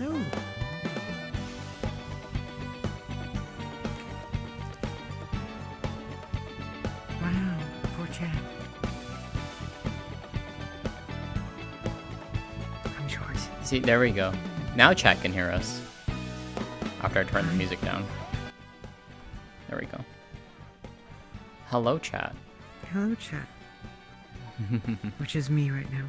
Hello. Wow, poor Chad. I'm sure. See, there we go. Now chat can hear us. After I turn the music down. There we go. Hello, chat. Hello, chat. Which is me right now.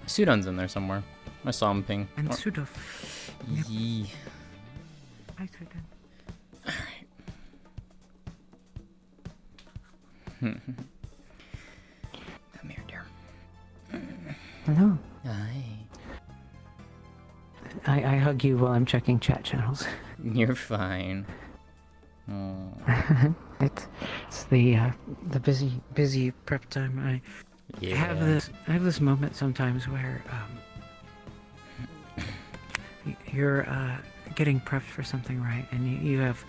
Sudan's in there somewhere. I saw him ping. And Sudov. Yep. Yee. Hi, Sudan. Alright. Come here, dear. Hello. Hi. I hug you while I'm checking chat channels. You're fine. Oh. It's the busy prep time. I Yeah. have this moment sometimes where you're getting prepped for something, right, and you have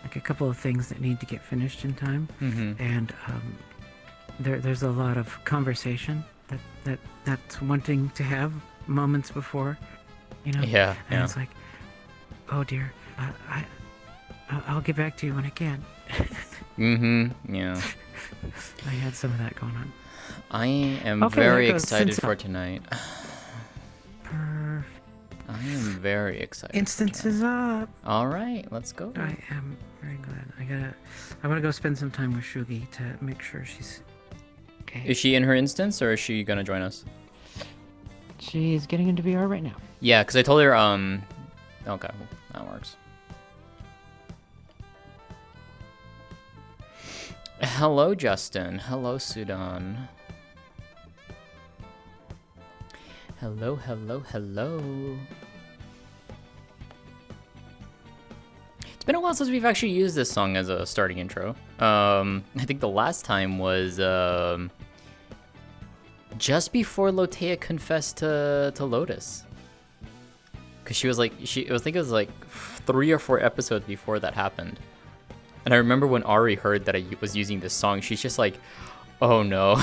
like a couple of things that need to get finished in time, and there's a lot of conversation that's wanting to have moments before, you know. Yeah. And it's like, oh dear, I'll get back to you when I can. Yeah. I had some of that going on. I am Okay, very that goes excited since- for tonight. Perfect. I am very excited. Instance is up. All right, let's go. I am very glad. I want to go spend some time with Shugi to make sure she's okay. Is she in her instance, or is she gonna join us? She's getting into VR right now. Yeah, because I told her, okay, that works. Hello, Justin. Hello, Sudan. Hello, hello, hello. It's been a while since we've actually used this song as a starting intro. I think the last time was, just before Lótëa confessed to Lotus. Because she was like, I think it was like 3 or 4 episodes before that happened. And I remember when Ari heard that I was using this song, she's just like, oh no.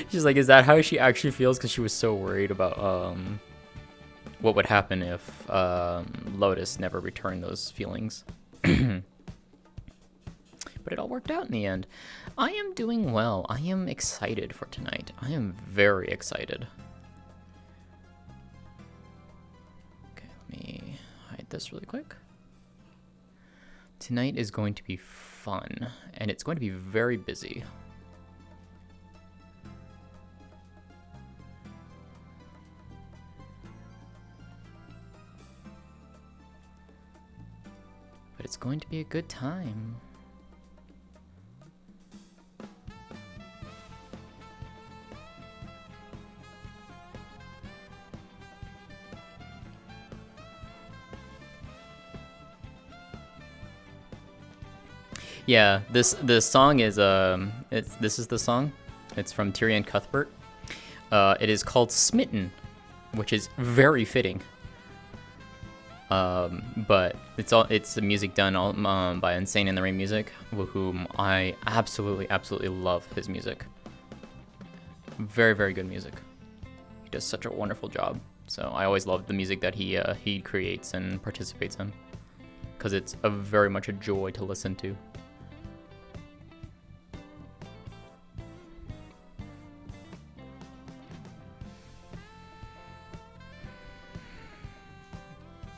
She's like, is that how she actually feels? Because she was so worried about what would happen if Lotus never returned those feelings. But it all worked out in the end. I am doing well. I am excited for tonight. I am very excited. Okay, let me hide this really quick. Tonight is going to be fun, and it's going to be very busy. But it's going to be a good time. Yeah, this song is this is the song. It's from Tyrion Cuthbert. It is called Smitten, which is very fitting. But it's the music done all by Insane in the Rain Music, whom I absolutely love his music. Very, very good music. He does such a wonderful job. So I always love the music that he creates and participates in, because it's very much a joy to listen to.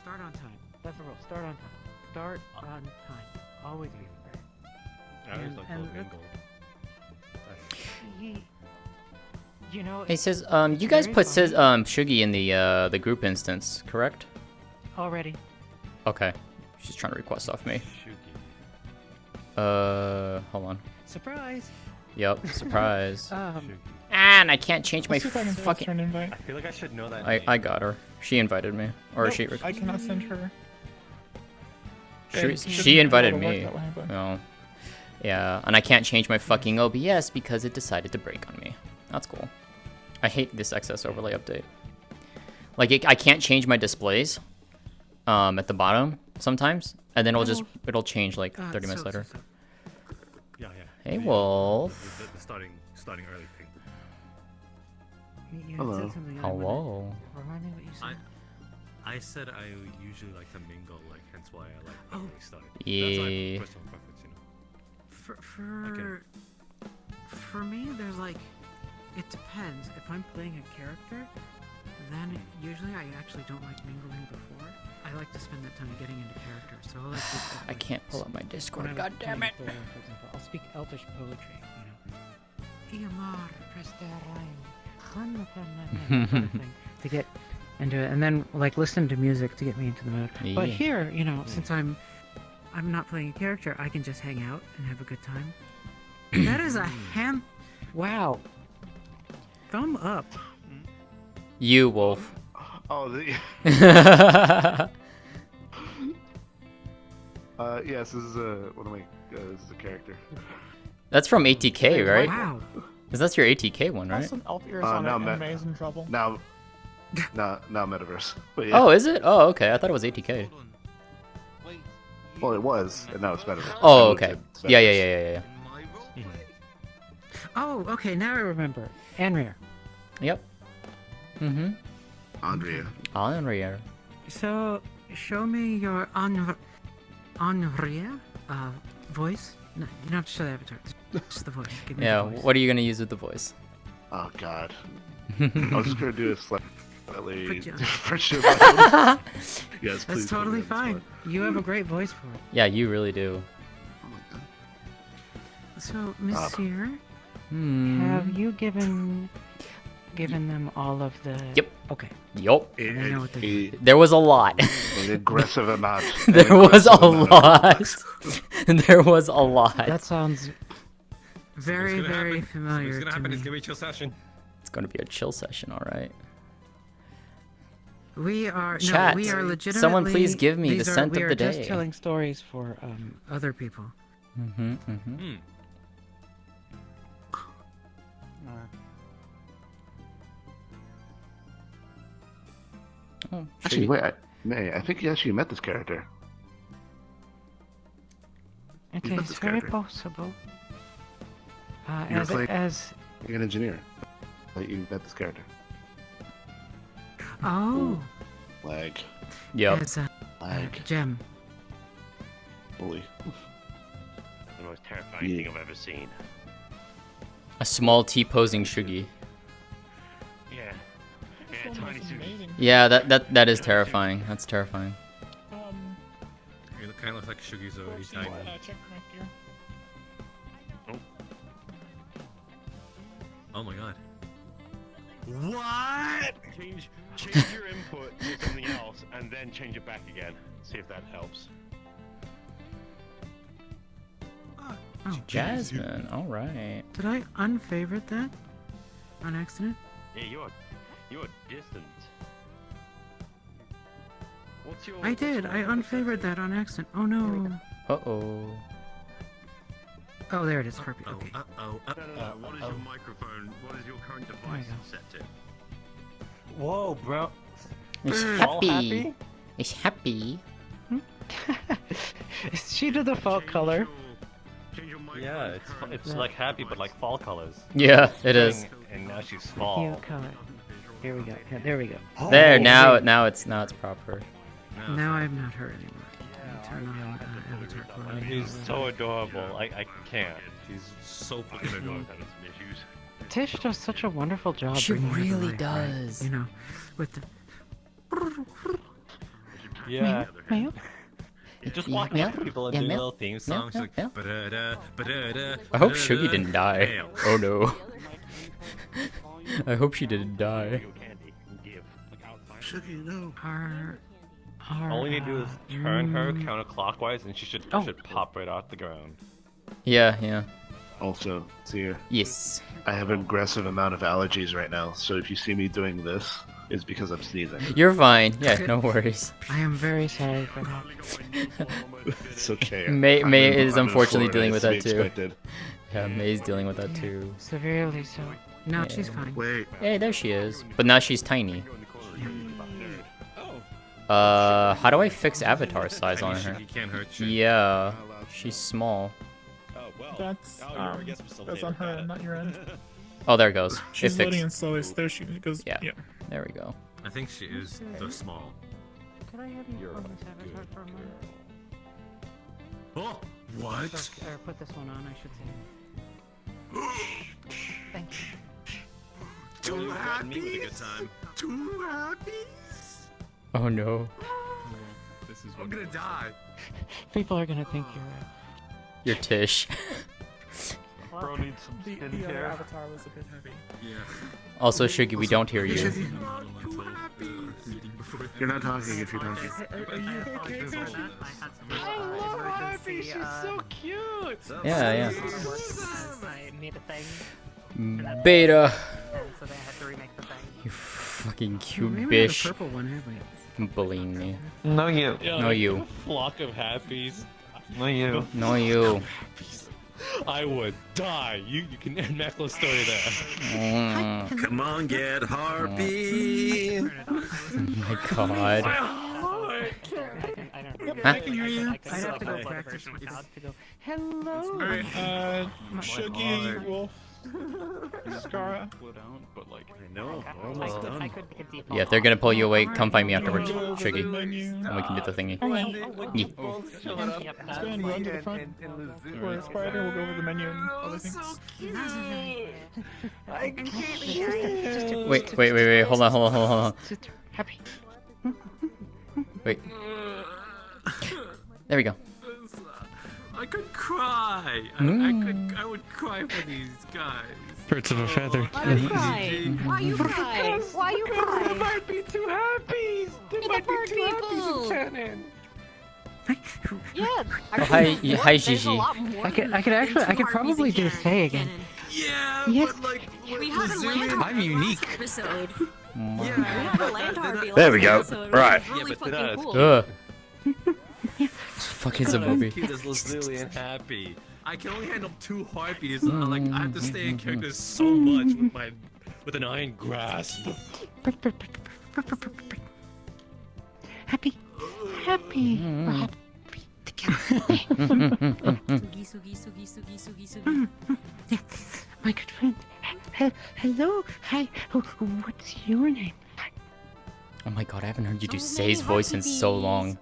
Start on time. That's the rule. Start on time. Start on time. Always be prepared. I always And- like and gold mingle. You know, He says, you guys very put funny. Shugi in the group instance, correct? already. Okay. She's trying to request off me. Shugi. Hold on. Surprise. Yep, surprise. Shugi. And I can't change my Let's see if I can fucking... send her an invite. I feel like I should know that I name. got her. She invited me. Or Nope, she... I cannot send her. She, It she shouldn't invited be able to me. work that way, but- No. Yeah, and I can't change my fucking OBS because it decided to break on me. That's cool. I hate this excess overlay update. Like, I can't change my displays at the bottom sometimes, and then it'll change like 30 minutes later. Yeah. Hey, The, Wolf. The starting early thing. You had Hello. said something. Hello. Remind me what you said. I said I usually like to mingle, like hence why I like Oh. mingling style. Yeah. That's my personal preference, you know. For me, there's like, it depends. If I'm playing a character, then usually I actually don't like mingling before. I like to spend that time getting into character. So I like to stuff I like can't pull up my when Discord. I'm God damn it. playing Thor, for example, I'll speak Elfish poetry. You know, Iamar presterain, sort of thing, to get into it, and then like listen to music to get me into the mood. But Yeah. here, you know, since I'm not playing a character, I can just hang out and have a good time. That is a hand. Wow. Thumb up. You, Wolf. Oh, yes, this is one of my. This is a character. That's from ATK, right? Wow. Because that's your ATK one, right? Awesome elf ears Uh, on now it, Matt- and May's in trouble. Now metaverse. But yeah. Oh, is it? Oh, okay. I thought it was ATK. Hold on. Wait. Well, it was, and now it's metaverse. Oh, I moved okay. it. It's Yeah, yeah, metaverse. yeah, yeah, yeah. In my roleplay. Oh, okay. Now I remember. Anrir. Yep. Mm-hmm. Andrea. Henrier. So, show me your Anrir voice. No, you don't have to show the avatar. Just the voice. Give me Yeah, the voice. what are you gonna use with the voice? Oh God. I was just gonna do a slightly Put you on. different shit. Yes, please. That's put me totally on the spot. fine. You have a great voice for it. Yeah, you really do. Oh my God. So, Monsieur, Hmm. have you given them all of the? Yep. Okay. Yup. I know what they're doing. There was a lot. An aggressive amount. There was a lot. There was a lot. That sounds very, What's gonna very happen? familiar What's gonna to happen me. is gonna be a chill session. It's gonna be a chill session, all right. We are Chat. no, we are legitimately. Someone please give me the these are- scent we of are the just day. telling stories for other people. Mm-hmm. Mm-hmm. Hmm. Oh, Actually, shit. wait, I think you actually met this character. It Who's is this very character? possible. You're As playing- as You're an engineer. Like you met this character. oh Like, Yep. as a like, gem. holy. The most terrifying Yeah. thing I've ever seen. A small T-posing Shugi. Yeah. This Yeah, one tiny looks sushi. amazing. Yeah, that is terrifying. That's terrifying. It kind of looks like Shugi's already Roxy, tiny. check my gear. Oh my god. Change your input to something else and then change it back again. See if that helps. Oh, Jasmine. All right. did I unfavorite that on accident? Yeah, you're distant. What's your? I did. I unfavored that on accident. Oh no. Uh-oh. Oh, there it is. Perfect. Oh, Okay. uh-oh, No. What is your microphone? What is your current device go. set to? Whoa, bro. It's All happy. happy? It's happy. Is she the default Change color? change your microphone Yeah, it's like happy, but like fall colors. Yeah, it is. And now she's Cute fall. color. Here we go. Yeah, there we go. There now it's proper. Now I'm not her anymore. Let me turn on avatar quality. He's so adorable. I can't. She's so fucking Having adorable. some issues. Tish does such a wonderful job. She bringing her to really life, right? does. You know, with the yeah. meow. Just walking Yeah. up to people and Yeah, doing yeah. little theme Yeah, songs. yeah, Like, yeah. ba-da-da, ba-da-da, I hope ba-da-da, Shugi didn't die. bam. Oh no. I hope she didn't die. Your candy. Give. Sugar, no. Our All we need to do is turn her mm, counterclockwise, and she should Oh. pop right off the ground. Yeah. Also, see here, Yes. I have an aggressive amount of allergies right now, so if you see me doing this, it's because I'm sneezing. You're fine. Yeah, no worries. I am very sorry for that. It's okay. May I'm is I'm unfortunately Florida, dealing with it's to that be too. expected. Yeah, May's dealing with that Yeah, too. severely so. No, she's fine. Wait, Hey, there she is. But now she's tiny. Oh. How do I fix avatar size on her? Shugi can't hurt you. Yeah, she's small. Oh well. That's Oh, you're a guest that's on her end, not your end. Oh, there it goes. She's it fixed. loading in slowly. There she goes. Yeah. Yeah. There we go. I think she is the small. Could I have you on this avatar for a moment? Oh, what? Or put this one on, I should say. Thank you. Two happy. With a good time. Two happy. Oh no. This is. I'm gonna die. People are gonna think You're Tish. Bro needs some The other skincare. avatar was a bit heavy. Yeah. Also, Shuggy, we don't hear you. You're not talking if you're talking. I love Harpy, she's so cute. Yeah, I made a thing, yeah. Beta. and so they had to remake the thing. You fucking cute Maybe we have bitch. a purple one, have we? Bullying me. No, you. No, you. Flock of happies. No, you. No, you. I would die. You can end Maclo's story there. Come on, get Harpy. Oh my god. I can hear you. I'd have to go practice to go, hello. Alright, Shuggy, Wolf, Scara. I know. I Almost could done. get default Yeah, if they're gonna pull you away, come find me afterwards, Go over the Shuggy. menu. And we can do the thingy. Yeah. Let's go ahead and run to the front. Or Spider, we'll go over the menu and other things. Wait. Hold on. Happy. Wait. There we go. I could cry. I would cry for these guys. Birds of a feather. Why you cry? Why you cry? Why you cry? might be two happies! There You're the bird people! canon! Yeah. Oh, hi, There's Gigi. a lot more I could than actually, I two could probably do Harpies Faye in again. canon. Yeah, Yes. but like We had a land zoom harpy in- last episode. We Yeah, had a land harpy There we last go. episode. Right. It was really Yeah, but fucking cool. Ugh. Fuck is a Not as movie. cute as Lazuli and Happy. I can only handle two harpies. Like I have to stay in character so much with an iron grasp. Happy. Happy. We're happy together. Sugi. Yeah, my good friend. Hello. Hi. What's your name? Oh my god, I haven't heard you do So many Say's voice in so Harpies. long.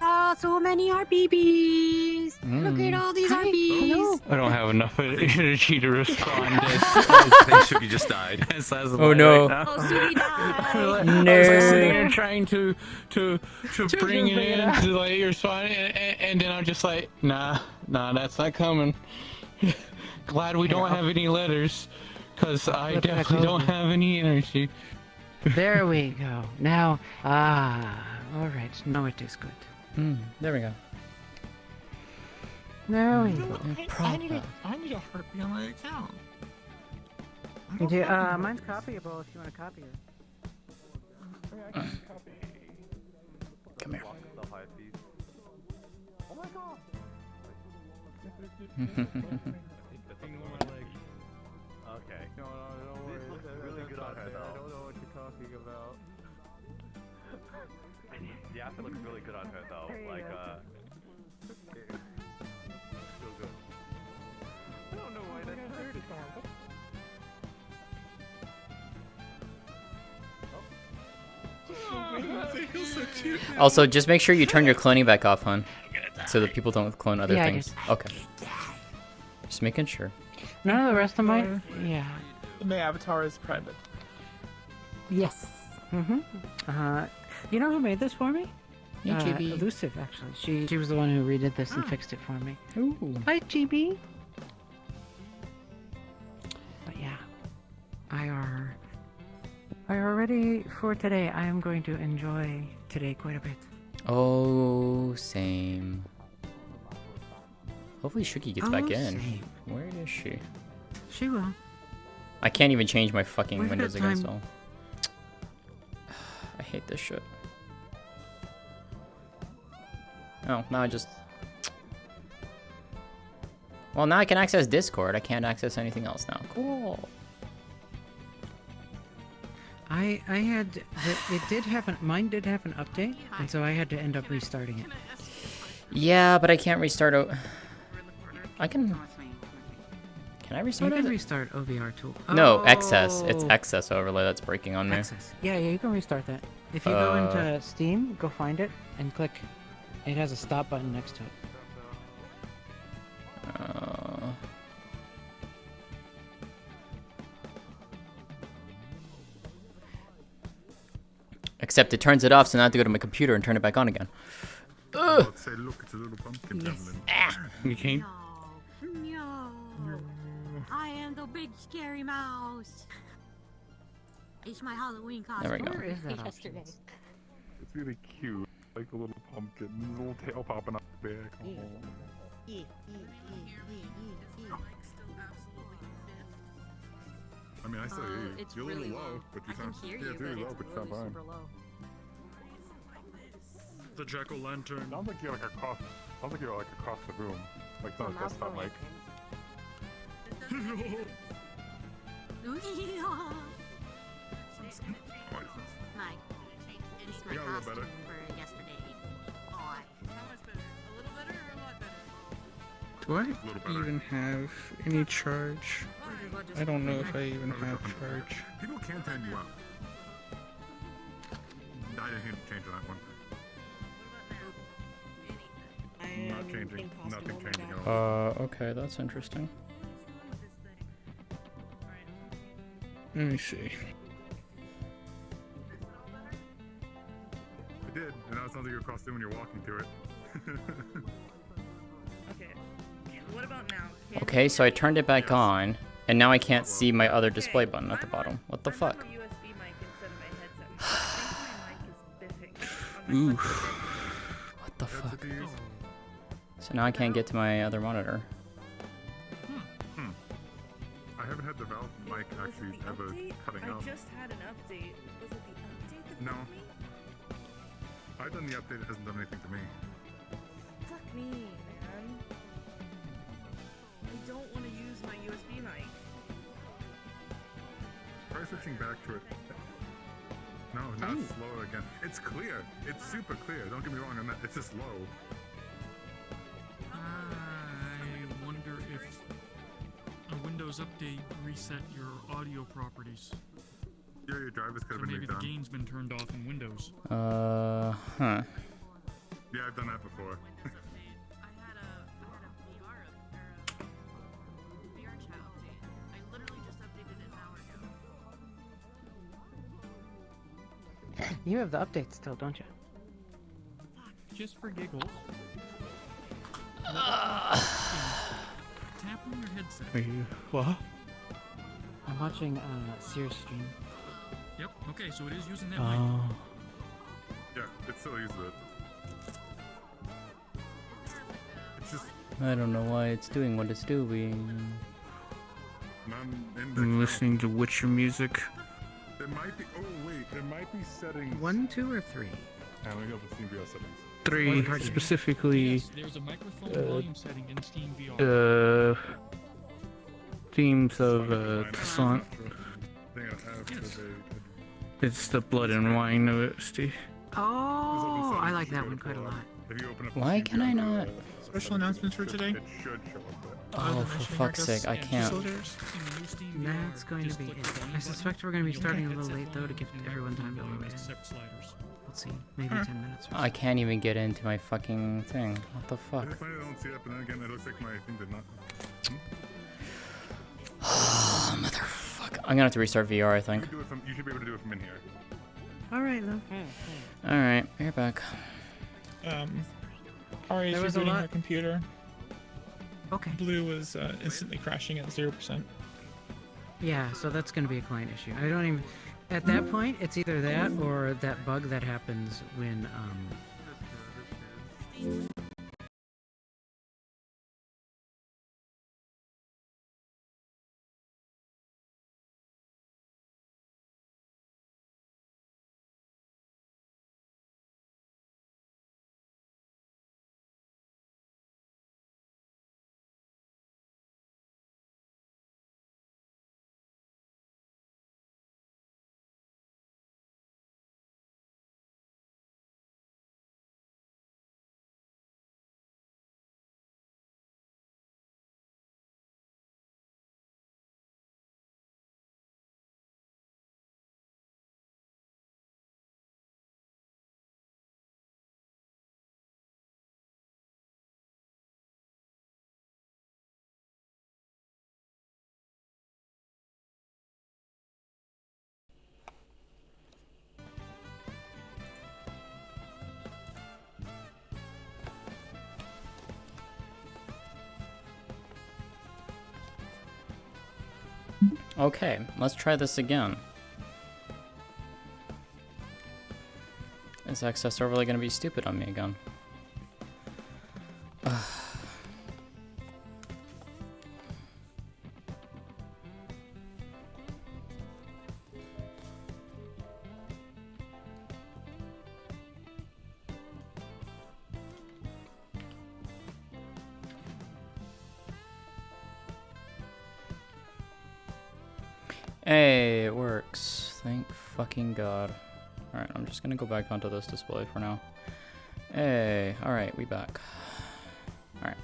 Ah, so many RBBs. Look at all these RBs. Hello. I don't have enough energy to respond. I think Shuki just died. Oh no. Oh, Sugi died. I was No. like sitting there trying to bring it in to like respond, and then I'm just like, nah, that's not coming. Glad we don't have any letters, cause I definitely don't have any energy. There we go. Now, all right. Now it is good. There we go. There we go. I need a harpy on my account. Yeah, mine's copyable if you want to copy it. Come here. Okay. No, don't worry. This looks really good on her, though. I don't know what you're talking about. The outfit looks really good on her, though. Like, still good. I don't know why that's Also, just make sure you turn your cloning back off, hon. So that people don't clone other Yeah, I things. Okay. Just making sure. None of the rest of mine. Yeah. My avatar is private. Yes. You know who made this for me? Hey, GB. Elusive, actually. She was the one who redid this and fixed it for me. Ooh. Hi, GB. But yeah, I are ready for today. I am going to enjoy today quite a bit. Oh, same. Hopefully Shuki gets back in. Same. Where is she? She will. I can't even change my fucking We've got windows again, time. so. I hate this shit. Oh, now I just... Well, now I can access Discord. I can't access anything else now. Cool. I had mine did have an update, and so I had to end up restarting it. Yeah, but I can't restart. I can Can I You restart can it? restart OVR tool. No, excess. It's Oh, excess overlay that's breaking on me. Access. Yeah, you can restart that. If you go into Steam, go find it and click. It has a stop button next to it. Except it turns it off, so now I have to go to my computer and turn it back on again. Let's say, look, it's a little pumpkin, Devlin. You can't. No. I am the big scary mouse. It's my Halloween costume. There we go. Where is that Yesterday. option? It's really cute. Like a little pumpkin, little tail popping up the back. Oh. I mean, I say It's you're a really little low, low. but you I can sound hear yeah, you, it's but really low, it's but you sound really fine. super low. The jack-o'-lantern. Sounds like you're like across. Sounds like you're like across the room. Like it's not a desktop mic. Mike, this is my Yeah, a little costume better. for yesterday. Oh, How much better? A little better or a lot better? Do I little better. even have any charge? I don't know if I even have charge. People can turn you up. I didn't hear change on that one. Not changing. Nothing changing at all. Okay, that's interesting. Let me see. It did, and now it sounds like you're across the room when you're walking to it. Okay. What about now? Okay, so I turned it back on, and now I can't see my other display button at the bottom. What the fuck? I'm on a USB mic instead of my headset. I think my mic is biffing. Ooh. What the fuck? Headset to use. So now I can't get to my other monitor. I haven't had the Valve mic actually ever cutting I up. just had an update. Was it the update that No. fucked me? I've done the update, it hasn't done anything to me. Fuck me, man. I don't want to use my USB mic. Try switching back to it. No, now it's slower again. It's clear. It's super clear. Don't get me wrong on that. It's just low. I wonder if a Windows update reset your audio properties. Yeah, your drivers could So have been maybe the redone. gain's been turned off in Windows. Huh. Yeah, I've done that before. I had a VR chat update. I literally just updated it an hour ago. You have the update still, don't you? Just for giggles. Tap on your headset. Wait, what? I'm watching Sears stream. Yep. Okay, so it is using that mic. Oh. Yeah, it still uses it. It's just I don't know why it's doing what it's doing. non-index. I'm listening to Witcher music. There might be. Oh wait, there might be settings. 1, 2, or 3? Let me go to Steam VR settings. 3 hard to- specifically. Yes, there's a microphone volume setting in Steam VR. Themes of Toussaint. It's the blood and wine OST. Oh, I like that one quite a lot. If you open up Why the can I Steam not? VR, Special announcements for today? It should show up there. Oh, for fuck's sake, I can't. That's going to be it. I suspect we're going to be starting a little late though to give everyone time to load in. Except sliders. Let's see, maybe 10 minutes or so. I can't even get into my fucking thing. What the fuck? It's funny I don't see it, but then again, it looks like my thing did not. Motherfucker. I'm gonna have to restart VR, I think. You should be able to do it from in here. Alright, love. Alright, we're back. Ari's There was a rebooting lot- her computer. Okay. Blue was instantly crashing at 0%. Yeah, so that's going to be a client issue. I don't even... At that point, it's either that or that bug that happens when Okay, let's try this again. Is access overlay gonna be stupid on me again? Hey, it works. Thank fucking god. Alright, I'm just gonna go back onto this display for now. Hey, alright, we back. Alright.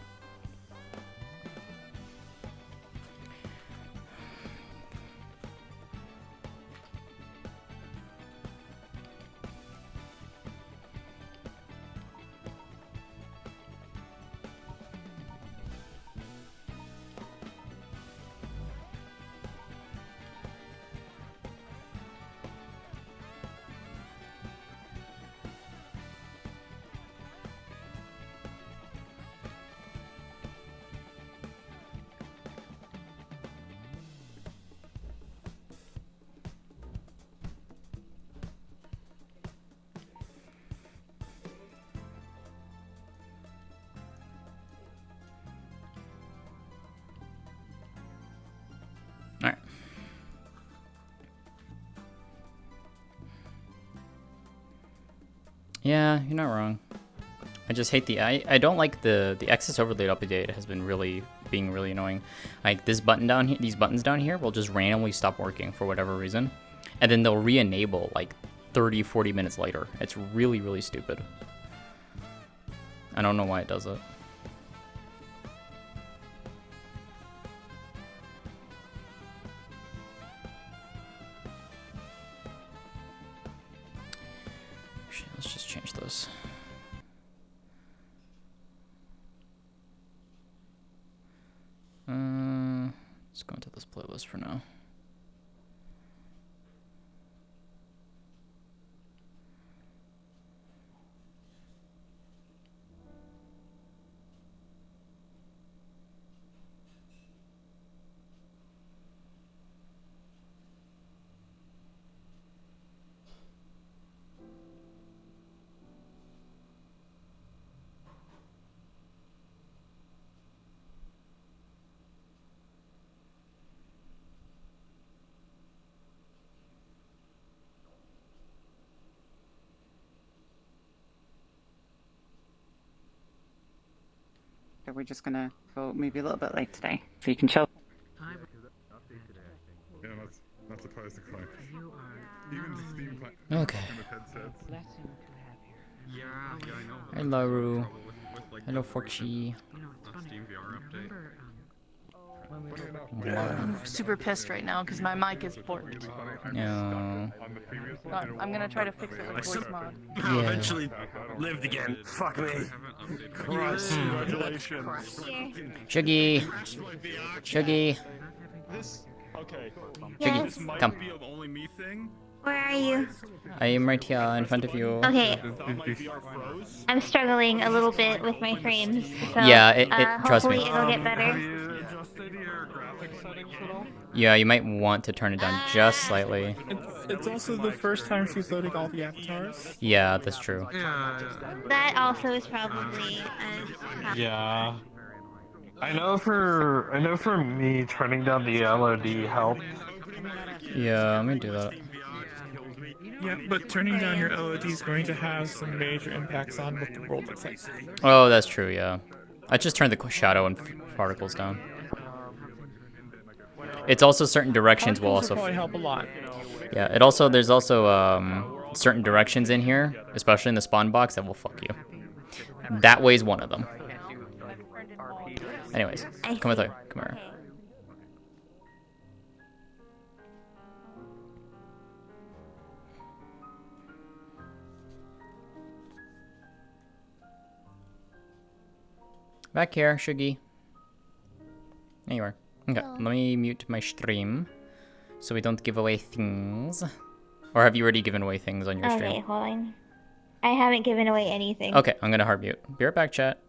Alright. Yeah, you're not wrong. I just hate I don't like the access overlay update has been being really annoying. Like this button down here, these buttons down here will just randomly stop working for whatever reason. And then they'll re-enable like 30-40 minutes later. It's really, really stupid. I don't know why it does it. Let's just change this. Let's go into this playlist for now. We're just gonna go maybe a little bit late today, so you can chill. Yeah, not surprised to cry. Even the Steam Okay. Yeah, I know. Hello, Roo. Like, Hello, Foxy. Steam VR update. I'm super pissed right now because my mic is borked. No. I'm gonna try to fix it with voice mod. Yeah. Eventually lived again. Fuck me. Congratulations. Shuggy. Shuggy. This, okay. Shuggy, This might come. be an only me thing. Where are you? I am right here in front of you. Okay. Thought my VR froze. I'm struggling a little bit with my frames, so Yeah, it trust me. hopefully it'll get better. Adjusted your graphics settings at all? Yeah, you might want to turn it down just slightly. It's also the first time she's loading all the avatars. Yeah, that's true. That also is probably Yeah. I know for me turning down the LOD helped. Yeah, let me do that. Yeah, but turning down your LOD is going to have some major impacts on what the world looks like. Oh, that's true, yeah. I just turned the shadow and particles down. It's also certain directions will also probably help a lot. Yeah, there's also certain directions in here, especially in the spawn box, that will fuck you. That way is one of them. Anyways, come with her. Come here. Back here, Shuggy. There you are. Okay, let me mute my stream so we don't give away things. Or have you already given away things on your stream? Okay, hold on. I haven't given away anything. Okay, I'm gonna hard mute. Be right back, chat.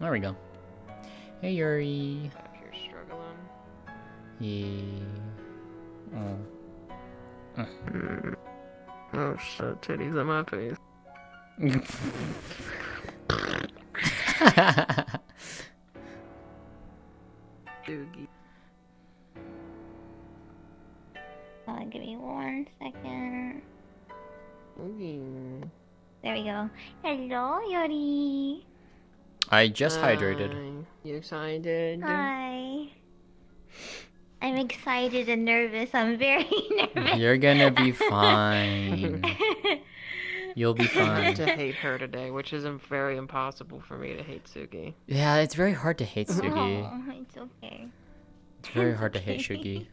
There we go. Hey, Yuri. If you're struggling. Yeah. Oh. Oh shit, titties in my face. Doogie. Give me 1 second. Oogie. There we go. Hello, Yori. I just hydrated. You excited? Hi. I'm excited and nervous. I'm very nervous. You're gonna be fine. You'll be I fine. have to hate her today, which is very impossible for me to hate Sugi. Yeah, it's very hard to hate Sugi. Oh, it's okay. It's very hard to hate Shugi.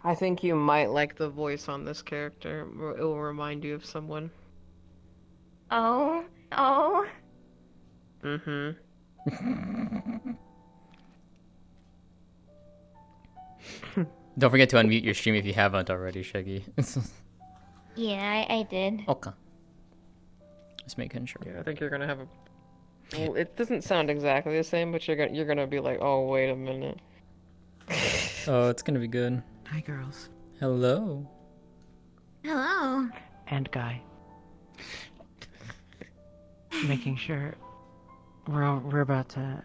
I think you might like the voice on this character. It will remind you of someone. Oh. Mm-hmm. Don't forget to unmute your stream if you haven't already, Shaggy. Yeah, I did. Okay. Just making sure. Yeah, I think you're gonna have a. Well, it doesn't sound exactly the same, but you're gonna be like, oh wait a minute. Oh, it's gonna be good. Hi, girls. Hello. Hello. And Guy. Making sure we're about to.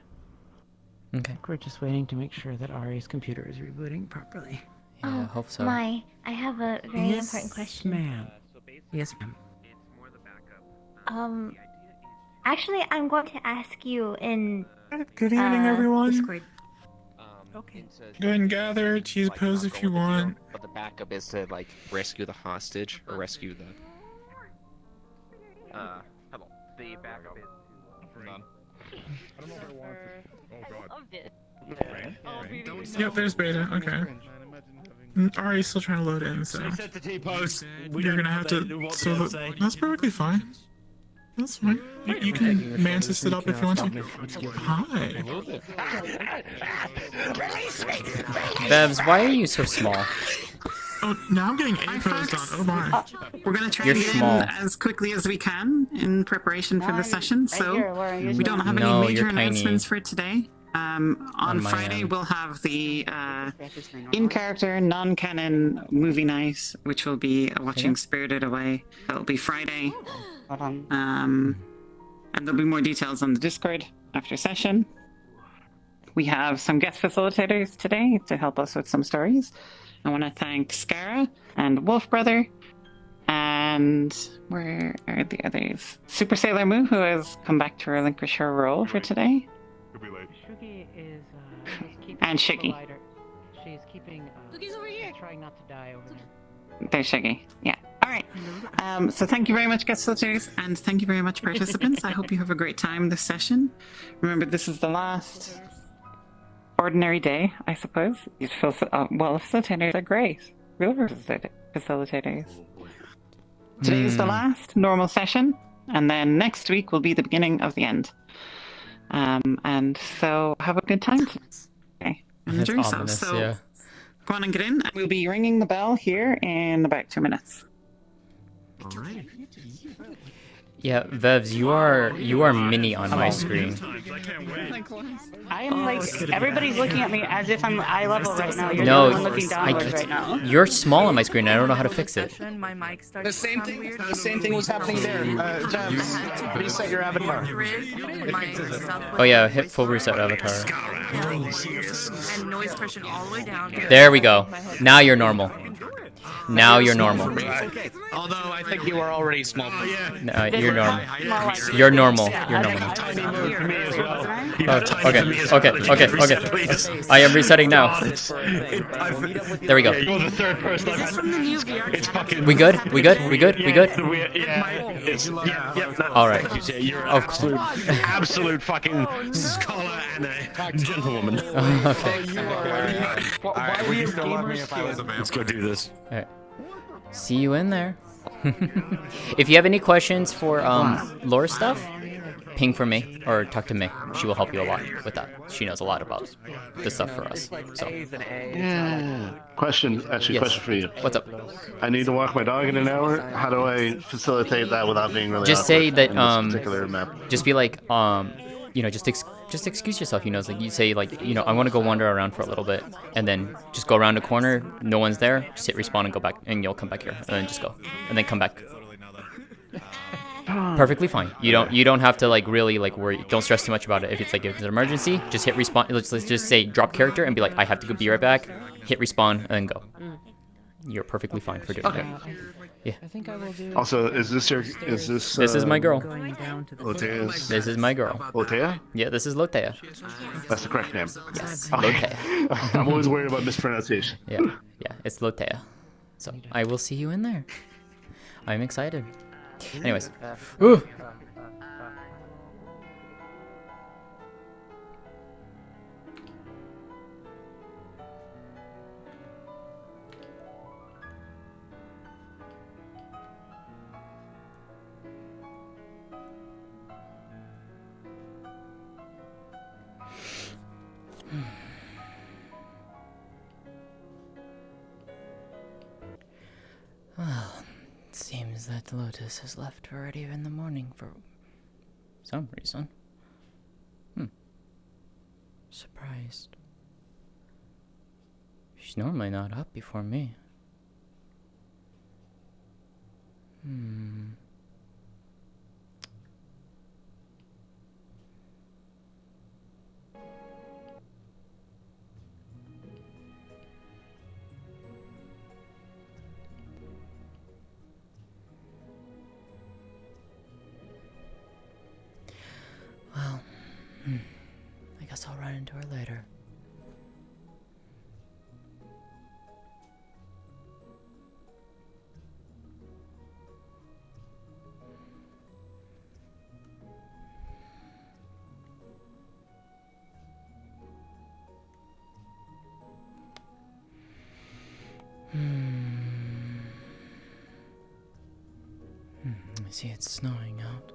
Okay. We're just waiting to make sure that Ari's computer is rebooting properly. Yeah, I hope so. I have a very Yes, important question. ma'am. Yes, ma'am. Actually, I'm going to ask you in. Good evening, everyone. Discord. Okay. Go ahead and gather, choose pose if you want. But the backup is to like rescue the hostage or rescue the. Hello. The backup is. Done. I don't know if I want to. Oh god. Yep, there's beta. Okay. Ari's still trying to load in, so Set the T-post. you're gonna have to. So that's perfectly fine. That's fine. You can mantis it up if you want to. Hi. Bevs, why are you so small? Oh, now I'm getting A pose done. Oh my. We're going to try You're to get small. in as quickly as we can in preparation for the session, so we don't have No, any major you're tiny. announcements for today. On my Friday, end. we'll have the in-character, non-canon movie night, which will be watching Spirited Away. That'll be Friday. And there'll be more details on the Discord after session. We have some guest facilitators today to help us with some stories. I want to thank Scara and Wolf Brother. And where are the others? Super Sailor Moo, who has come back to relinquish her role for today. Shugi is she's keeping And the Shiggy. lighter. She's keeping. Shugi's over here. Trying not to die over there. There's Shiggy. Yeah. All right. So thank you very much, guest facilitators, and thank you very much, participants. I hope you have a great time this session. Remember, this is the last ordinary day, I suppose. Well, facilitators are great. Real facilitators. Today is the last normal session, and then next week will be the beginning of the end. And so have a good time today. And enjoy yourselves. Ominous, So yeah. go on and get in. We'll be ringing the bell here in about 2 minutes. Alright. Yeah, Vevs, you are mini on my screen. I am like everybody's looking at me as if I'm eye level right now. You're No, the one looking downwards right now. you're small on my screen. I don't know how to fix it. My mic starts The same thing. The same thing was happening there. Reset your avatar. Oh yeah, hit full reset avatar. And noise suppression all the way down. There we go. Now you're normal. Now you're normal. Although I think you were already small. Oh, yeah. No, you're normal. You're normal. You're normal. Oh, okay. I am resetting now. There we go. You're the third person I've had. It's fucking. We good? We good? We good? We good? All right. You're absolute fucking scholar and a gentlewoman. Okay. Alright, let's go do this. All right. See you in there. If you have any questions for lore stuff, ping for May or talk to May. She will help you a lot with that. She knows a lot about this stuff for us. So. Question for you. What's up? I need to walk my dog in an hour. How do I facilitate that without being really Just awkward say that in this particular map? just be like just excuse yourself, like you say like, I want to go wander around for a little bit, and then just go around a corner, no one's there, just hit respawn and go back, and you'll come back here, and then just go, and then come back. Perfectly fine. You don't have to like really like worry. Don't stress too much about it. If it's an emergency, just hit respawn. Let's just say drop character and be like, I have to go be right back. Hit respawn and then go. You're perfectly fine for doing that. Yeah. I think I will do. Also, is this? This is my girl. Lótëa's? This is my girl. Lótëa? Yeah, this is Lótëa. That's the correct name. Yes, Okay. Lótëa. I'm always worried about mispronunciation. Yeah, it's Lótëa. So I will see you in there. I'm excited. Anyways. Ooh. Well, it seems that Lotus has left already in the morning for some reason. Surprised. She's normally not up before me. Well, I guess I'll run into her later. I see it's snowing out.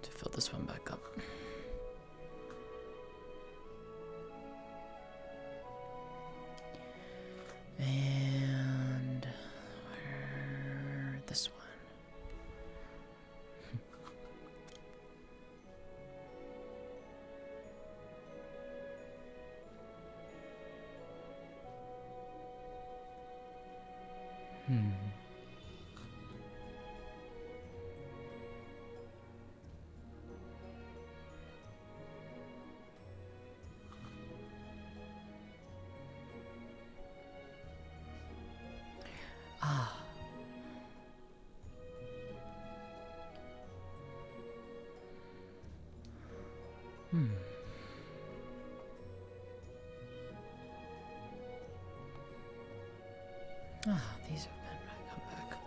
To fill this one back up. And where this one? These have been come back.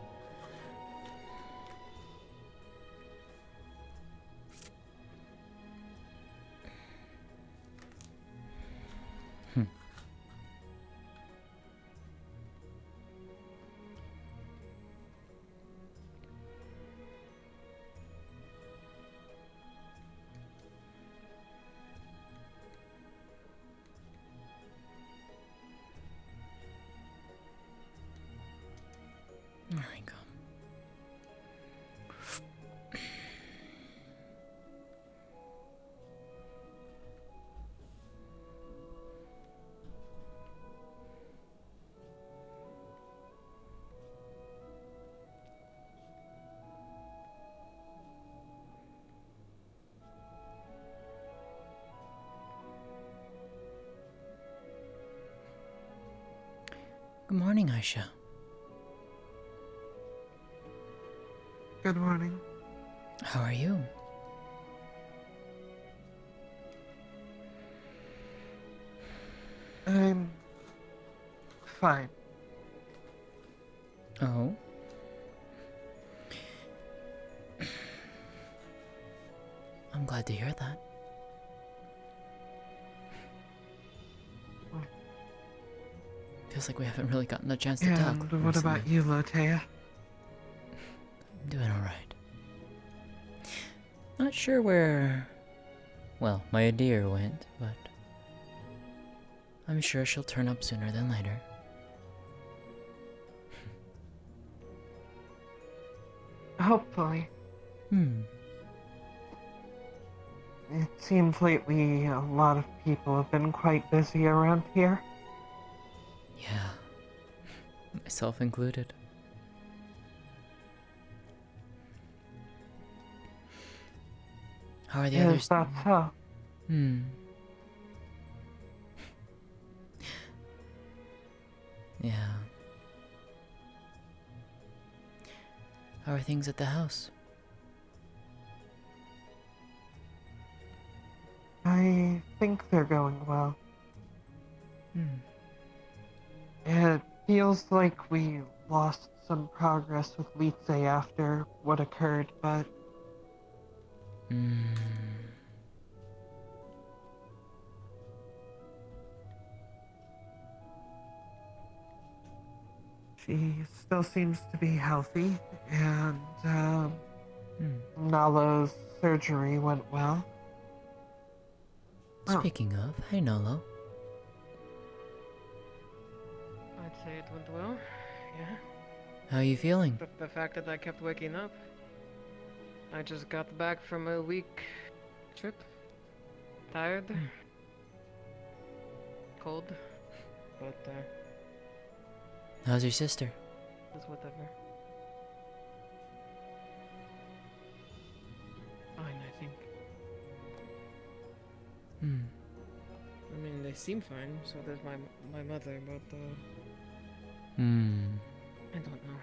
morning, Aisha. Good morning. How are you? I'm fine. Oh? I'm glad to hear that. Feels like we haven't really gotten a chance to talk. And what about you, Lótëa? I'm doing alright. Not sure where, well, my dear went, but I'm sure she'll turn up sooner than later. Hopefully. It seems lately a lot of people have been quite busy around here. Yeah. Myself included. How are the others? Is that so? Yeah. How are things at the house? I think they're going well. It feels like we lost some progress with Lótëa after what occurred, but... She still seems to be healthy, and Nalo's surgery went well. Speaking of, hey Nolo. I'd say it went well, yeah. How are you feeling? The fact that I kept waking up. I just got back from a week trip. Tired. Cold. But, How's your sister? it's whatever. Fine, I think. I mean, they seem fine, so does my mother, but, I don't know.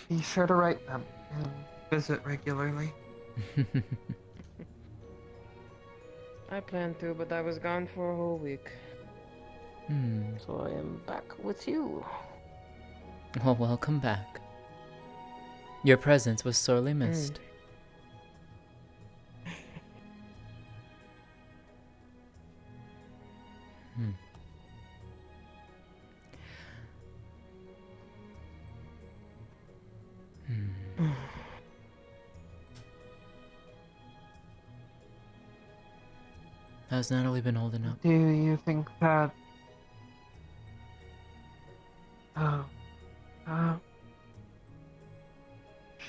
Be sure to write them and visit regularly. I planned to, but I was gone for a whole week. So I am back with you. Well, welcome back. Your presence was sorely missed. How's Natalie been holding up? Do you think that...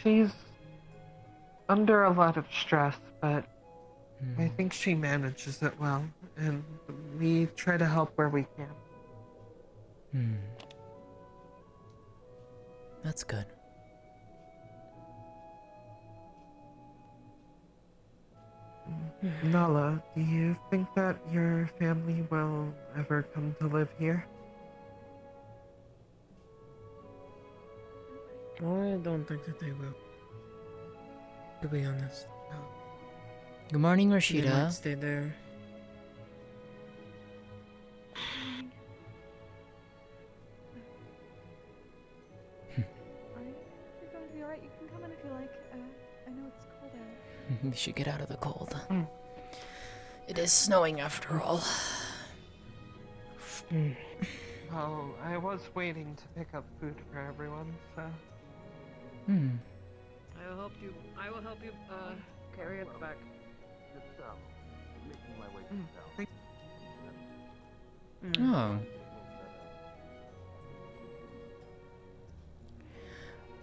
she's under a lot of stress, but I think she manages it well, and we try to help where we can. That's good. Nala, do you think that your family will ever come to live here? I don't think that they will. To be honest. Good morning, They Rashida. might stay there. You're going to be alright. You can come in if you like. I know it's cold out. We should get out of the cold. It is snowing after all. Oh, I was waiting to pick up food for everyone, so... I will help you, carry it back. Oh.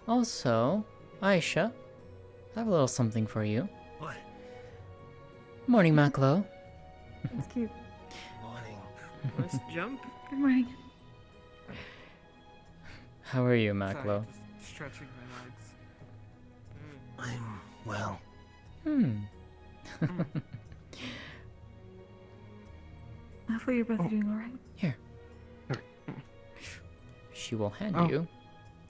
Also, Aisha, I have a little something for you. What? Morning, Maclo. That's cute. Morning. Let's jump. Good morning. How are you, Sorry, Maclo? just stretching my legs. I'm well. Hopefully you're both doing alright. Here. She will hand you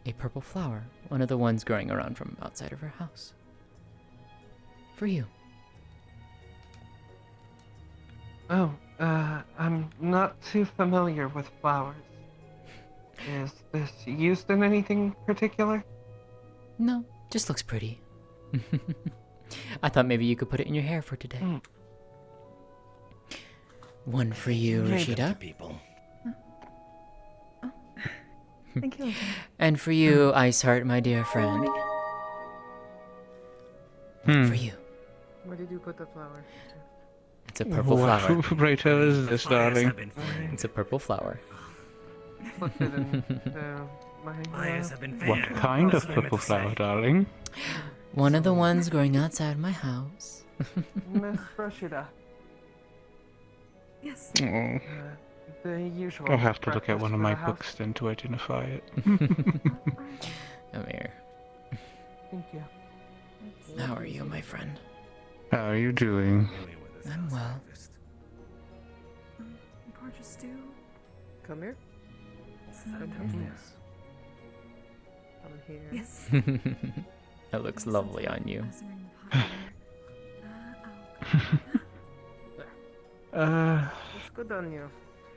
a purple flower, one of the ones growing around from outside of her house. For you. Oh, I'm not too familiar with flowers. Is this used in anything particular? No, just looks pretty. I thought maybe you could put it in your hair for today. One for you, Rashida. Thank you. And for you, Iceheart, my dear friend. For you. Where did you put the flower? It's a purple What flower. potato is this, darling? It's a purple flower. Put it into my What kind of purple flower, darling? One of the ones growing outside my house. Miss Rashida. Yes. Oh. The usual. I'll have to look at breakfast one of for my the house. books then to identify it. Come here. Thank you. How are you, my friend? How are you doing? I'm well. Porridge stew. Come here. Come here. Yes. That looks lovely on you. Looks good on you.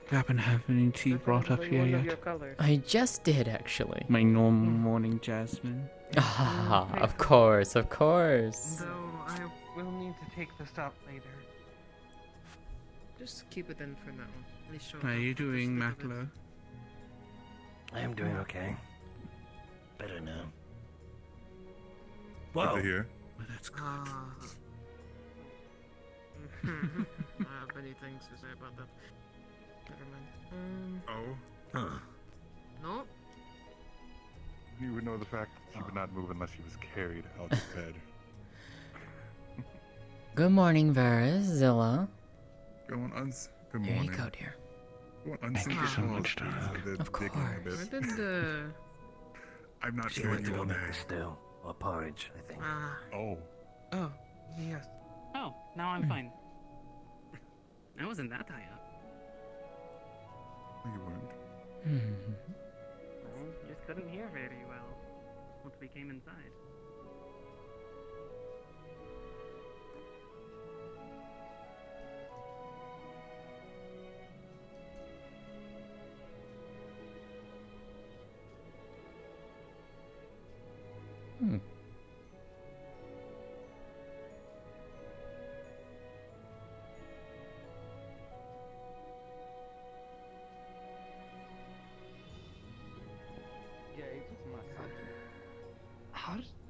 Haven't have any tea brought up here One of your yet. colors. I just did, actually. My normal morning jasmine. Ah, of course, of course. Though I will need to take this out later. Just keep it in for now. At least show How are you doing, Matlow? I am doing okay. Better now. Good Whoa! to hear. Well, that's good. I have many things to say about that. Never mind. Oh, Huh. No? you would know the fact that she would not move unless she was carried out of bed. Good morning, Varys, Zilla. Go on, good Here morning. you go, dear. Go on, Thank you so much, darling. Of course. Where did I'm not She sure went to you go all make day. the stew or porridge, I think. Oh. Oh, yes. Oh, now I'm fine. I wasn't that high up. You weren't. Well, just couldn't hear very well once we came inside.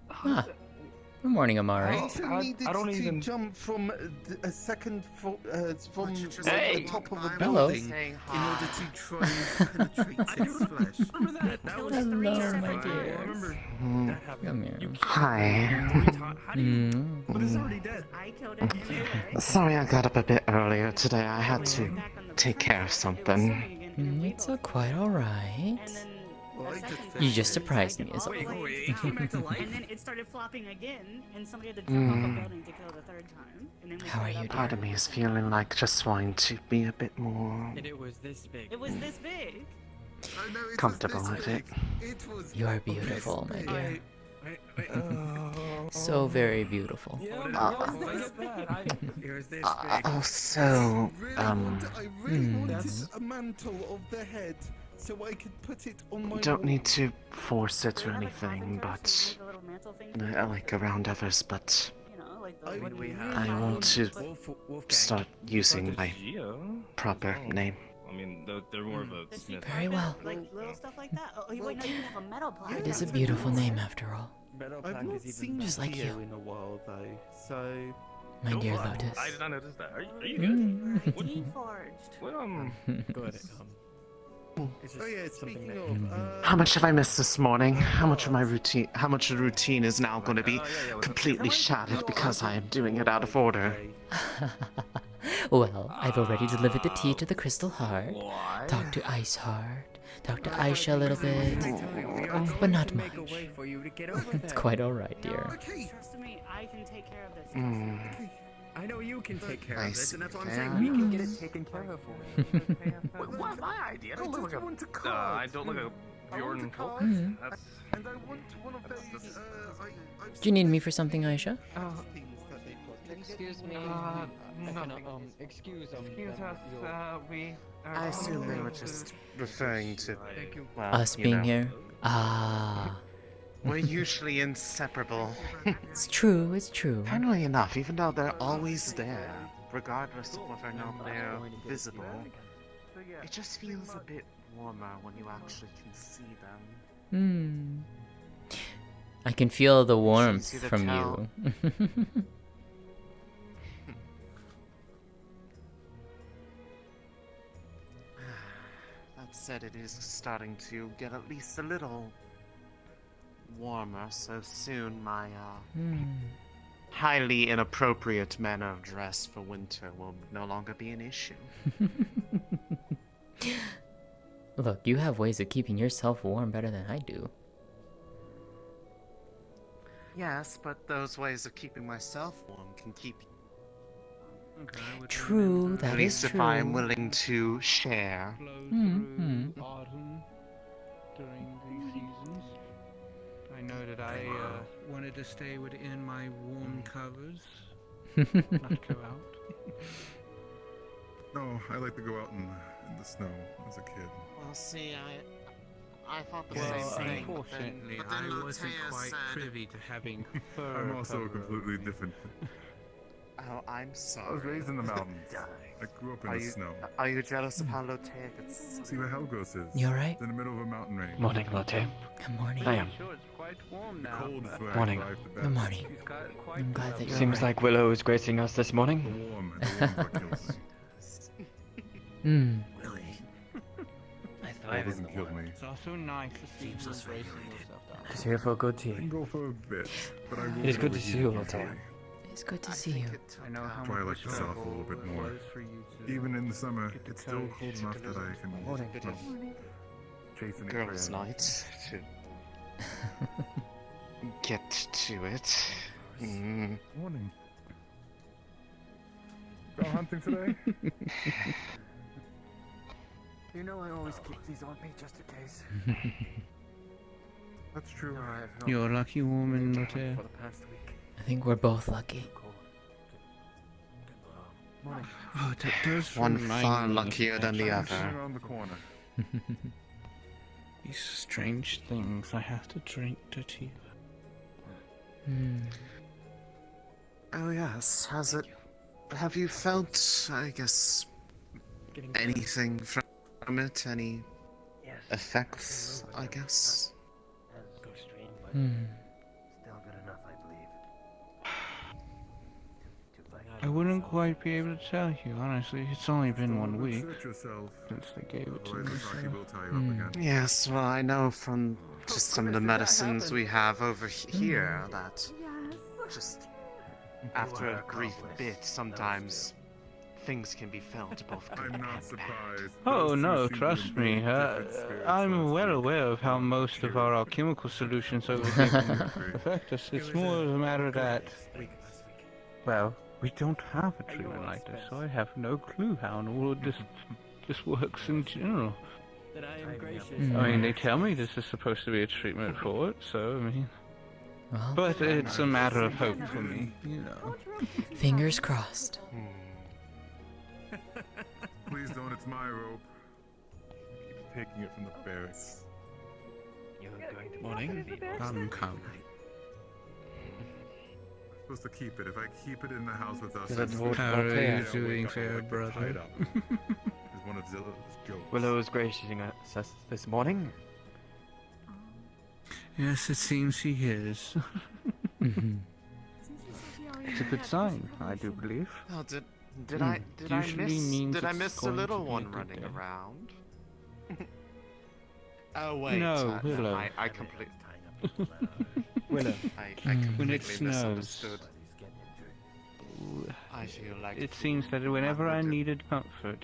Ah. Good morning, Amari. I needed to jump from a second from Hey. the top of a Hello. building in order to try and penetrate its flesh. Hello, my dear. Come here. Hi. But it's already dead. Sorry I got up a bit earlier today. I had to take care of something. It's quite alright. You just surprised me, is all. Wait. And then it started flopping again, and somebody had to jump off a building to kill the third time. And then we How are you, up. Part of me is feeling like just wanting to be a bit more And it was this big. It was this big. comfortable with it. You are beautiful, my dear. So very beautiful. Also, I really wanted a mantle of the head so I could put it on my don't wall. need to force it or anything, but I like around others, but I want to start using my proper name. I mean, they're more of a smith. Very well. Like little stuff like that. Oh, wait, no, you can have a metal plaque. It is a beautiful name, after all. I've not seen Just like you. in a while though, so My dear Lotus. I did not notice that. Are you good? What? Forged. What, Go ahead. It's just yeah, something speaking that of, how much have I missed this morning? How much of my routine? How much of the routine is now going to be completely shattered because I am doing it out of order? Well, I've already delivered the tea to the Crystal Heart. Talked to Ice Heart. Talked to Aisha a little bit. But not much. It's quite alright, dear. Trust me, I can take care of this. Mm. I know you can take care I of this, see. and that's what I'm Yeah. saying. We can get it taken care of for you. Wait, what? My idea? I don't look like a. I don't look like a Bjorn Folk. Mhm. That's. And I want one of those. Do you need me for something, Aisha? Excuse me. Excuse us. We are. I assume they were just referring to well, Us you being know. here? Ah. We're usually inseparable. It's true, it's true. Funnily enough, even though they're always there, regardless of whether or not they're visible, it just feels a bit warmer when you actually can see them. I can feel the warmth easy to from tell. you. That said, it is starting to get at least a little warmer, so soon my highly inappropriate manner of dress for winter will no longer be an issue. Look, you have ways of keeping yourself warm better than I do. Yes, but those ways of keeping myself warm can keep you. True, that At is least if true. I'm willing to share. Autumn during the seasons. I know that I wanted to stay within my warm covers, not go out. No, I like to go out in the snow as a kid. Well, see, I thought the Well, same thing. unfortunately, but then I wasn't Lótëa quite said- privy to having fur. I'm also cover completely over me. different. Oh, I'm sorry. I was raised in the mountains. I grew up in Are the you, snow. Are you jealous of how Lótëa gets? See where Helgos is? You alright? It's in the middle of a mountain range. Morning, Lótëa. Good morning. I am. Sure, it's quite warm The now. cold is where I Morning. thrive the best. Good morning. She's got quite I'm glad that you're Seems alright. like Willow is gracing us this The morning. warm what kills me. Cold doesn't kill me. It's also nice to see you embracing yourself down. Just here for a good I tea. can go for a bit, but I will It is good to overheat see you, easily. Lótëa. It's good to see you. I know how Try much like the south a little bit it more. was for you to Even in the summer, get the it's still courage cold to enough that I can Morning. chase any Girls' prey. night to get to it. Mm. Morning. Go hunting today? You know I always keep these on me just in case. That's true. No, I have not You're a lucky woman, been Lótëa. for the past week. I think we're both lucky. Morning. Oh, that does One remind far me luckier than the Just other. around the corner. These strange things I have to drink to tea. Oh yes, has it? Have you felt, I guess, anything from it? Any effects, I guess? Go strange, but still good enough, I believe. I wouldn't quite be able to tell you, honestly. It's only been 1 week Search yourself. since they gave it to Otherwise, me, the Rocky so... will tie you up again. Yes, well, I know from just some of the medicines we have over here that just after a brief bit, sometimes things can be felt both good I'm not and surprised. Oh Those no, two seem trust to be me. different spirits I'm last well week. aware of how most of our alchemical solutions over here can affect us. It's more of a matter that, well, we don't have a treatment like this, so I have no clue how all of this works in general. That I am gracious. I mean, they tell me this is supposed to be a treatment for it, so I mean, Well, but it's a matter of hope for me, you know. fingers crossed. Please don't, it's my rope. Keep taking it from the barracks. You're going to Morning. Come. I'm supposed to keep it. If I keep it in the house with us, Is that it's what How are Lótëa? you doing, fair Tied brother? up. Is one of Zilla's jokes. Willow is gracing us this morning. Yes, it seems he is. It's a good sign, I do believe. Oh, did I Usually means miss it's the going little to be a one good running day. around? Oh wait, No, Willow. I completely Willow. I When completely it snows, misunderstood. I feel like it seems that whenever I needed comfort,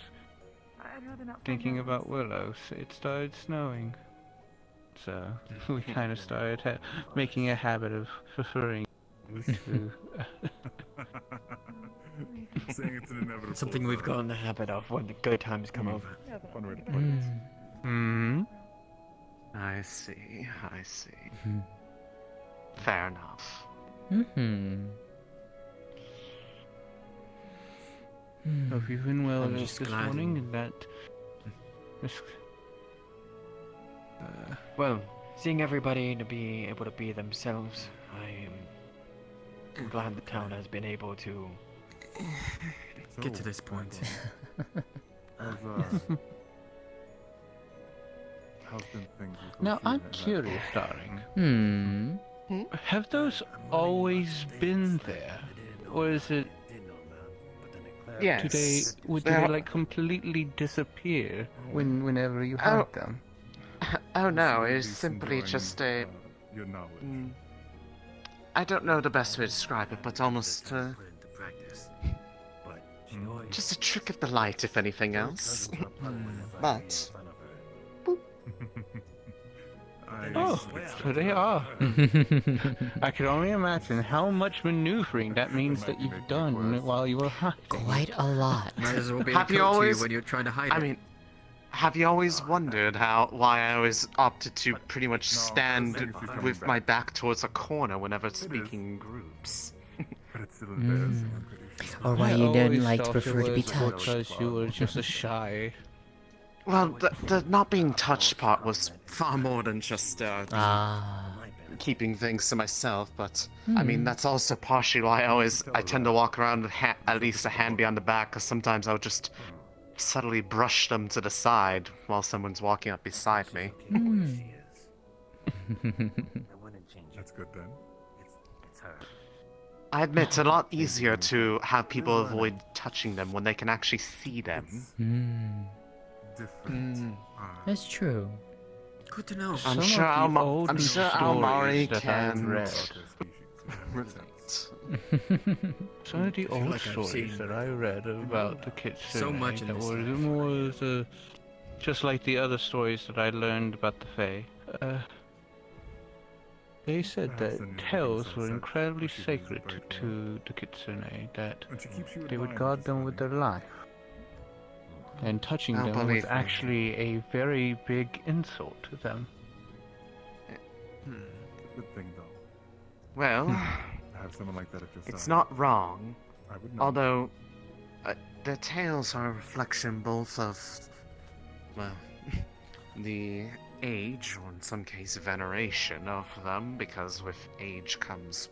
thinking about Willow, it started snowing. So we kind of started making a habit of referring Saying it's an inevitable. Something we've got in the habit of when the good times come over. One way to put it. Hmm. I see. Fair enough. Hope you've been well I'm this just glad morning and that. Well, seeing everybody to be able to be themselves, I am glad the town has been able to Get to this point. How's been things with Now, Lótëa I'm and that? curious, darling. Have Hmm? those always been there? Or is it... Yes. Do they like completely disappear whenever you have them? Oh no, it's simply just a... Your knowledge. I don't know the best way to describe it, but almost just a trick of the light, if anything else. But... Oh, so they are. I can only imagine how much maneuvering that means that you've done while you were hiding. Quite a lot. Might as well be Have a you coat to you always- when you're trying to hide I it. mean, have you always wondered why I always opted to pretty much stand with my back towards a corner whenever speaking in groups? But it's still embarrassing, I'm pretty sure. Or why I you didn't always like to thought prefer it to be was touched. Because you were just a shy. Well, the not being touched part was far more than just keeping things to myself, but I mean, that's also partially why I tend to walk around with at least a hand behind the back, because sometimes I'll just subtly brush them to the side while someone's walking up beside me. That's good then. I admit, it's a lot easier to have people avoid touching them when they can actually see them. Different. That's true. Good to know. I'm Some sure of the older Almari stories that I've can read. relate. Some of the feel old like I've stories seen that I read about the kitsune so much in that this was just like the other stories that I learned about the Fae. They said that tales were incredibly sacred to the kitsune, that they would guard them with their life. And touching I them was believe them. actually a very big insult to them. Good thing though. Well, To have someone like that at your it's side. not wrong, I would know. although the tales are a reflection both of, well, the age, or in some case veneration of them, because with age comes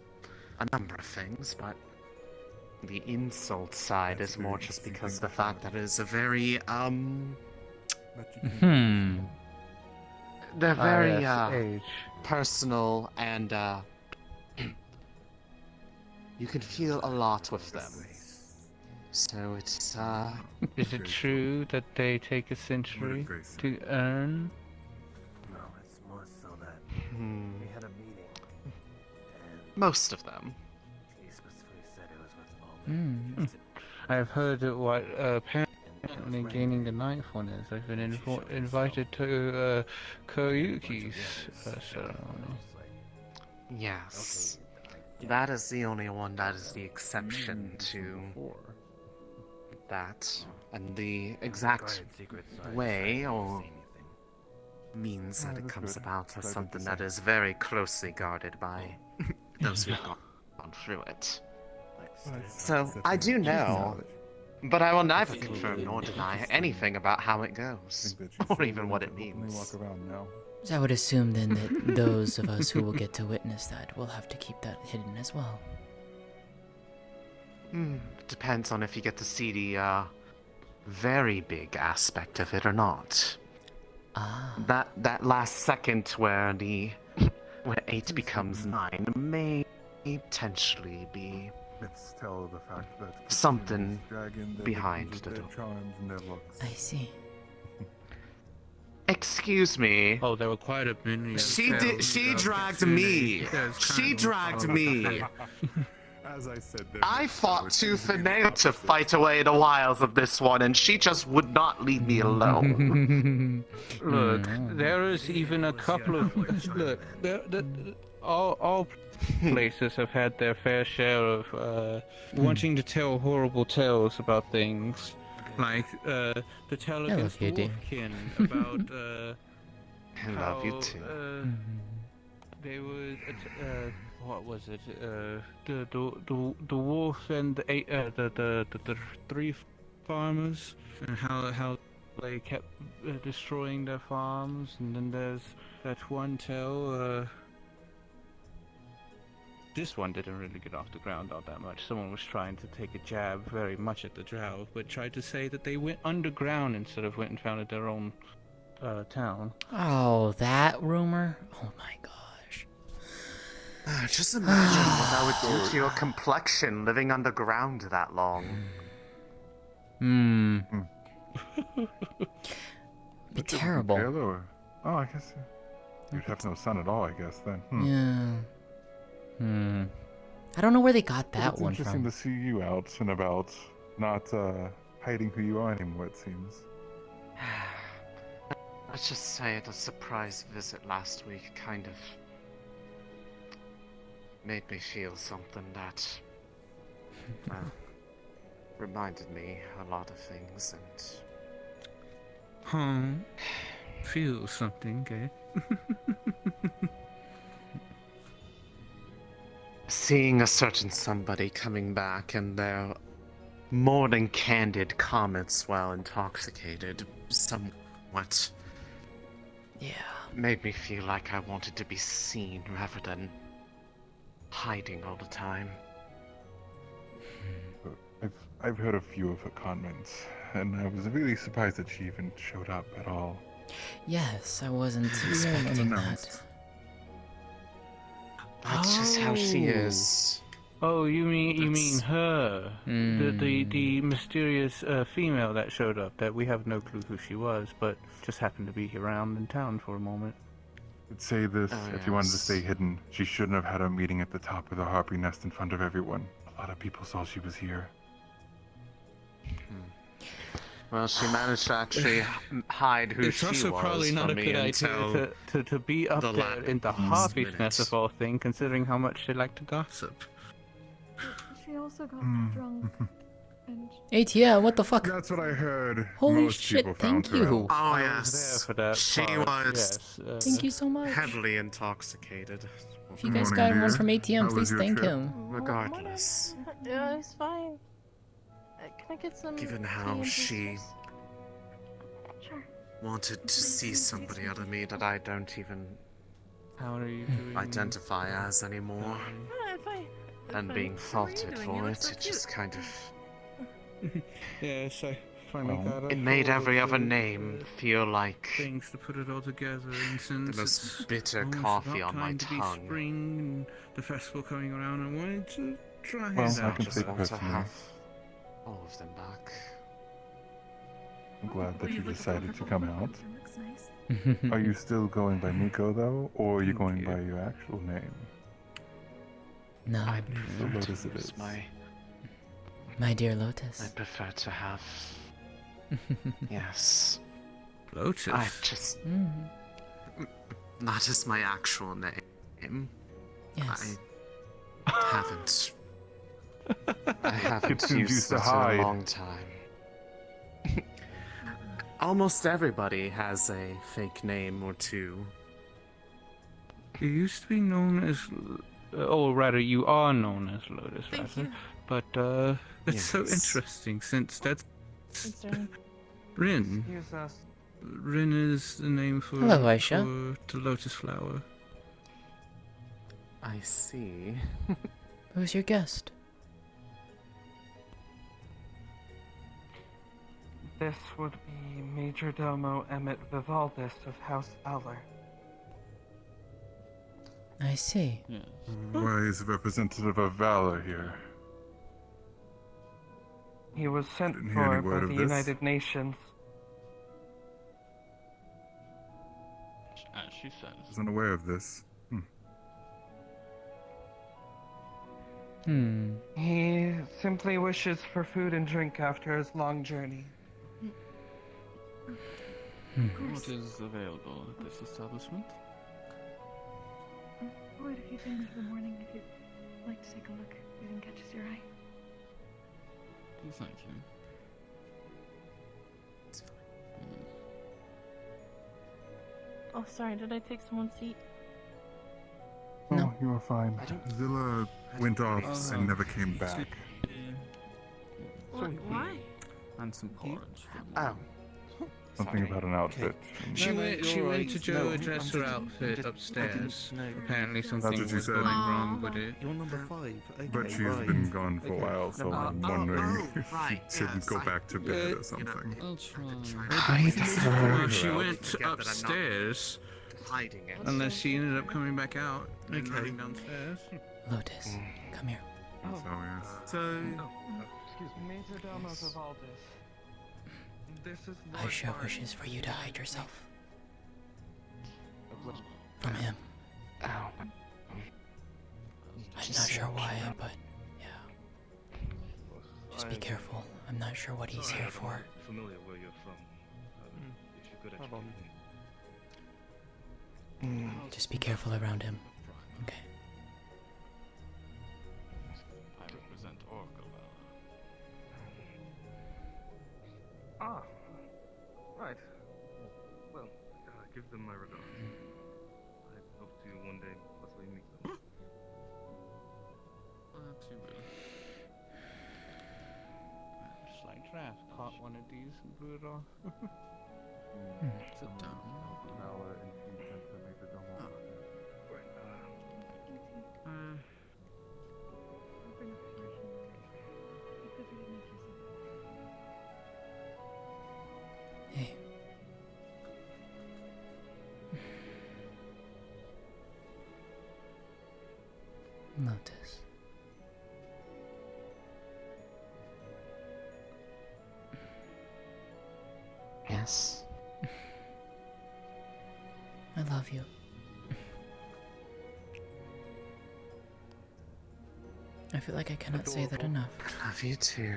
a number of things, but the insult side is more just because of the fact that it is a very, they're very, age. personal, and, you can feel a lot with them. So it's, Is it true that they take a century to earn? No, it's more so that we had a meeting, most of them. and he specifically said it was with all the I've heard that what apparently gaining the ninth one is. I've been invited to Koyuki's ceremony. Yes. That is the only one that is the exception to that. And the exact way or means that it comes about is something that is very closely guarded by those who have gone through it. So, I do know, but I will neither confirm nor deny anything about how it goes, or even what it means. Walk around now. So I would assume then that those of us who will get to witness that will have to keep that hidden as well. Depends on if you get to see the, very big aspect of it or not. That last second where where 8 becomes 9 may potentially be Myths tell the fact that something dragon, they behind use the their door. charms and their looks. I see. Excuse me. Oh, there were quite a many. She dragged me. She dragged me. As I said, I fought tooth and nail to fight away the wiles of this one, and she just would not leave me alone. Look, there is even a couple of look. All places have had their fair share of wanting to tell horrible tales about things, like the tale against Dwarfkin about I love you too. They were what was it? The wolf and the three farmers, and how they kept destroying their farms. And then there's that one tale. This one didn't really get off the ground all that much. Someone was trying to take a jab very much at the drow, but tried to say that they went underground instead of went and founded their own town. Oh, that rumor? Oh my gosh. Just imagine what that would do to your complexion living underground that long. Be terrible. Oh, I guess you'd have no sun at all, I guess, then. Yeah. I don't know where they got that one from. It's interesting to see you out and about, not hiding who you are anymore, it seems. Let's just say the surprise visit last week kind of made me feel something that reminded me a lot of things, and feel something, eh? Seeing a certain somebody coming back and their more than candid comments while intoxicated somewhat made me feel like I wanted to be seen rather than hiding all the time. I've heard a few of her comments, and I was really surprised that she even showed up at all. Yes, I wasn't expecting that. That's just how she is. Oh, you mean her? The mysterious female that showed up, that we have no clue who she was, but just happened to be around in town for a moment. I'd say this, if you wanted to stay hidden, she shouldn't have had a meeting at the top of the Harpy Nest in front of everyone. A lot of people saw she was here. Well, she managed to actually hide who she was. It's also probably not a good idea to be up there in the Harpy's Nest of all things, considering how much they like to gossip. She also got drunk. And ATM, what the fuck? That's what I heard. Holy Most shit, people found thank you. Oh, I yes. was there for that she part, was thank you so much. heavily intoxicated. If you guys got one from ATM, please thank him. Regardless. Yeah, it's fine. Can I get some? Given how tea and she juice? Sure. wanted to see somebody out of me that I don't even identify as anymore, Fine. and being faulted for it, it just kind of... Yes, I finally got it made every other name feel like things to put it all together, and since the most it's bitter almost coffee about on my time to be tongue. spring and the festival coming around, I wanted to try Well, it I out. can just take want to personally. have all of them back. I'm glad that you decided to come out. Are you still going by Nico, though, or are you going by your actual name? No. I So prefer Lotus to it use is. My dear Lotus. I prefer to have... yes. Lotus? I just... That is my actual name. Yes. I haven't Kids used used to it in hide. a long time. Almost everybody has a fake name or two. You used to be known as... oh, rather, you are known as Lotus, rather. But, that's so interesting, since that's... Rin. Excuse us. Rin is the name for, Hello, Aisha. for the lotus flower. I see. Who's your guest? This would be Major Domo Emmett Vivaldis of House Aller. I see. Why is a representative of Valor here? He was sent Didn't hear any for word by of the this. United Nations. As she says. Wasn't aware of this. He simply wishes for food and drink after his long journey. What is available at this establishment? Quite a few things for the morning if you'd like to take a look. Anything catches your eye. Thank you. Oh, sorry, did I take someone's seat? Oh, you are fine. Zilla went off and never came back. Why? And some porridge. Oh. Something about an outfit. She went to go address her outfit upstairs. Apparently something That's what you was said. going wrong with it. You're number 5. Okay, But she's right. been gone for a while, so I'm wondering if right, she should go back to bed or something. I'll try. She went upstairs. Hiding it. Unless she ended up coming back out and running downstairs. Lotus, come here. So, yes. So, Major Domus of Aldous. This is Aisha wishes for you to hide yourself. From him. Oh. I'm not sure why, but yeah. Just be careful. I'm not sure what he's here for. Familiar where you're from. If you could explain. Just be careful around him. Okay. I represent Oracle Ah, right. Well, give them my regards. I hope to one day possibly meet them. Perhaps you will. Just like trash. Caught one of these and blew it off. Sit down. Hey. Lotus. Yes. I love you. I feel like I cannot say that enough. I love you too.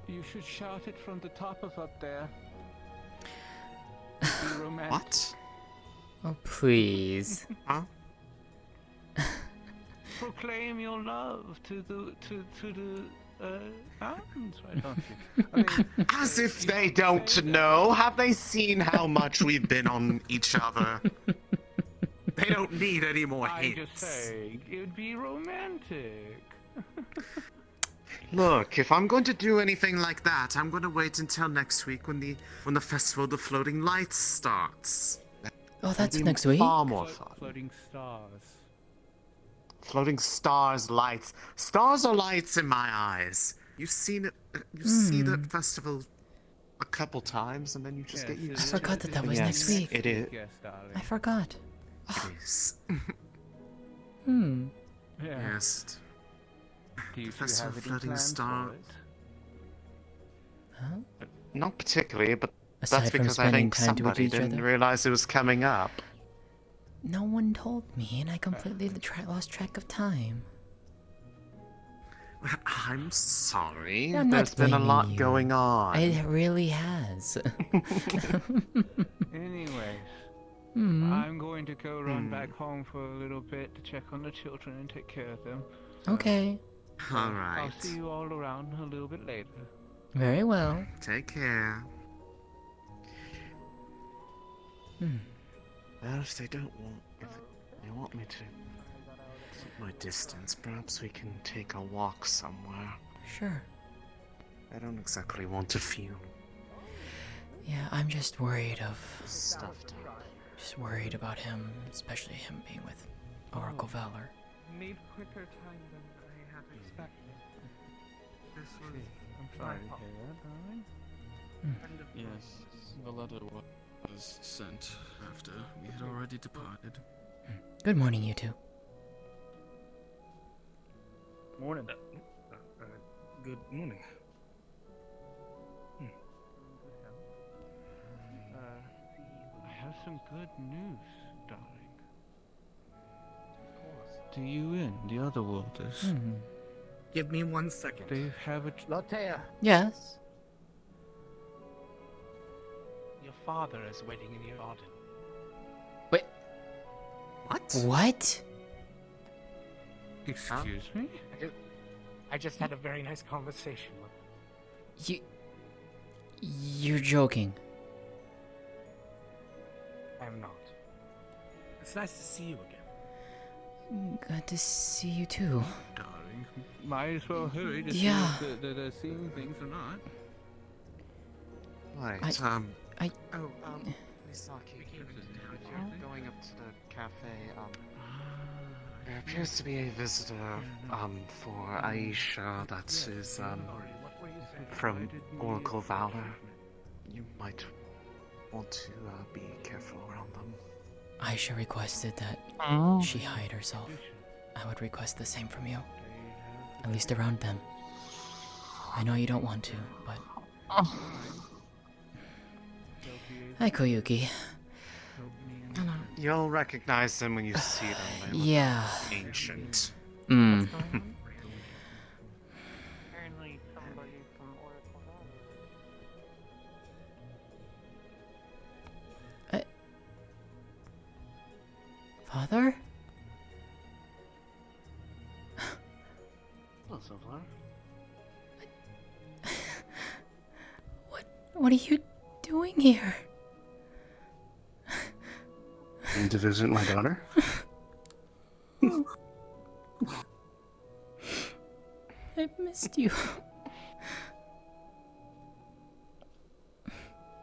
You should shout it from the top of up there. Be romantic. What? Oh, please. Huh? Proclaim your love to the mountains, why don't you? I mean, As if they don't know. Have they seen how much we've been on each other? They don't need any more I'm hints. just saying, it would be romantic. Look, if I'm going to do anything like that, I'm going to wait until next week when the festival of the floating lights starts. Oh, that's That'll be next week? Far more fun. Floating stars. Floating stars, lights. Stars are lights in my eyes. You've seen it. You've seen that festival a couple times, and then you just get used to it. I forgot that was next week. It is. Yes, darling. I forgot. It is. Yes. Do you The two festival have of any floating plans stars. for it? Huh? Not particularly, but Aside that's from because I spending think time with somebody each didn't other? realize it was coming up. No one told me, and I completely lost track of time. I'm sorry. I'm not There's been a blaming lot you. going on. It really has. Anyways, Hmm. I'm going to go run back home for a little bit to check on the children and take care of them. Okay. All right. I'll see you all around a little bit later. Very well. Take care. Hmm. Well, if they don't want, if they want me to keep my distance, perhaps we can take a walk somewhere. Sure. I don't exactly want to fume. Yeah, I'm just worried of Stuffed up. Just worried about him, especially him being with Oracle Valor. Made quicker time than I had expected. This was I'm sorry to hear that, darling. Yes, the letter was sent after we had already departed. Good morning, you two. Morning. Good morning. I have some good news, darling. Do you in the other worlders? Give me 1 second. They have a... Lótëa, Yes. your father is waiting in your garden. Wait. What? What? Excuse me? I just had a very nice conversation with him. You're joking. I'm not. It's nice to see you again. Good to see you too. Darling, might as well hurry to Yeah. see if they're seeing things or not. Right, Misaki, going up to the cafe, there appears to be a visitor, for Aisha that is, from Oracle Valor. You might want to, be careful around them. Aisha requested that she hide herself. I would request the same from you. At least around them. I know you don't want to, but... Hi, Koyuki. You'll recognize them when you see them. They look Yeah. ancient. Mm. Apparently somebody from Oracle Valor. Father? Well, so far. What are you doing here? Going to visit my daughter? I've missed you.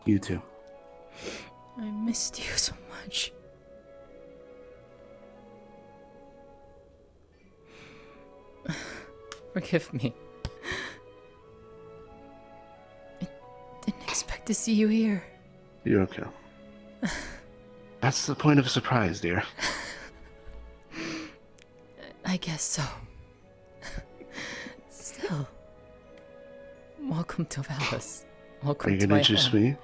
You too. I missed you so much. Forgive me. I didn't expect to see you here. You're okay. That's the point of a surprise, dear. I guess so. Still. Welcome to Valis. Welcome Are you to gonna my introduce home. me?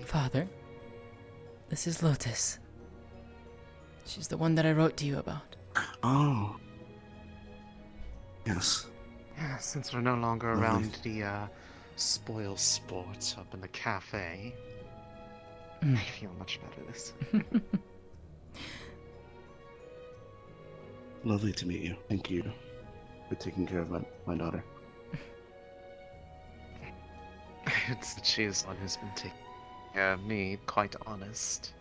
Father, this is Lotus. She's the one that I wrote to you about. Oh. Yes. Yeah, since we're no longer Lovely. around the spoil sport up in the cafe, Mm. I feel much better this. Lovely to meet you. Thank you for taking care of my daughter. It's that she is the one who's been taking care of me, quite honest.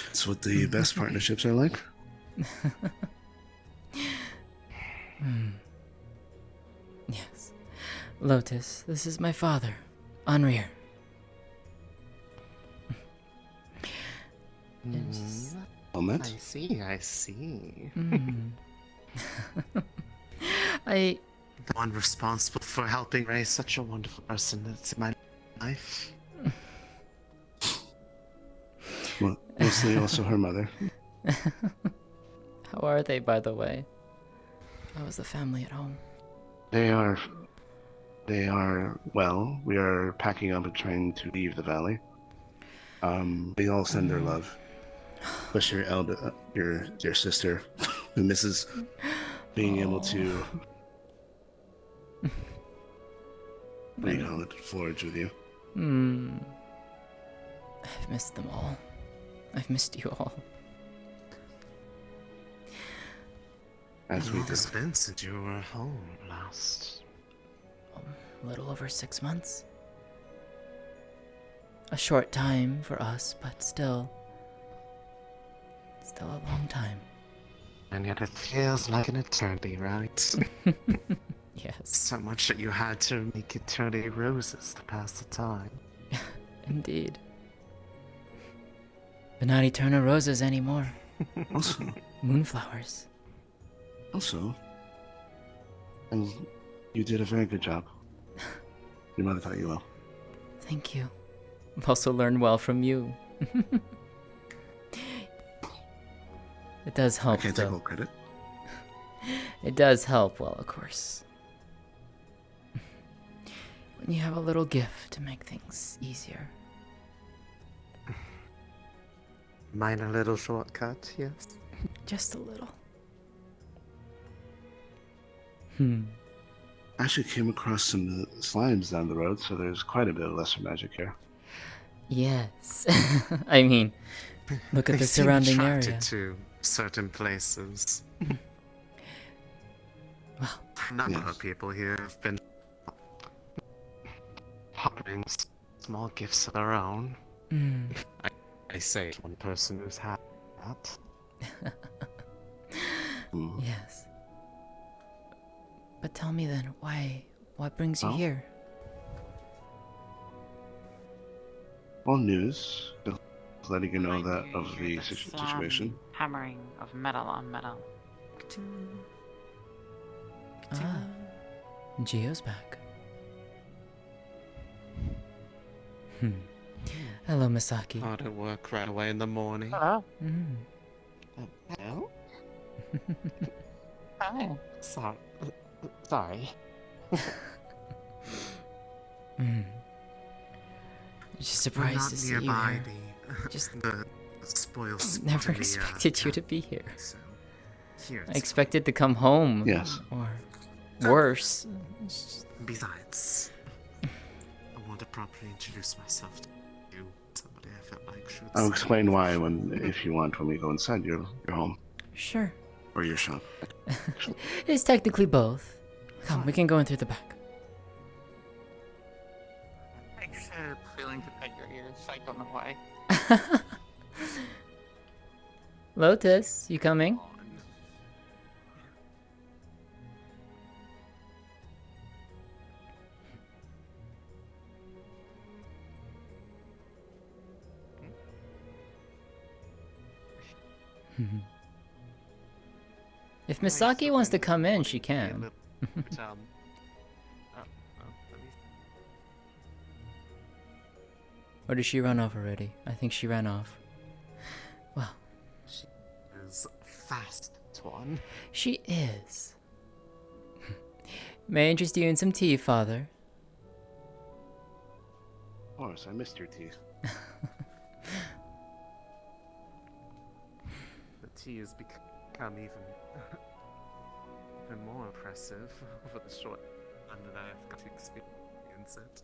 That's what the best partnerships are like. Yes. Lotus, this is my father, Anrir. Moment. I see, I see. Mm. The one responsible for helping raise such a wonderful person that's in my life. Well, mostly also her mother. How are they, by the way? How is the family at home? They are well. We are packing up and trying to leave the valley. They all send their love. Especially your sister, who misses being able to forage with you. I've missed them all. I've missed you all. As we It's been since you were home last. A little over 6 months. A short time for us, but still a long time. And yet it feels like an eternity, right? Yes. So much that you had to make eternity roses to pass the time. Indeed. But not eternal roses anymore. Also, Moonflowers. and you did a very good job. Your mother taught you well. Thank you. I've also learned well from you. It does help, I can't take though. all credit. It does help, well, of course. When you have a little gift to make things easier. Minor little shortcut, yes? Just a little. I actually came across some slimes down the road, so there's quite a bit of lesser magic here. Yes. I mean, look at They the seem surrounding attracted area. to certain places. Well, a number of people here have been offering small gifts of their own. I say one person who's had that. Yes. But tell me then, why? What brings you Oh? here? Well, news. Just letting you know that of the This, situation. hammering of metal on metal. Ah, Gio's back. Hello, Misaki. Hard at work right away in the morning. Hello. Hello? Oh, Sorry. Just surprised to see you here. Just spoils. never expected you to be here. Here I expected to come home. Yes. Or worse. Besides, I want to properly introduce myself to you. Somebody I felt like should. I'll explain why if you want, when we go inside your home. Sure. Or your shop. It's technically both. Come, we can go in through the back. I just had a feeling to pet your ears. I don't know why. Lotus, you coming? If Misaki wants to come in, she can. Or did she run off already? I think she ran off. Well. She is fast, Tuan. She is. May I interest you in some tea, Father? Of course, I missed your teeth. The tea has become even more impressive over the short time that I've got to experience it.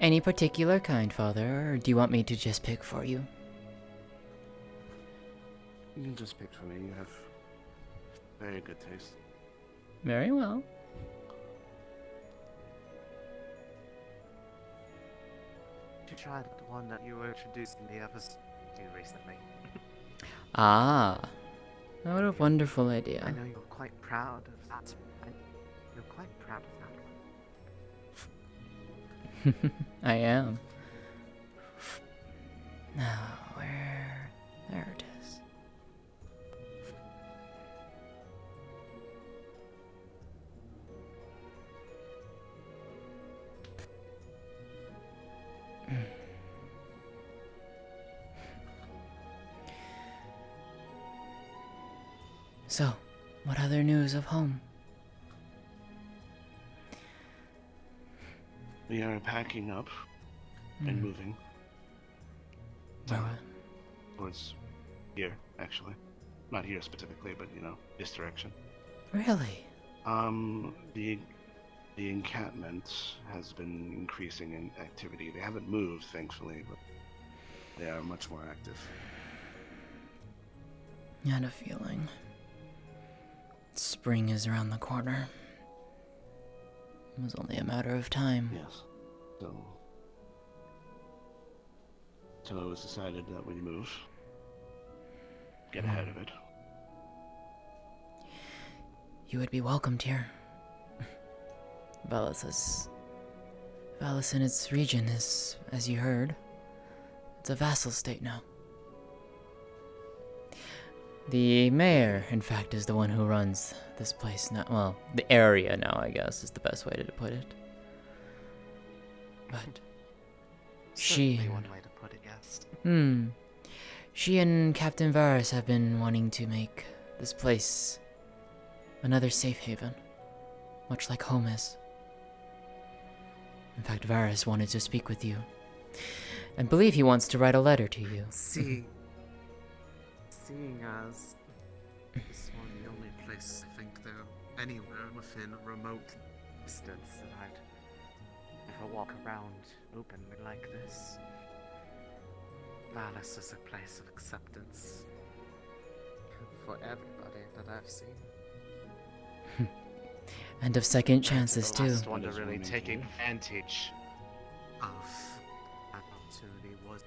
Any particular kind, Father, or do you want me to just pick for you? You can just pick for me. You have very good taste. Very well. You tried the one that you were introducing the others to recently. Ah. What a wonderful idea. I know you're quite proud of that. You're quite proud of that one. I am. Now, where? There it is. So, what other news of home? We are packing up and moving. Towards here, actually. Not here specifically, but this direction. Really? The encampment has been increasing in activity. They haven't moved, thankfully, but they are much more active. I had a feeling. Spring is around the corner. It was only a matter of time. Yes. So it was decided that we move. Get ahead of it. You would be welcomed here. Valis in its region is, as you heard, it's a vassal state now. The mayor, in fact, is the one who runs this place now. Well, the area now, I guess, is the best way to put it. But Certainly one way to put it, yes. She and Captain Varus have been wanting to make this place another safe haven, much like home is. In fact, Varus wanted to speak with you. I believe he wants to write a letter to you. Seeing as this one the only place I think they're anywhere within remote distance that I'd ever walk around openly like this. Malice is a place of acceptance for everybody that I've seen. And of second chances The too. last one to really take advantage of that opportunity was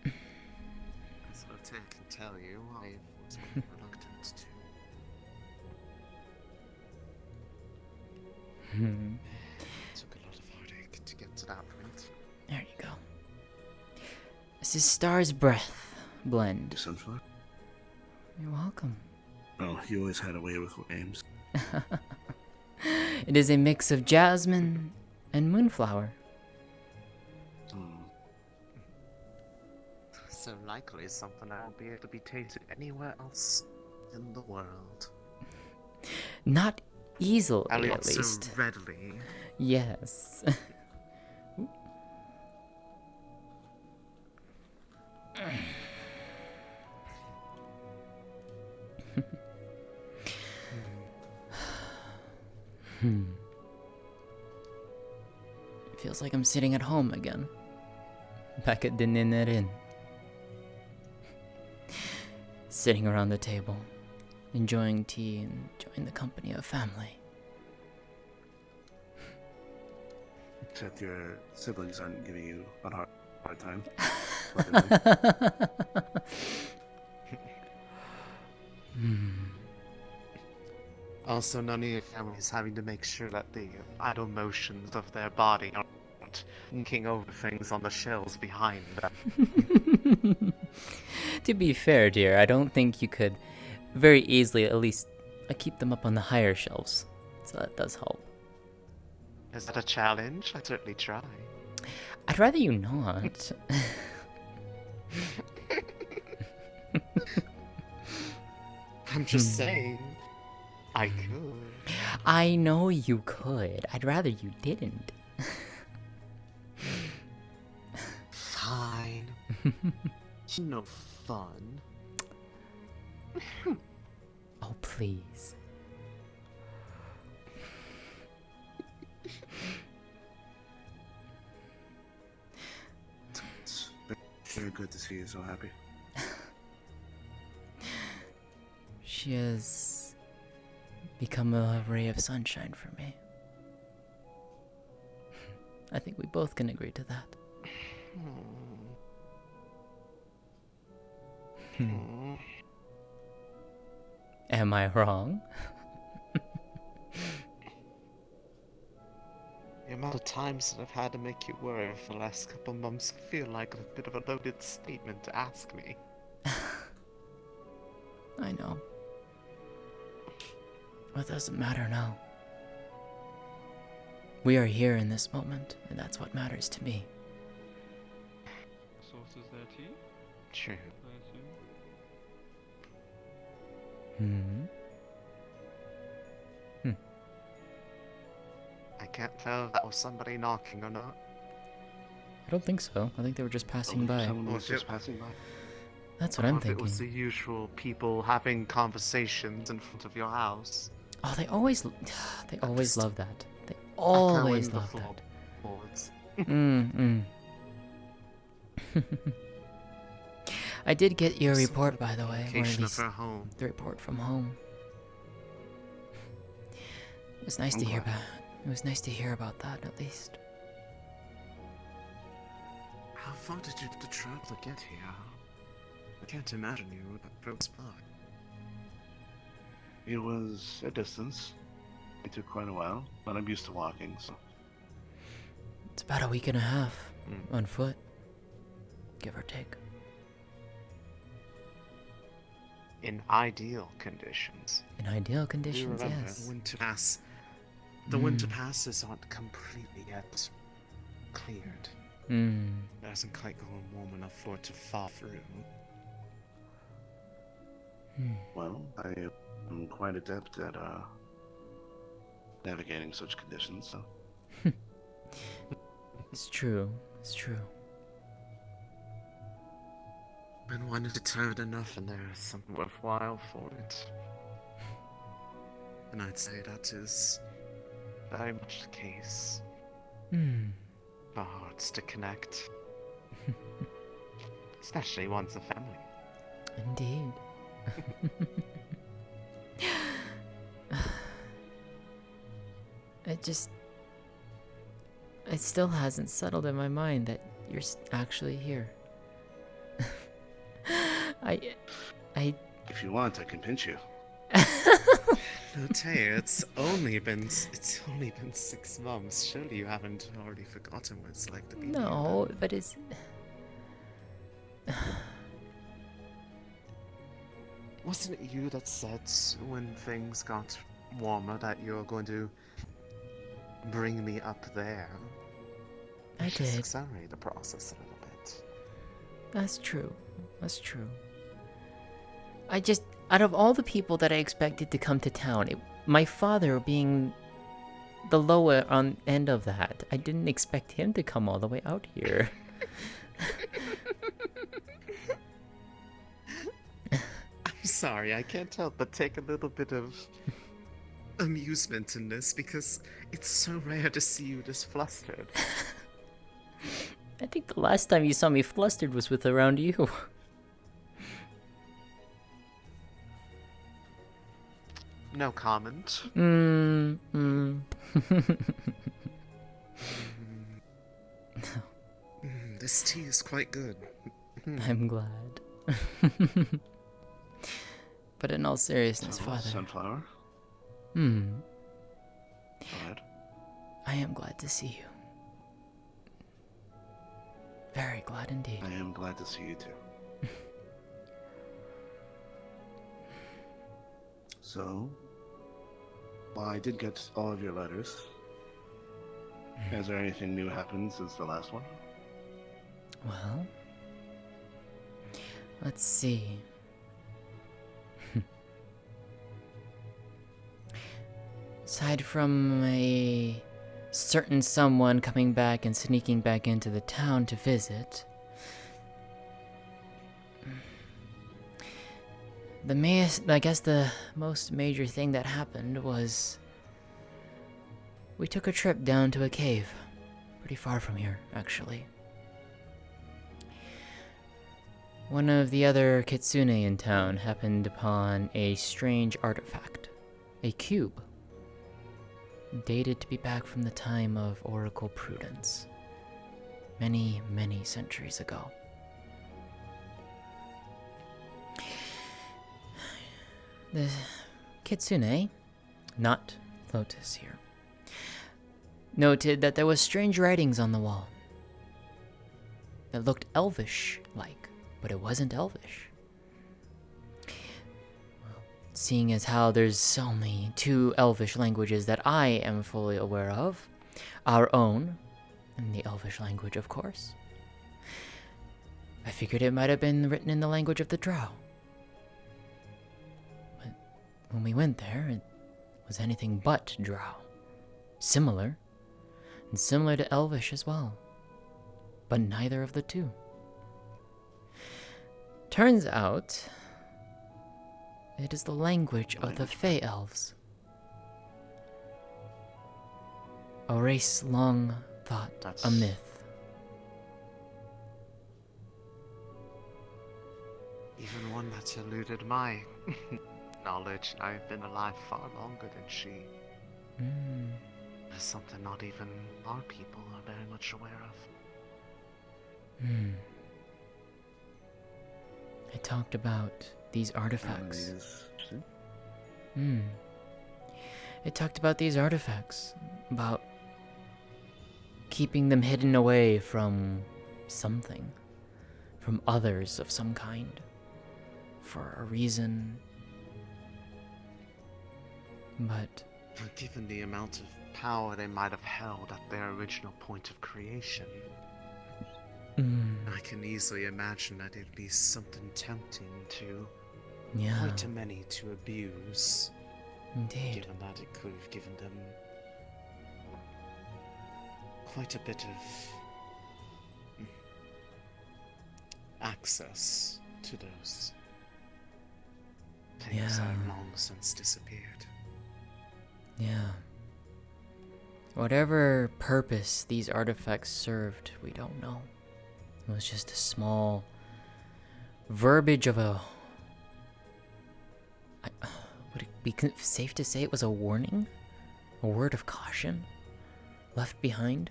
me. As Lótëa can tell you, I was reluctant to. It took a lot of heartache to get to that point. There you go. This is Star's Breath blend. Sunflower? You're welcome. Oh, you always had a way with names. It is a mix of jasmine and moonflower. So likely something I won't be able to be tasted anywhere else in the world. Not easily, at least. least. So readily. Yes. It feels like I'm sitting at home again. Back at Dininerin. Sitting around the table, enjoying tea and enjoying the company of family. Except your siblings aren't giving you a hard time. Also, none of your families having to make sure that the idle motions of their body aren't linking over things on the shelves behind them. To be fair, dear, I don't think you could very easily at least keep them up on the higher shelves. So that does help. Is that a challenge? I'd certainly try. I'd rather you not. I'm just saying. I could. I know you could. I'd rather you didn't. Fine. No fun. Oh, please. It's very good to see you so happy. She has become a ray of sunshine for me. I think we both can agree to that. Am I wrong? The amount of times that I've had to make you worry for the last couple months feel like a bit of a loaded statement to ask me. I know. Well, it doesn't matter now. We are here in this moment, and that's what matters to me. Sauce is there tea? True. I can't tell if that was somebody knocking or not. I don't think so. I think they were just passing by. Someone was just passing by. That's what I'm Or if it was thinking. the usual people having conversations in front of your house. Oh, they always love that. They Echoing always the love that. floorboards. I did get your report, by the way. Or at Location of least her home. the report from home. It was nice I'm to hear glad. about. It was nice to hear about that, at least. How far did you have to travel to get here? I can't imagine you were that close by. It was a distance. It took quite a while, but I'm used to walking, so. It's about a week and a half on foot, give or take. In ideal conditions. In ideal Do conditions, remember, yes. the winter passes aren't completely yet cleared. Hmm. It hasn't quite gone warm enough for it to fall through. Well, I am quite adept at navigating such conditions, so. It's true. It's true. When one is determined enough and there is something worthwhile for it. And I'd say that is very much the case. For hearts to connect. Especially once a family. Indeed. It still hasn't settled in my mind that you're actually here. If you want, I can pinch you. Lótëa, it's only been 6 months. Surely you haven't already forgotten what it's like to be No, but it's... Wasn't it you that said when things got warmer that you're going to bring me up there? I Just did. accelerate the process a little bit. That's true. That's true. Out of all the people that I expected to come to town, my father being the lower end of that, I didn't expect him to come all the way out here. I'm sorry, I can't help but take a little bit of amusement in this because it's so rare to see you this flustered. I think the last time you saw me flustered was with around you. No comment. This tea is quite good. I'm glad. But in all seriousness, Father... Sunflower? Go ahead. I am glad to see you. Very glad indeed. I am glad to see you too. So, well, I did get all of your letters. Has there anything new happened since the last one? Well, let's see. Aside from a certain someone coming back and sneaking back into the town to visit, I guess the most major thing that happened was we took a trip down to a cave, pretty far from here, actually. One of the other kitsune in town happened upon a strange artifact, a cube, dated to be back from the time of Oracle Prudence, many, many centuries ago. The kitsune, not Lotus here, noted that there was strange writings on the wall that looked elvish-like, but it wasn't elvish. Well, seeing as how there's only 2 elvish languages that I am fully aware of, our own, and the elvish language, of course, I figured it might have been written in the language of the drow. But when we went there, it was anything but drow. Similar, and similar to elvish as well, but neither of the 2. Turns out, it is the language of the Fey Elves. A race long thought a myth. Even one that's eluded my knowledge. I've been alive far longer than she. There's something not even our people are very much aware of. It talked about these artifacts. It talked about these artifacts, about keeping them hidden away from something, from others of some kind, for a reason. But Given the amount of power they might have held at their original point of creation, I can easily imagine that it'd be something tempting to quite a many to abuse. Indeed. Given that it could have given them quite a bit of access to those things that have long since disappeared. Yeah. Whatever purpose these artifacts served, we don't know. It was just a small verbiage of a... would it be safe to say it was a warning? A word of caution? Left behind?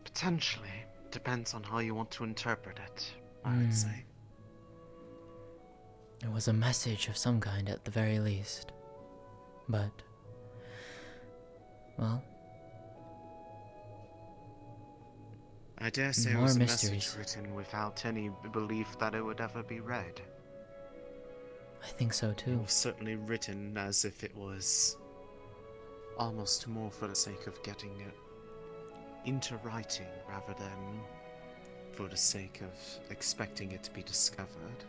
Potentially. Depends on how you want to interpret it, I would say. It was a message of some kind at the very least. But... well... I dare say it was a message written without any belief that it would ever be read. I think so too. It was certainly written as if it was almost more for the sake of getting it into writing rather than for the sake of expecting it to be discovered.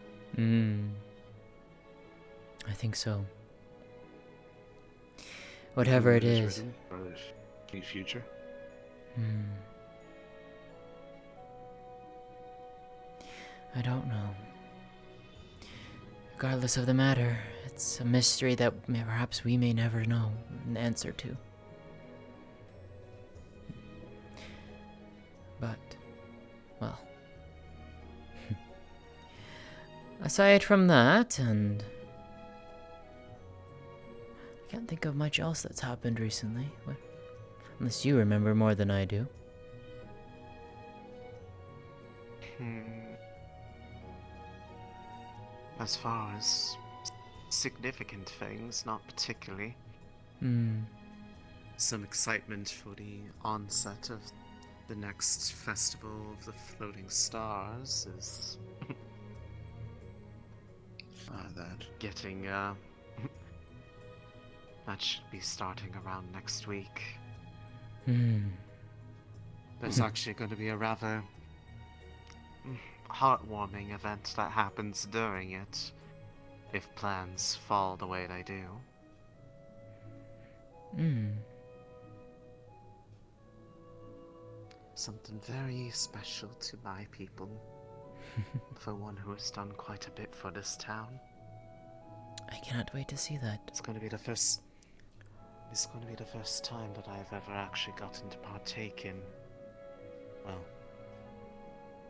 I think so. Whatever it is. For the future. I don't know. Regardless of the matter, it's a mystery that perhaps we may never know an answer to. But, well... aside from that, and... I can't think of much else that's happened recently. Unless you remember more than I do. As far as significant things, not particularly. Some excitement for the onset of the next festival of the floating stars is that getting that should be starting around next week. There's actually going to be a rather heartwarming event that happens during it, if plans fall the way they do. Something very special to my people, for one who has done quite a bit for this town. I cannot wait to see that. It's going to be the first time that I've ever actually gotten to partake in, well,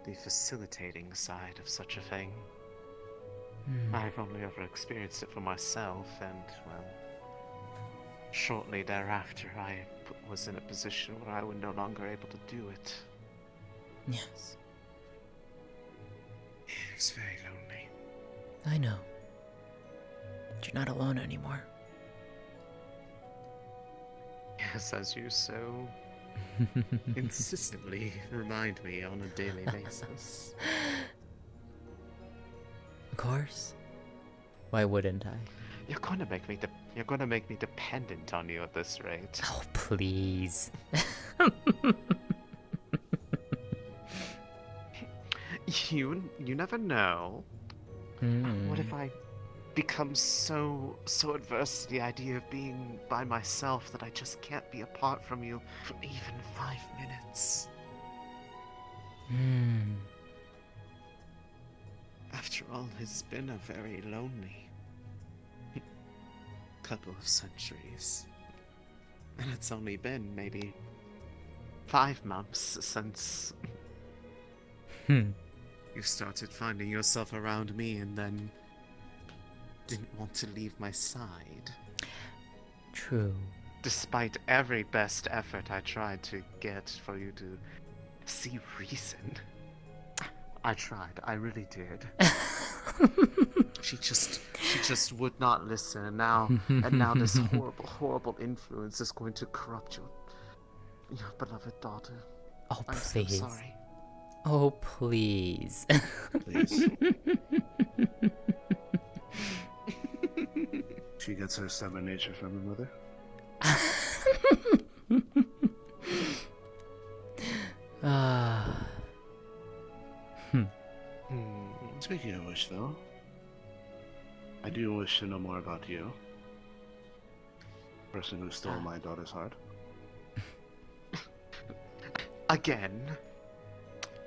the facilitating side of such a thing. I've only ever experienced it for myself, and, well, shortly thereafter I was in a position where I was no longer able to do it. Yes. It was very lonely. I know. But you're not alone anymore. Yes, as you so insistently remind me on a daily basis. Of course. Why wouldn't I? You're going to make me dependent on you at this rate. Oh, please. You never know. What if I become so adverse to the idea of being by myself that I just can't be apart from you for even 5 minutes? After all, it's been a very lonely couple of centuries. And it's only been maybe 5 months since you started finding yourself around me and then didn't want to leave my side. True. Despite every best effort I tried to get for you to see reason. I tried, I really did. She just would not listen, and now this horrible influence is going to corrupt your beloved daughter. Oh, I'm please. so sorry. Oh, please. Please. That's her stubborn nature from her mother. Speaking of which, though, I do wish to know more about you. The person who stole my daughter's heart. Again,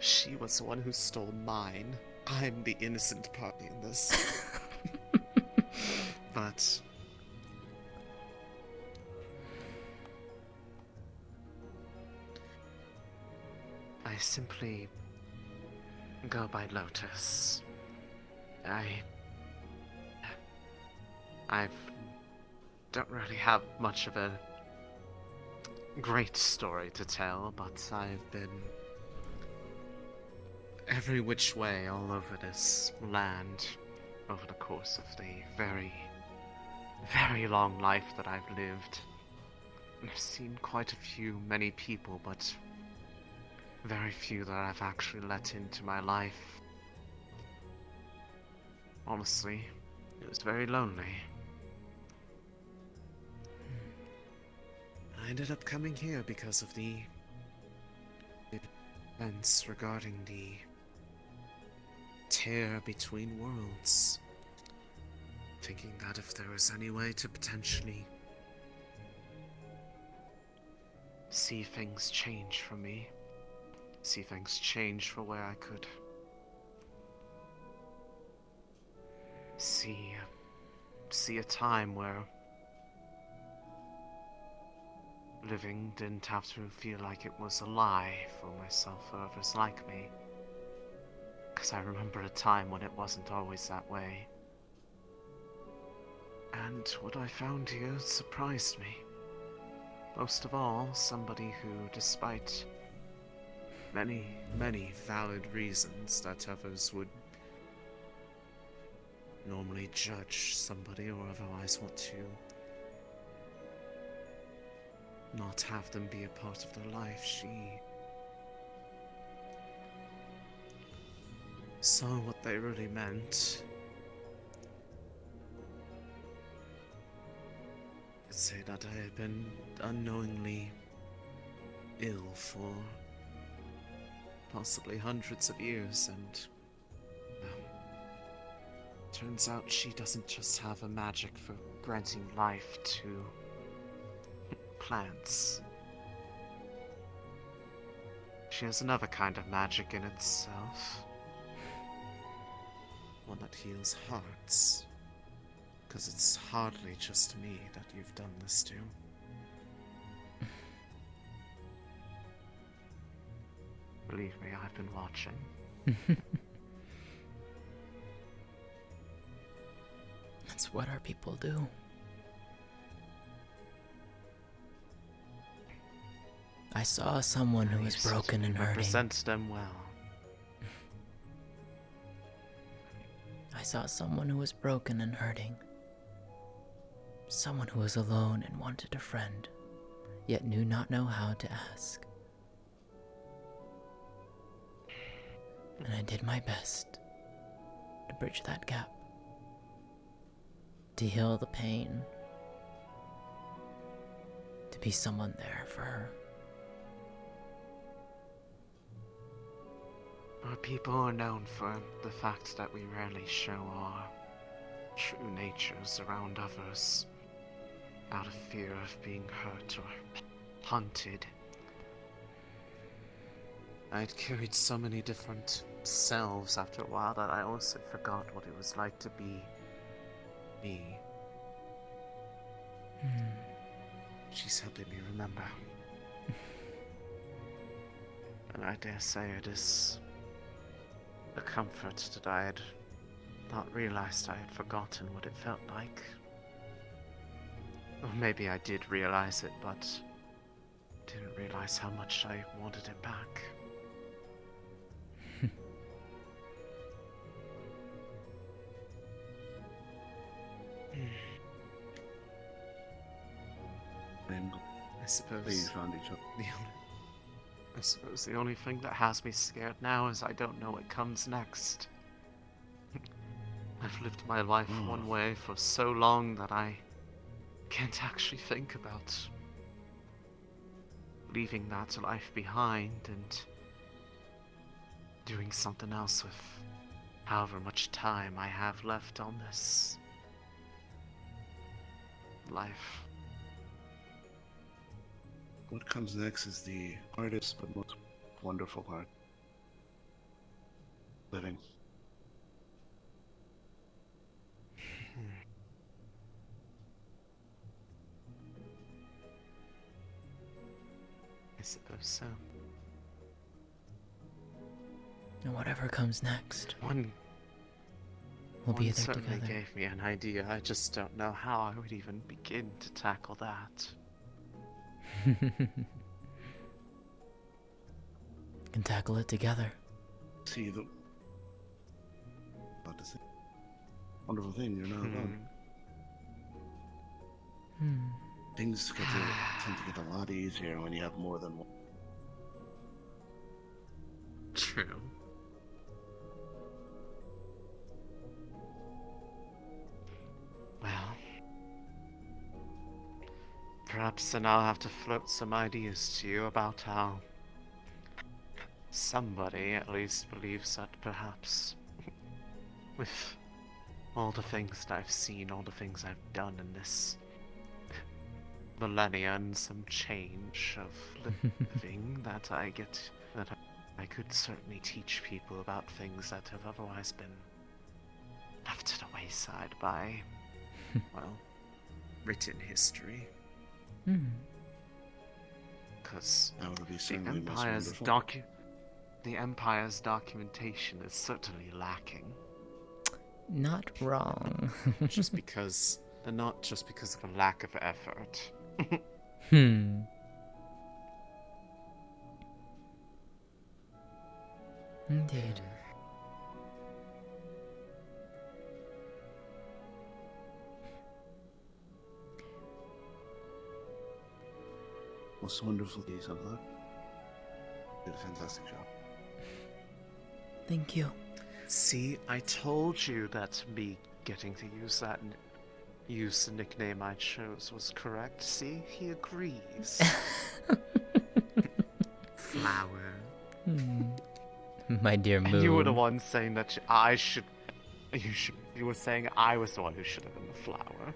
she was the one who stole mine. I'm the innocent party in this. But I simply go by Lotus. I don't really have much of a great story to tell, but I've been every which way all over this land over the course of the very, very long life that I've lived. I've seen quite a few, many people, but very few that I've actually let into my life. Honestly, it was very lonely. I ended up coming here because of the events regarding the tear between worlds. Thinking that if there was any way to potentially see things change for me, see things change for where I could see a time where living didn't have to feel like it was a lie for myself or others like me. Because I remember a time when it wasn't always that way. And what I found here surprised me. Most of all, somebody who, despite many, many valid reasons that others would normally judge somebody or otherwise want to not have them be a part of their life, she saw what they really meant. I'd say that I had been unknowingly ill for possibly hundreds of years, and turns out she doesn't just have a magic for granting life to plants. She has another kind of magic in itself. One that heals hearts. Because it's hardly just me that you've done this to. Believe me, I've been watching. That's what our people do. I saw someone who was broken and hurting. Represents them well. I saw someone who was broken and hurting. Someone who was alone and wanted a friend, yet knew not know how to ask. And I did my best to bridge that gap, to heal the pain, to be someone there for her. Our people are known for the fact that we rarely show our true natures around others, out of fear of being hurt or hunted. I'd carried so many different selves after a while that I also forgot what it was like to be me. She's helping me remember. And I dare say it is a comfort that I had not realized I had forgotten what it felt like. Or maybe I did realize it, but didn't realize how much I wanted it back. I suppose the only thing that has me scared now is I don't know what comes next. I've lived my life one way for so long that I can't actually think about leaving that life behind and doing something else with however much time I have left on this life. What comes next is the hardest but most wonderful part. Living. I suppose so. And whatever comes next, One we'll be there certainly together. gave me an idea. I just don't know how I would even begin to tackle that. Can tackle it together. See the about to say wonderful thing, you're not alone. Things tend to get a lot easier when you have more than one. True. Well, perhaps then I'll have to float some ideas to you about how somebody at least believes that perhaps with all the things that I've seen, all the things I've done in this millennia and some change of living, that I could certainly teach people about things that have otherwise been left to the wayside by, well, written history. Because the Empire's documentation is certainly lacking. Not wrong. Just because, and not just because of a lack of effort. Indeed. Most wonderful piece of luck. You did a fantastic job. Thank you. See, I told you that me getting to use the nickname I chose was correct. See, he agrees. Flower. My dear Moon. And you were the one saying that you were saying I was the one who should have been the flower.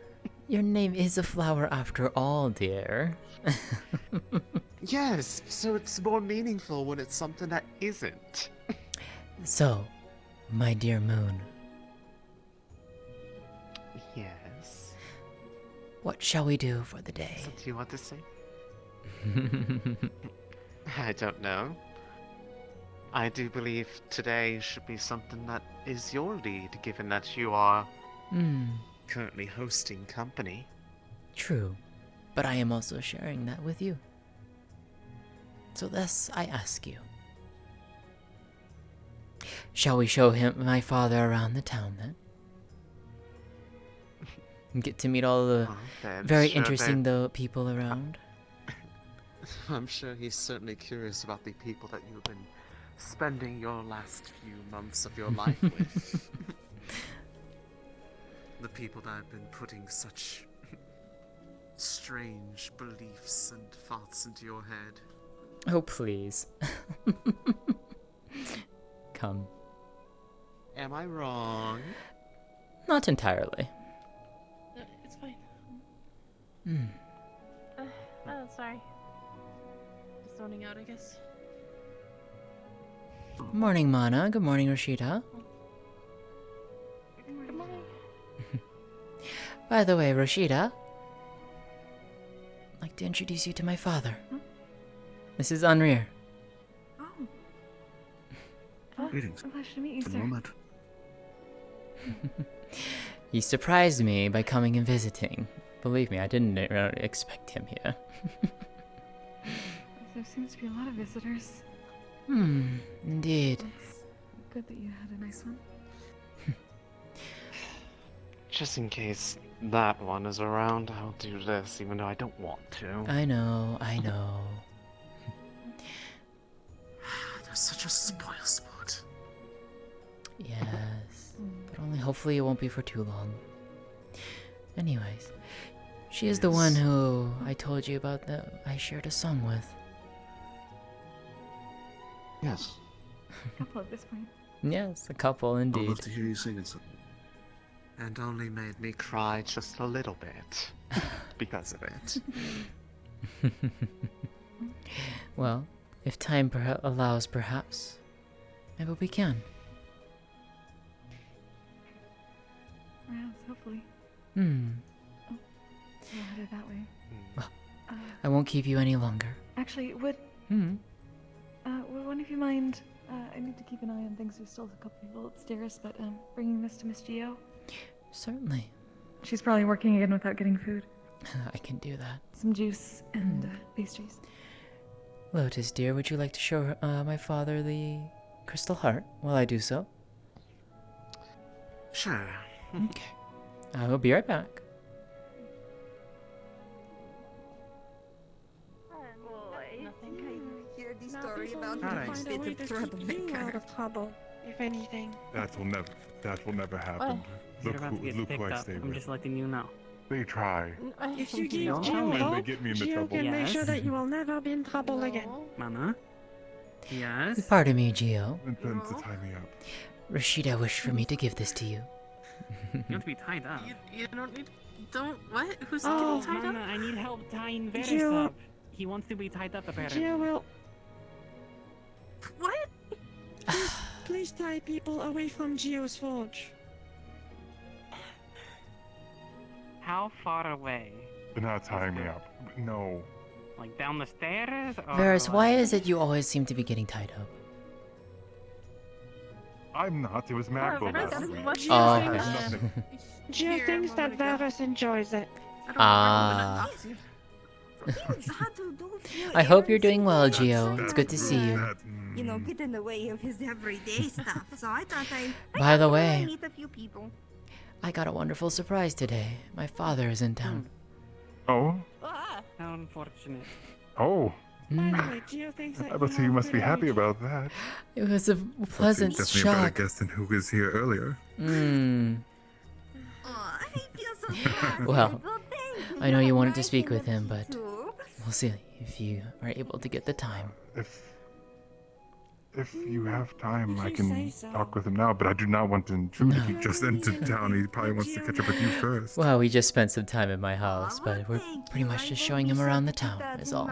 Your name is a flower after all, dear. Yes, so it's more meaningful when it's something that isn't. So, my dear Moon. Yes. What shall we do for the day? What do you want to say? I don't know. I do believe today should be something that is your lead, given that you are currently hosting company. True, but I am also sharing that with you. So thus I ask you. Shall we show my father around the town then? And get to meet all the very interesting people around? I'm sure he's certainly curious about the people that you've been spending your last few months of your life with. The people that have been putting such strange beliefs and thoughts into your head. Oh, please. Come. Am I wrong? Not entirely. It's fine. Oh, sorry. Just zoning out, I guess. Morning, Mana. Good morning, Rashida. Good morning. By the way, Rashida, I'd like to introduce you to my father. This is Unrear. Oh. Greetings. I'm glad to meet you, Good sir. moment. He surprised me by coming and visiting. Believe me, I didn't expect him here. There seems to be a lot of visitors. Indeed. It's good that you had a nice one. Just in case that one is around, I'll do this, even though I don't want to. I know. There's such a spoil spot. Yes, but only hopefully it won't be for too long. Anyways, She is the one who I told you about that I shared a song with. Yes. Couple at this point. Yes, a couple I'd indeed. love to hear you sing it. And only made me cry just a little bit because of it. Well, if time allows, perhaps, maybe we can. Perhaps, hopefully. Hmm. Oh, we'll head it that way. Well, I won't keep you any longer. Actually, would one of you mind? I need to keep an eye on things. There's still a couple people upstairs, but bringing this to Miss Geo. Certainly. She's probably working again without getting food. I can do that. Some juice and pastries. Lotus, dear, would you like to show my father the crystal heart while I do so? Sure. Okay. I will be right back. Story about Alright. find a way to keep you out of trouble, if anything. That will never happen. You're about to get Look picked who I up. stay I'm with. just letting you know. They try. If you give Don't Gio tell me. And they hope, get me into Gio trouble. can make sure Yes. that you will never be in trouble again. Mana? Yes? Pardon me, Gio. Intends to tie me up. Rashida wished for me to give this to you. You have to be tied up. You don't need. Don't. What? Who's Oh, getting tied Mana, up? I need help tying Varys Gio- up. He wants to be tied up, apparently. Gio will. What? Please tie people away from Gio's forge. How far away? They're not tying me up. No. Like down the stairs? Or Varys, why like- is it you always seem to be getting tied up? I'm not. It was Magpul last week. Oh, Gio okay. thinks, Nothing. Gio thinks that Varys enjoys it. Ah. I hope you're doing well, Gio. It's good to see you. You know, get in the way of his everyday stuff. So I thought By the way, meet a few people. I got a wonderful surprise today. My father is in town. Oh? How unfortunate. Oh. By the way, Gio thinks that I bet you must be pretty happy about that. It was a pleasant Definitely a better shock. guest than who was here earlier. Hmm. Oh, I feel so bad. Well, thank you. I know you wanted to Nice speak and with him, lucky but too. we'll see if you are able to get the time. If you have time, I you can say so. talk with him now, but I do not want to intrude. If he just entered town, he probably wants to catch up with you first. Well, we just spent some time at my house, but we're pretty much just showing him around the town, is all.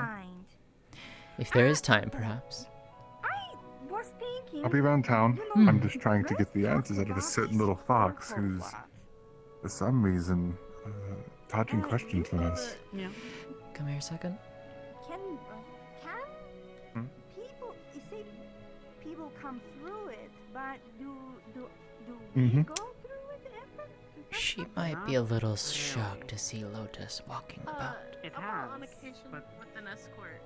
If there is time, perhaps. Was thinking. I'll be around town. Hmm. I'm just trying to get the answers out of a certain little fox who's, for some reason, dodging questions from us. Yeah. Come here a second. Can Hmm? people? You say people come through it, but do we Mhm. go through it ever? She might be a little shocked to see Lotus walking about. It Well, on has. occasion But with an escort.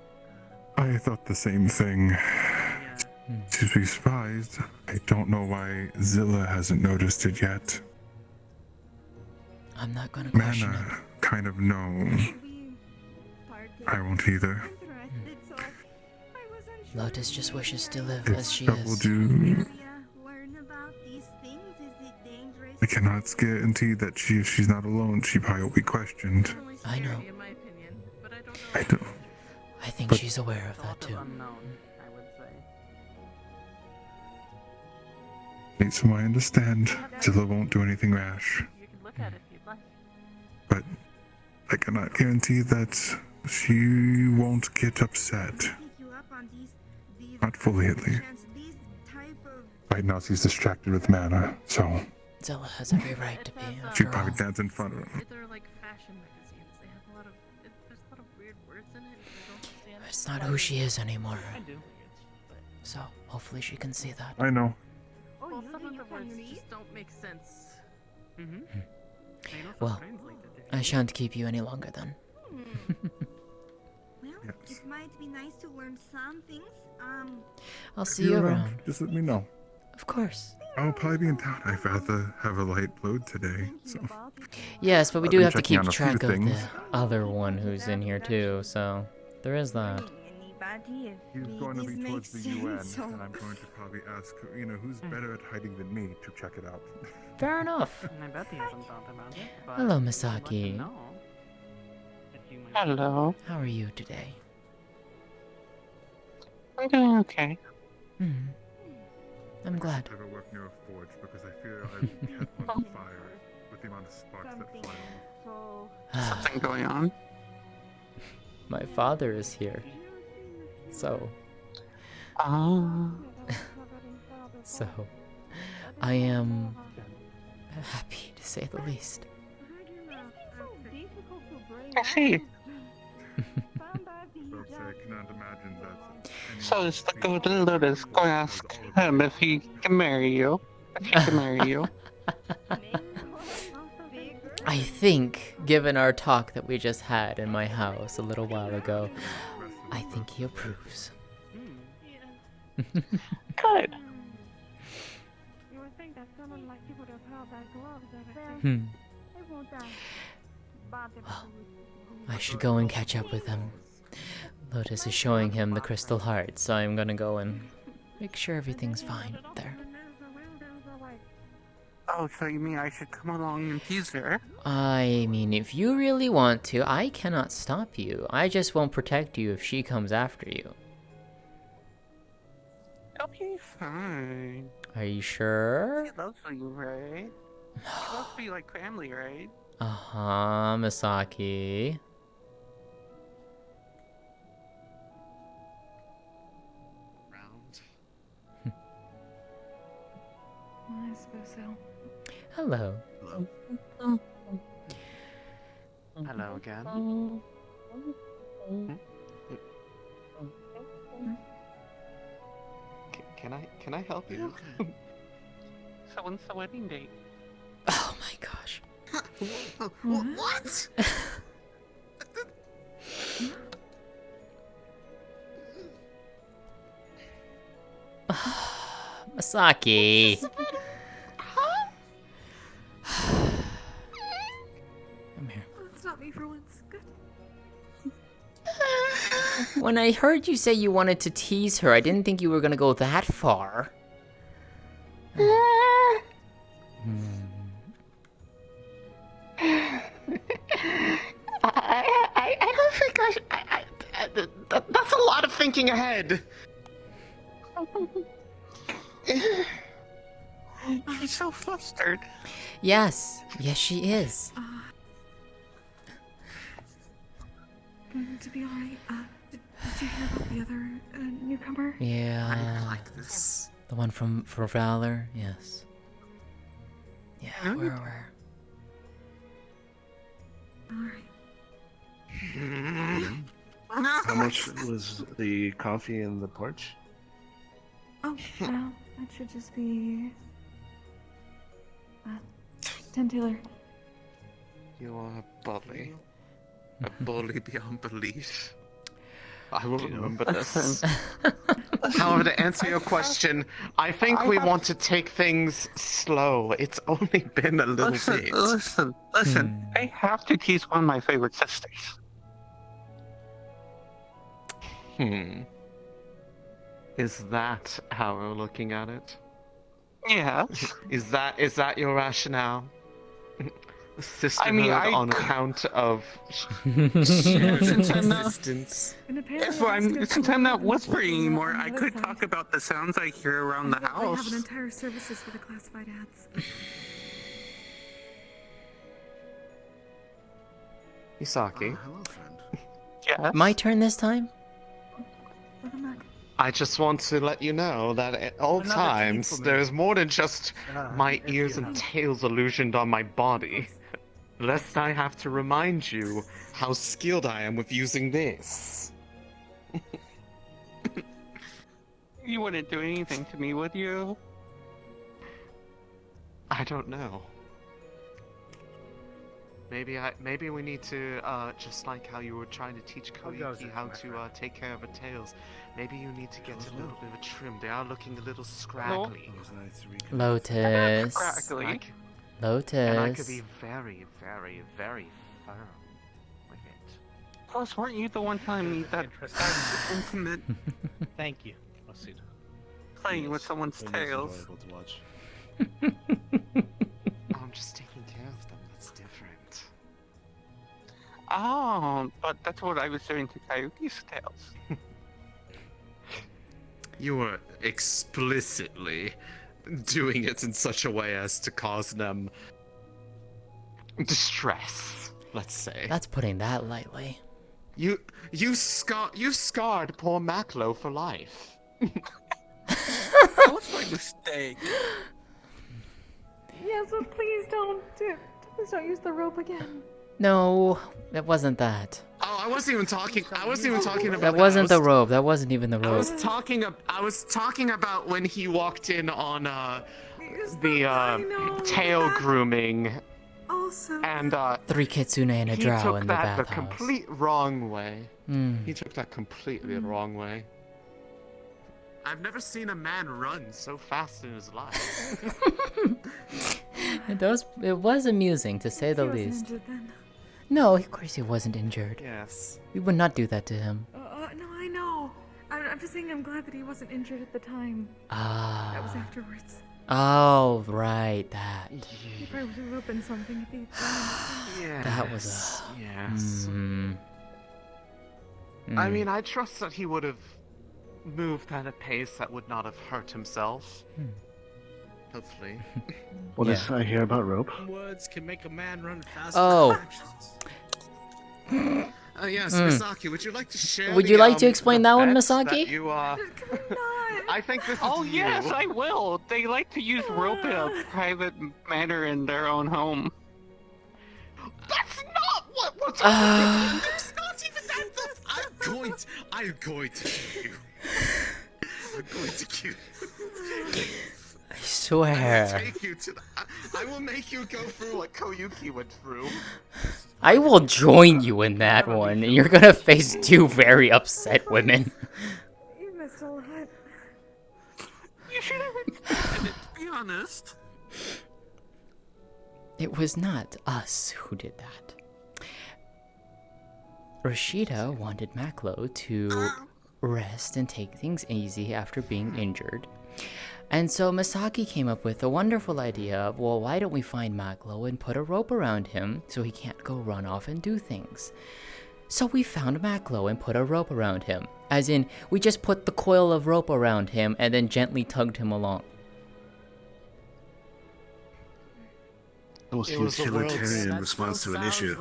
I thought the same thing. yeah. To be surprised, I don't know why Zilla hasn't noticed it yet. I'm not gonna question it. Mana kind of know. I won't either. Lotus just wishes to live It's as she double is. due. Learn about these things. Is it dangerous? I cannot guarantee that if she's not alone, she probably will be questioned. I know. In my opinion, but I don't know. I do. I think But- she's aware of A that lot of too. unknown, I would say. So I understand. Zilla won't do anything rash. You can look at it if you'd like. But I cannot guarantee that she won't get upset. Pick you up on these Not fully, at least. these type of Right now, she's distracted with Mana, so Zilla has every right to be, she'd after probably all. dance in front of him. They're like fashion magazines. They have a lot of. There's a lot of weird words in it. And I don't understand. It's not who she is anymore. I do. So hopefully she can see that. I know. Well, some of the words just don't make sense. Mm-hmm. Well, I shan't keep you any longer then. well, it might be nice to learn some things. I'll If see you're you around. Just let me know. Of course. I'll probably be in town. I'd rather have a light load today, so. Yes, but we I've do been have to checking keep on a few track of things. the other one who's in here too, so there is that. Anybody, He's if going to this be towards makes the UN, sense, so- and I'm going to probably ask, who's better at hiding than me to check it out. Fair enough. I bet he hasn't thought about it. But Hello, let him Misaki. know. Hello. How are you today? I'm doing okay. I'm glad. Ever work near a forge because I fear I've kept one on fire with the amount of sparks that fly off. Something going on? My father is here. So. So. I am happy to say the least. I see. Folks, I cannot imagine that. So it's the Golden Lotus. Go ask him if he can marry you. If he can marry you. I think, given our talk that we just had in my house a little while ago, I think he approves. Good. You would think that someone like you would have held that glove that Hmm. it won't bother I should go and catch up with him. Lotus is showing him the crystal heart, so I'm gonna go and make sure everything's fine up there. Oh, so you mean I should come along and tease her? I mean, if you really want to, I cannot stop you. I just won't protect you if she comes after you. It'll be fine. Are you sure? She loves you, right? She loves me like family, right? Uh-huh, Misaki. I suppose so. Hello. Hello again. Can I help you? So when's the wedding date? Oh my gosh. What? Misaki. Come here. It's not me for once. Good. When I heard you say you wanted to tease her, I didn't think you were gonna go that far. I don't think that's a lot of thinking ahead. She's so flustered. Yes. Yes, she is. Going to be alright. Did you hear about the other newcomer? Yeah. I like this. The one for Valor? Yes. Yeah, where? Alright. How much was the coffee in the porch? Oh, well, that should just be 10 Taylor. You are a bully. A bully beyond belief. I will remember this. However, to answer your question, I think we want to take things slow. It's only been a little bit. Listen. I have to tease one of my favorite sisters. Is that how we're looking at it? Yeah. Is that your rationale? Sisterhood on account of Since I'm not whispering anymore, I could talk about the sounds I hear around the I have an house. entire services for the classified ads. Misaki. Hello, friend. Yeah. My turn this time? I just want to let you know that at all Another times treat for me. there is more than just my if ears you and know. tails illusioned on my body. Lest I have to remind you how skilled I am with using this. You wouldn't do anything to me, would you? I don't know. Maybe we need to just like how you were trying to teach Koiki how to take care of her tails. Maybe you need to get a little bit of a trim. They are looking a little scraggly. Lotus. Scraggly. Lotus. And I could be very, very, very firm with it. Plus, weren't you the one telling me that intimate Thank you. I'll see. playing with someone's tails? Enjoyable to watch. I'm just taking care of them. That's different. Oh, but that's what I was doing to Kayuki's tails. You were explicitly doing it in such a way as to cause them distress, let's say. That's putting that lightly. You scarred poor Maclo for life. That was my mistake. Yeah, so please don't use the rope again. No, that wasn't that. Oh, I wasn't even talking about That wasn't the rope. That wasn't even the I rope. was talking about when he walked in on the tail grooming. Also. And 3 kitsune and a he drow took in the that the bathhouse. complete wrong way. Mm. He took that completely the wrong way. I've never seen a man run so fast in his life. It was amusing, to say the He wasn't least. injured then. No, of course he wasn't injured. Yes. We would not do that to him. No, I know. I'm just saying I'm glad that he wasn't injured at the time. Ah. That was afterwards. Oh, right, that. He probably would have opened something if he'd done it. That was a... Yes. I mean, I trust that he would have moved at a pace that would not have hurt himself. Hopefully. What Yeah. did I hear about rope? Words can make a man run faster Oh. than actions. Yes, Misaki, would you like to share? Would the, you like to the explain that one, bets that Misaki? You, I think this is Oh you. yes, I will. They like to use rope in a private manner in their own home. That's not what we're talking about. It's not even that. I'm going to kill you. I'm going to kill you. I swear. I will take you to I will make you go through what Koyuki went through. I will join you in that one, and you're gonna face 2 very upset women. You missed a lot. You should have expected it, to be honest. It was not us who did that. Rashida wanted Maklo to rest and take things easy after being injured. And so Misaki came up with a wonderful idea of, well, why don't we find Maklo and put a rope around him so he can't go run off and do things. So we found Maklo and put a rope around him. As in, we just put the coil of rope around him and then gently tugged him along. The most utilitarian response to an issue.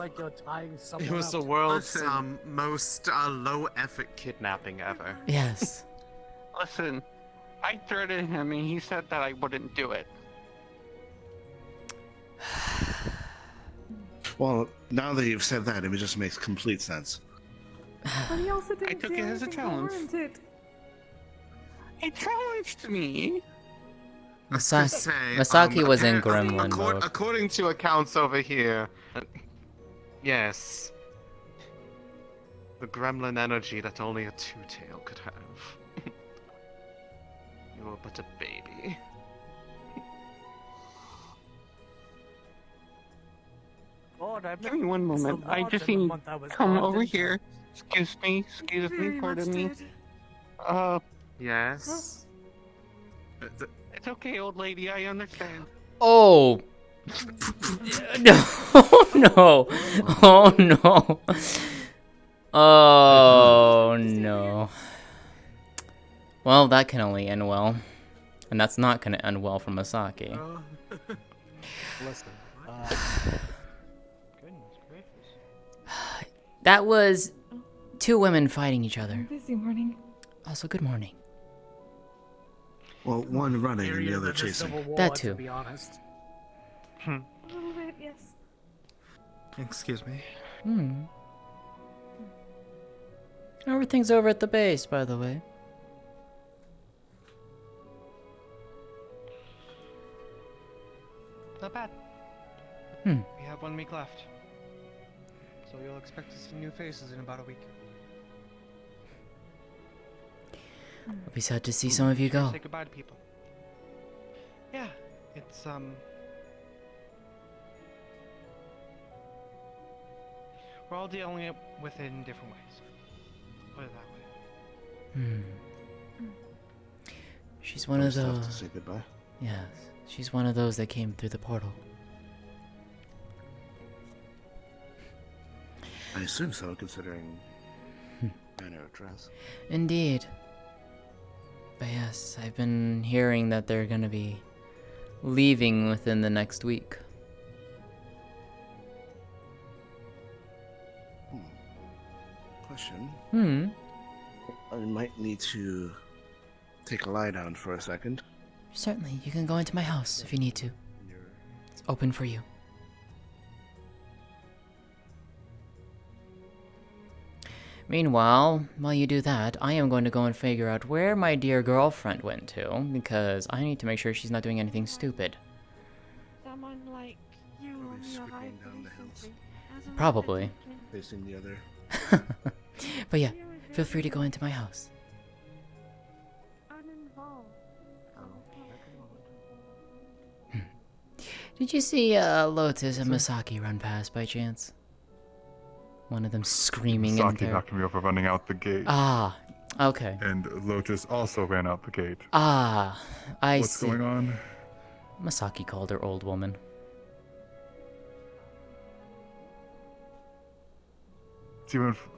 It was the world's most low-effort kidnapping ever. Yes. Listen, I threatened him and he said that I wouldn't do it. Well, now that you've said that, it just makes complete sense. But he also didn't I took do it as a anything to challenge. warrant it. He challenged me. Misaki was in gremlin mode. According to accounts over here, yes, the gremlin energy that only a two-tail could have. You were but a baby. Give me one moment. I just need to come over here. Excuse me, pardon me. Yes. It's okay, old lady, I understand. Oh! No! No! Oh no! Oh no. Well, that can only end well. And that's not gonna end well for Misaki. Listen. Goodness gracious. That was 2 women fighting each other. Busy morning. Also, good morning. Well, one running and the other chasing. That too. To be honest. A little bit, yes. Excuse me. Everything's over at the base, by the way. Not bad. Hmm. We have 1 week left. So you'll expect to see new faces in about a week. I'll be sad to see some of you go. Say goodbye to people. Yeah, it's we're all dealing with it in different ways. Put it that way. She's one of Tough those. to say goodbye. Yes, she's one of those that came through the portal. I assume so, considering manner of dress. Indeed. But yes, I've been hearing that they're gonna be leaving within the next week. Question. I might need to take a lie down for a second. Certainly, you can go into my house if you need to. It's open for you. Meanwhile, while you do that, I am going to go and figure out where my dear girlfriend went to, because I need to make sure she's not doing anything stupid. Someone like you Probably sweeping down the hills. Probably. Facing the other. But yeah, feel free to go into my house. uninvolved. Did you see Lotus and Masaki run past by chance? One of them screaming in Masaki there. knocked me over running out the gate. Ah, okay. And Lotus also ran out the gate. Ah, I What's see. going on? Masaki called her old woman.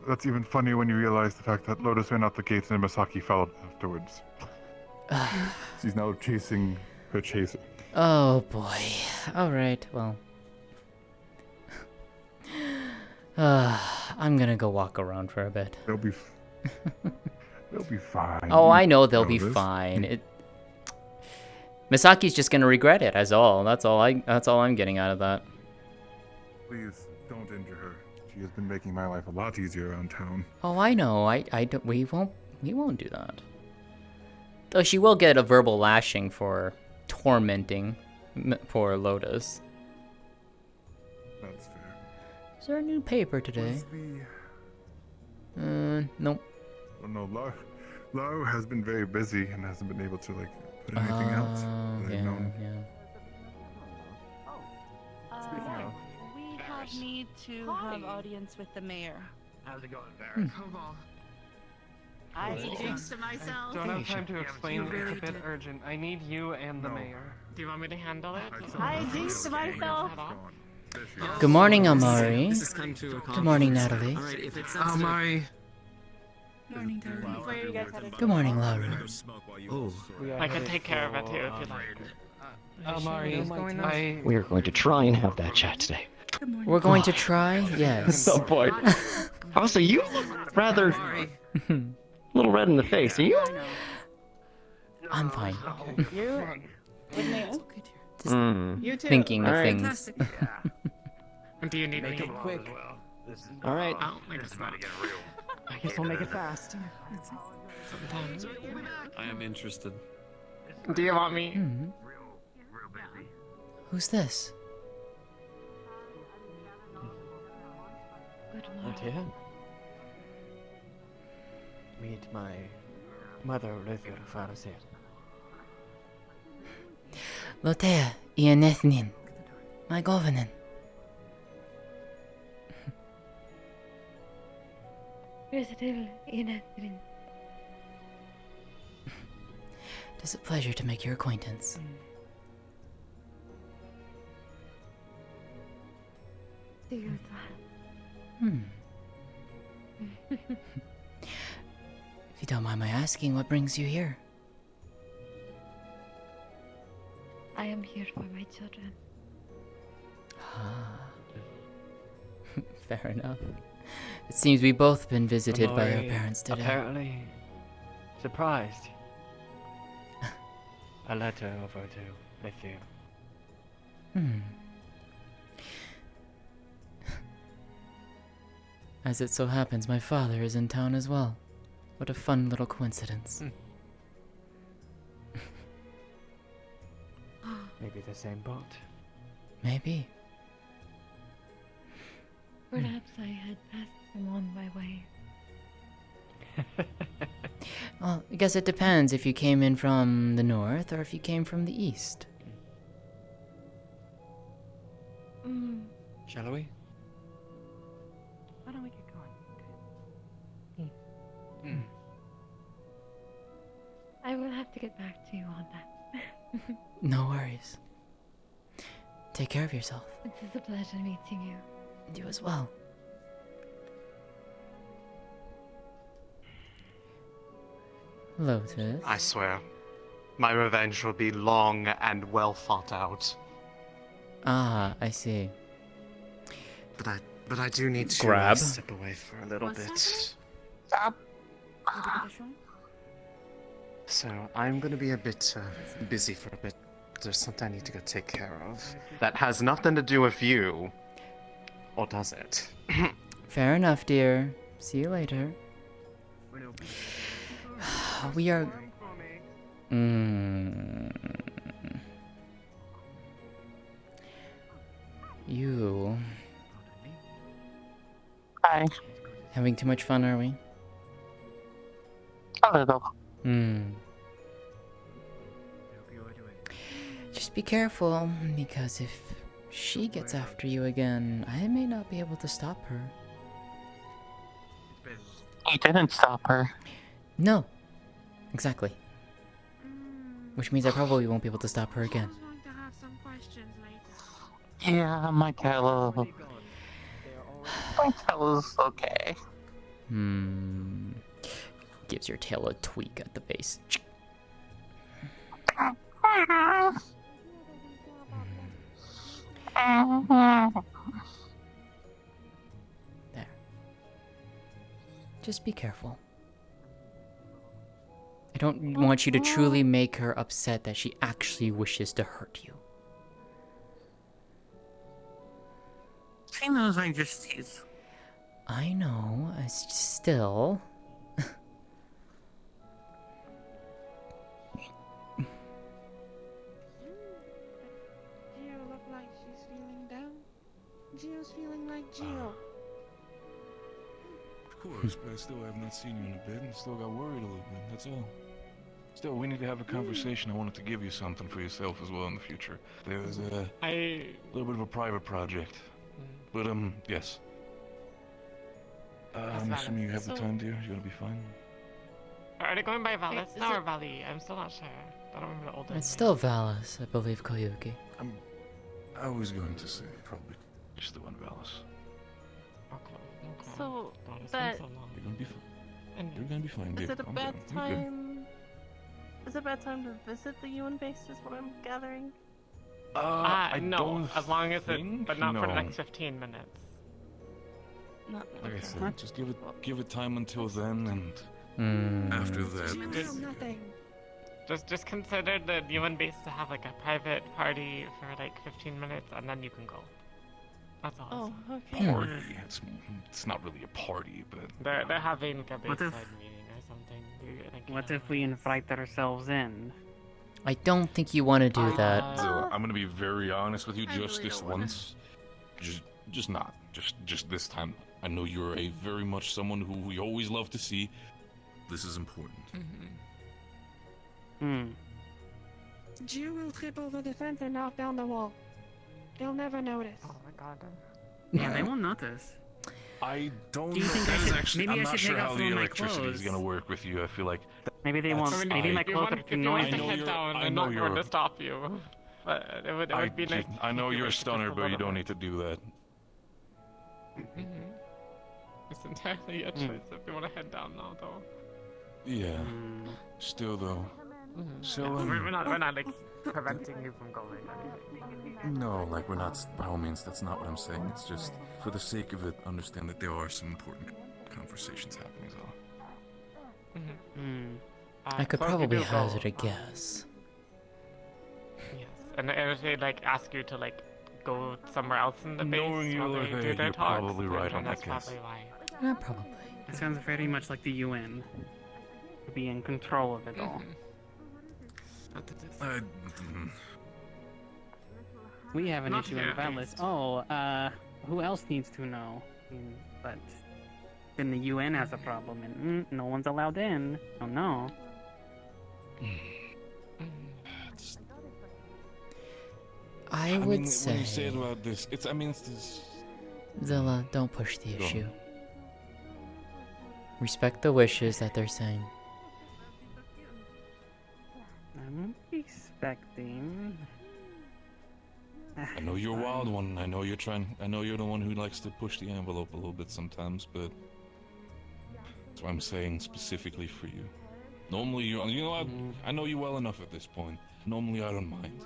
That's even funny when you realize the fact that Lotus ran out the gates and Masaki followed afterwards. She's now chasing her chaser. Oh boy. Alright, well. I'm gonna go walk around for a bit. They'll be fine. Oh, I know they'll be this. fine. Misaki's just gonna regret it, as all. That's all I'm getting out of that. Please don't injure her. She has been making my life a lot easier around town. Oh, I know. We won't do that. Though she will get a verbal lashing for tormenting poor Lotus. That's fair. Is there a new paper today? Nope. Oh no, Lau has been very busy and hasn't been able to put anything out. that I've known. We have need to have audience with the mayor. How's it going, Varys? Come on. I jinxed to myself. Don't have time to explain. It's a bit urgent. I need you and the mayor. Do you want me to handle it? I jinxed to myself. Good morning, Amari. This has come to a Good morning, Natalie. All right, if it's Amari. Morning, darling. Where you guys headed? Good morning, Laura. Oh. I can take care of it too if you like. Amari, We are going to try and have that chat today. We're going to try? At Yes. some point. Also, you look rather a little red in the face. Are you? I'm fine. You? With me? Just You too. thinking of Alright. things. Do you need Make me? it quick. All right. I guess we'll make it fast. I am interested. Do you want me? Who's this? Lótëa? Meet my mother, Lótëa Farasir. Lótëa, Ianethnin. My governor. Residual in It is a pleasure to make your acquaintance. Do you as If you don't mind my asking, what brings you here? I am here for my children. Ah. Fair enough. It seems we've both been visited by our Amari, parents today. Apparently surprised. A letter over to Lótëa. As it so happens, my father is in town as well. What a fun little coincidence. Maybe the same boat. Maybe. Perhaps I had passed them on my way. Well, I guess it depends if you came in from the north or if you came from the east. Shall we? Why don't we get going? I will have to get back to you on that. No worries. Take care of yourself. It is a pleasure meeting you. You as well. Lotus. I swear, my revenge will be long and well thought out. Ah, I see. But I do need to Grab. step away for a little bit. Stop. So I'm gonna be a bit busy for a bit. There's something I need to go take care of. That has nothing to do with you. Or does it? Fair enough, dear. See you later. We are... You... Hi. Having too much fun, are we? A little. Just be careful, because if she gets after you again, I may not be able to stop her. You didn't stop her. No. Exactly. Which means I probably won't be able to stop her again. Yeah, my tail. My tail is okay. Gives your tail a tweak at the base. There. Just be careful. I don't want you to truly make her upset that she actually wishes to hurt you. She knows I just tease. I know, still... Gio look like she's feeling down. Gio's feeling like Gio. Of course, but still I have not seen you in a bit and still got worried a little bit, that's all. Still, we need to have a conversation. I wanted to give you something for yourself as well in the future. There's a little bit of a private project. But, yes. I'm assuming you have the time, dear? You're gonna be fine? Are they going by Valis now or Valley? I'm still not sure. I don't remember the old It's still Valis, I believe, Koyuki. I was going to say probably just the one Valis. So, that... You're gonna be fine. You're gonna be fine, dear. Is it a Calm bad down. You're good. time... Is it a bad time to visit the UN base, is what I'm gathering? No, as long as it, but not for the no. next 15 minutes. Not, Like I said, just give it time until then, and after that. Just consider the UN base to have like a private party for like 15 minutes, and then you can go. That's all. Oh, okay. Party. It's not really a party, but They're having a What if- bayside meeting or something. What if we invite ourselves in? I don't think you want to do that. So, I'm gonna be very honest with you. Just this once, just not. Just this time. I know you're a very much someone who we always love to see. This is important. Gio will trip over the fence and knock down the wall. They'll never notice. Oh my god. Yeah, they won't notice. I don't Do you know. think I That is should- actually, maybe I'm I not should sure take how off the some of my electricity is clothes? gonna work with you. I feel like Maybe they that's- want. Maybe my clothes are too If you want noisy. to head down, I I'm know not you're- going to stop you. But it would be nice. I know if you you're a were just stunner, but you little don't bit. need to do that. It's entirely your choice if you want to head down now, though. Yeah. Still though. So We're not like preventing you from going. no, like we're not. By all means, that's not what I'm saying. It's just for the sake of it, understand that there are some important conversations happening. So. I could so if you probably do go, hazard a guess. Yes, and if they like ask you to like go somewhere else in the base Knowing you, while they Lótëa, do their you're talks, probably right then on that that's guess. probably why. Yeah, probably. It sounds very much like the UN. To be in control of it all. We have an Not issue here, in Valis. Oh, who else needs to know? But then the UN has a problem, and no one's allowed in. Oh no. I mean, would say... when you say it about this, it's. I mean, it's this. Zilla, don't push the Go on. issue. Respect the wishes that they're saying. I'm expecting. I know you're a wild one. I know you're trying. I know you're the one who likes to push the envelope a little bit sometimes, but that's what I'm saying specifically for you. Normally, you know, I know you well enough at this point. Normally, I don't mind.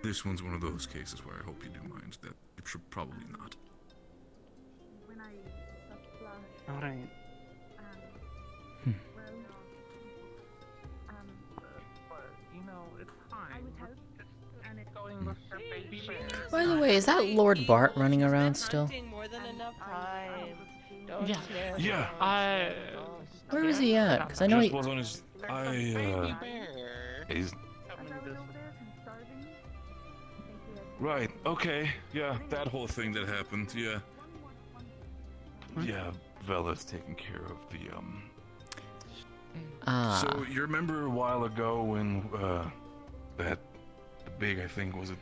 This one's one of those cases where I hope you do mind. That you should probably not. All right. You know, it's fine. And it's going with the baby bear. By the way, is that Lord Bart running around still? More than enough time. Yeah. Yeah. Where is he at? Because I know Just he. was on his. He's. Right. Okay. Yeah. That whole thing that happened. Yeah. Yeah. Vela's taking care of the Ah. So you remember a while ago when that the big, I think, was it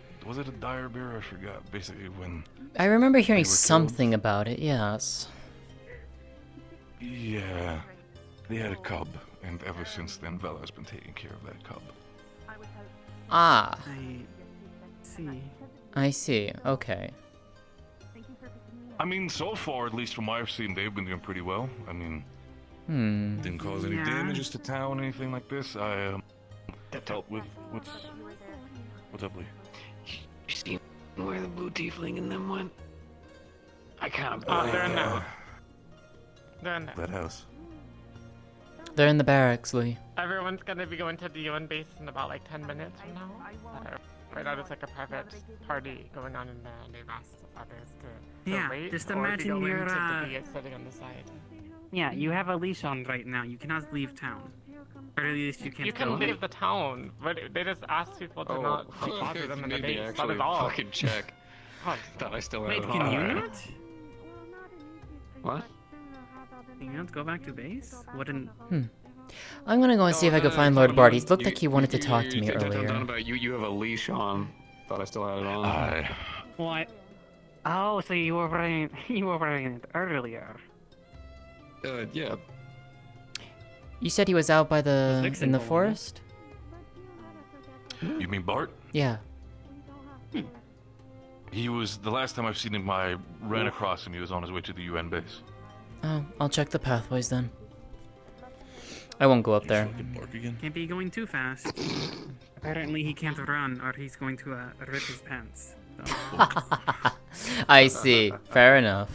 a dire bear? I forgot. Basically when. I remember hearing they were something about it. Yes. Yeah. They had a cub, and ever since then, Vela's been taking care of that cub. Ah. I see. I see. Okay. I mean, so far, at least from what I've seen, they've been doing pretty well. I mean, didn't cause any Yeah. damages to town, anything like this. I helped with what's up, Lee? You seen where the blue tiefling and them went? I kind of. Oh, they're in there. They're in there. That house. They're in the barracks, Lee. Everyone's gonna be going to the UN base in about like 10 minutes from now. Right now, there's like a private party going on in there, and they've asked others to Yeah, wait just or to imagine go you're, into the sitting on the side. Yeah, you have a leash on right now. You cannot leave town. Or at least you can't You go. can leave the town, but they just ask people to not like, bother them in the Maybe base. That actually is all. fucking check. What? Thought I still had Wait, it can on. you not? What? Can you not go back to base? Wouldn't. I'm gonna go and see if I can find Lord Bart. He looked like he wanted to talk to me You're earlier. about you have a leash on. Thought I still had it on. What? Oh, so you were wearing it earlier. Yeah. You said he was out by the Vixen in the told me. forest? You mean Bart? Yeah. He was, the last time I've seen him, I ran across him. He was on his way to the UN base. Oh, I'll check the pathways then. I won't go up there. Can't be going too fast. Apparently he can't run, or he's going to rip his pants. So. I see. Fair enough.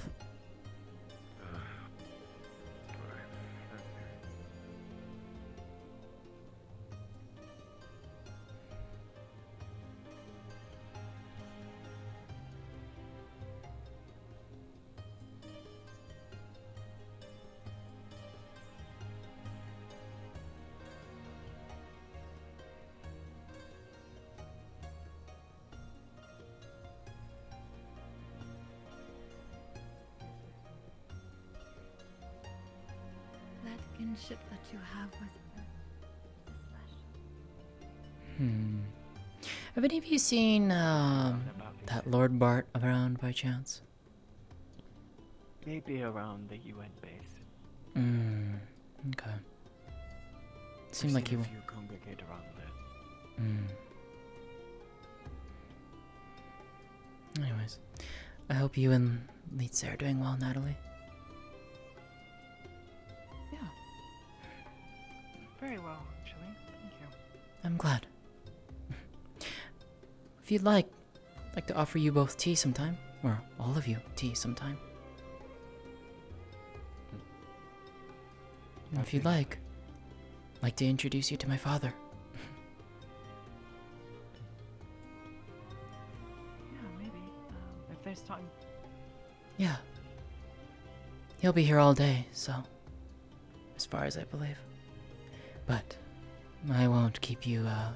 That kinship that you have with her is special. Have any of you seen that Lord Bart around by chance? Maybe around the UN base. Okay. Seemed like you. you. If you congregate around there. Anyways, I hope you and Lótëa are doing well, Natalie. Yeah. Very well, actually. Thank you. I'm glad. If you'd like to offer you both tea sometime, or all of you tea sometime. And if you'd like to introduce you to my father. Yeah, maybe. If there's time. Yeah. He'll be here all day, so. As far as I believe. But I won't keep you, I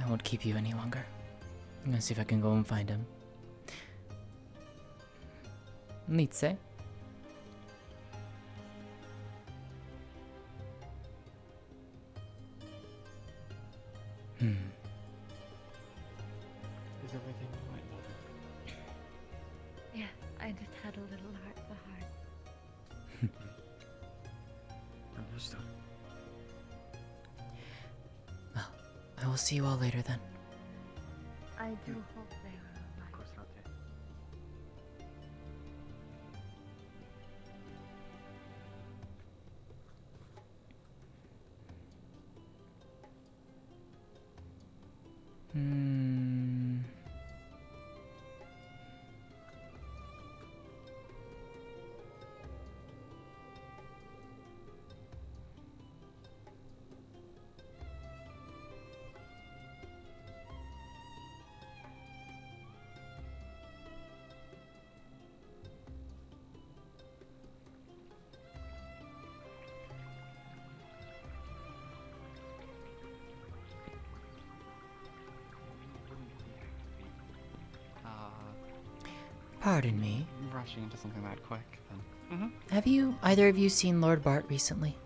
won't keep you any longer. I'm gonna see if I can go and find him. Lótëa? Is everything alright, Mother? Yes, I just had a little heart-to-heart. Understood. Well, I will see you all later then. I do hope they are alright. Of course, Lótëa. Hmm. Pardon me. Rushing into something that quick, then. Have either of you seen Lord Bart recently?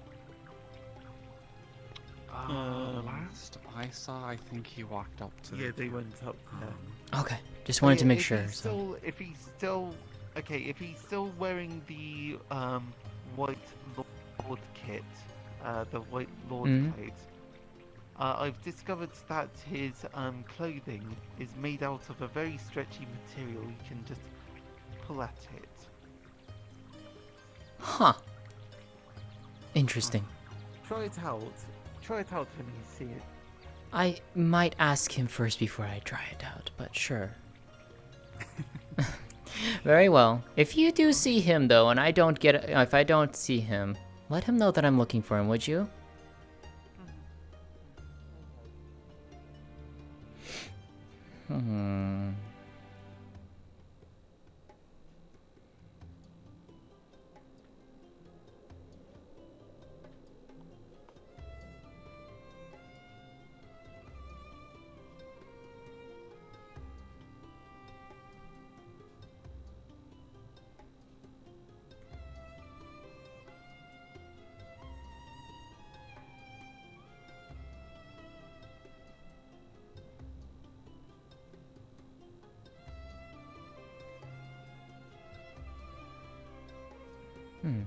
Last I saw, I think he walked up to. Yeah, they went up there. Okay, just wanted to make if sure. He's still, if he's still wearing the white lord kit, the white lord plate, I've discovered that his clothing is made out of a very stretchy material. You can just pull at it. Huh. Interesting. Try it out. Try it out when you see it. I might ask him first before I try it out, but sure. Very well. If you do see him though, and if I don't see him, let him know that I'm looking for him, would you? Hmm.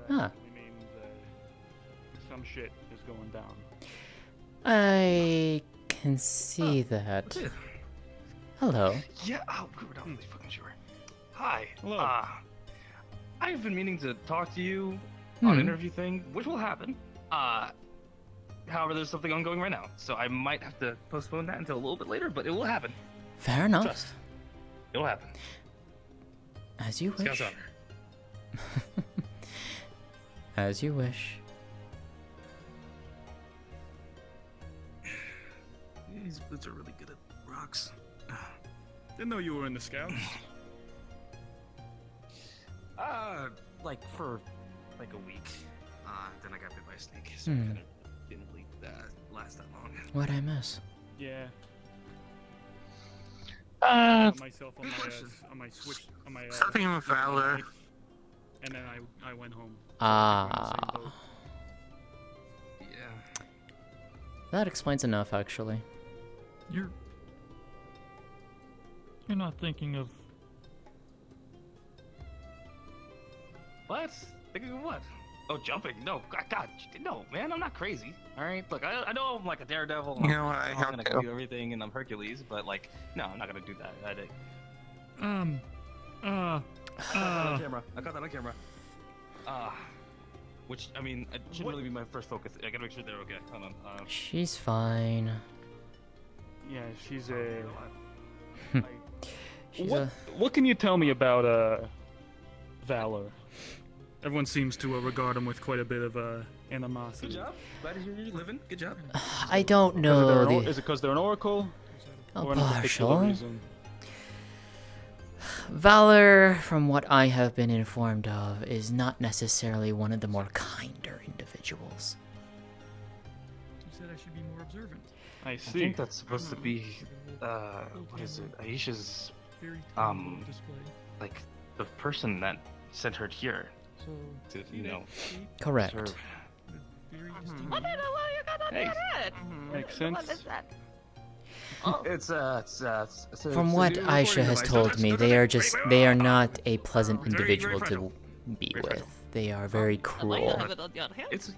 Huh. Means some shit is going down. I can see that. Hello. Yeah, oh, we're not really fucking sure. Hi. Hello. I've been meaning to talk to you on an Hmm. interview thing, which will happen. However, there's something ongoing right now, so I might have to postpone that until a little bit later, but it will happen. Fair enough. Trust. It'll happen. As you wish. Scout's honor. As you wish. These boots are really good at rocks. Didn't know you were in the Scouts. Like for like a week. Then I got bit by a snake, so Hmm. it kind of didn't really last that long. What'd I miss? Yeah. Myself on my Switch on my. Something with Valor. And then I went home. Ah. Yeah. That explains enough, actually. You're not thinking of. What? Thinking of what? Oh, jumping? No, God, no, man, I'm not crazy. All right, look, I know I'm like a daredevil. You know what, I'm I gonna helped do everything, and I'm Hercules, but like, no, I'm not gonna do that. I caught that on camera. I caught that on camera. Which I mean, it shouldn't really be my first focus. I gotta make sure they're okay. Hold on. She's fine. Yeah, she's a. She's What can you tell me about Valor? Everyone seems to regard him with quite a bit of animosity. Good job. Glad to hear you're living. Good job. I don't know. Is it because they're an oracle? Oh, Or any particular partial. reason? Valor, from what I have been informed of, is not necessarily one of the more kinder individuals. You said I should be more observant. I I see. think that's supposed to be, what is it? Aisha's, like the person that sent her here to, you know, Correct. serve. What in the world you got on Hey. your head? Makes What sense. is that? It's From what Aisha has told me, they are not a pleasant individual to be with. They are very cruel. Have it on your head? It's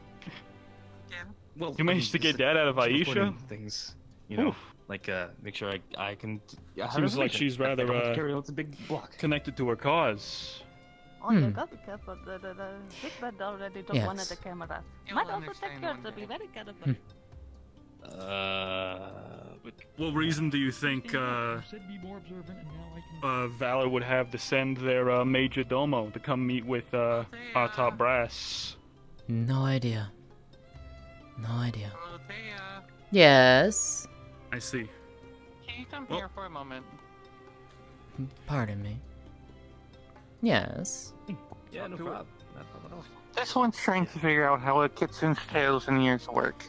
well, You managed to get that out of just Aisha? reporting things, you know. Oof. Like, make sure I can. Seems like she's rather It's a big block. connected to her cause. Oh, you gotta be careful. The big bad already took one of Yes. the cameras. Might also take yours, so be very careful. What reason do you think Valor would have to send their major domo to come meet with our top brass? No idea. No idea. Yes. I see. Can you come here for a moment? Pardon me. Yes. Yeah, no problem. This one's trying to figure out how a kitchen's tails and ears work.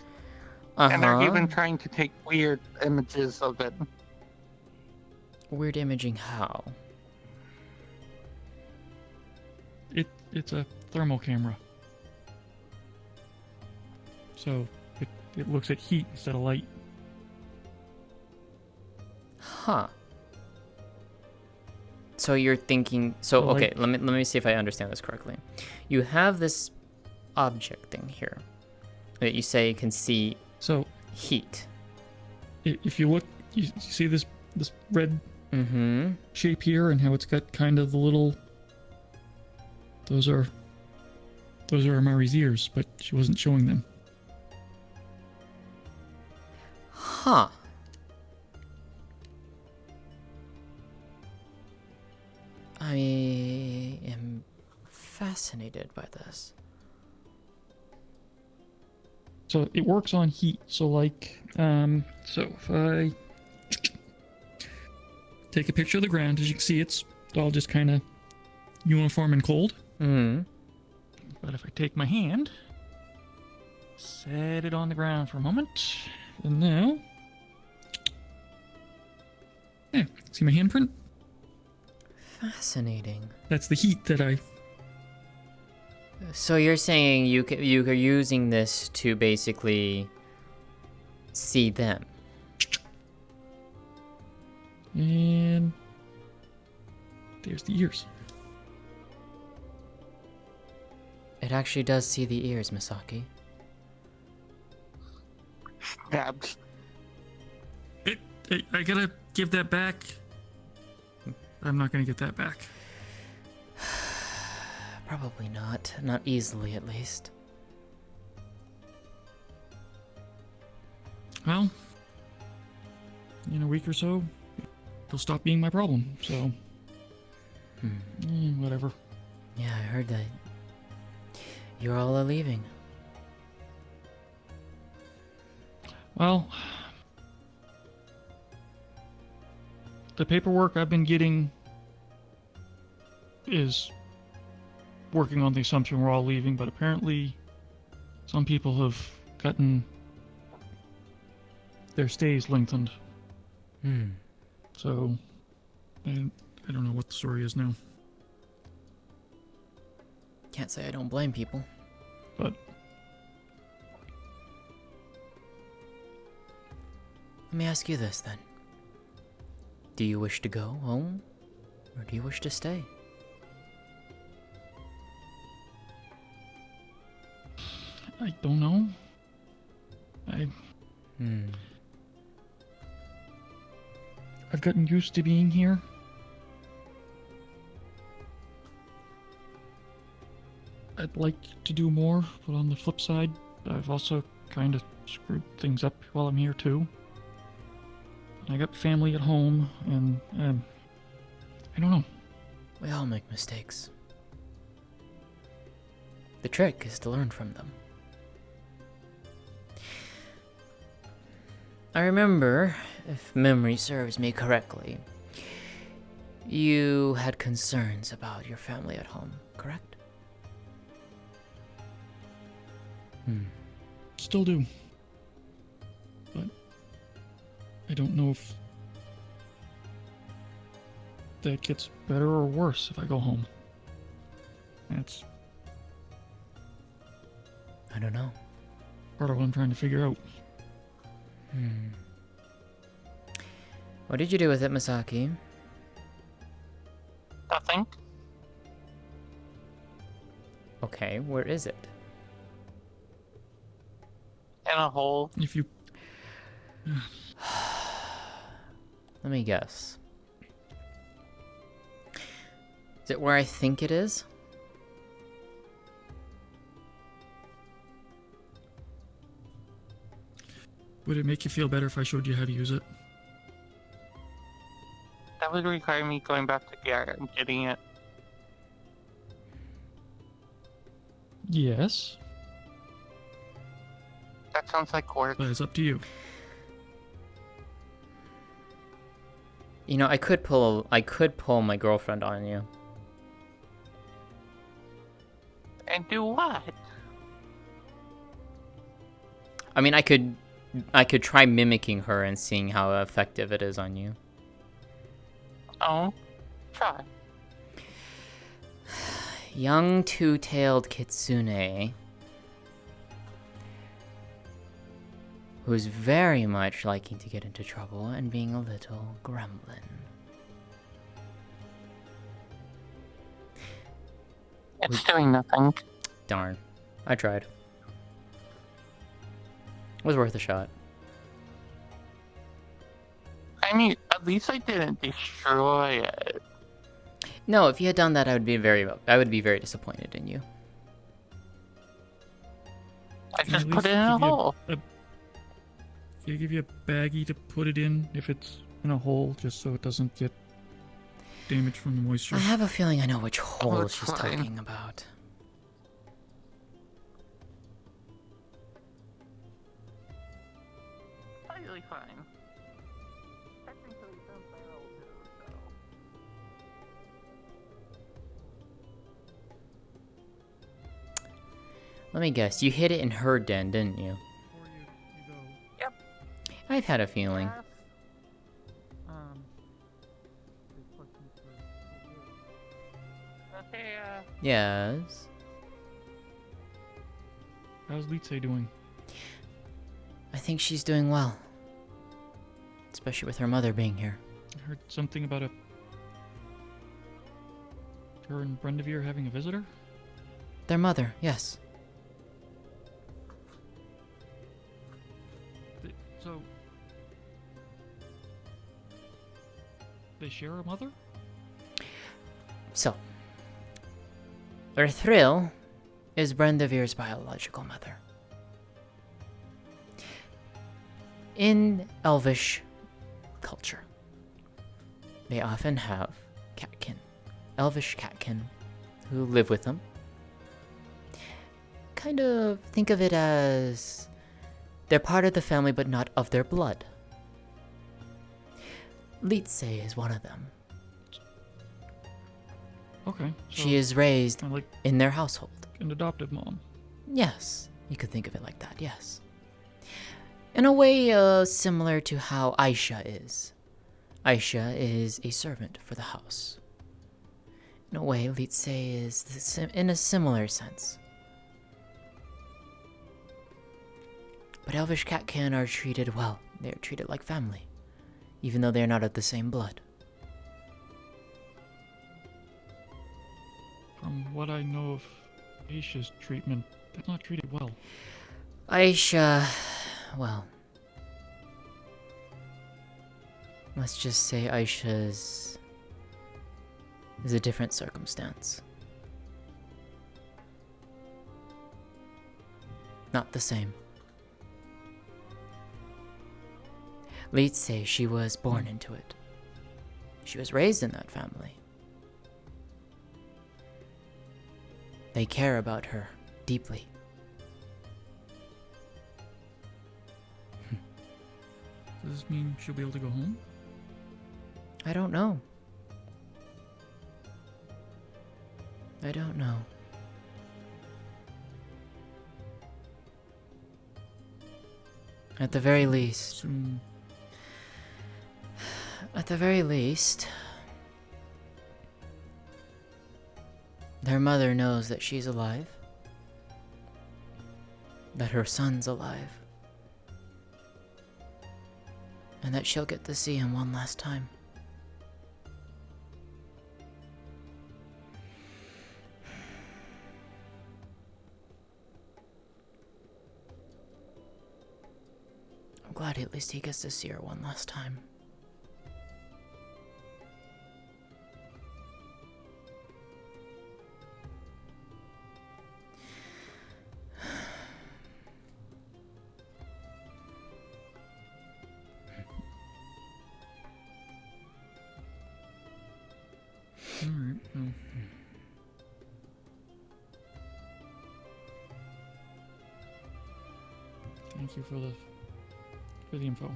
And they're even trying to take weird images of it. Weird imaging how? It's a thermal camera. So it looks at heat instead of light. Huh. So you're thinking. So Well, okay, like- let me see if I understand this correctly. You have this object thing here that you say can see. So heat. If you look, you see this red shape here, and how it's got kind of the little. Those are Amari's ears, but she wasn't showing them. Huh. I am fascinated by this. So it works on heat. So like, so if I take a picture of the ground, as you can see, it's all just kind of uniform and cold. But if I take my hand, set it on the ground for a moment, and now, yeah, see my handprint? Fascinating. That's the heat that I. So you're saying you are using this to basically see them. And there's the ears. It actually does see the ears, Misaki. Stabs. I gotta give that back. I'm not gonna get that back. Probably not. Not easily, at least. Well, in a week or so, it'll stop being my problem, so. Whatever. Yeah, I heard that. You're all leaving. Well, the paperwork I've been getting is working on the assumption we're all leaving, but apparently some people have gotten their stays lengthened. So, I don't know what the story is now. Can't say I don't blame people. But let me ask you this then. Do you wish to go home, or do you wish to stay? I don't know. I've gotten used to being here. I'd like to do more, but on the flip side, I've also kind of screwed things up while I'm here too. I got family at home, and I don't know. We all make mistakes. The trick is to learn from them. I remember, if memory serves me correctly, you had concerns about your family at home, correct? Still do. But I don't know if that gets better or worse if I go home. That's I don't know. part of what I'm trying to figure out. What did you do with it, Misaki? Nothing. Okay, where is it? In a hole. If you... Let me guess. Is it where I think it is? Would it make you feel better if I showed you how to use it? That would require me going back to Garrett and getting it. Yes. That sounds like work. But it's up to you. You know, I could pull my girlfriend on you. And do what? I mean, I could try mimicking her and seeing how effective it is on you. Oh, try. Young two-tailed kitsune who's very much liking to get into trouble and being a little gremlin. It's doing nothing. Darn. I tried. It was worth a shot. I mean, at least I didn't destroy it. No, if you had done that, I would be very disappointed in you. I just put it in a hole. Can I give you a baggie to put it in if it's in a hole, just so it doesn't get damaged from the moisture? I have a feeling I know which hole it's she's fine. talking about. Totally fine. Technically, some barrel too, so. Let me guess, you hid it in her den, didn't you? Yep. I've had a feeling. Okay, Yes. How's Lótëa doing? I think she's doing well. Especially with her mother being here. I heard something about her and Brendavir having a visitor? Their mother, yes. So... they share a mother? So, Thrill is Brendavir's biological mother. In Elvish culture, they often have catkin, Elvish catkin, who live with them. Kind of think of it as they're part of the family but not of their blood. Lótëa is one of them. Okay. She is raised like in their household. An adoptive mom. Yes, you could think of it like that, yes. In a way similar to how Aisha is. Aisha is a servant for the house. In a way, Lótëa is in a similar sense. But Elvish catkin are treated well. They are treated like family, even though they are not of the same blood. From what I know of Aisha's treatment, they're not treated well. Aisha, well, let's just say Aisha's is a different circumstance. Not the same. Lótëa, she was born into it. She was raised in that family. They care about her deeply. Does this mean she'll be able to go home? I don't know. I don't know. At the very least. Soon. At the very least, their mother knows that she's alive, that her son's alive, and that she'll get to see him one last time. I'm glad at least he gets to see her one last time. thank you for the info.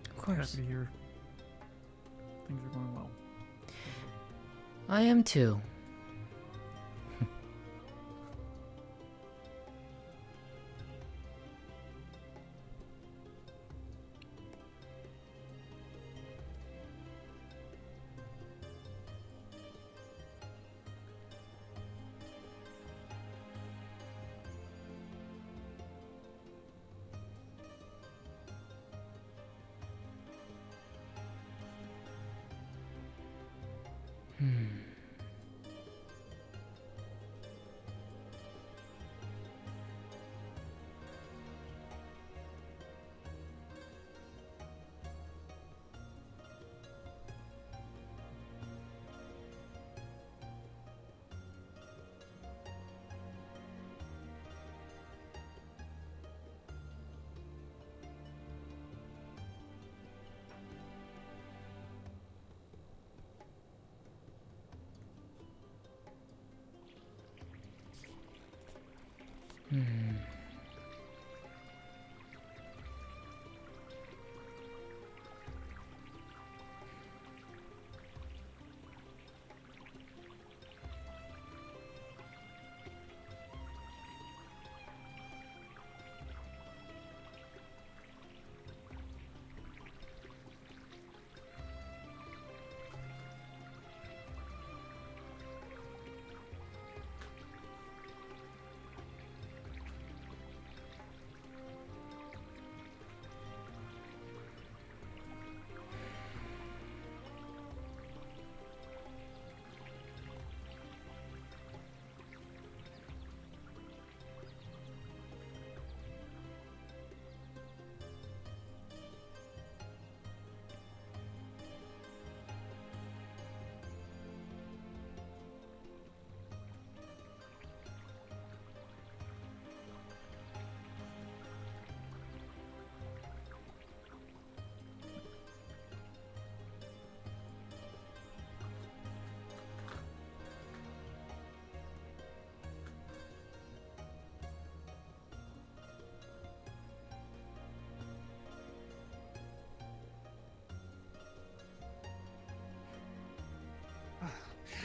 Of course. Happy to hear things are going well. I am too.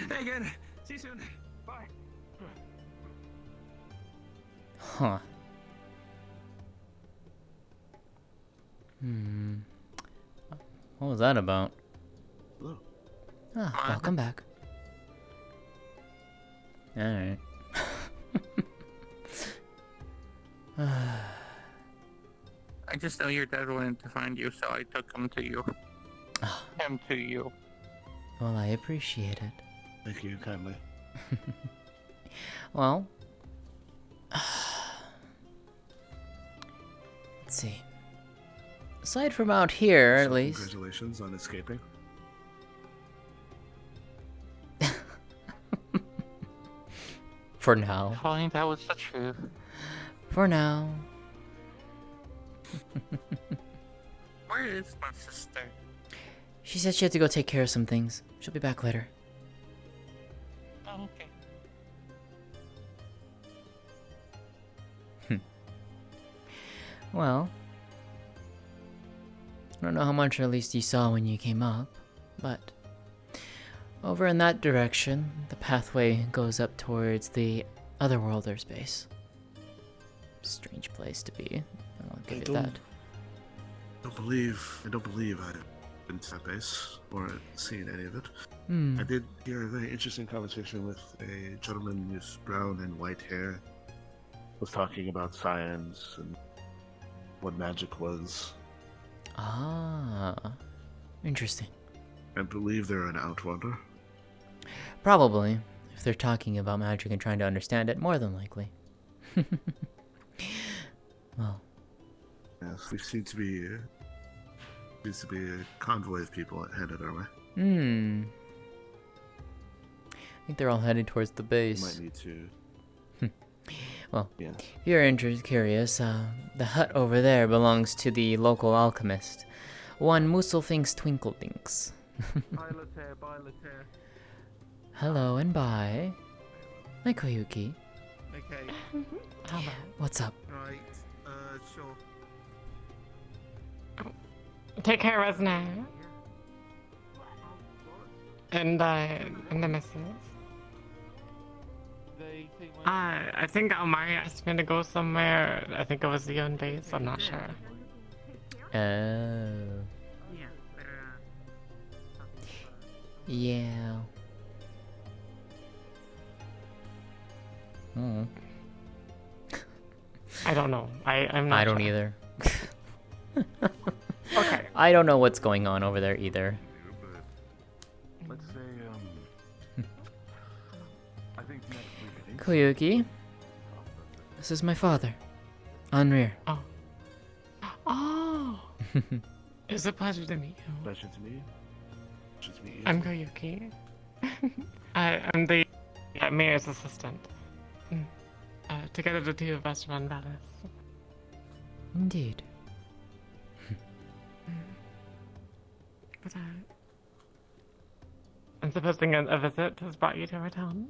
Hey again. See you soon. Bye. Huh. What was that about? Hello. Ah, welcome back. Alright. I just know your dad wanted to find you, so I took him to you. Him to you. Well, I appreciate it. Thank you kindly. Well, let's see. Aside from out here, at least. Congratulations on escaping. For now. Find out what's the truth. For now. Where is my sister? She said she had to go take care of some things. She'll be back later. Oh, okay. Well, I don't know how much at least you saw when you came up, but over in that direction, the pathway goes up towards the Otherworlder's base. Strange place to be. I'll give you that. I don't believe I've been to that base or seen any of it. I did hear a very interesting conversation with a gentleman with brown and white hair. Was talking about science and what magic was. Ah, interesting. I believe they're an outworlder. Probably. If they're talking about magic and trying to understand it, more than likely. Well. Yes, we seem to be a convoy of people headed our way. I think they're all headed towards the base. Might need to. Well, yeah. If you're curious, the hut over there belongs to the local alchemist, one Muselfink's Twinkledinks. Bye, Lótëa. Bye, Lótëa. Hello and bye. Hi, Koyuki. Okay. What's up? Right. Sure. Take care, Resna. And the missus. I think Omari asked me to go somewhere. I think it was the UN base. I'm not sure. Oh. Yeah. Hmm. I don't know. I'm not I don't sure. either. Okay. I don't know what's going on over there either. Let's say, I think next week. Koyuki, this is my father, Anrir. Oh. Oh. It's a pleasure to meet you. Pleasure to meet you. Pleasure to meet you. I'm Koyuki. I'm the mayor's assistant. Together the two of us run Valis. Indeed. But I'm supposing a visit has brought you to our town?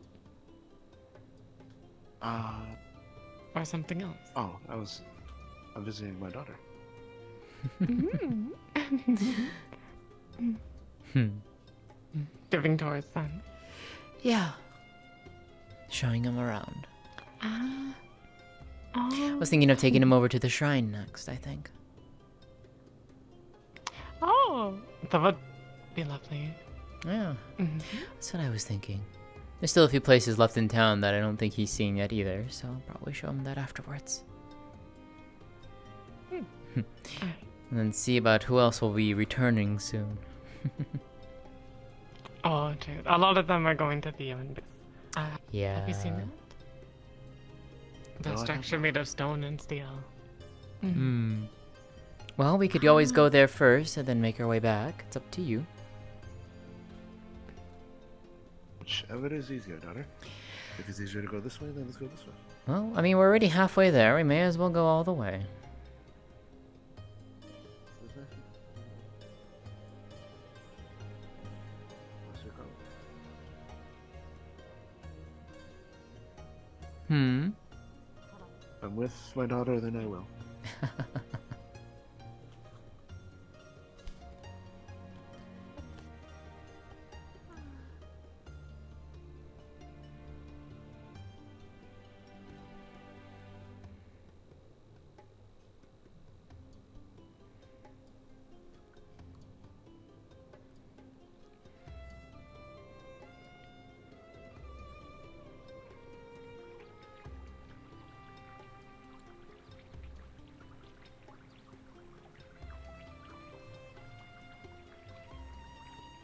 Or something else? Oh, I'm visiting my daughter. Giving tours then. Yeah. Showing him around. I was thinking of taking him over to the shrine next, I think. Oh, that would be lovely. Yeah. That's what I was thinking. There's still a few places left in town that I don't think he's seen yet either, so I'll probably show him that afterwards. And then see about who else will be returning soon. Oh, true. A lot of them are going to the UN base. Yeah. Have you seen it? The No, I structure made of stone and steel. Well, we could always go there first and then make our way back. It's up to you. Whichever is easier, daughter. If it's easier to go this way, then let's go this way. Well, I mean, we're already halfway there. We may as well go all the way. I'm with my daughter, then I will.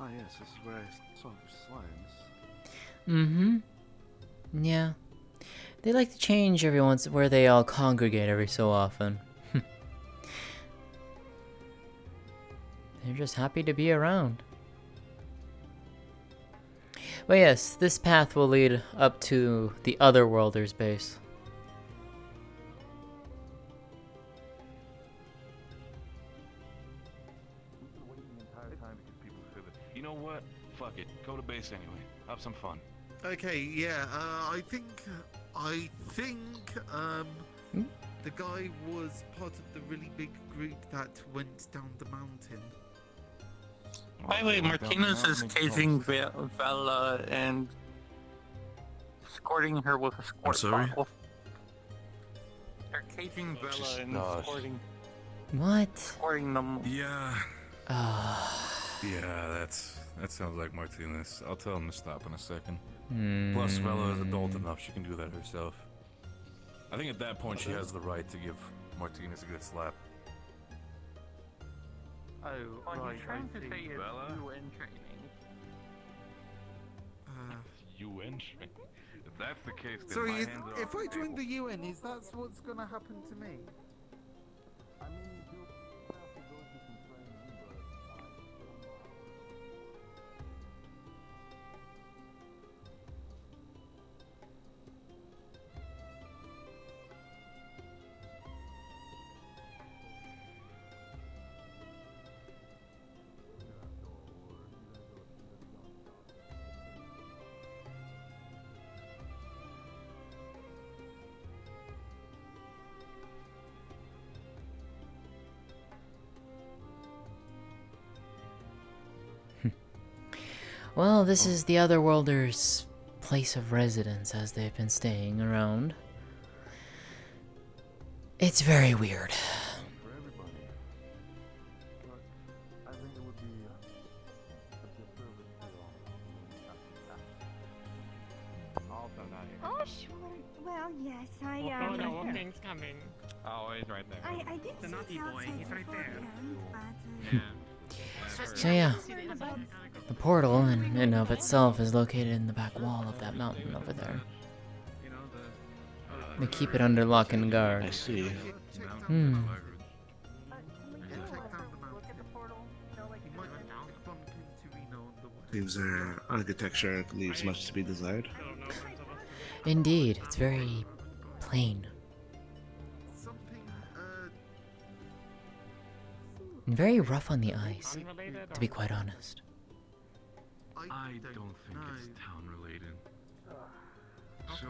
Ah, yes, this is where I saw the slimes. Yeah. They like to change every once where they all congregate every so often. They're just happy to be around. But yes, this path will lead up to the Otherworlders base. You know what? Fuck it. Go to base anyway. Have some fun. Okay, yeah, I think, the guy was part of the really big group that went down the mountain. By the way, Martinez is caging Vela and escorting her with a squirt I'm sorry? bottle. They're caging Vela and escorting. What? Escorting them. Yeah. Ah. Yeah, that sounds like Martinez. I'll tell him to stop in a second. Plus, Vela is adult enough; she can do that herself. I think at that point she has the right to give Martinez a good slap. Oh, What right, you're trying to I say see. is Vela? UN training. UN training? If that's the case, then Sorry, my if hands are I off the join table. the UN, is that what's gonna happen to me? Well, this is the Otherworlders' place of residence as they've been staying around. It's very weird. For everybody. But I think it would be a disservice to Also not here. Oh, sure. Well, yes, I Oh no, Wolfgang's coming. Oh, he's right there. I did The see naughty the boy, outside he's right there. beforehand, but, Yeah. So yeah, the portal in and of itself is located in the back wall of that mountain over there. They keep it under lock and guard. I see. Hmm. Seems their architecture leaves much to be desired. Indeed, it's very plain. And very rough on the eyes, to be quite honest. I don't think it's town related. So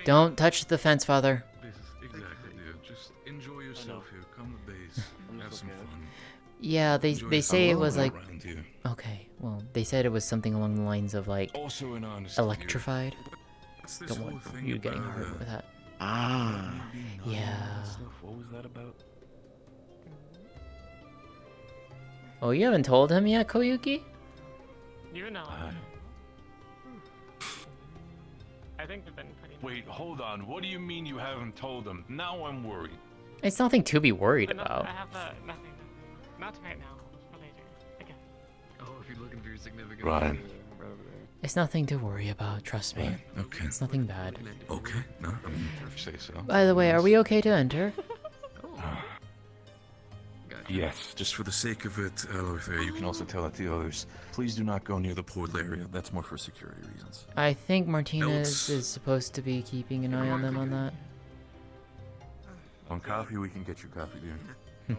Don't touch the fence, Father. this is exactly, dude. Just enjoy yourself here. Come to base. Have some fun. Yeah, they Enjoy say it yourself was like around here. okay. Well, they said it was something along the lines of like Also in honesty, electrified. what's this Don't whole want thing you getting about, hurt with that. Ah. Yeah. What was that about? Oh, you haven't told him yet, Koyuki? You know. I think we've been pretty. Wait, hold on. What do you mean you haven't told them? Now I'm worried. It's nothing to be worried about. I have nothing. Not right now. For later. Again. Oh, if you're looking for your significant Ryan. other, right over there. It's nothing to worry about, trust me. Okay. It's nothing bad. Okay. No, I mean, if you say so. By the way, are we okay to enter? Yes, just for the sake of it, Lótëa, you can also tell that the others. Please do not go near the portal area. That's more for security reasons. I think Martinez Notes. is supposed to be keeping an eye on them on that. On coffee, we can get you coffee, dude.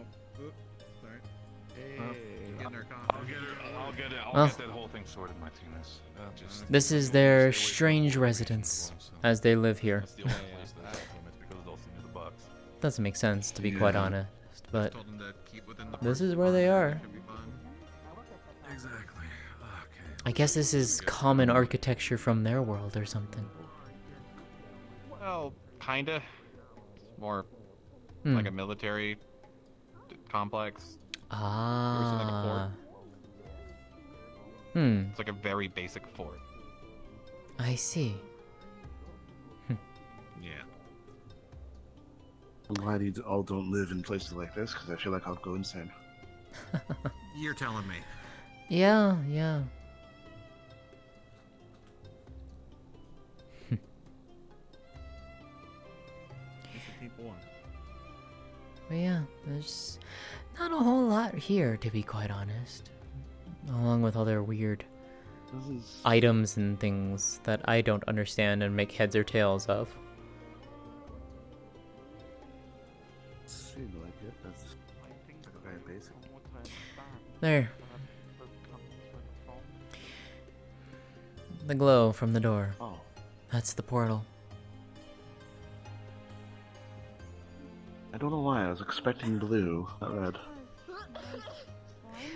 I'll Well, get that whole thing sorted, Martinez. Just This is their strange residence, as they live here. That's the only place that helps them. It's because it's also near the box. Doesn't make sense, to be quite Yeah. honest, but Told him to keep within the this is where they are. Should be fine. Exactly. Okay. I guess this is common architecture from their world or something. Well, kinda. It's more Hmm. like a military complex. Ah. Hmm. It's like a very basic fort. I see. Yeah. I'm glad you all don't live in places like this, because I feel like I'll go insane. You're telling me. Yeah, yeah. But yeah, there's not a whole lot here, to be quite honest. Along with other weird items and things that I don't understand and make heads or tails of. Seemed like it. That's very basic. There. The glow from the door. Oh. That's the portal. I don't know why. I was expecting blue, not red.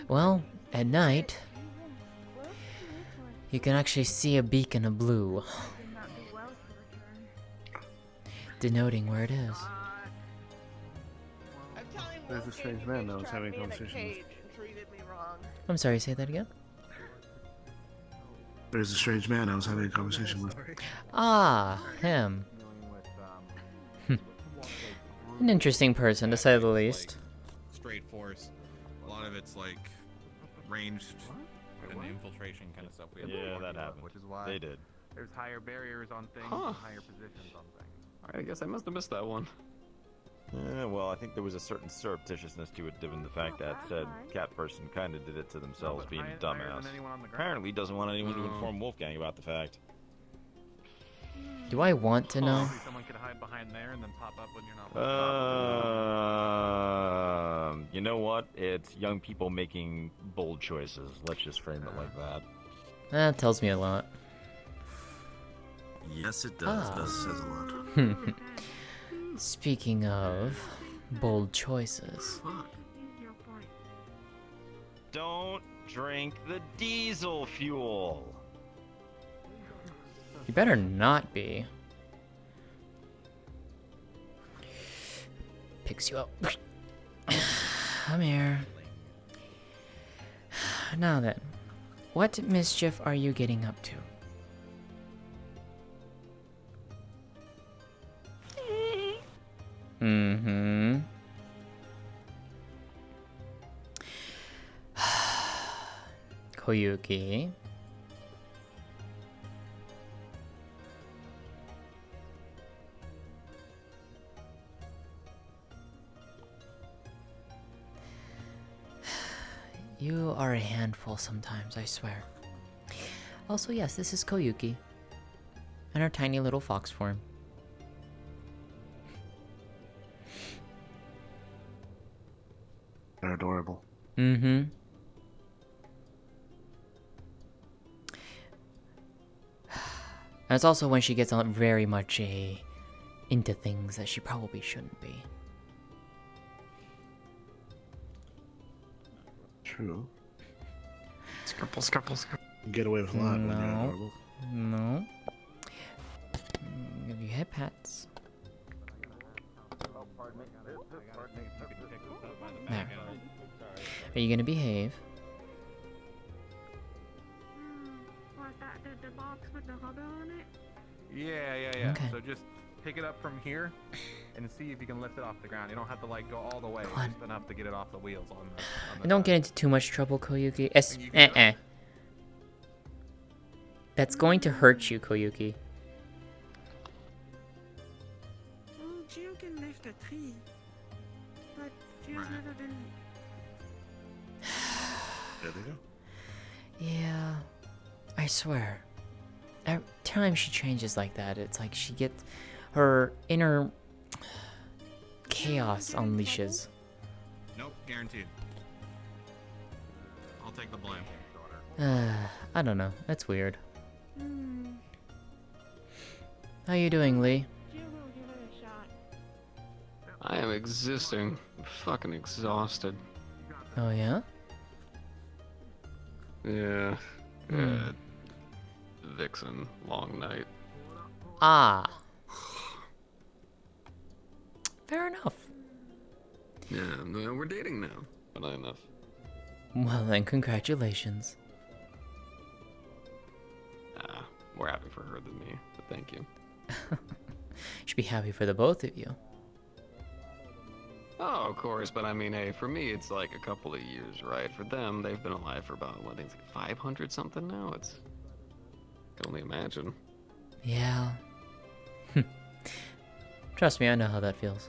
Well, at night, you can actually see a beacon of blue, denoting where it is. There's a strange man I was having a conversation with. I'm sorry, say that again? There's a strange man I was having a conversation with. Ah, him. An interesting person, to say the least. Straight force. A lot of it's like ranged and infiltration kind of stuff. We Yeah, that happened. Which is why They did. There's higher barriers on things, Huh. and higher positions on things. Alright, I guess I must have missed that one. Well, I think there was a certain surreptitiousness to it, given the fact that said cat person kind of did it to themselves, being a dumbass. Apparently, he doesn't want anyone to inform Wolfgang about the fact. Do I want to know? Someone could hide behind there and then pop up when you're not. You know what? It's young people making bold choices. Let's just frame it like that. That tells me a lot. Yes, it does. Ah. Does says a lot. Speaking of bold choices. Don't drink the diesel fuel. You better not be. Picks you up. Come here. Now then, what mischief are you getting up to? Mm-hmm. Koyuki. You are a handful sometimes, I swear. Also, yes, this is Koyuki. And her tiny little fox form. They're adorable. Mm-hmm. And it's also when she gets on very much into things that she probably shouldn't be. True. Scrapple, scrapple, scrapple. You get away with a lot when you're adorable. No. Give you hip pats. There. Are you gonna behave? Like that, the box with the hubba on it? Yeah. Okay. So just pick it up from here and see if you can lift it off the ground. You don't have to like go all the way, on. just enough to get it off the wheels on the And don't get into too much trouble, Koyuki. That's going to hurt you, Koyuki. Oh, Gio can lift a tree. But Gio's never been... There they go. Yeah, I swear. Every time she changes like that, it's like she gets her inner chaos unleashes. Nope, guaranteed. I'll take the blame. I don't know. That's weird. Hmm. How you doing, Lee? Gio will give it a shot. I am existing. I'm fucking exhausted. Oh yeah? Yeah. Vixen, long night. Ah. Fair enough. Yeah, no, we're dating now. But not enough. Well then, congratulations. More happy for her than me, but thank you. Should be happy for the both of you. Oh, of course, but I mean, hey, for me, it's like a couple of years, right? For them, they've been alive for about, what, I think it's like 500 something now? I can only imagine. Yeah. Trust me, I know how that feels.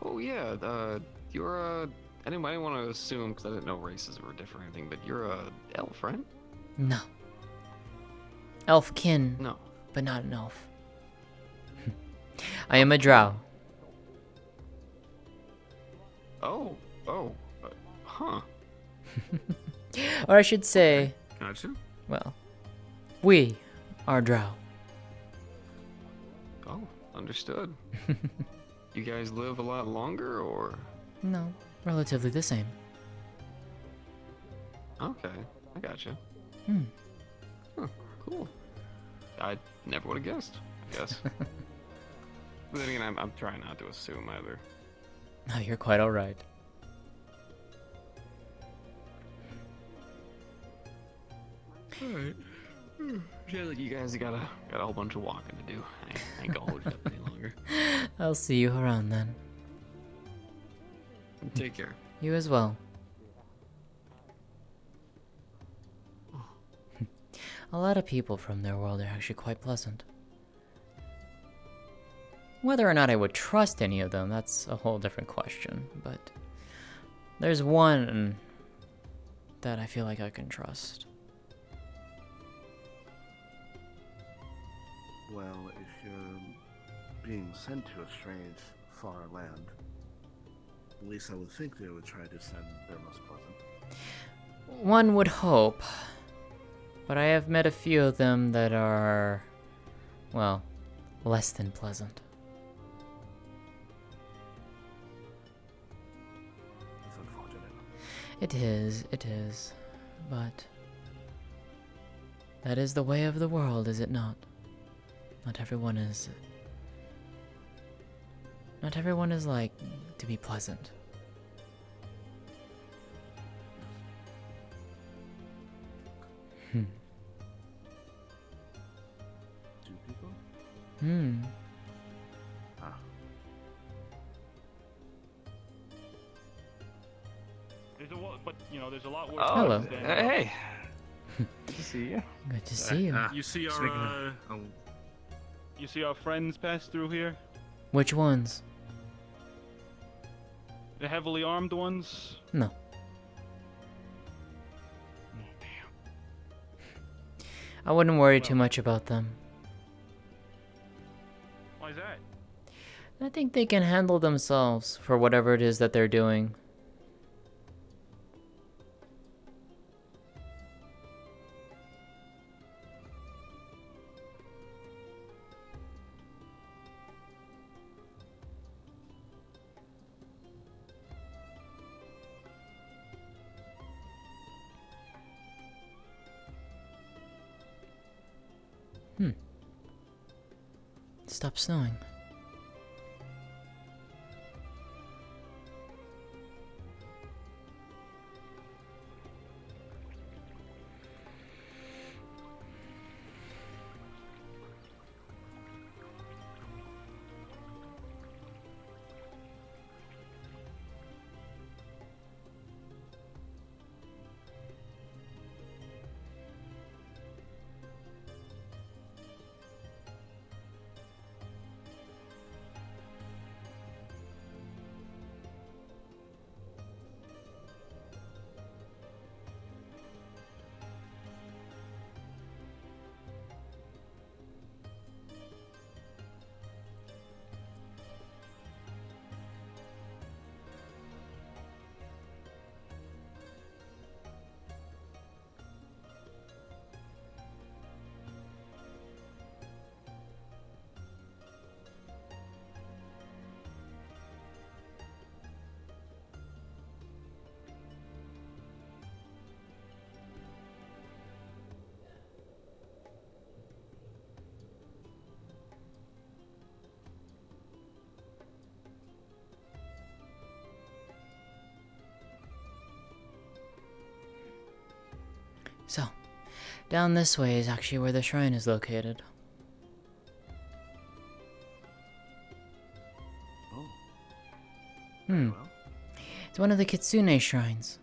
Oh, yeah, you're I didn't want to assume, because I didn't know races were different or anything, but you're a elf, right? No. Elfkin. No. But not an elf. I am a drow. Huh. Or I should say... Gotcha. Well, we are drow. Oh, understood. You guys live a lot longer, or...? No, relatively the same. Okay, I gotcha. Hmm. Cool. I never would have guessed, I guess. But then again, I'm trying not to assume either. No, you're quite alright. Alright. Sounds like you guys got a whole bunch of walking to do. I ain't gonna hold you up any longer. I'll see you around then. Take care. You as well. A lot of people from their world are actually quite pleasant. Whether or not I would trust any of them, that's a whole different question, but there's one that I feel like I can trust. Well, if you're being sent to a strange, far land, at least I would think they would try to send their most pleasant. One would hope, but I have met a few of them that are, well, less than pleasant. It's unfortunate. It is, but that is the way of the world, is it not? Not everyone is like to be pleasant. Two people? Ah. There's a lot worse. Oh, Hello. Hey. Good to see you. Good to see you. You see Just our making a- you see our friends pass through here? Which ones? The heavily armed ones? No. I wouldn't worry too much about them. Why's that? I think they can handle themselves for whatever it is that they're doing. Stop snowing. So, down this way is actually where the shrine is located. Oh. It's one of the Kitsune shrines.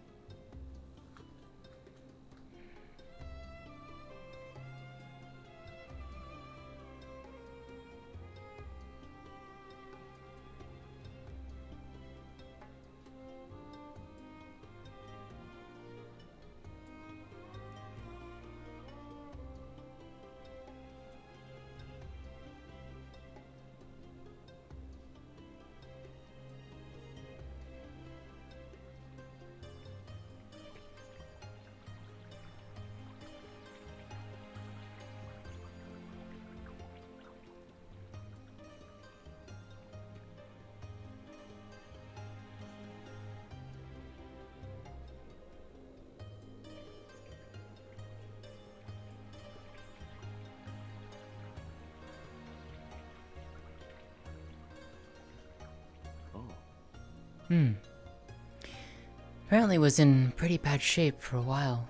Apparently was in pretty bad shape for a while.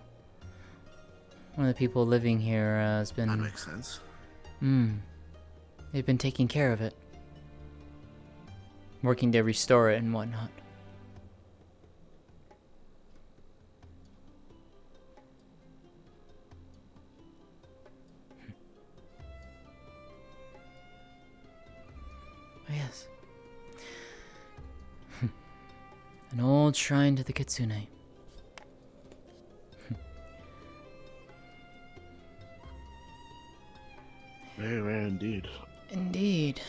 One of the people living here has been... That makes sense. They've been taking care of it. Working to restore it and whatnot. Oh, yes. An old shrine to the Kitsune. Very rare indeed. Indeed.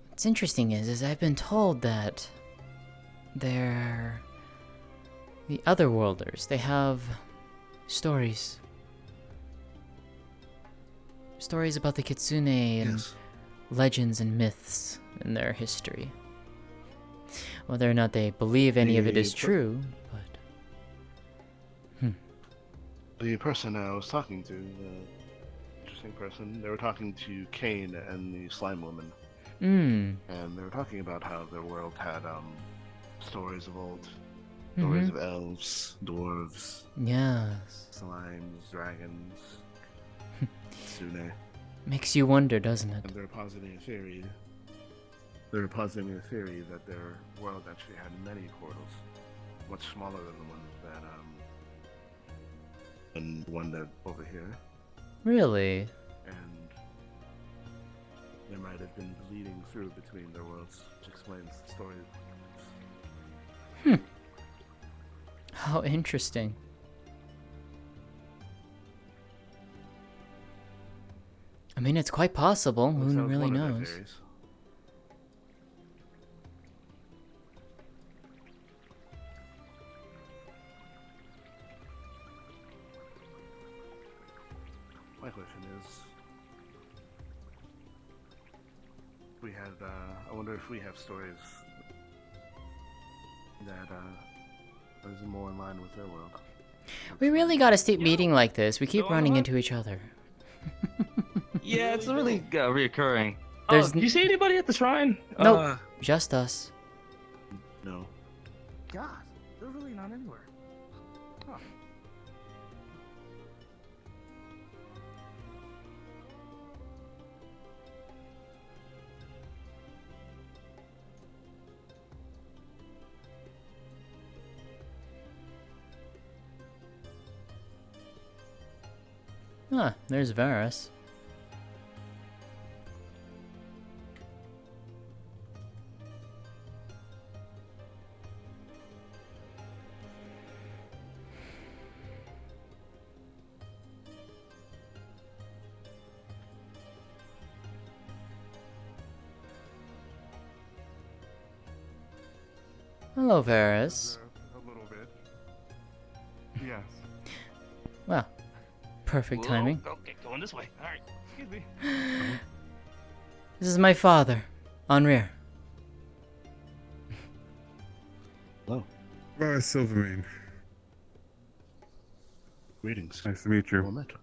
What's interesting is I've been told that they're the otherworlders. They have stories. Stories about the Kitsune and legends and myths in their history. Whether or not they believe any of it is true, but... The person I was talking to, the interesting person, they were talking to Kane and the slime woman. Hmm. And they were talking about how their world had, stories of old. Stories of elves, dwarves. Yes. Slimes, dragons. Tsune. Makes you wonder, doesn't it? And they're positing a theory. They're positing a theory that their world actually had many portals, much smaller than the one that and the one that over here. Really? And there might have been bleeding through between their worlds, which explains the story. How interesting. I mean, it's quite possible. Well, Who that was really one of their knows? theories. My question is, we had, I wonder if we have stories that, is more in line with their world. We really gotta stop meeting like this. We keep running into each other. Yeah, it's really reoccurring. There's Do you see anybody at the shrine? Nope, just us. No. God, they're really not anywhere. Huh. Ah, there's Varus. Hello, Varus. A little bit. Yes. Well, perfect timing. Okay, going this way. All right, excuse me. This is my father, Henri. Hello. Silvermane. Greetings. Nice to meet you. Well met.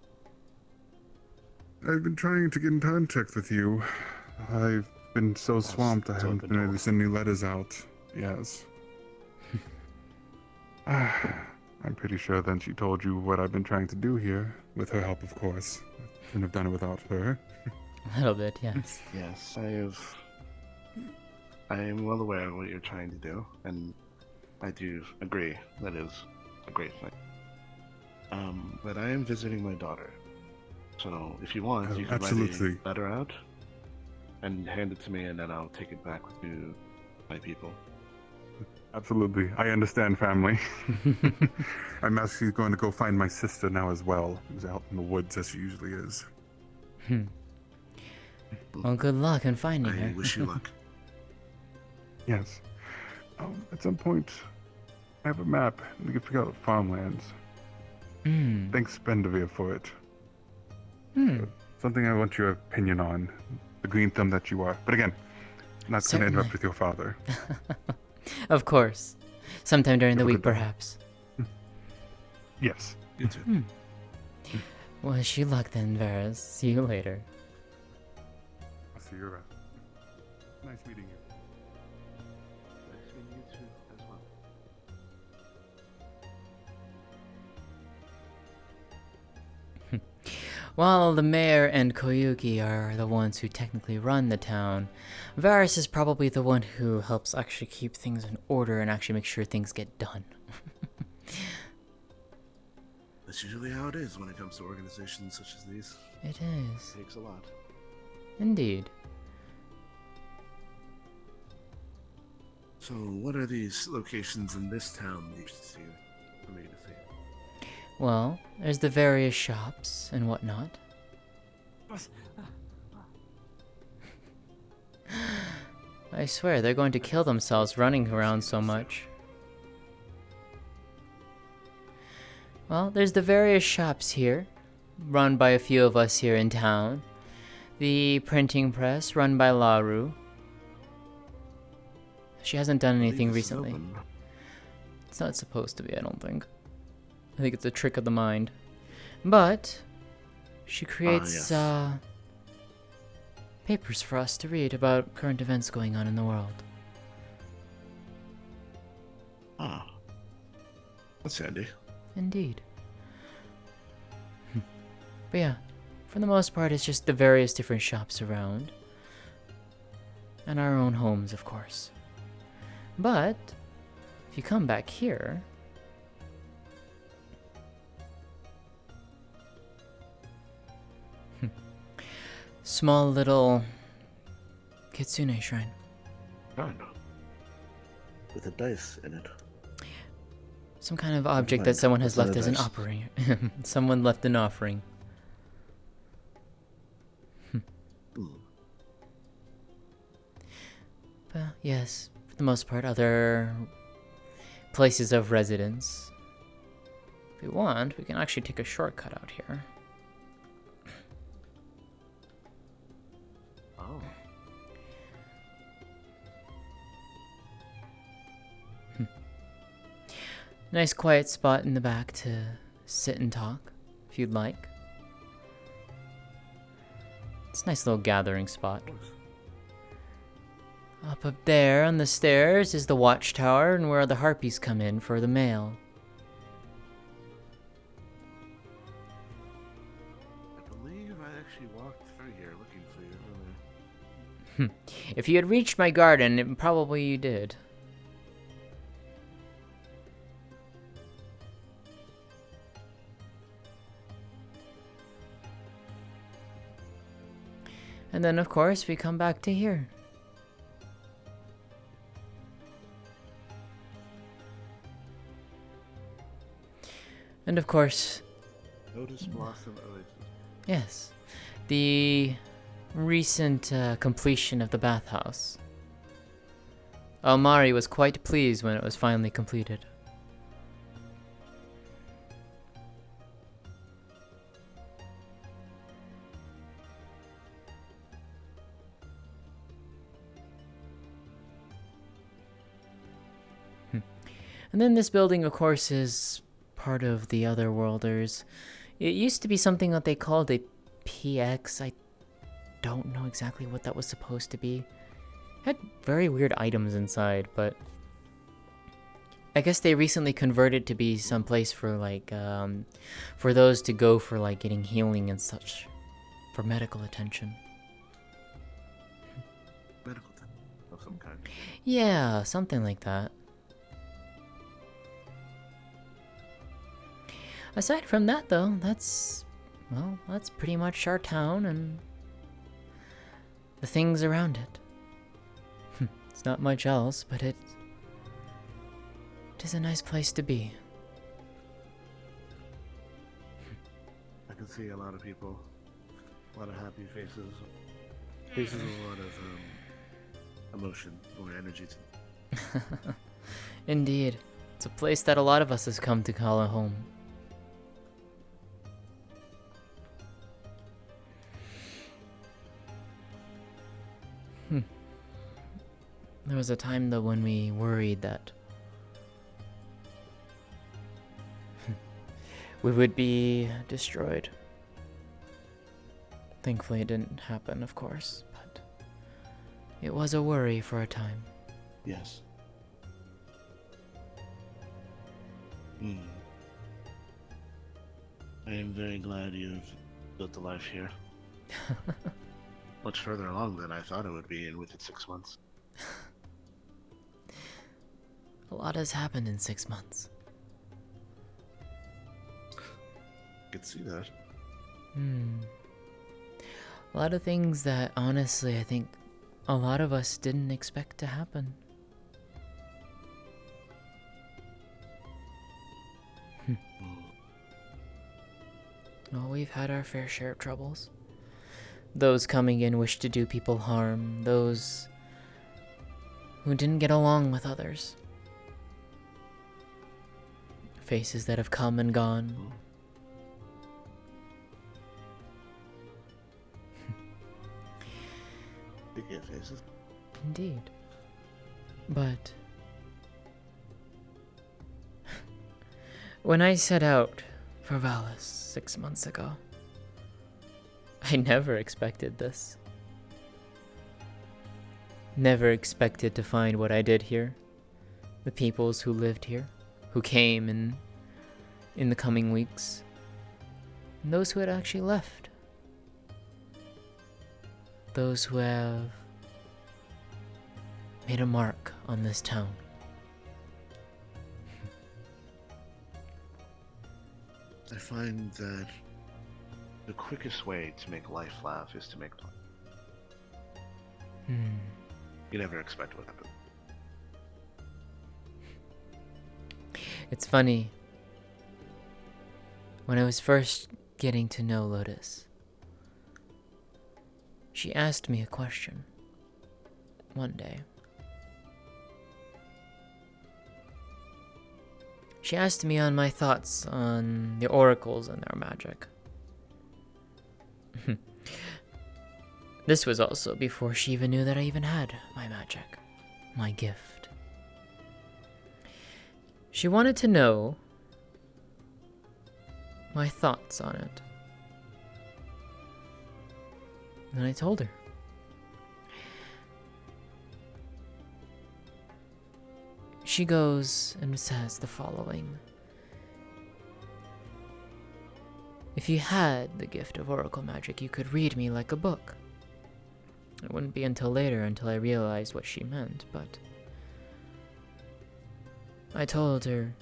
I've been trying to get in contact with you. I've been so swamped I haven't been able to send any letters out. Yes. I'm pretty sure then she told you what I've been trying to do here, with her help, of course. I couldn't have done it without her. A little bit, yes. Yes, I am well aware of what you're trying to do, and I do agree that is a great thing. But I am visiting my daughter, so if you want, you can write a letter out and hand it to me, and then I'll take it back to my people. Absolutely. I understand, family. I'm actually going to go find my sister now as well, who's out in the woods as she usually is. Well, good luck in finding her. I wish you luck. Yes. At some point, I have a map, and we can figure out farmlands. Thanks, Bendevier, for it. Something I want your opinion on. The green thumb that you are. But again, not going to interrupt with your father. Of course. Sometime during the week, perhaps. Yes. You too. Wish you luck then, Varus. See you later. I'll see you around. Nice meeting you. Nice meeting you too, as well. While the mayor and Koyuki are the ones who technically run the town, Varus is probably the one who helps actually keep things in order and actually make sure things get done. That's usually how it is when it comes to organizations such as these. It is. It takes a lot. Indeed. So, what are these locations in this town that you should see for me to see? Well, there's the various shops and whatnot. I swear, they're going to kill themselves running around so much. Well, there's the various shops here, run by a few of us here in town. The printing press, run by Laru. She hasn't done anything This is recently. open. It's not supposed to be, I don't think. I think it's a trick of the mind. But she creates yes. papers for us to read about current events going on in the world. Ah. That's handy. Indeed. But yeah, for the most part, it's just the various different shops around. And our own homes, of course. But if you come back here, small little Kitsune shrine. Fine. With a dice in it. Some kind of object mind, that someone has that's left not as a an dice. offering. Someone left an offering. But yes, for the most part, other places of residence. If we want, we can actually take a shortcut out here. Oh. Nice quiet spot in the back to sit and talk, if you'd like. It's a nice little gathering spot. Up there on the stairs is the watchtower and where the harpies come in for the mail. I believe I actually walked through here looking for you earlier. If you had reached my garden, probably you did. And then, of course, we come back to here. And of course, Lotus Blossom Oasis. yes, the recent completion of the bathhouse. Almari was quite pleased when it was finally completed. And then this building, of course, is part of the Otherworlders. It used to be something that they called a PX. I don't know exactly what that was supposed to be. Had very weird items inside, but I guess they recently converted to be some place for like for those to go for like getting healing and such, for medical attention. Medical of some kind. Yeah, something like that. Aside from that, though, that's pretty much our town and the things around it. It's not much else, but it is a nice place to be. I can see a lot of people, a lot of happy faces, faces with a lot of emotion or energy. Indeed. It's a place that a lot of us has come to call a home. There was a time, though, when we worried that we would be destroyed. Thankfully, it didn't happen, of course, but it was a worry for a time. Yes. I am very glad you've built a life here. Much further along than I thought it would be in within 6 months. A lot has happened in 6 months. I could see that. A lot of things that, honestly, I think a lot of us didn't expect to happen. Well, we've had our fair share of troubles. Those coming in wish to do people harm. Those who didn't get along with others. Faces that have come and gone. Big faces. Indeed. But when I set out for Valis 6 months ago, I never expected this. Never expected to find what I did here. The peoples who lived here, who came in the coming weeks, and those who had actually left. Those who have made a mark on this town. I find that the quickest way to make life laugh is to make play. You never expect what happens. It's funny. When I was first getting to know Lotus, she asked me a question one day. She asked me on my thoughts on the oracles and their magic. This was also before she even knew that I even had my magic, my gift. She wanted to know my thoughts on it. And I told her. She goes and says the following. If you had the gift of oracle magic, you could read me like a book. It wouldn't be until later until I realized what she meant, but I told her,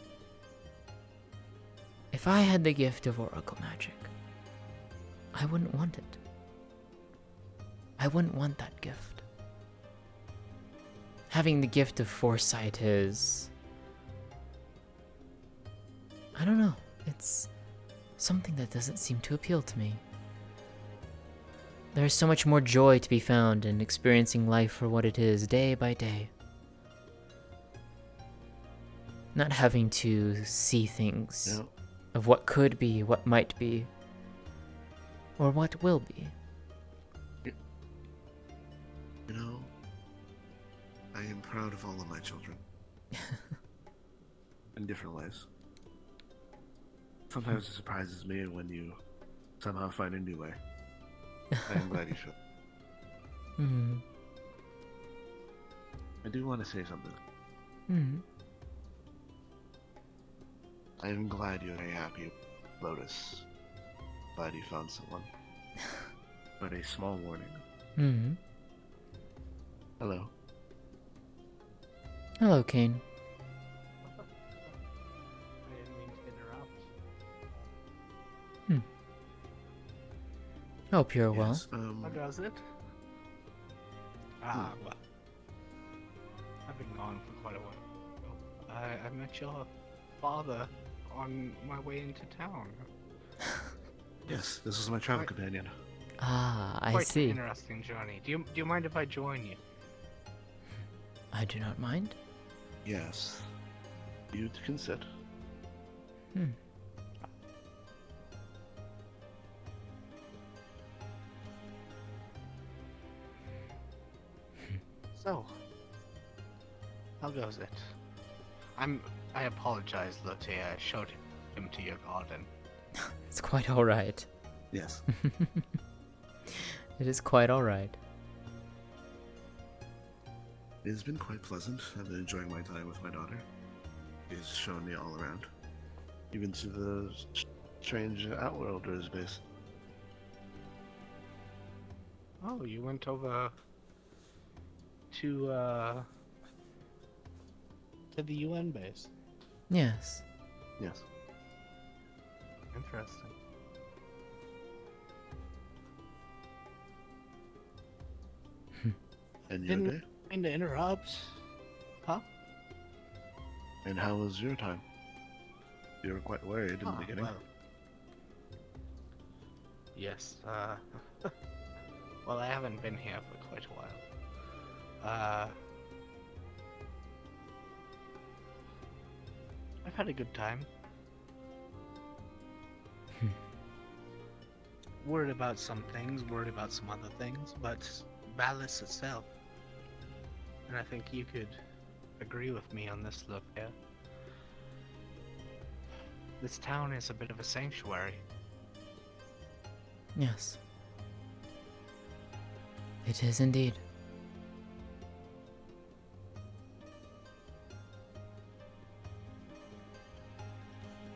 if I had the gift of oracle magic, I wouldn't want it. I wouldn't want that gift. Having the gift of foresight is... I don't know, it's something that doesn't seem to appeal to me. There's so much more joy to be found in experiencing life for what it is, day by day. Not having to see things of what could be, what might be, or what will be. You know, I am proud of all of my children. In different ways. Sometimes it surprises me when you somehow find a new way. I am glad you should. I do want to say something. I am glad you're very happy, Lotus. Glad you found someone. But a small warning. Hello. Hello, Kane. I didn't mean to interrupt. Hope you're well. How does it? Well. I've been gone for quite a while. I met your father on my way into town. Yes, this is my travel companion. Ah, I Quite see. an interesting journey. Do you mind if I join you? I do not mind. Yes. You can sit. So, how goes it? I apologize, Lótëa. I showed him to your garden. It's quite alright. Yes. It is quite alright. It has been quite pleasant. I've been enjoying my time with my daughter. She's shown me all around. Even to the strange Outworlders base. Oh, you went over to the UN base. Yes. Yes. Interesting. And your Didn't day? mean to interrupt. Huh? And how was your time? You were quite worried in the beginning. Well. Yes, well, I haven't been here for quite a while. I've had a good time. Worried about some things, worried about some other things, but Valis itself. And I think you could agree with me on this, Lótëa. This town is a bit of a sanctuary. Yes. It is indeed.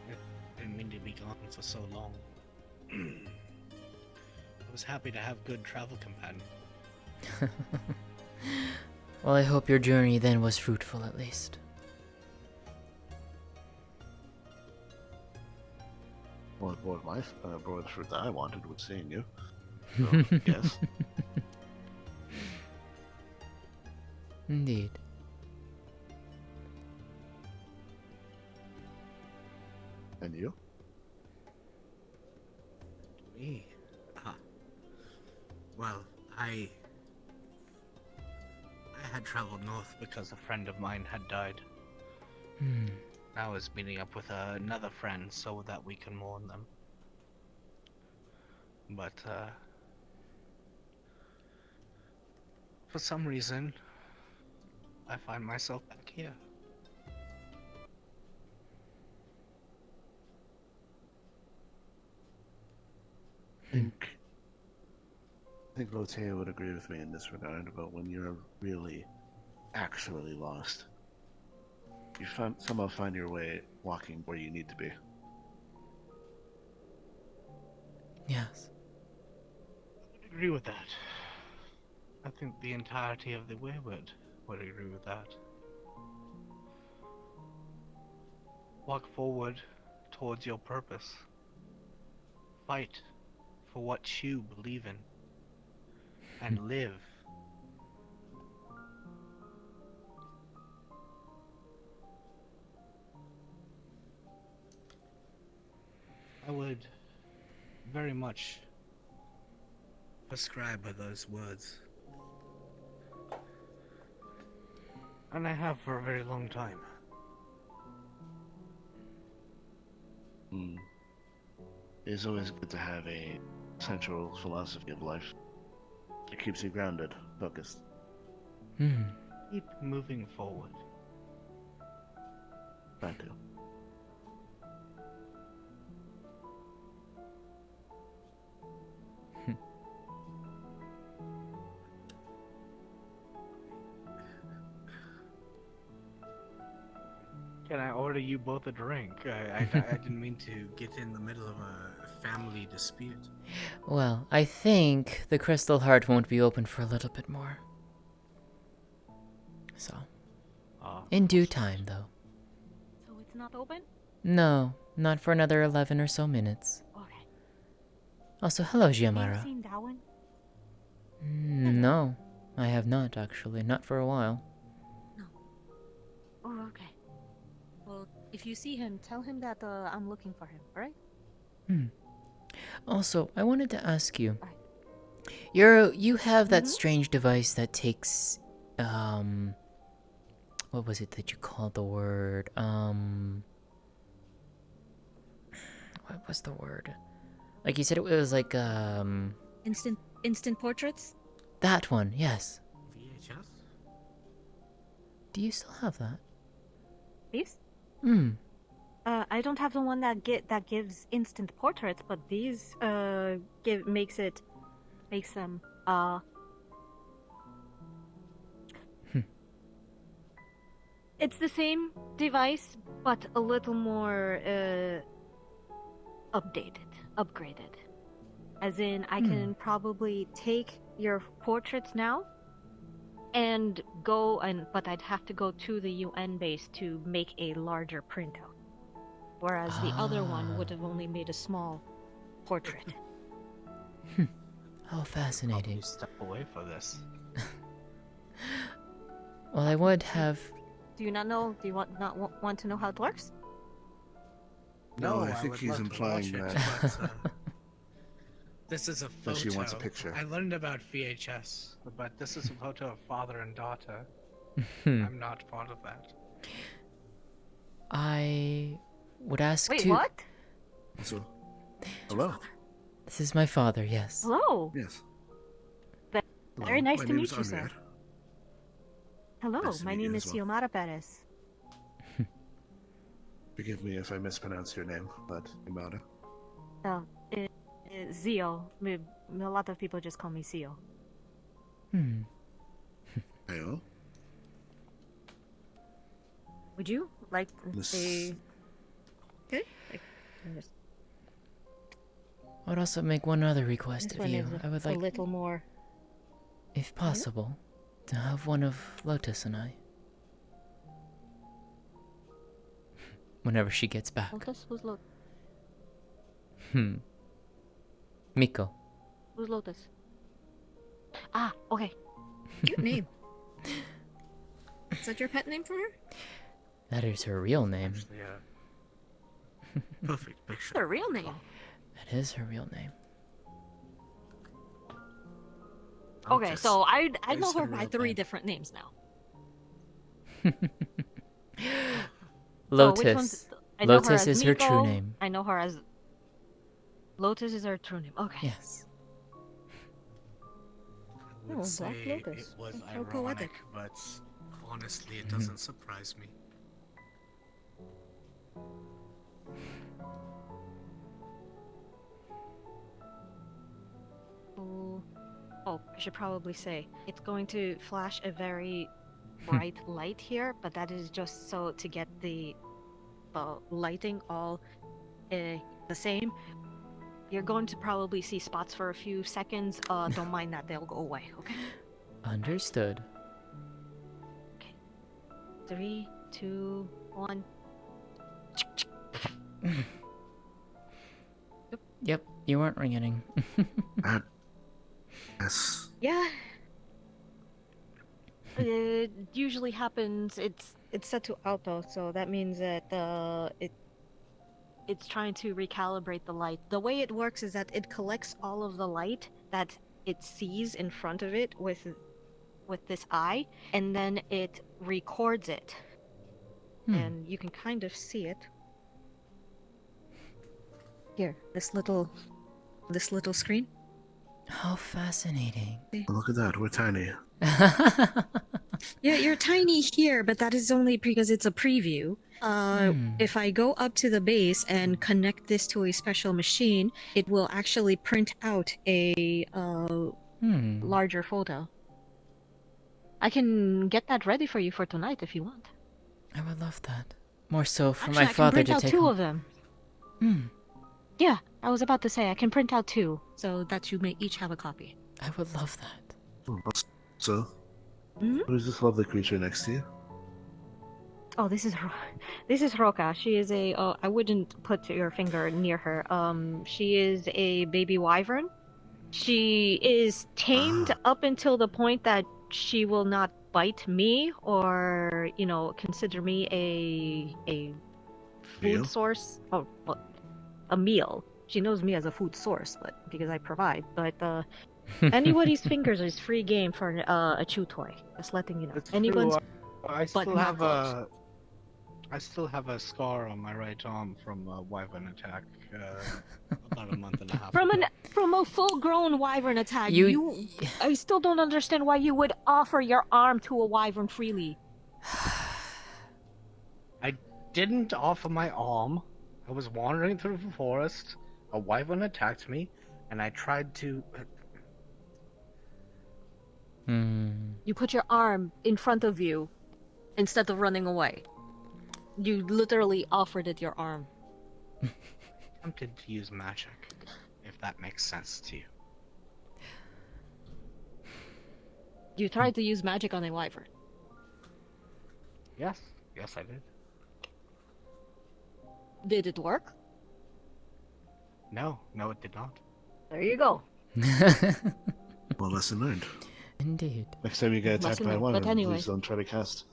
I didn't mean to be gone for so long. I was happy to have good travel companion. Well, I hope your journey then was fruitful at least. Well, brought the fruit that I wanted was seeing you. So, yes. Indeed. And you? Me? Well, I had traveled north because a friend of mine had died. I was meeting up with another friend so that we can mourn them. But, for some reason, I find myself back here. I think Lótëa would agree with me in this regard about when you're really, actually lost. You somehow find your way walking where you need to be. Yes. I would agree with that. I think the entirety of the way would agree with that. Walk forward towards your purpose. Fight for what you believe in. And live. I would very much prescribe by those words. And I have for a very long time. It's always good to have a central philosophy of life. It keeps you grounded, focused. Keep moving forward. Try to. Can I order you both a drink? I didn't mean to get in the middle of a family dispute. Well, I think the Crystal Heart won't be open for a little bit more. So. In due time, though. So it's not open? No, not for another 11 or so minutes. Okay. Also, hello, Have you Giamara. seen Darwin? No, I have not, actually. Not for a while. Oh, okay. Well, if you see him, tell him that I'm looking for him, alright? Also, I wanted to ask you. You have that strange device that takes, what was it that you called the word? What was the word? Like you said it was like, Instant portraits? That one, yes. VHS? Do you still have that? These? Hmm. I don't have the one that gives instant portraits, but these makes them It's the same device, but a little more upgraded. As in, I can probably take your portraits now and but I'd have to go to the UN base to make a larger printout. Whereas the other one would have only made a small portrait. How fascinating. Step away for this. Well, I would have. Do you not know? Do you not want to know how it works? No, I think he's implying that. This is a photo. That she wants a picture. I learned about VHS, but this is a photo of father and daughter. I'm not part of that. I would ask Wait, to. what? So, hello. This is my father, yes. Hello. Yes. Very nice My to name meet is you, sir. Amir. Hello, Nice to my meet you name as is well. Xiomara Perez. Forgive me if I mispronounce your name, but Imada. Oh, Zio. A lot of people just call me Zio. Heyo. Would you like This- a... Okay. I would also make one other request This of one you. is I would a like, little more... if possible, to have one of Lotus and I. Whenever she gets back. Lotus? Who's Lotus? Miko. Who's Lotus? Ah, okay. Cute name. Is that your pet name for her? That is her real name. Yeah. Perfect picture. Her real name. That is her real name. Okay, so I know Is her her by real 3 name. different names now. Lotus. So which one's... I know her Lotus as is her true Miko. name. I know her as... Lotus is her true name. Okay. Yes. I would Oh, say Black Lotus. it was How ironic, poetic. but honestly, it doesn't surprise me. Oh, I should probably say, it's going to flash a very bright light here, but that is just so to get the lighting all the same. You're going to probably see spots for a few seconds. Don't mind that, they'll go away, okay? Understood. 3, 2, 1. Yep, you weren't ringing. Yes. Yeah. It usually happens. It's set to auto, so that means that it's trying to recalibrate the light. The way it works is that it collects all of the light that it sees in front of it with this eye, and then it records it. And you can kind of see it. Here, this little screen. How fascinating. Oh, look at that, we're tiny. Yeah, you're tiny here, but that is only because it's a preview. If I go up to the base and connect this to a special machine, it will actually print out a larger photo. I can get that ready for you for tonight if you want. I would love that. More so for Actually, my father I can to print out take 2 home. of them. Yeah, I was about to say I can print out 2, so that you may each have a copy. I would love that. Oh, so, who's this lovely creature next to you? Oh, this is Roka. She is a. I wouldn't put your finger near her. She is a baby wyvern. She is tamed up until the point that she will not bite me or, consider me a food Meal? source. Oh, well, a meal. She knows me as a food source, but because I provide. But anybody's fingers is free game for a chew toy. Just letting you know. It's Anyone's. true, I but still not have close. I still have a scar on my right arm from a wyvern attack about a month and a half ago. From a full-grown wyvern attack, You- I still don't understand why you would offer your arm to a wyvern freely. I didn't offer my arm. I was wandering through the forest. A wyvern attacked me, and I tried to. You put your arm in front of you instead of running away. You literally offered it your arm. Attempted to use magic, if that makes sense to you. You tried to use magic on a wyvern. Yes, I did. Did it work? No, it did not. There you go. Well, lesson learned. Indeed. Next time you get attacked Lesson by a learned, wyvern, but anyway. please don't try to cast.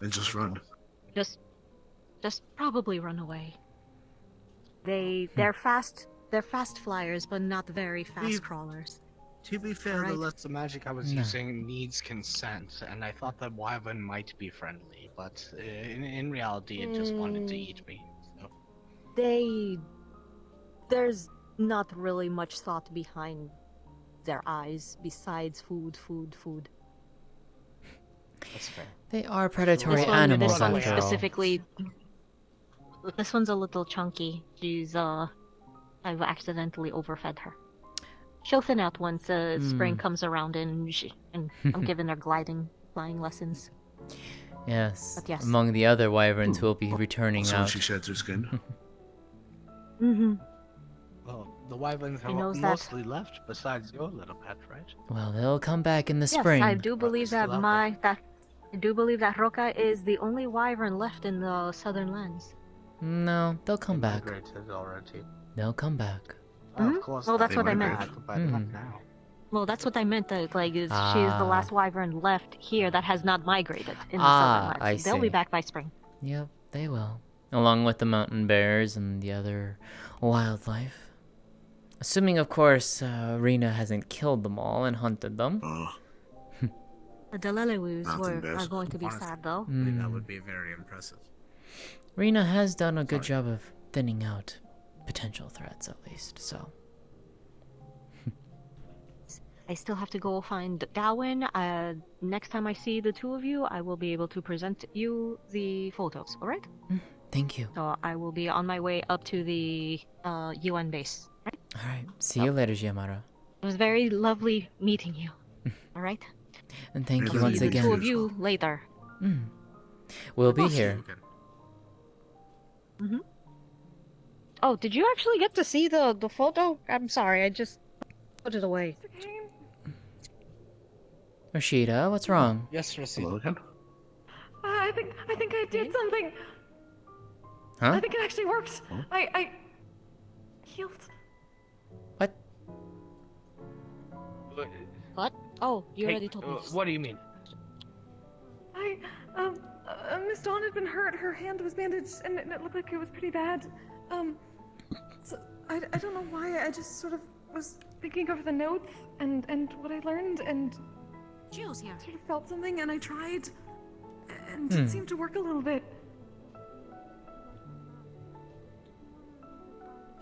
And just run. Just probably run away. They're fast. They're fast flyers, but not very fast crawlers. To be fair, Alright. the magic I was No. using needs consent, and I thought that wyvern might be friendly, but in reality, it just wanted to eat me. So. There's not really much thought behind their eyes besides food. That's fair. They are predatory This one animals after all. specifically. This one's a little chunky. I've accidentally overfed her. She'll thin out once spring comes around and I'm giving her flying lessons. Yes. But yes. Among the other wyverns who will be returning Also, out. she sheds her skin. Well, the wyverns have knows mostly left besides your little pet, right? Well, they'll come back in the Yes, spring. I do believe that Roca is the only wyvern left in the southern lands. No, they'll come back. Migrated already. They'll come back. Of course. Well, that's they what I meant. migrated, but not now. Well, that's what I meant. That she's the last wyvern left here that has not migrated in the southern lands. I They'll see. be back by spring. Yep, they will. Along with the mountain bears and the other wildlife. Assuming, of course, Rena hasn't killed them all and hunted them. The Delelewus are going to be sad, though. That would be very impressive. Rena has done a good job of thinning out potential threats, at least, so. I still have to go find Darwin. Next time I see the two of you, I will be able to present you the photos, alright? Thank you. So I will be on my way up to the UN base. Right? Alright, see you later, Giamara. It was very lovely meeting you. Alright? And thank you I'll once see the again. two of you later. We'll be here. Oh, did you actually get to see the photo? I'm sorry, I just put it away. Rashida, what's wrong? Yes, Rashida. Hello again? I think I did something. Huh? I think it actually worked. I healed. What? Oh, you already told me. What do you mean? Miss Dawn had been hurt. Her hand was bandaged, and it looked like it was pretty bad. So I don't know why. I just sort of was thinking over the notes and what I learned, and Gio's here. Sort of felt something, and I tried, and it seemed to work a little bit.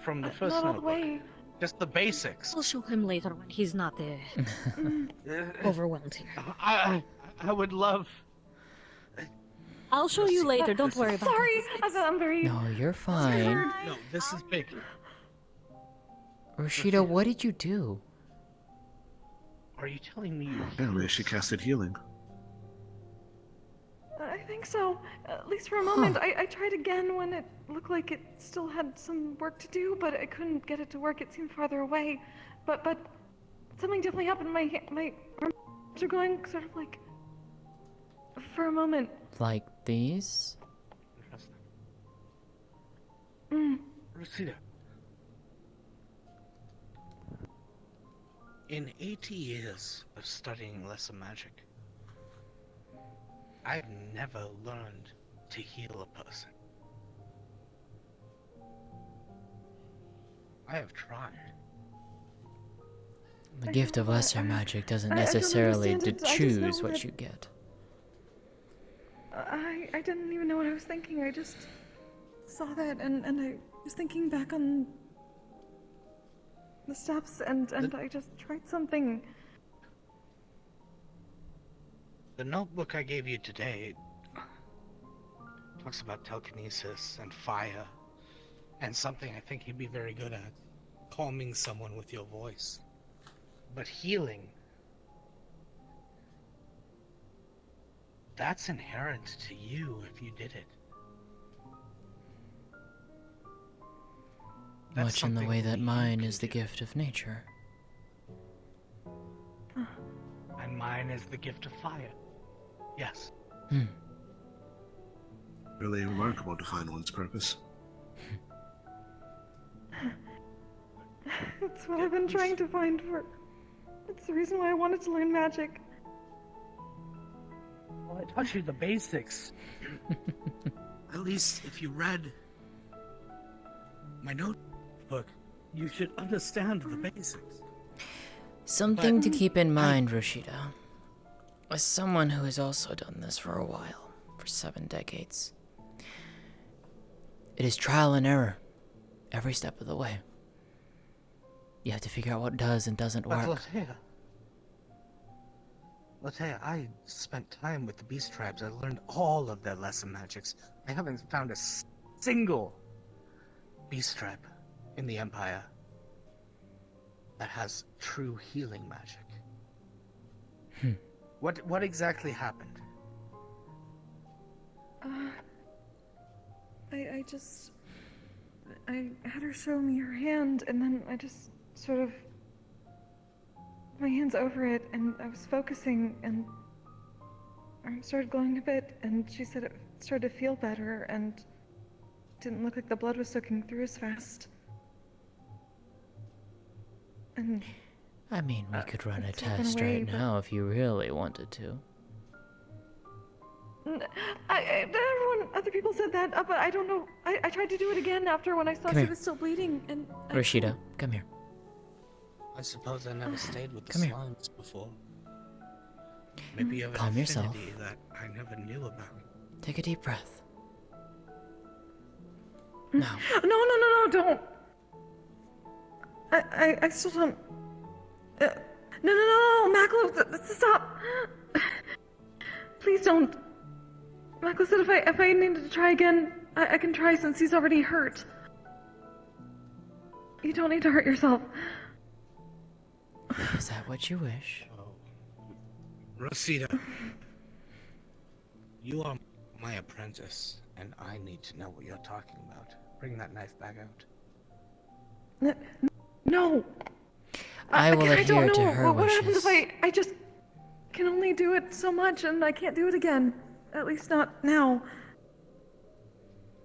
From the first Not all the notebook. way. Just the basics. We'll show him later when he's not overwhelmed here. I would love. I'll show you later. Don't worry about Sorry, it. I'm very. No, you're fine. No, this is big. Rashida, what did you do? Are you telling me? Apparently, she casted healing. I think so. At least for a moment. I tried again when it looked like it still had some work to do, but I couldn't get it to work. It seemed farther away. But something definitely happened. My arms are going sort of like for a moment. Like these? Rashida. In 80 years of studying lesser magic, I've never learned to heal a person. I have tried. The gift of lesser magic doesn't necessarily understand it. I just choose know what that- you get. I didn't even know what I was thinking. I just saw that and I was thinking back on the steps and I just tried something. The notebook I gave you today talks about telekinesis and fire, and something I think you'd be very good at, calming someone with your voice. But healing, that's inherent to you if you did it. That's Much in the something way that only you mine can is the do. gift of nature. And mine is the gift of fire. Yes. Really remarkable to find one's purpose. That's what I've been trying to find for. It's the reason why I wanted to learn magic. Well, I taught you the basics. At least if you read my notebook, you should understand the basics. Something to keep in mind, Rashida. As someone who has also done this for a while, for 7 decades, it is trial and error, every step of the way. You have to figure out what does and doesn't But work. Lótëa, Lótëa, I spent time with the beast tribes. I learned all of their lesson magics. I haven't found a single beast tribe in the Empire that has true healing magic. What exactly happened? I had her show me her hand, and then I just sort of my hand's over it, and I was focusing, and I started glowing a bit, and she said it started to feel better, and didn't look like the blood was soaking through as fast. And I mean, we could run a it's taken test away, right but- now if you really wanted to. Other people said that, but I don't know. I tried to do it again after when I saw Come she here. was still bleeding, and Rashida, come here. I suppose I never stayed with the Come here. slimes before. Maybe you have an Calm yourself. affinity that I never knew about. Take a deep breath. No, don't. I still don't. No, Macklow, stop. Please don't. Macklow said if I needed to try again, I can try since he's already hurt. You don't need to hurt yourself. Is that what you wish? Rosita, you are my apprentice, and I need to know what you're talking about. Bring that knife back out. No. I will I adhere don't to know. her What happens wishes. if I just can only do it so much, and I can't do it again? At least not now.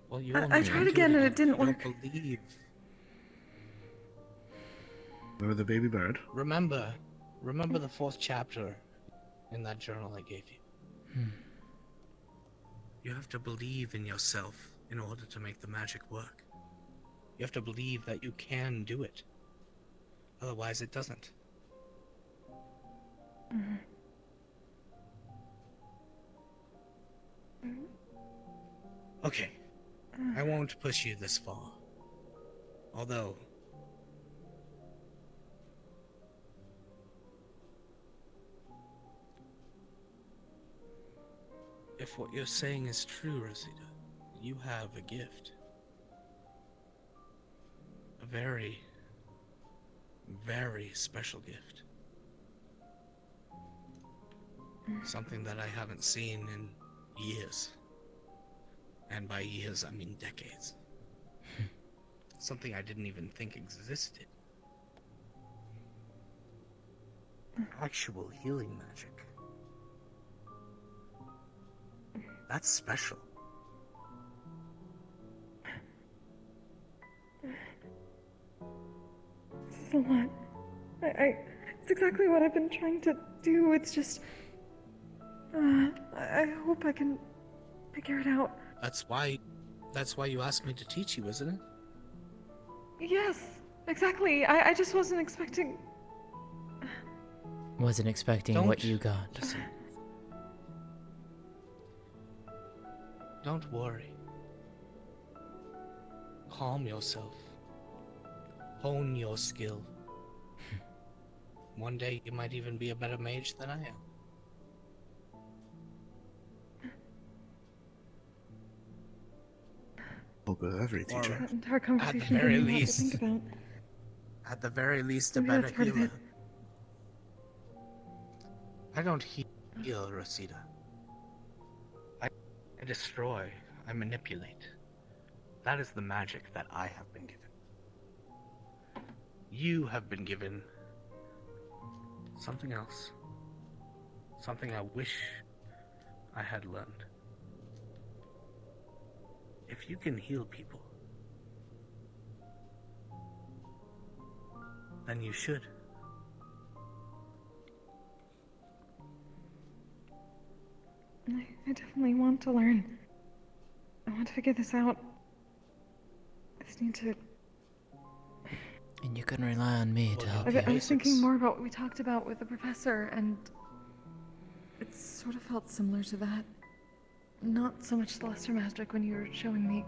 Well, you I tried again, and it didn't you work. don't believe. Remember the baby bird? Remember the 4th chapter in that journal I gave you. You have to believe in yourself in order to make the magic work. You have to believe that you can do it. Otherwise, it doesn't. Okay, I won't push you this far. Although, if what you're saying is true, Rosita, you have a gift. A very, very special gift. Something that I haven't seen in years. And by years, I mean decades. Something I didn't even think existed. Actual healing magic. That's special. This is a lot. It's exactly what I've been trying to do. It's just, I hope I can figure it out. That's why you asked me to teach you, isn't it? Yes, exactly. I just wasn't expecting. Wasn't expecting what you got. Listen. Don't worry. Calm yourself. Hone your skill. One day you might even be a better mage than I am. Hope of every teacher. That entire conversation At the very gave me a lot to least. think about. At the very least, a Maybe better that's part of healer. it. I don't heal, Rosita. I destroy. I manipulate. That is the magic that I have been given. You have been given something else. Something I wish I had learned. If you can heal people, then you should. I definitely want to learn. I want to figure this out. I just need to. And you can rely on me to help I you. was thinking more about what we talked about with the professor, and it sort of felt similar to that. Not so much the lesser magic when you were showing me.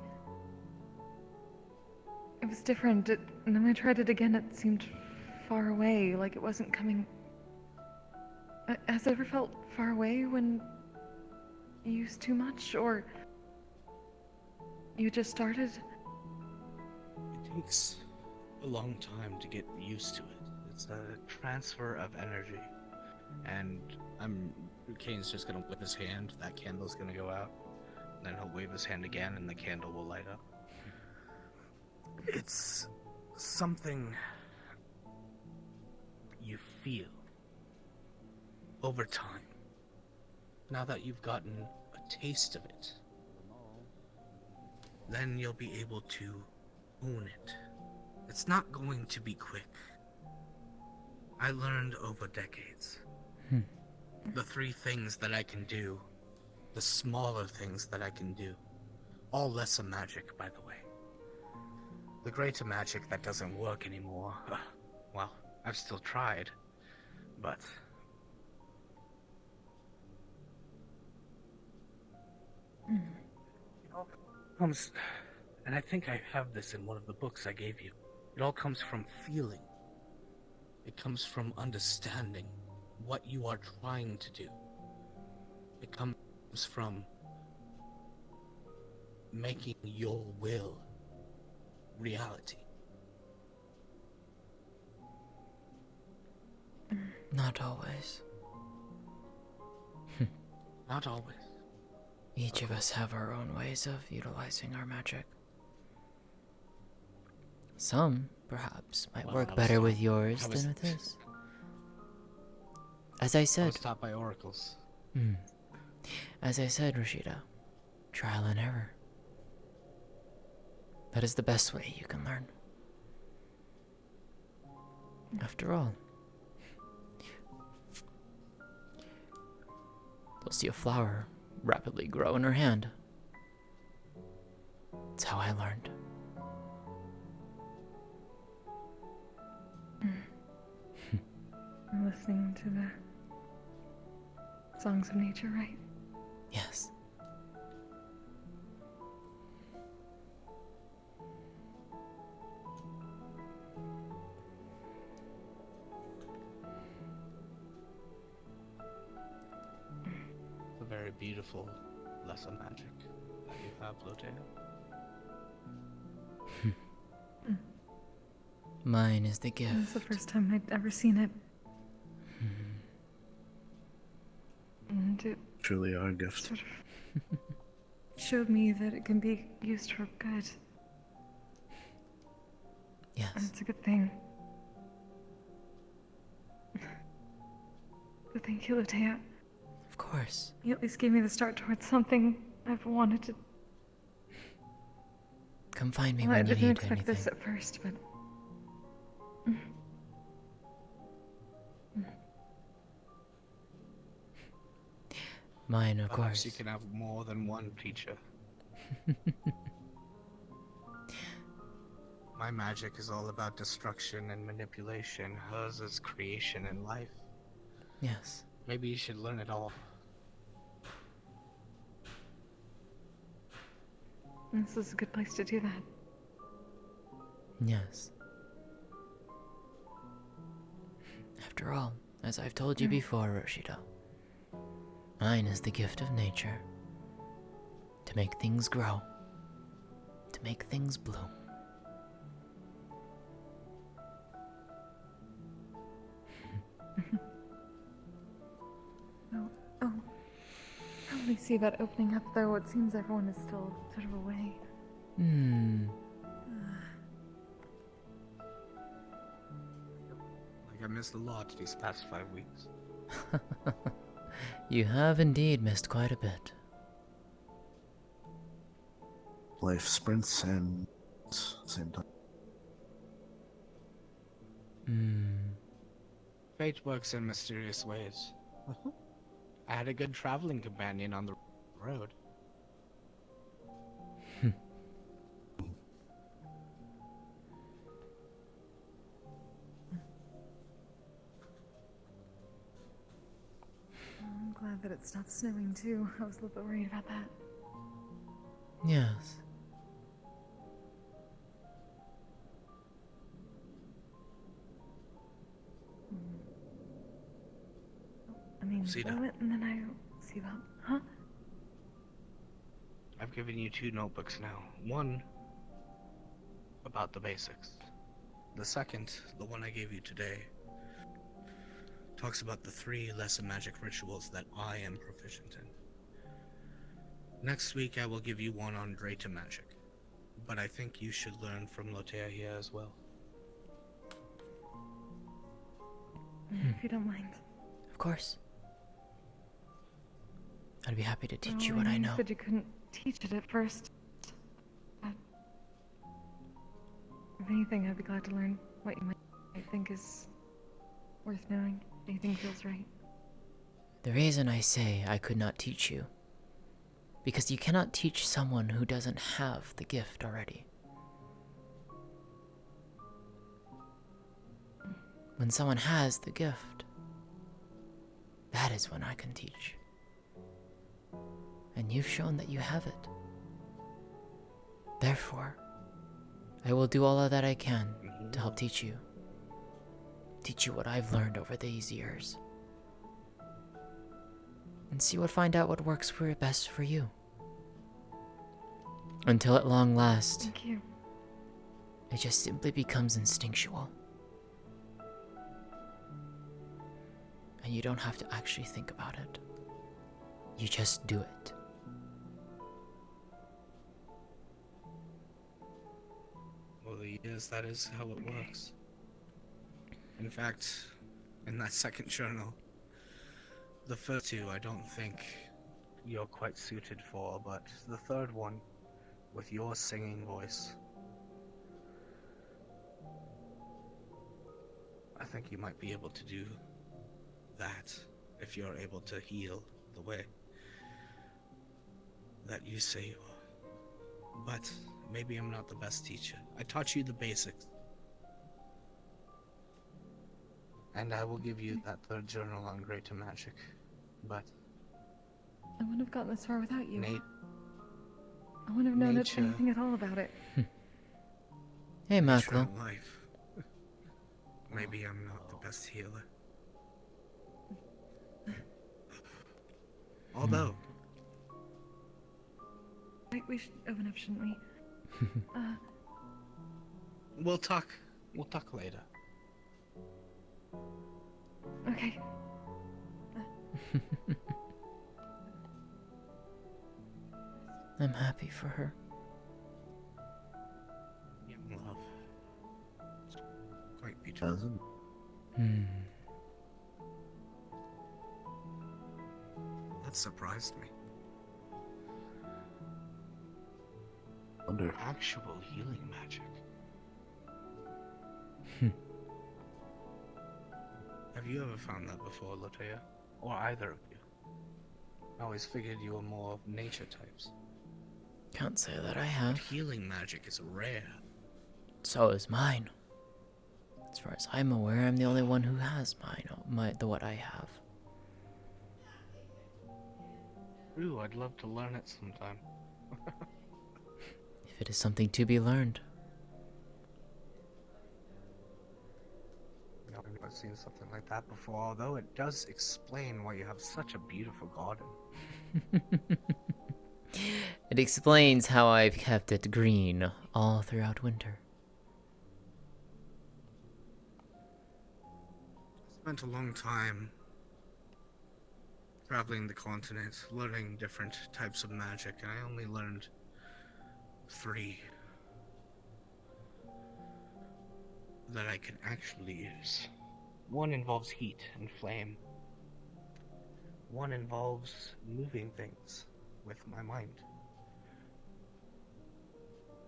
It was different, and then I tried it again, it seemed far away, like it wasn't coming Has it ever felt far away when you used too much, or you just started? It takes a long time to get used to it. It's a transfer of energy. And Kane's just gonna whip his hand, that candle's gonna go out. Then he'll wave his hand again and the candle will light up. It's something you feel over time. Now that you've gotten a taste of it, then you'll be able to own it. It's not going to be quick. I learned over decades. The 3 things that I can do, the smaller things that I can do, all lesser magic, by the way. The greater magic that doesn't work anymore, well, I've still tried, but... It all comes, and I think I have this in one of the books I gave you. It all comes from feeling. It comes from understanding what you are trying to do. It comes from making your will reality. Not always. Not always. Each of us have our own ways of utilizing our magic. Some, perhaps, might work better with yours than with his. As I said... I was taught by oracles. As I said, Rashida, trial and error. That is the best way you can learn. After all, you'll see a flower rapidly grow in her hand. That's how I learned. I'm listening to the songs of nature, right? Yes. It's a very beautiful lesser magic that you have, Lótëa. Mine is the gift. It's the first time I'd ever seen it. And it Truly our gift. sort of showed me that it can be used for good. Yes. And it's a good thing. So thank you, Lótëa. Of course. You at least gave me the start towards something I've wanted to. Come find me Well, I when you didn't need expect anything. this at first, but. Mine, of Perhaps course. you can have more than one teacher. My magic is all about destruction and manipulation. Hers is creation and life. Yes. Maybe you should learn it all. This is a good place to do that. Yes. After all, as I've told you before, Rashida, mine is the gift of nature. To make things grow. To make things bloom. Oh. How do we see that opening up, though? It seems everyone is still sort of away. Like I missed a lot these past 5 weeks. You have indeed missed quite a bit. Life sprints and same time. Fate works in mysterious ways. I had a good traveling companion on the road. I'm glad that it stopped snowing, too. I was a little bit worried about that. Yes. See blow that? it and then I see that. Huh? I've given you 2 notebooks now. One about the basics. The second, the one I gave you today, talks about the 3 lesser magic rituals that I am proficient in. Next week I will give you one on greater magic, but I think you should learn from Lótëa here as well. If you don't mind. Of course. I'd be happy to teach you Well, what I You know. said you couldn't teach it at first. But if anything, I'd be glad to learn what you might think is worth knowing. Anything feels right. The reason I say I could not teach you, because you cannot teach someone who doesn't have the gift already. When someone has the gift, that is when I can teach. And you've shown that you have it. Therefore, I will do all of that I can to help teach you. Teach you what I've learned over these years. And find out what works best for you. Until at long last, Thank you. it just simply becomes instinctual. And you don't have to actually think about it. You just do it. Over the years, that is how it works. In fact, in that second journal, the first 2 I don't think you're quite suited for, but the third one, with your singing voice, I think you might be able to do that if you're able to heal the way that you say you are. But maybe I'm not the best teacher. I taught you the basics. And I will give you that 3rd journal on greater magic. But I wouldn't have gotten this far without you. Nate, I wouldn't have known nature- anything at all about it. Hey, nature Maclo. and life. Maybe I'm not the best healer. Although, We should open up, shouldn't we? we'll talk later. Okay. I'm happy for her. Young love. It's quite beautiful. That surprised me. Wonder. Actual healing magic. Have you ever found that before, Lótëa? Or either of you? I always figured you were more of nature types. Can't say that I have. But healing magic is rare. So is mine. As far as I'm aware, I'm the only one who has what I have. Ooh, I'd love to learn it sometime. If it is something to be learned. No, I've never seen something like that before, although it does explain why you have such a beautiful garden. It explains how I've kept it green all throughout winter. I spent a long time traveling the continent, learning different types of magic, and I only learned 3 that I can actually use. One involves heat and flame. One involves moving things with my mind.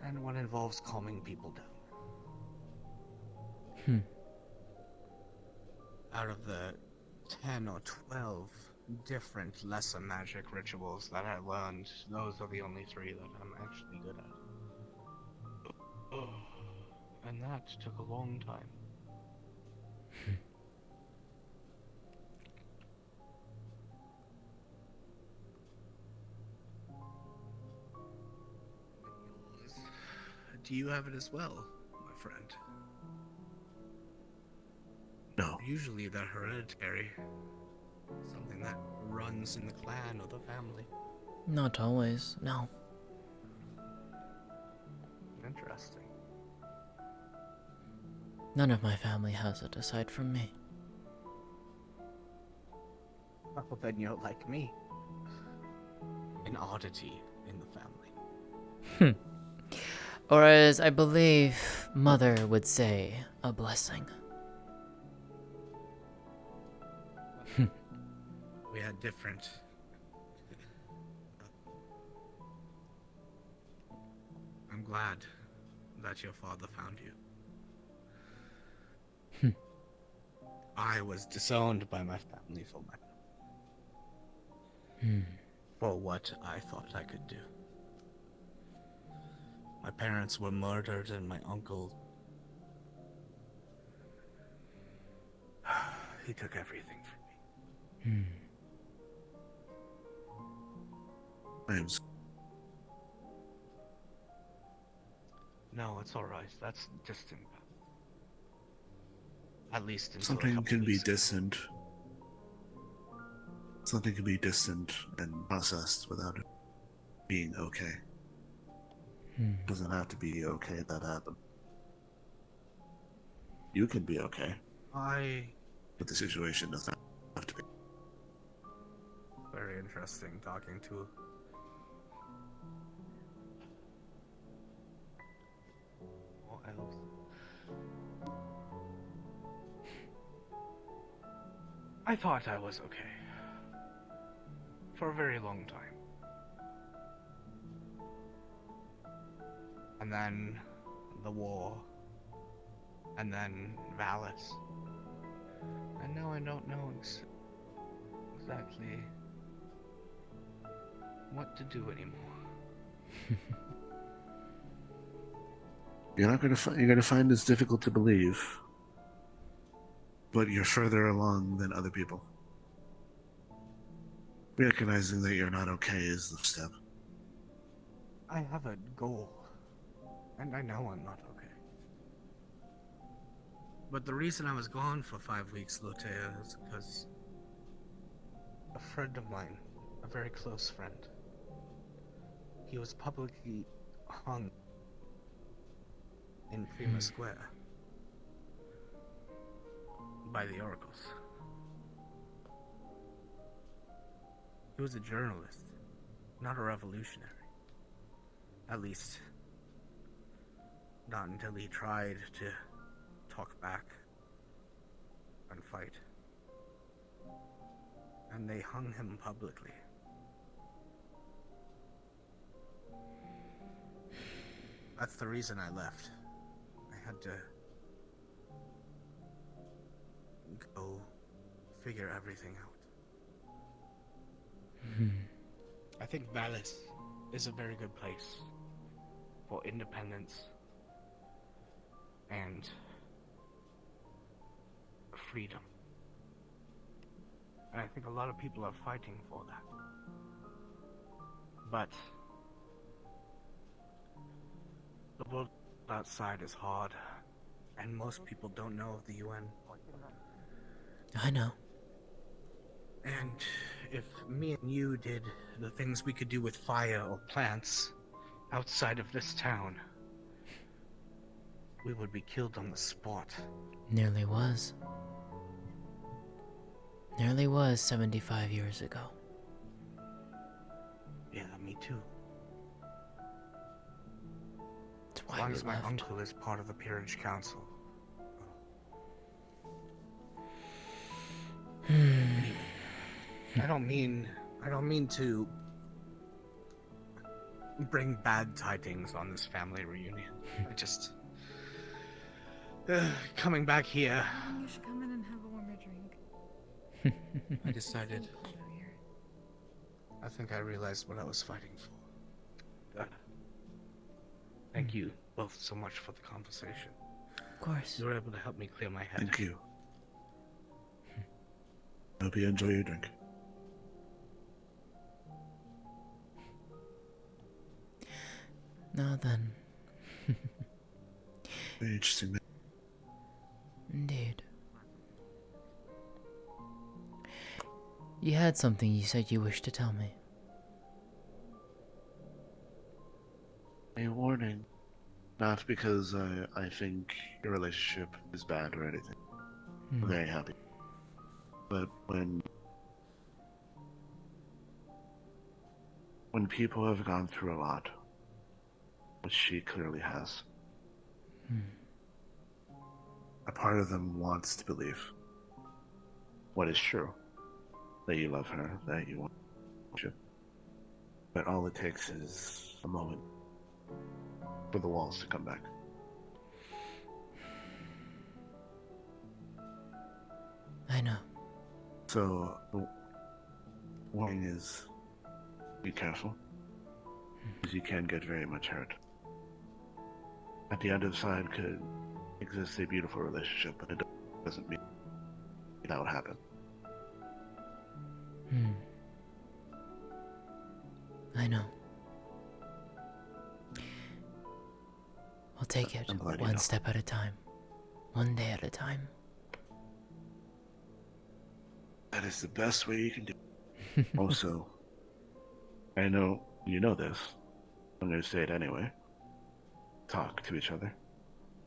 And one involves calming people down. Out of the 10 or 12 different lesser magic rituals that I learned, those are the only 3 that I'm actually good at. And that took a long time. Do you have it as well, my friend? No. Usually they're hereditary. something that runs in the clan or the family. Not always, no. Interesting. None of my family has it aside from me. Well, then you're like me. An oddity in the family. Or as I believe Mother would say, a blessing. We had different. I'm glad that your father found you. I was disowned by my family for what I thought I could do. My parents were murdered and my uncle... he took everything from me. No, it's alright. That's distant. At least until Something can be distant. Something can be distant and processed without it being okay. Doesn't have to be okay that happened. You can be okay. But the situation doesn't have to be. Very interesting talking to... What else? I thought I was okay. For a very long time. And then the war. And then Valis. And now I don't know exactly what to do anymore. You're gonna find this difficult to believe, but you're further along than other people. Recognizing that you're not okay is the step. I have a goal, and I know I'm not okay. But the reason I was gone for 5 weeks, Lótëa, is because a friend of mine, a very close friend, he was publicly hung in Prima Square by the oracles. He was a journalist, not a revolutionary. At least, not until he tried to talk back and fight. And they hung him publicly. That's the reason I left. I had to go figure everything out. I think Valis is a very good place for independence and freedom. And I think a lot of people are fighting for that. But the world outside is hard, and most people don't know of the UN. I know. And if me and you did the things we could do with fire or plants outside of this town, we would be killed on the spot. Nearly was. Nearly was 75 years ago. Yeah, me too. That's As long as my uncle is part of the Peerage Council. Anyway, I don't mean to bring bad tidings on this family reunion. I just coming back here, You should come in and have a warmer drink. I decided. I think I realized what I was fighting for. Thank you both so much for the conversation. Of course. You were able to help me clear my head. Thank you. Hope you enjoy your drink. Now then. Very interesting. Indeed. You had something you said you wished to tell me. A warning. Not because I think your relationship is bad or anything. I'm very happy. But when people have gone through a lot, which she clearly has, a part of them wants to believe what is true. That you love her, that you want her. But all it takes is a moment for the walls to come back. I know. So, the warning is, be careful, because you can get very much hurt. At the other side could exist a beautiful relationship, but it doesn't mean that would happen. I know. We'll take it one step at a time. One day at a time. That is the best way you can do it. Also, I know you know this. I'm going to say it anyway. Talk to each other.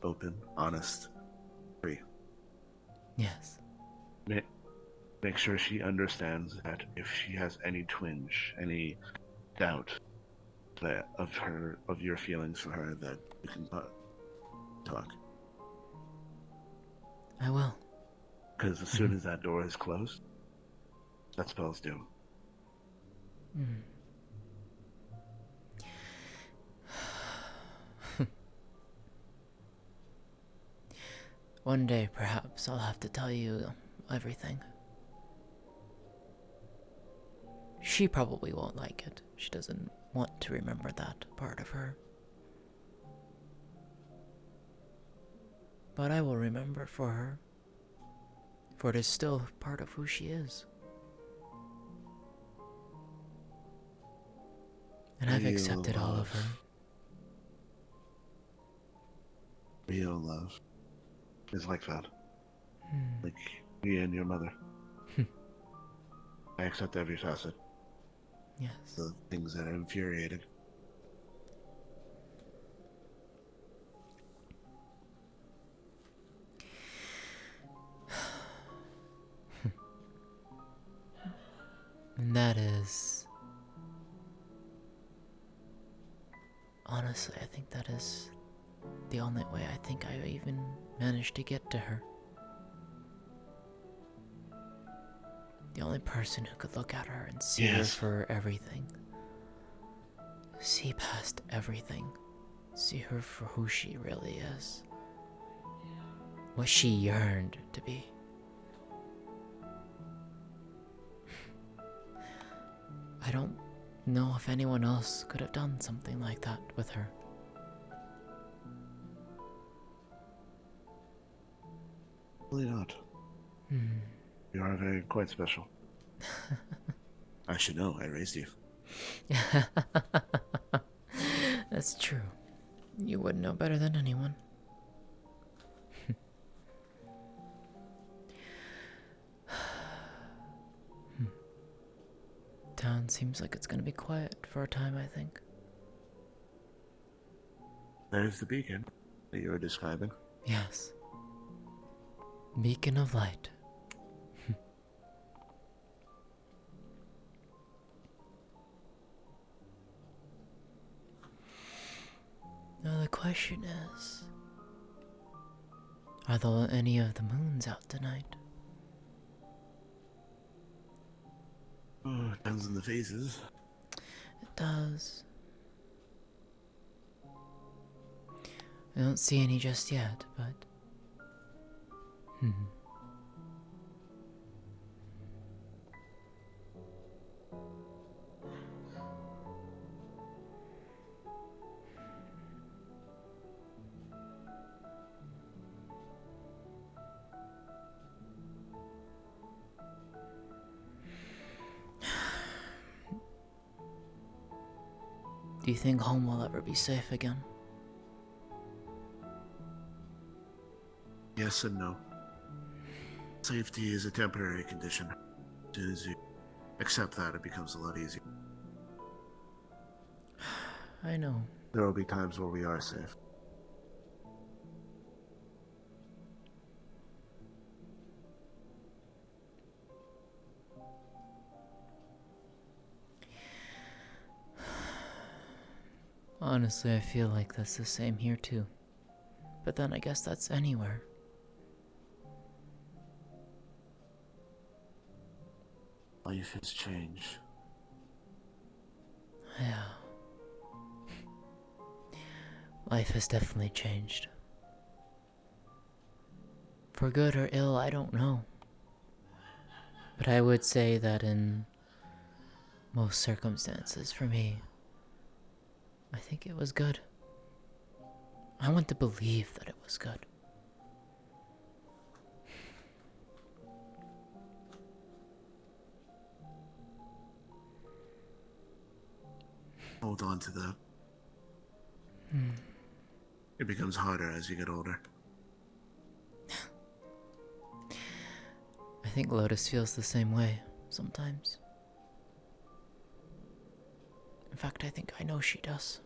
Open, honest, free. Yes. Make sure she understands that if she has any twinge, any doubt that of your feelings for her, that you can talk. I will. Because as soon as that door is closed, that spell's doom. One day, perhaps, I'll have to tell you everything. She probably won't like it. She doesn't want to remember that part of her. But I will remember for her. For it is still part of who she is. And I've accepted all of her. Real love is like that. Like me and your mother. I accept every facet. Yes. The things that are infuriating. And that is... Honestly, I think that is the only way I think I even managed to get to her. The only person who could look at her and see her for everything. See past everything. See her for who she really is. What she yearned to be. I don't know if anyone else could have done something like that with her. Really not. You are very quite special. I should know, I raised you. That's true. You would know better than anyone. Town seems like it's gonna be quiet for a time, I think. There's the beacon that you were describing. Yes. Beacon of light. Now the question is, are there any of the moons out tonight? Oh, depends on the phases. It does. I don't see any just yet, but... Do you think home will ever be safe again? Yes and no. Safety is a temporary condition. As soon as you accept that, it becomes a lot easier. I know. There will be times where we are safe. Honestly, I feel like that's the same here too. But then I guess that's anywhere. Life has changed. Yeah. Life has definitely changed. For good or ill, I don't know. But I would say that in most circumstances for me, I think it was good. I want to believe that it was good. Hold on to that. It becomes harder as you get older. I think Lotus feels the same way sometimes. In fact, I think I know she does.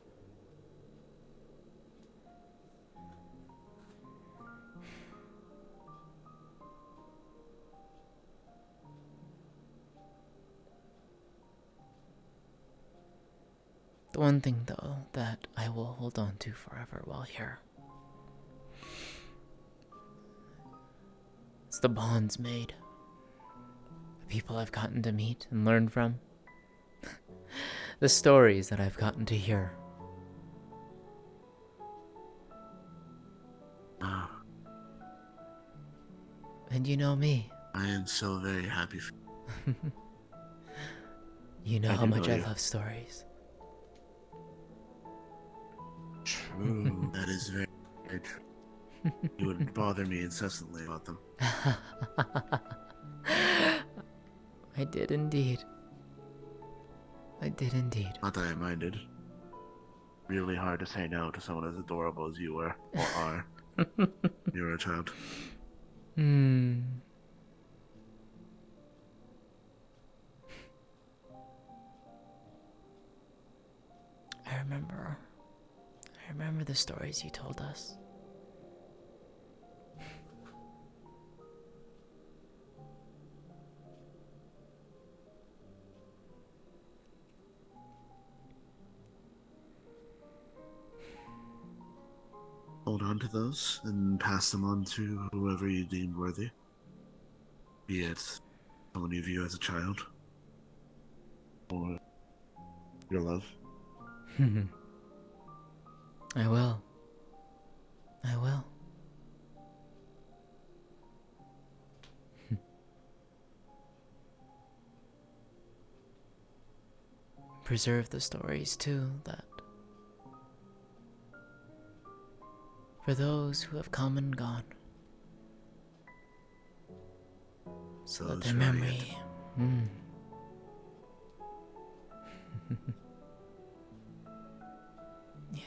The one thing, though, that I will hold on to forever while here, it's the bonds made. The people I've gotten to meet and learn from. The stories that I've gotten to hear. Ah, And you know me. I am so very happy for you. You know I how do much know I you. love stories. True, that is very, very true. You would bother me incessantly about them. I did indeed. I did indeed. Not that I minded. Really hard to say no to someone as adorable as you were, or are. You were a child. I remember the stories you told us. Hold on to those and pass them on to whoever you deem worthy. Be it someone you view as a child, or your love. I will. I will. Preserve the stories too, that for those who have come and gone, so that Those their who are memory. Yeah.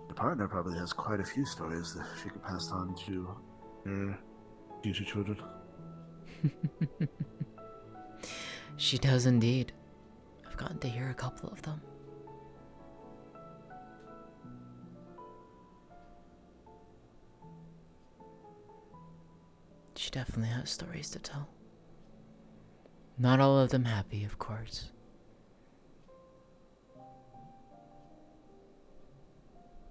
Your partner probably has quite a few stories that she could pass on to her future children. She does indeed. I've gotten to hear a couple of them. She definitely has stories to tell. Not all of them happy, of course.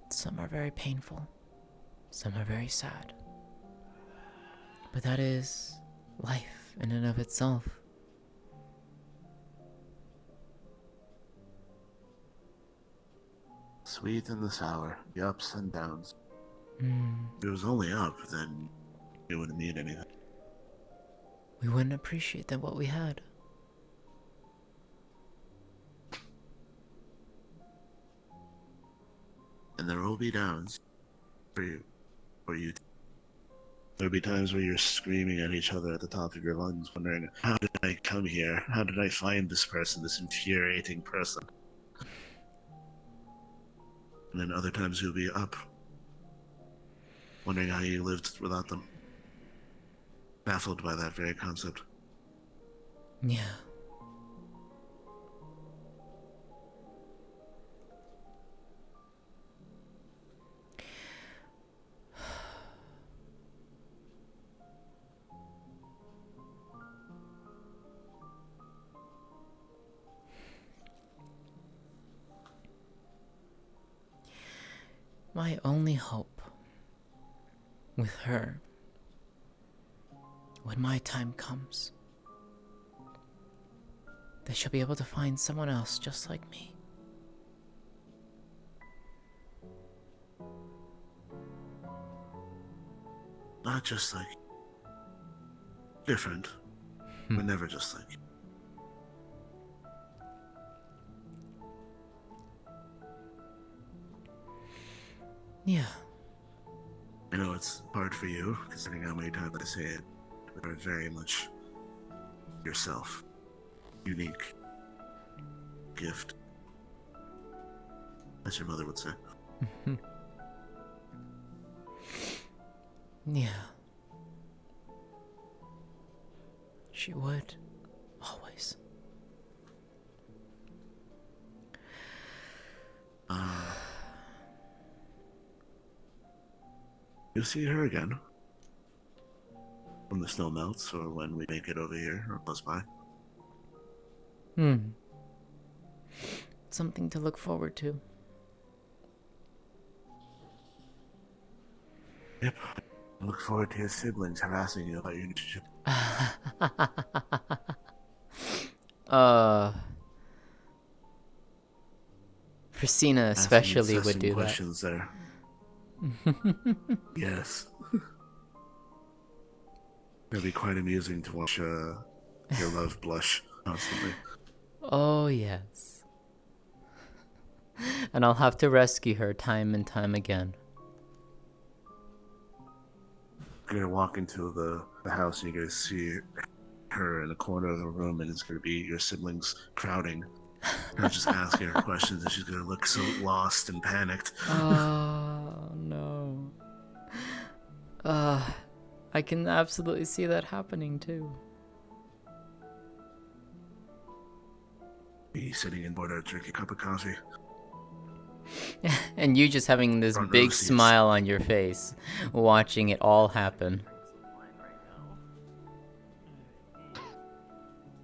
Some are very painful. Some are very sad. But that is life in and of itself. Sweet and the sour, the ups and downs. If it was only up, then it wouldn't mean anything. We wouldn't appreciate that what we had. And there will be downs for you. There'll be times where you're screaming at each other at the top of your lungs, wondering, how did I come here? How did I find this person, this infuriating person? And then other times you'll be up, wondering how you lived without them. Baffled by that very concept. Yeah. My only hope with her, when my time comes, that she'll be able to find someone else just like me. Not just like different, but never just like. Yeah. I know it's hard for you, considering how many times I say it, but you're very much yourself. Unique. Gift. As your mother would say. Yeah. She would. Always. You'll see her again. When the snow melts, or when we make it over here, or close by. Something to look forward to. Yep. I look forward to your siblings harassing you about your relationship. Christina especially would do that. Questions there. Yes. It'll be quite amusing to watch your love blush constantly. Oh, yes. And I'll have to rescue her time and time again. You're gonna walk into the house and you're gonna see her in the corner of the room, and it's gonna be your siblings crowding. You're just asking her questions, and she's gonna look so lost and panicked. Oh, no. I can absolutely see that happening too. Be sitting in border drinking a cup of coffee. And you just having this big smile on your face, watching it all happen.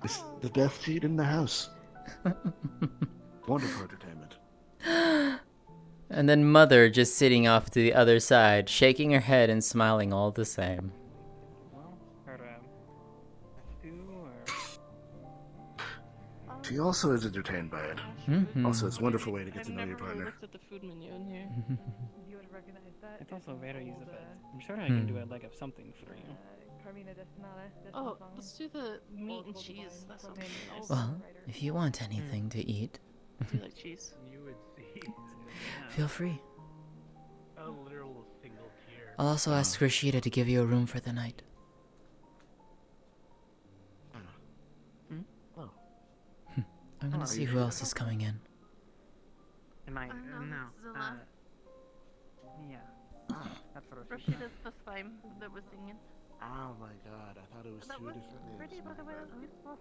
It's the best seat in the house. Wonderful entertainment. And then Mother just sitting off to the other side, shaking her head and smiling all the same. She also is entertained by it. Also, it's a wonderful way to get to know your partner. Looked at the food menu in here. You would recognize that. It's also very easy, but I'm sure I can do a leg of something for you. Oh, let's do the meat and cheese. That sounds nice. Well, if you want anything to eat, Do you like cheese? You would see. feel free. A literal single tear. I'll also ask Rashida to give you a room for the night. I'm gonna see who else is coming in. Am I? No. Zilla. Yeah. That's what Rashida's first time that we're singing. Oh my god, I thought it was That two was different pretty, names. by the way. That was beautiful.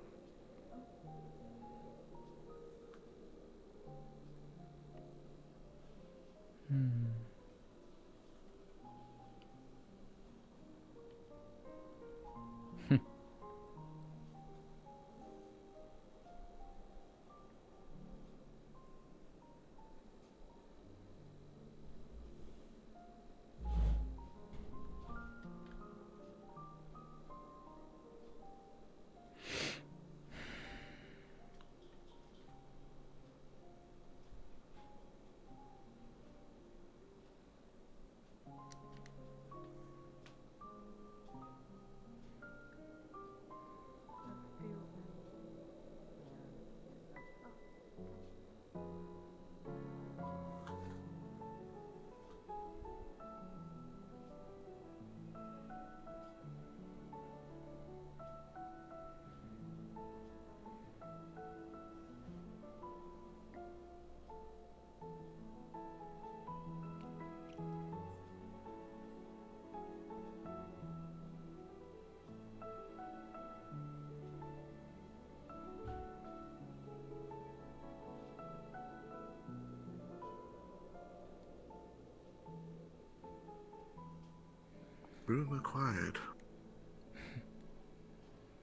Room acquired.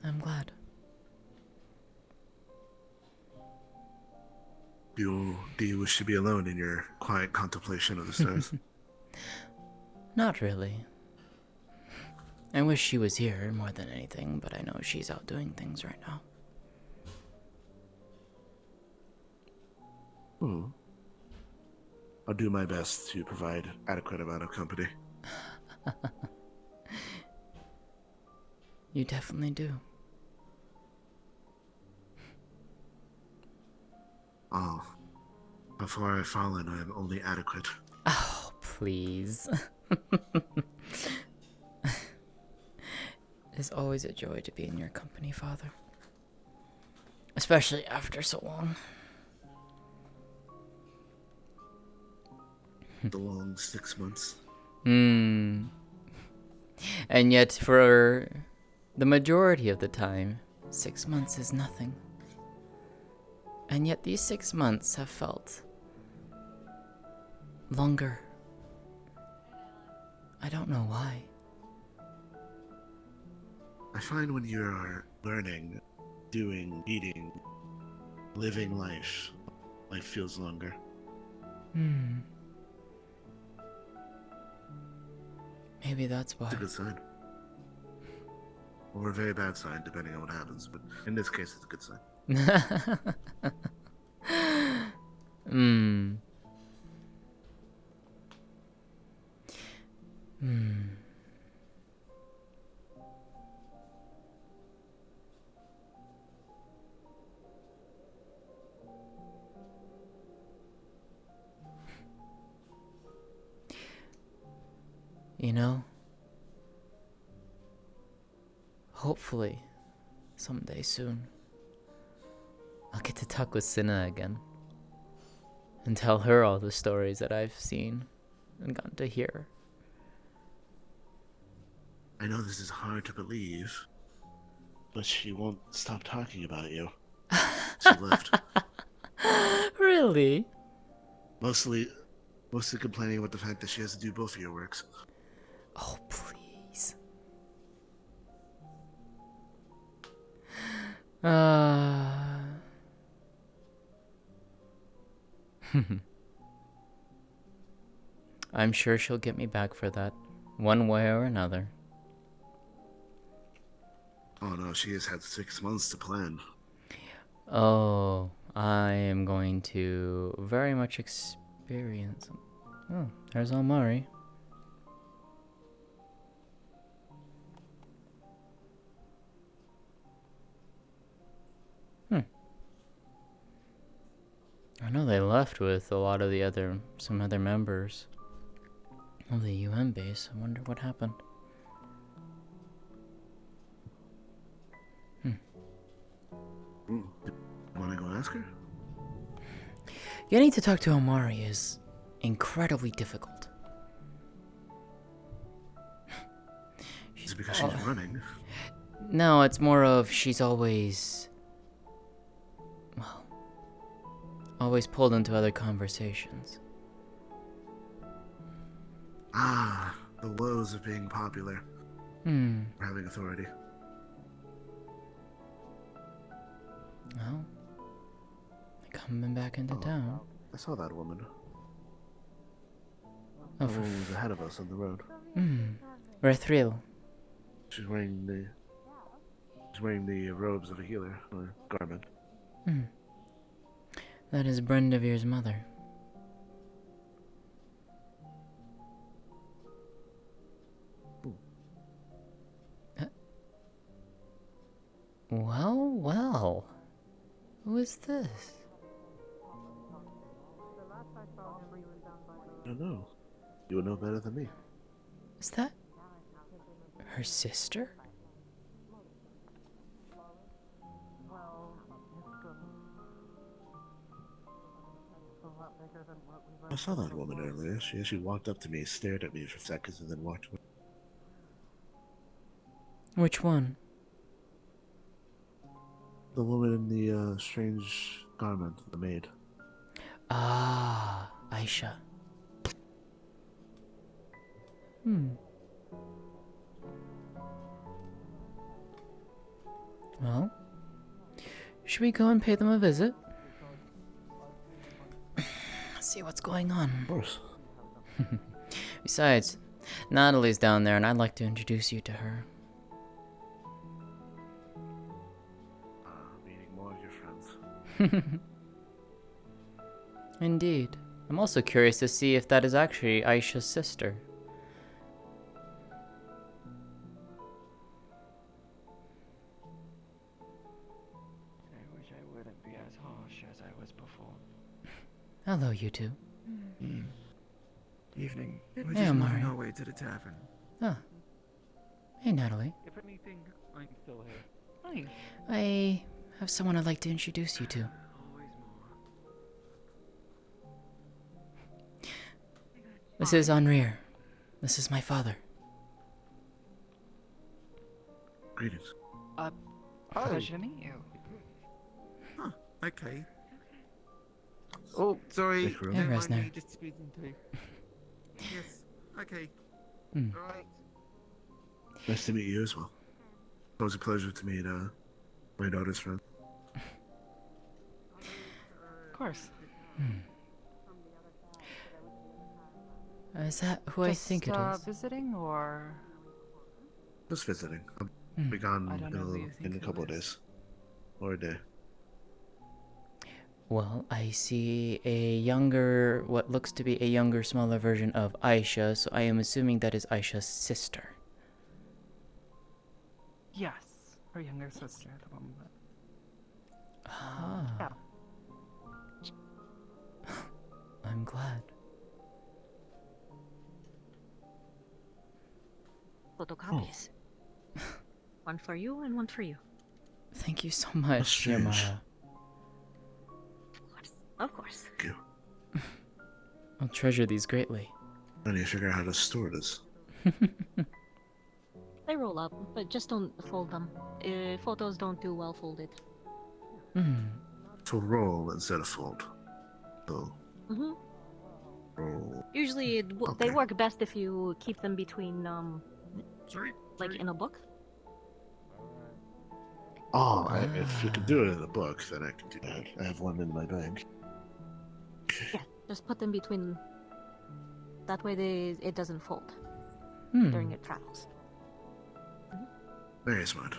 I'm glad. Do you wish to be alone in your quiet contemplation of the stars? Not really. I wish she was here more than anything, but I know she's out doing things right now. Hmm. I'll do my best to provide adequate amount of company. You definitely do. Oh, how far I've fallen, I am only adequate. Oh, please. It's always a joy to be in your company, Father. Especially after so long. The long 6 months. And yet, for the majority of the time, 6 months is nothing. And yet these 6 months have felt longer. I don't know why. I find when you are learning, doing, eating, living life, life feels longer. Maybe that's why. It's a good sign. Or a very bad sign, depending on what happens, but in this case, it's a good sign. You know, hopefully, someday soon, I'll get to talk with Cinna again and tell her all the stories that I've seen and gotten to hear. I know this is hard to believe, but she won't stop talking about you. She left. Really? Mostly complaining about the fact that she has to do both of your works. Oh, please. I'm sure she'll get me back for that, one way or another. Oh no, she has had 6 months to plan. Oh, I am going to very much experience. Oh, there's Almari. I know they left with a lot of some other members of the UN base. I wonder what happened. Want to go ask her? Getting to talk to Almari is incredibly difficult. Is it because she's running? No, it's more of she's always pulled into other conversations. Ah, the woes of being popular. Or having authority. Well, they're coming back into town. I saw that woman. Oh, the woman was ahead of us on the road. Rethril. She's wearing the robes of a healer, or garment. That is Brendavir's mother. Well. Who is this? I don't know. You would know better than me. Is that her sister? I saw that woman earlier. She actually walked up to me, stared at me for seconds, and then walked away. Which one? The woman in the strange garment, the maid. Ah, Aisha. Well, should we go and pay them a visit? See what's going on. Of course. Besides, Natalie's down there and I'd like to introduce you to her. Meeting more of your friends. Indeed. I'm also curious to see if that is actually Aisha's sister. I wish I wouldn't be as harsh as I was before. Hello, you two. Evening. We're Hey, just Omari. moving our way to the tavern. Ah. Hey, Natalie. If anything, I'm still here. Hi. I have someone I'd like to introduce you to. This is Henrier. This is my father. Greetings. Pleasure to meet you. Huh, okay. Oh, sorry. Hey, Kuro. Hey, Don't mind Resner. me disputing too. Yes, okay. Hmm. Alright. Nice to meet you as well. It was a pleasure to meet my daughter's friend. Of course. Is that who I think it is? Visiting or? Just visiting. I'll be gone I don't know who you think in a who couple of is. days. Or a day. Well, I see a younger, what looks to be a younger, smaller version of Aisha, so I am assuming that is Aisha's sister. Yes, her younger sister at the moment. Ah. Yeah. I'm glad. Photocopies. One for you and one for you. Thank you so much, strange. Yamara. Of course. Thank you. I'll treasure these greatly. I need to figure out how to store this. They roll up, but just don't fold them. Photos don't do well folded. So roll instead of fold. So Mm-hmm. roll. Usually, they work best if you keep them between, like in a book. Oh, if you can do it in a book, then I can do that. I have one in my bag. Yeah, just put them between. That way, it doesn't fold during your travels. Very smart.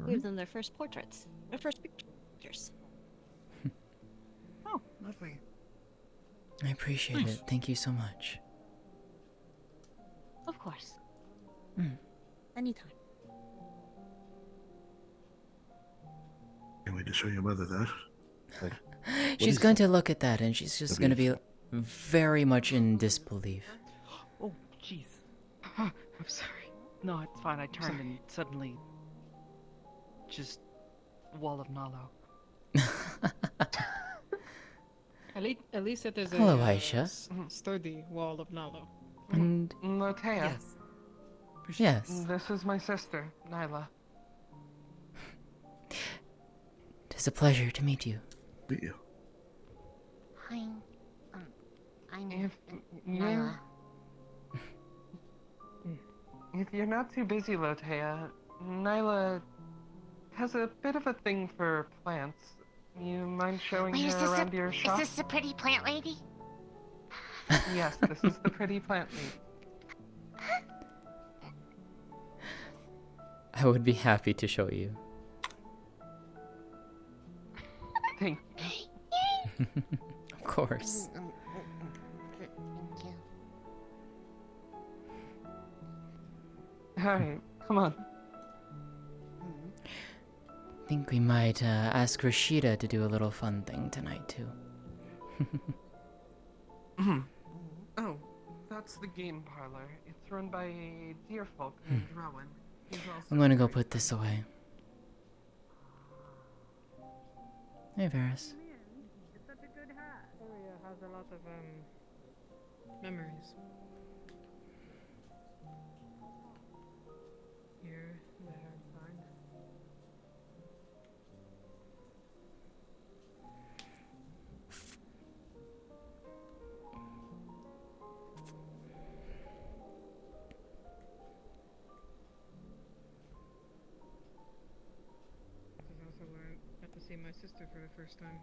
Give them their first portraits, their first pictures. Oh, lovely. I appreciate it. Thank you so much. Of course. Mm. Anytime. Can't wait to show your mother that. Like, She's going to look at that and she's just going to be very much in disbelief. Oh, jeez. I'm sorry. No, it's fine. I turned and suddenly, just wall of Nalo. At least it is Hello, a Aisha. Sturdy wall of Nalo. And Lótëa. yes, This is my sister, Nyla. it's a pleasure to meet you. Meet you. Hi. I'm If Nyla. If you're not too busy, Lótëa, Nyla has a bit of a thing for plants. You mind showing Wait, her around your is shop? this the pretty plant lady? Yes, this is the pretty plant lady. I would be happy to show you. Thank you. Of course. Thank you. Alright, come on. I think we might ask Rashida to do a little fun thing tonight, too. Oh, that's the game parlor. It's run by a dear folk named Rowan. He's also I'm gonna go put this away. Hey, Varys. It's such a good hat. Area has a lot of Memories. here, there, and fine. my sister for the first time.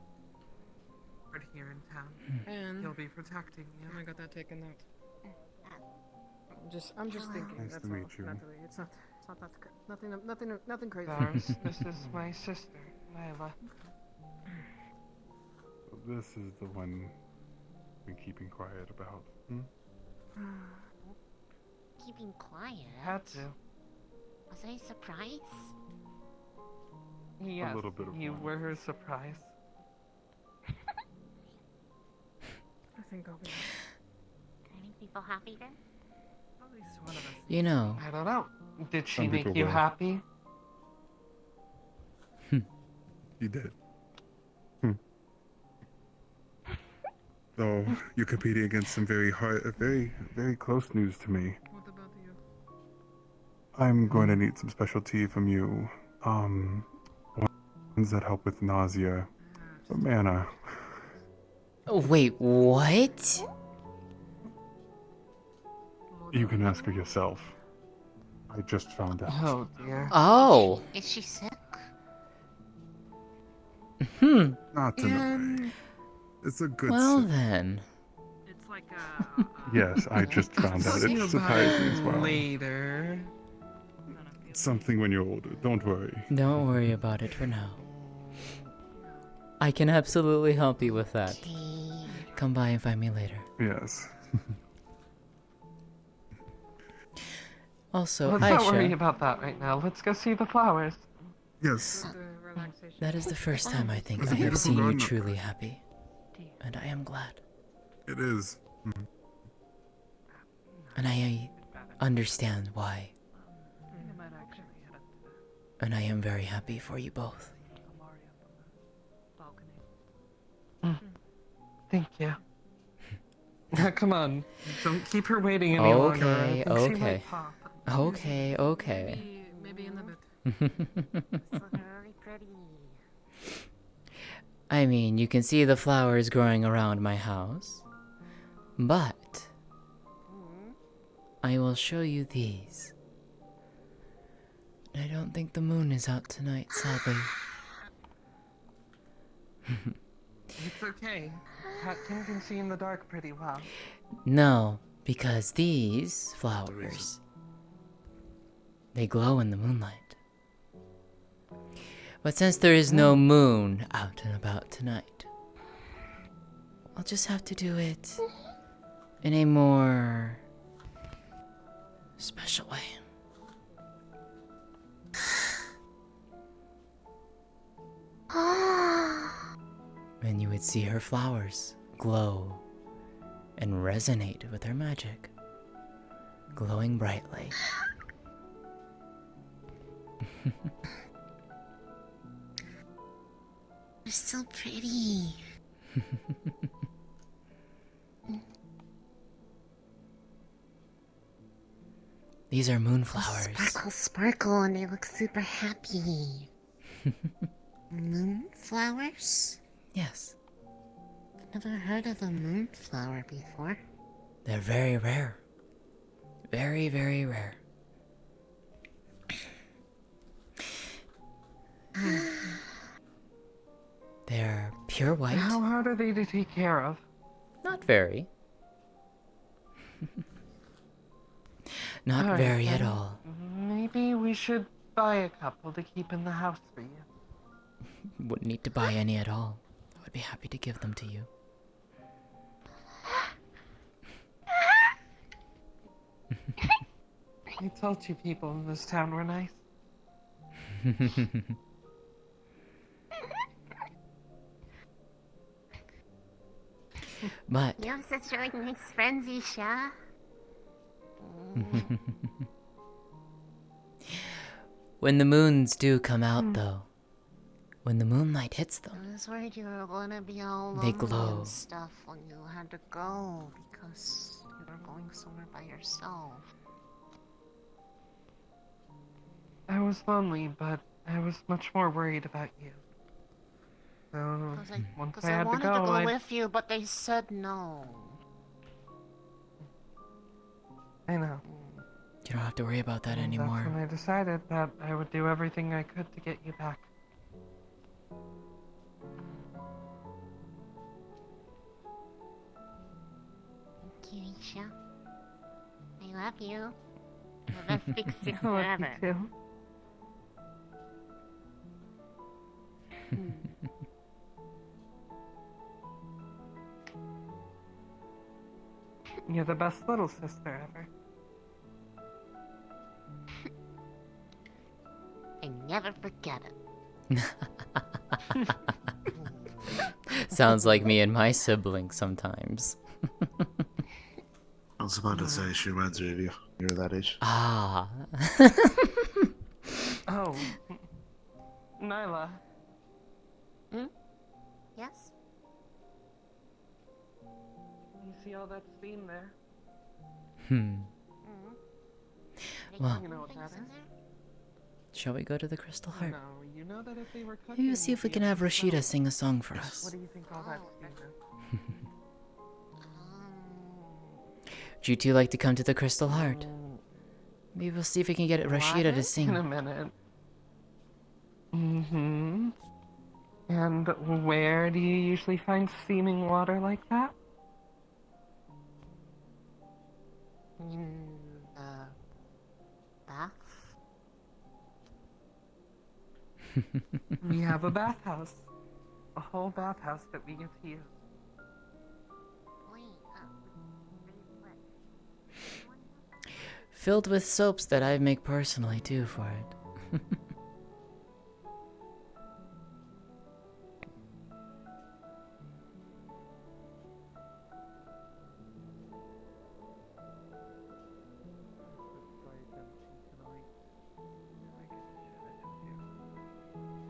Right here in town. And He'll be protecting you. I got that taken out. I'm just thinking. Nice That's to all. meet you. Not really. It's not nothing crazy. This is my sister, Nyla. So this is the one I've been keeping quiet about. Keeping quiet? Had to. Was I surprised? Yes, little bit of you one. were her surprise. I think I'll be. Any people happy then? At least one of us. You know. I don't know. Did she Some make people you will. happy? You did. So you're competing against some very very close news to me. What about you? I'm going to need some special tea from you. Ones that help with nausea. Mana. Wait, what? You can ask her yourself. I just found out. Oh dear. Oh. Is she sick? Not in a way. It's a good Well sip. then. It's like Yes, I just found out. It surprised me as well. Later. Something when you're older. Don't worry. Don't worry about it for now. I can absolutely help you with that. Come by and find me later. Yes. Also, Let's not worry Aisha, about that right now. Let's go see the flowers. Yes. that is the first time I think It's I a have beautiful seen you garden up truly happy. And I am glad. It is. And I understand why. And I am very happy for you both. Thank you. Come on, don't keep her waiting any longer. Okay, I think she okay. might pop. Okay. Maybe in a bit. Really pretty. I mean, you can see the flowers growing around my house. But I will show you these. I don't think the moon is out tonight, sadly. It's okay. Tim can see in the dark pretty well. No, because these flowers, they glow in the moonlight. But since there is no moon out and about tonight, I'll just have to do it in a more special way. And you would see her flowers glow and resonate with her magic, glowing brightly. You're so pretty. These are moonflowers. Sparkle, sparkle, and they look super happy. Moonflowers? Yes. I've never heard of a moonflower before. They're very rare. Very, very rare. They're pure white. How hard are they to take care of? Not very. Not Alright, very at then all. Maybe we should buy a couple to keep in the house for you. Wouldn't need to buy any at all. I would be happy to give them to you. I told you people in this town were nice. But You have such really nice friends, Isha. when the moons do come out, though, when the moonlight hits them, I was worried you were gonna be all They lonely glow. and stuff when you had to go because you were going somewhere by yourself. I was lonely, but I was much more worried about you. So once I I had to wanted go, to go I with you, but they said no. know. you don't have to worry about that And anymore. That's when I decided that I would do everything I could to get you back. you. I love you. You're the best big sister I love ever. you too. You're the best little sister ever. I never forget it. Sounds like me and my siblings sometimes. I was about to say she reminds me of you. You're that age. Ah. Oh, Nyla. Yes? You see all that steam there? Well, You know what that is? shall we go to the Crystal Heart? No, you know that if they were Maybe we'll see if we can have Rashida sing a song for us. What do you think all that steam is? Would you two like to come to the Crystal Heart? Maybe we'll see if we can get Rashida to In a sing. minute. Mm-hmm. And where do you usually find steaming water like that? In the bath? We have a bathhouse. A whole bathhouse that we get to use. Filled with soaps that I make personally too for it.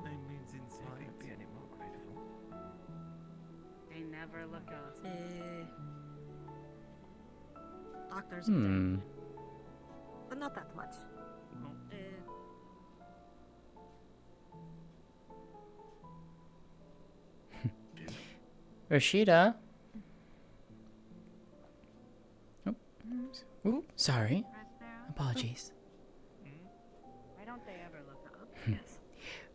No moon's inside. Can't be any more grateful. They never look up. Doctors, but not that much. Rashida? Oh. Ooh, sorry. Apologies. Why don't they ever look up? Yes.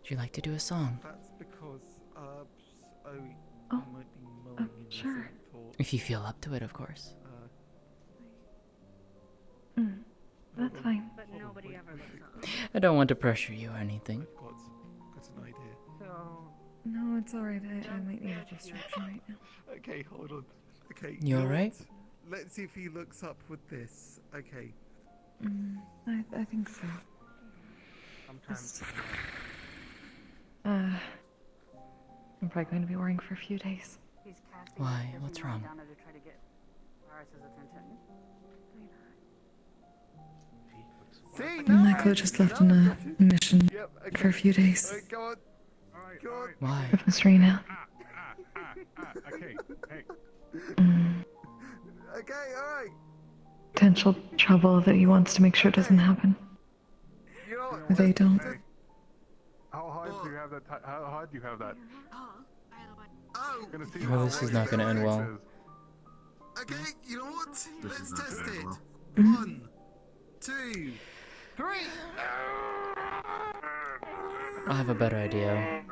Would you like to do a song? That's because might be mulling in the sure. same thought. If you feel up to it, of course. That's fine. But nobody ever looks up. I don't want to pressure you or anything. Got an idea. So, No, it's alright. I might need a distraction right now. Okay, hold on. Okay. You know alright? what? Let's see if he looks up with this. Okay. I think so. Sometimes. I'm probably going to be worrying for a few days. He's casting Why? every What's man wrong? down there to try to get Paris's attention. Michael just left on a mission for a few days. Go on. Go on. Why? With Miss Rena. Okay, hey. Okay, alright. Potential trouble that he wants to make sure doesn't happen. You know Or they don't. How hard do you have that? How hard do you have that? Oh, Gonna see Well, how this is well not gonna end well. okay, you know what? Let's not test gonna end it. well. 1, 2, 3. I have a better idea.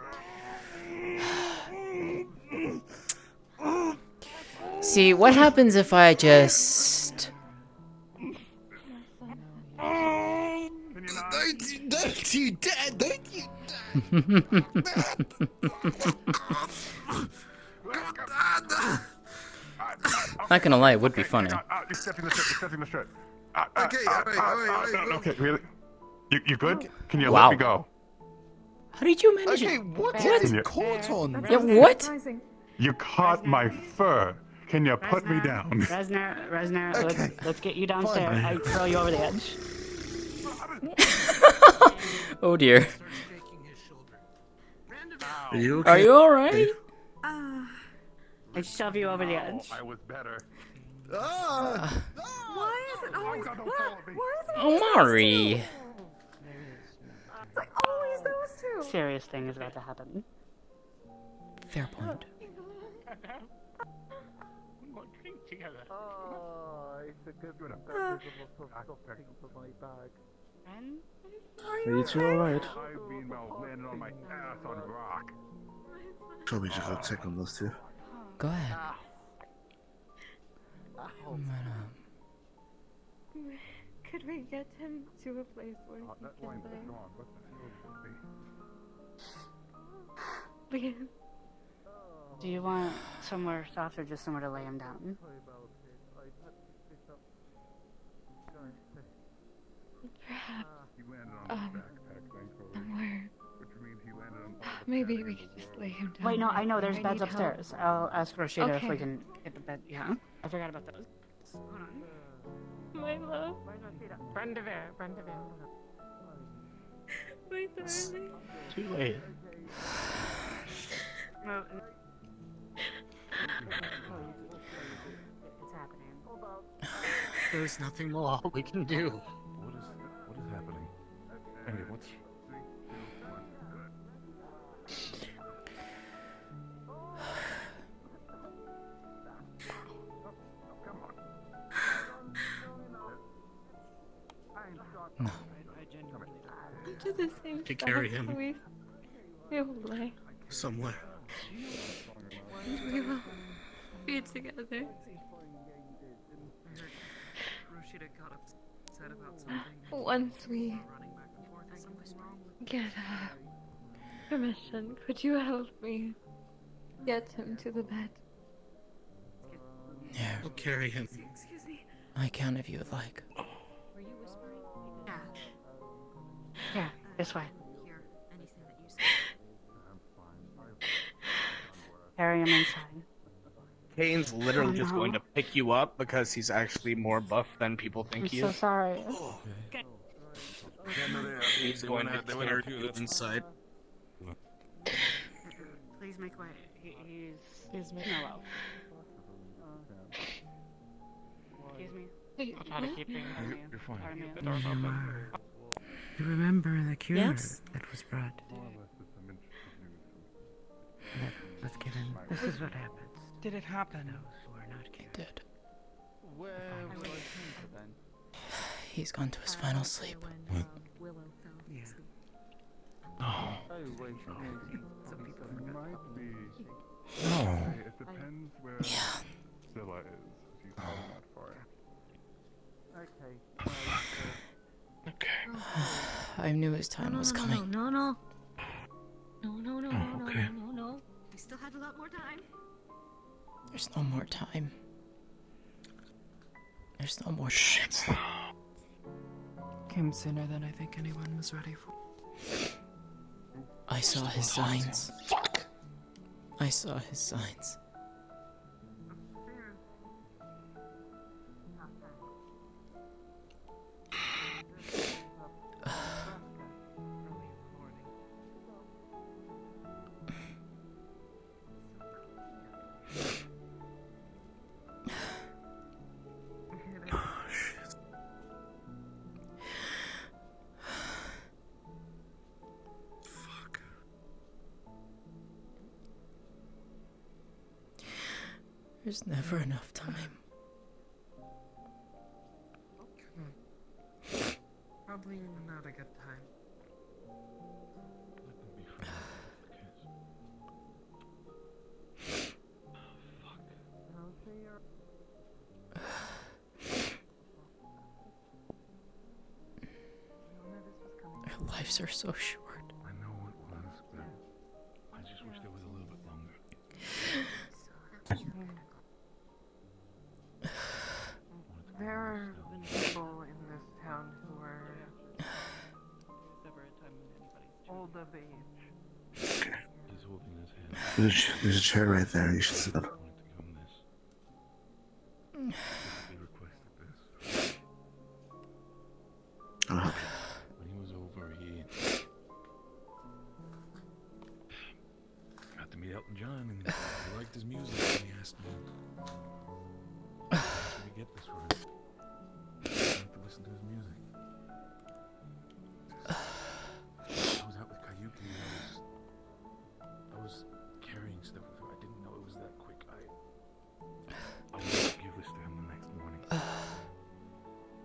See, what happens if I just... Don't you dare! Don't you Not gonna lie, it would be funny. You're stepping the strip. You're stepping the strip. Okay, alright. Okay, really? You good? Can you Wow. let me go? How did you manage Okay, it? what Can is you- it caught on? Yeah, what? You caught my fur. Can you put me down? Resner, let's get you downstairs. I throw you over the edge. Oh dear. Are you okay? Are you alright? I shove you over the edge. I was better. Ah! Why is it always that? Why is it Oh, Mari. It's like always those two. Serious thing is about to happen. Fair point. Are you two alright? I've been landing on my ass on rock. Told me to go check on those two. Go ahead. could we get him to a place where he That can line's lay? gone. What the hell is this? Liam, Do you want somewhere soft or just somewhere to lay him down? perhaps He landed on his backpack, thankfully. somewhere. Which means he landed on all the Maybe padding we in could the just world. lay him down. Wait, no, I know there's I beds need help. upstairs. I'll ask Rashida if we Okay. can get the bed. Yeah, I forgot about those. Hold on. My love, Brandevere. my darling. Too late. No. It's happening. There's nothing more we can do. What is happening? Andy, what's... No. To the same To carry spot him. we will lay. Somewhere. We will be together. Rashida got upset about something. Once we Running back and forth. Something wrong with get permission, could you help me get him to the bed? Yeah, We'll carry him. Excuse me. I can if you would like. Yeah. Yeah, this way. Carry him inside. Kane's literally just no. going to pick you up because he's actually more buff than people think I'm he so is. sorry. He's going to carry you inside. Please make way. He's mellow. Excuse me. I'll try to keep things on you. You're fine. Pardon me. The door's open. You remember the cure Yes? that was brought? Let's get in. This is what happens. Did it happen? We're not cured. Did. Where was he then? He's gone to his final sleep. What? Willow fell Yeah. asleep. No. Oh, wait. Some people Might be. No. It depends where Yeah. Scylla is. She's probably not far. Okay. Okay. I knew his time was coming. No, no. No, no, no, Oh, no, okay. no, no, no. We still had a lot more time. There's no more time. There's no more shit. Came sooner than I think anyone was ready for. I saw his signs. Fuck! I saw his signs. Fuck. There's never enough time. Probably not a good time. Our lives are so short. I know it was, but I just wish there was a little bit longer. There are people in this town who are old of age. He's holding his hand. There's a chair right there. You should sit. I wanted to give him this. He requested this. I'll help you. When he was over, he got to meet Elton John, and he liked his music, and he asked me, "Where should we get this from?" I like to listen to his music. I was out with Kayuki, and I was carrying stuff with her. I didn't know it was that quick. I wanted to give this to him the next morning. I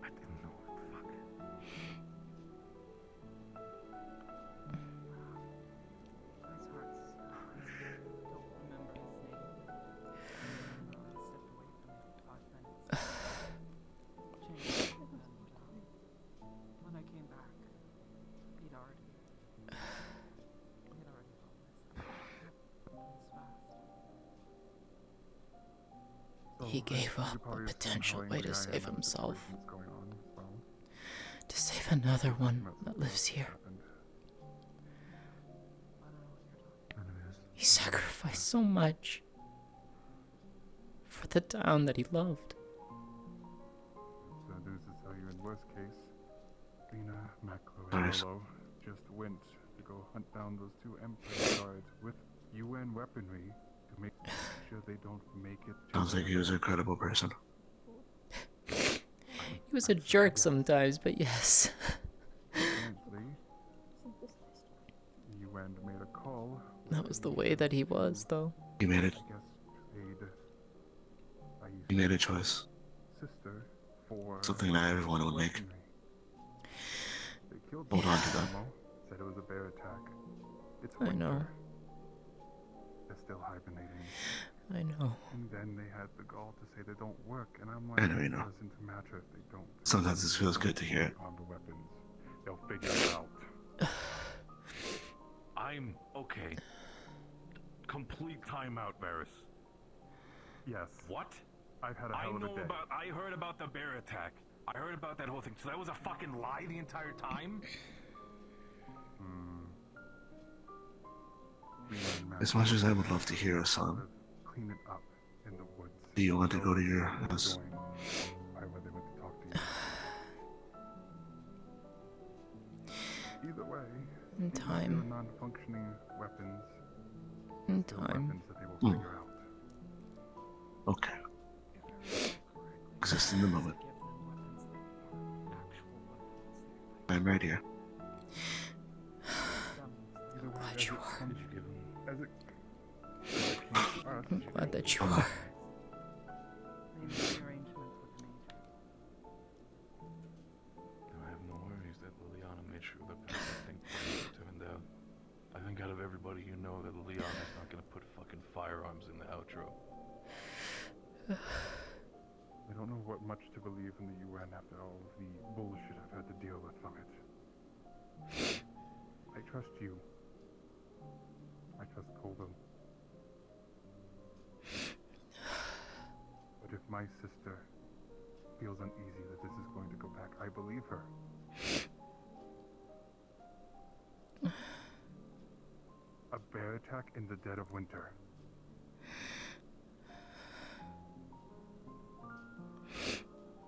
didn't know it. Fuck. He gave up a potential way to save himself. To save another one that lives here. He sacrificed so much for the town that he loved. So news to tell you, in worst case, Lena, Maclo, and Lolo just went to go hunt down those 2 Empire guards with UN weaponry to make sure they don't make it. Sounds like he was an incredible person. He was a jerk sometimes, but yes. Apparently, UN made a call. That was the way that he was, though. He made it. I guess paid He made a choice. sister for Something that everyone would make. They killed Hold on to that. Ammo, said it was a bear attack. It's I know. winter. They're still hibernating. I know. And then they had the gall to say they don't work, and I'm like, I know you know. it doesn't matter if they don't. Sometimes it feels good to hear it. On the weapons, they'll figure it out. I'm okay. Complete timeout, Varys. Yes. What? I've had a hell of a day. I heard about the bear attack. I heard about that whole thing. So that was a fucking lie the entire time? As much as I would love to hear a song, Clean it up in the woods. do you want to go to your house? I went to talk to you. Either way, in time. Non-functioning weapons. In time. Weapons that they will figure out. Okay. Exist in the moment. I'm right here. Glad you are. As it I'm glad that you are. I have no worries that Liliana made sure the perfect thing turned out. I think out of everybody you know that Liliana's not gonna put fucking firearms in the outro. I don't know what much to believe in the UN after all of the bullshit I've had to deal with from it. I trust you. I trust Colville. But if my sister feels uneasy that this is going to go back, I believe her. A bear attack in the dead of winter.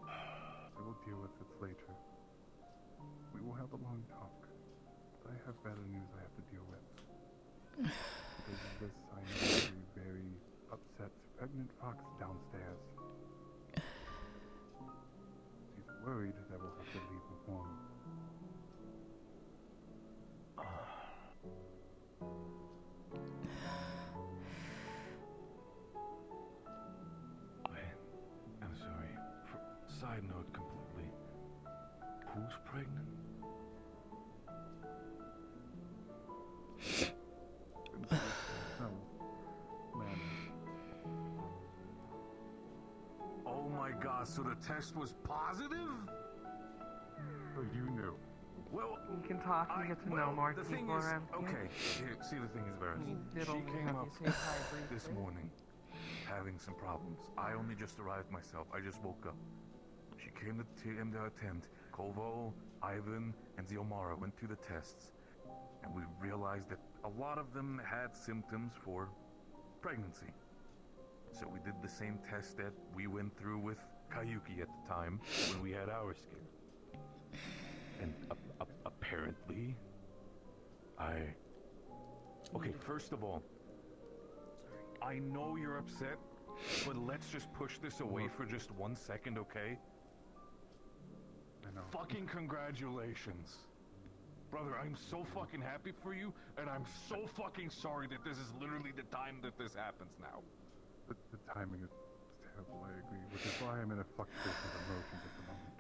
I will deal with it later. We will have a long talk. But I have better news I have to deal with. Because of this, I am a very upset pregnant fox downstairs. She's worried that we'll have to leave her home. I'm sorry. Side note completely. Who's pregnant? Oh my god, so the test was positive? So you knew. Well, you can talk and get to know more the people thing is, around here. okay, here, see the thing is, Varys, Did she only came have up you say hi briefly. this morning having some problems. I only just arrived myself. I just woke up. She came to our tent. Kovo, Ivan, and Ziomara went through the tests, and we realized that a lot of them had symptoms for pregnancy. So we did the same test that we went through with Kayuki at the time when we had our scare. And apparently, Okay, first of all, I know you're upset, but let's just push this away for just 1 second, okay? I know. Fucking congratulations. Brother, I'm so fucking happy for you, and I'm so fucking sorry that this is literally the time that this happens now. The timing is terrible, I agree, which is why I'm in a fluctuation of emotions at the moment.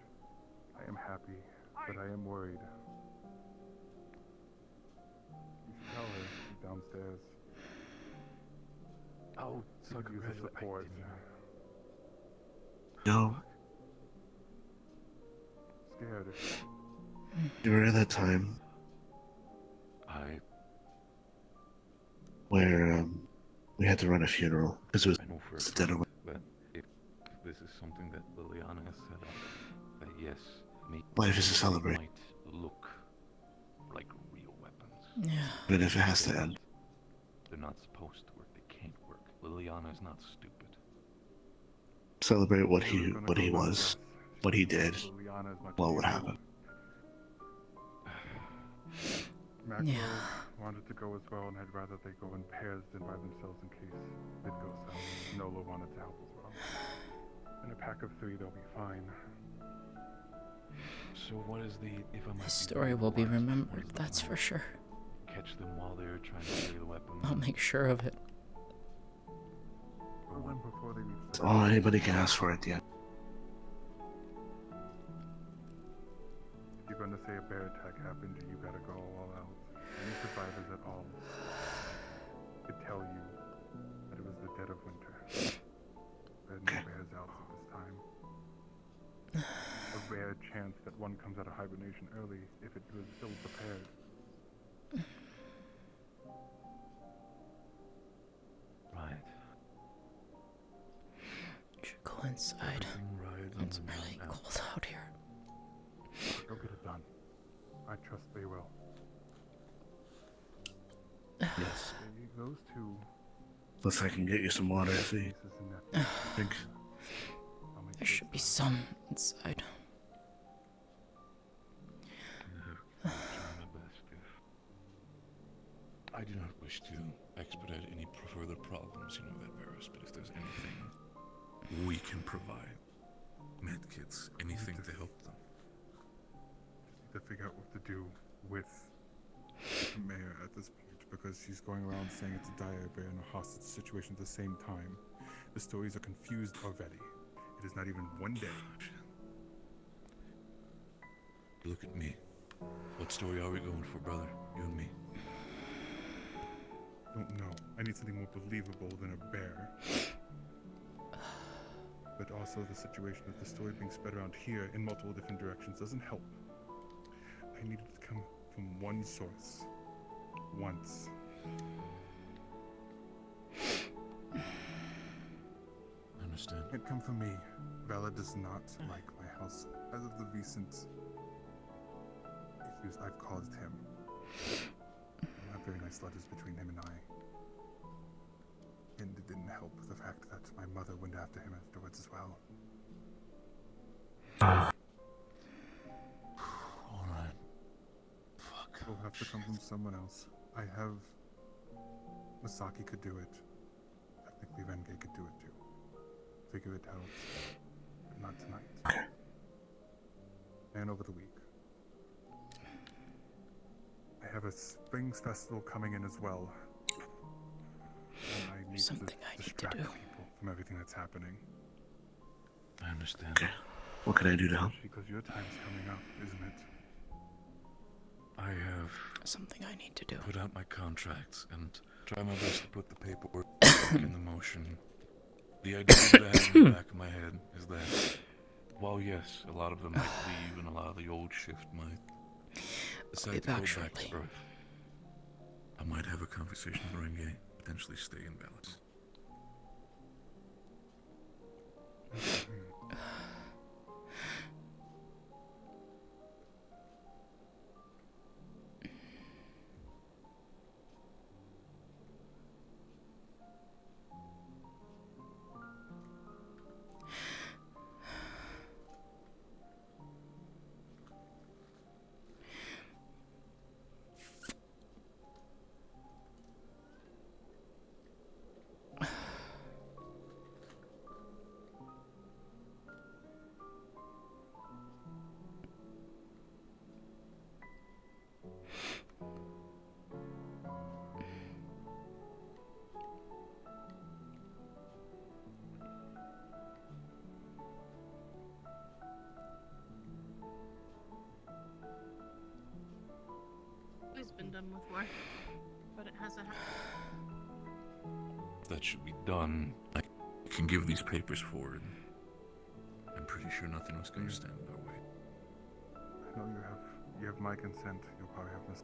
I am happy, but I am worried. You should tell her she's downstairs. Oh, so use the support. No. Scared. You were at that time where we had to run a funeral because it was the dead of winter. this is something that Liliana has set up, that yes, Life is a celebration. might look like real weapons. Yeah. But if it has to end. They're not supposed to work. They can't work. Liliana is not stupid. Celebrate what he was, what he did, what would happen. Maxwell wanted to go as well, and I'd rather they go in pairs than by themselves in case they'd go south. Nola wanted to help as well. In a pack of 3, they'll be fine. So what is the... if I might His story will be remembered, that's for sure. Catch them while they're trying to carry the weapon. I'll make sure of it. It's all anybody can ask for at the end. If you're going to say a bear attack happened, you gotta go all out. Any survivors at all could tell you that it was the dead of winter. There are no bears out at this time. A rare chance that one comes out of hibernation early if it was ill prepared. Right. You should go inside. It's really cold out here. They'll get it done. I trust they will. Yes. Those two. Plus I can get you some water if you think. There should be some inside. I do not wish to expedite any further problems, you know that, Varus, but if there's anything we can provide, medkits, anything to help them. Just need to figure out what to do with the mayor at this point, because she's going around saying it's a dire bear and a hostage situation at the same time. The stories are confused already. It is not even one day. Look at me. What story are we going for, brother? You and me. Don't know. I need something more believable than a bear. But also the situation of the story being spread around here in multiple different directions doesn't help. I need it to come from one source. Once. I understand. It come from me. Vala does not like my house. As of the recent issues I've caused him. Not very nice letters between him and I. And it didn't help the fact that my mother went after him afterwards as well. Alright. It'll have to come from someone else. I have... Masaki could do it. Technically Renge could do it too. Figure it out. But not tonight. And over the week. I have a Springs Festival coming in as well. And I need Something to I need to distract do. people from everything that's happening. I understand. Okay. What can I do to help? Because your time's coming up, isn't it? I have something I need to do. Put out my contracts and try my best to put the paperwork in the motion. The idea that I have in the back of my head is that, while yes, a lot of them might leave and a lot of the old shift might decide to go back to Earth, I might have a conversation with Renge, potentially stay in balance. It's been done with work, but it hasn't happened. That should be done. I can give these papers forward. I'm pretty sure nothing was going to stand in our way. I know you have my consent. You'll probably have this.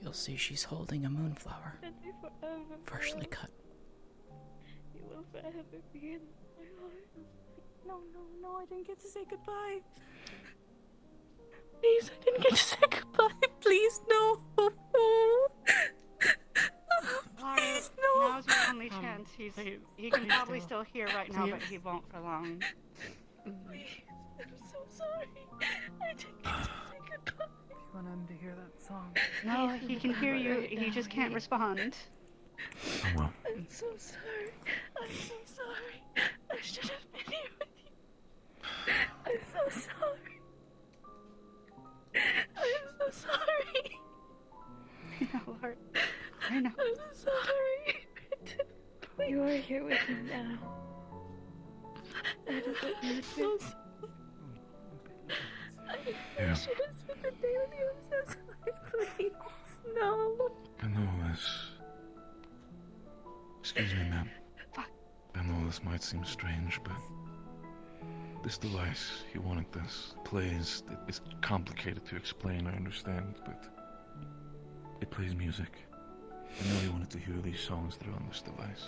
you'll see she's holding a moonflower, And you forever, freshly cut. You will forever be in my heart. No, I didn't get to say goodbye. Please, I didn't get to say goodbye. Please, no. Please, no. Now's your only chance. He can probably still hear right now, but he won't for long. I'm so sorry. I didn't get to say goodbye. You want him to hear that song? No, he can hear you. He just can't respond. Oh well. I'm so sorry. I'm so sorry. I should have been here with you. I'm so sorry. I'm so sorry. I know, Lord. I know. I'm sorry. You are here with me now. That is what matters. I should have spent the day with you. I'm so sorry. Please, no. I know this. Excuse me, ma'am. I know this might seem strange, but this device, you wanted this, plays. It's complicated to explain, I understand, but it plays music. I know you wanted to hear these songs that are on this device.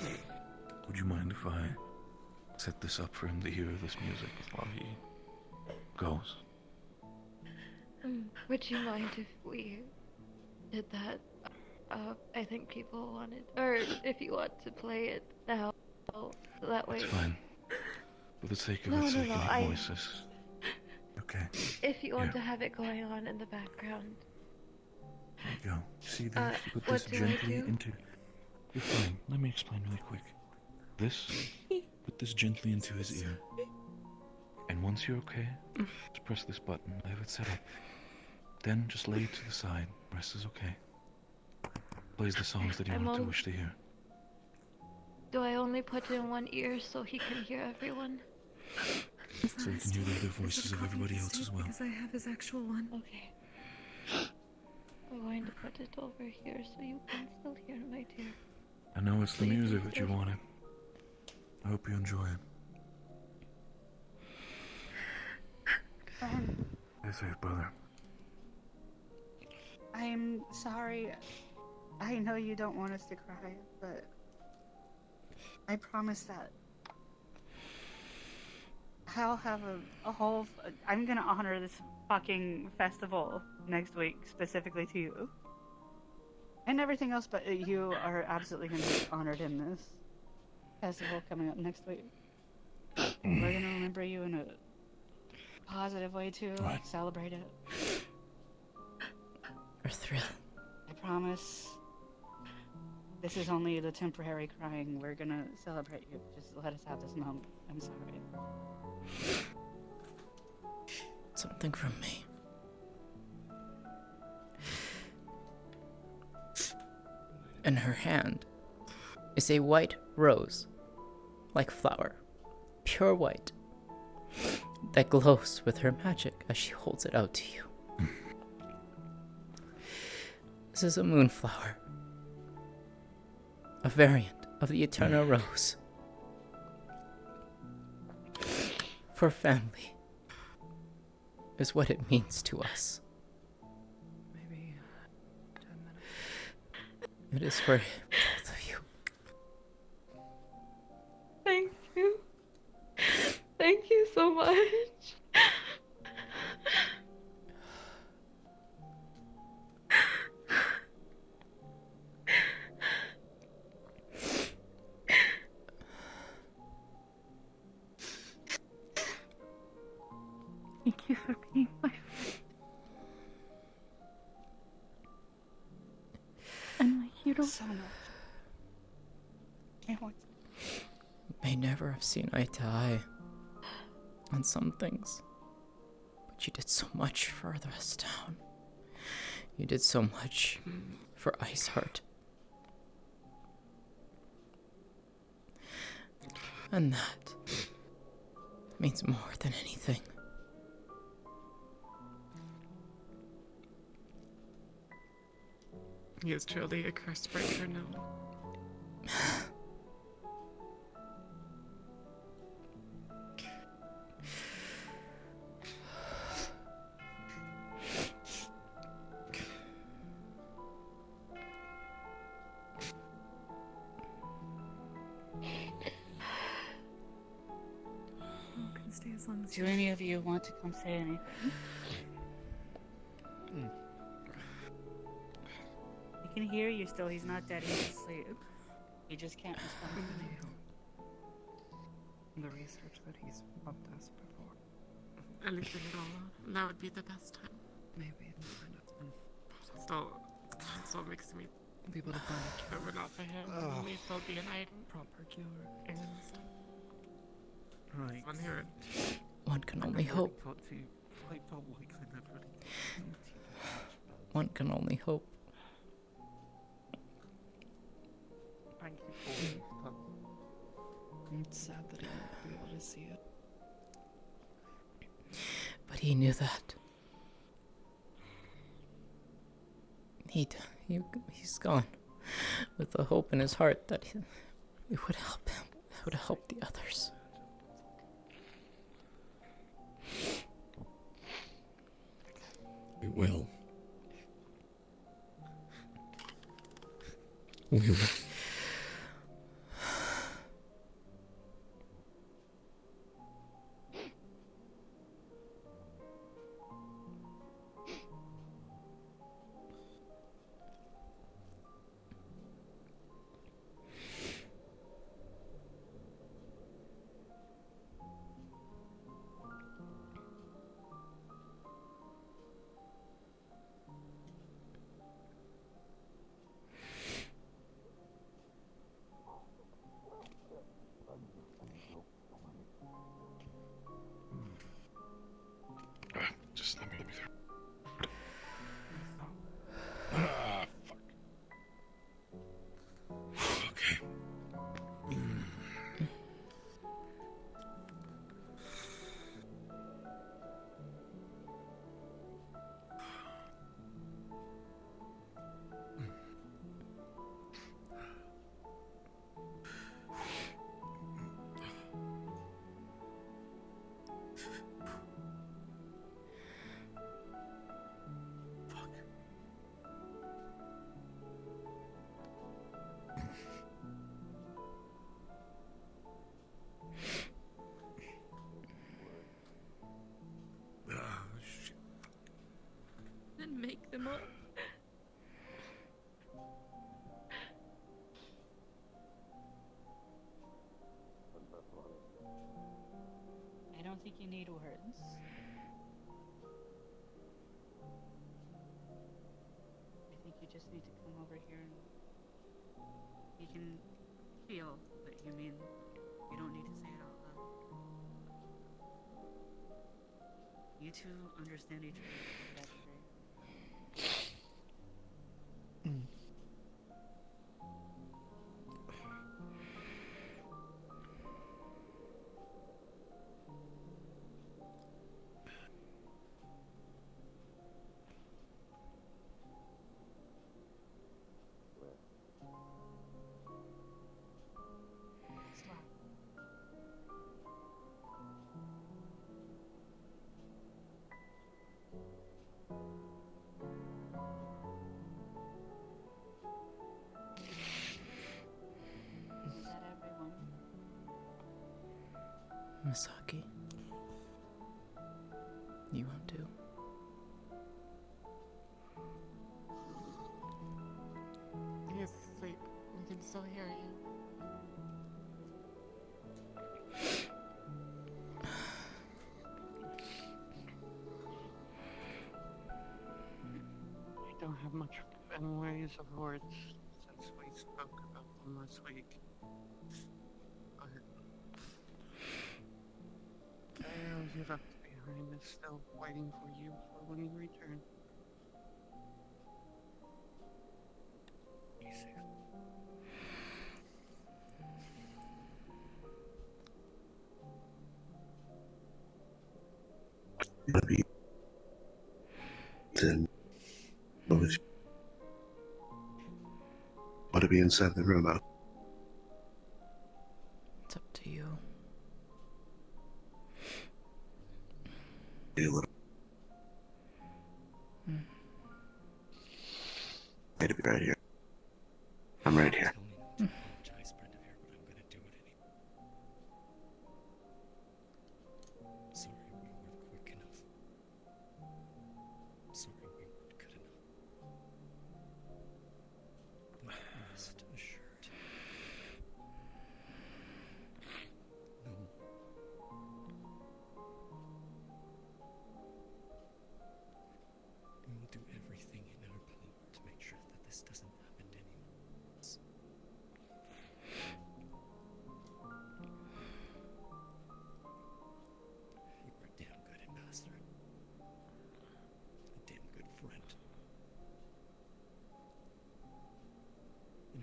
Would you mind if I set this up for him to hear this music while he goes? Would you mind if we did that? I think people wanted, or if you want to play it now, so that way. It's fine. For the sake of No, its no, sake no, and I- voices. Okay. If you want Yeah. to have it going on in the background. There you go. See this? Put what this do I gently do? into. You're fine. Let me explain really quick. This. Put this gently into his ear. And once you're okay, just press this button. I have it set up. Then just lay it to the side. Rest is okay. Plays the songs that you I'm want to on- wish to hear. Do I only put it in one ear so he can hear everyone? So you can hear the other voices of everybody else as well. Because I have his actual one. Okay. I'm going to put it over here so you can still hear, my dear. I know it's the music that you wanted. I hope you enjoy it. Yes, brother. I'm sorry. I know you don't want us to cry, but I promise that I'll have a whole. I'm gonna honor this fucking festival next week specifically to you, and everything else. But you are absolutely gonna be honored in this festival coming up next week. We're gonna remember you in a positive way too. Right. Celebrate it. Or thrill. I promise. This is only the temporary crying. We're gonna celebrate you. Just let us have this moment. I'm sorry. Something from me. In her hand is a white rose, like flower, pure white, that glows with her magic as she holds it out to you. This is a moonflower, a variant of the eternal rose. For family is what it means to us. Maybe 10 minutes. It is for both of you. Thank you. Thank you so much. Thank you for being my friend. And my hero. So much. I want May never have seen eye to eye on some things, but you did so much for the rest down. You did so much for Iceheart. And that means more than anything. He is truly a curse breaker now. as long as Do any of you want to come say anything? He can hear you still. He's not dead. He's asleep. He just can't respond to you. The research that he's pumped us before. Anything at all. That would be the best time. Maybe. Still makes me be able to find a cure, but not for him. Oh. May still be an item. Proper cure. And Right. on here. One can only hope. I felt like I never really One can only hope. Thank you for that. It's sad that he won't be able to see it. But he knew that. He's gone with the hope in his heart that it would help him. It would help the others. We will. We will. Just let me through. Fuck. Okay. Then make them up. I don't think you need words. I think you just need to come over here and you can feel what you mean. You don't need to say it out loud. You two understand each other. That's great. Is that everyone? Misaki, you want to? He is asleep. We can still hear you. I don't have much memories of words since we spoke about them last week. But I know you left behind is still waiting for you for when you return. Be safe. Gonna be then with you. Want to be inside the room out? It's up to you. A little. Way to be right here. I'm right here.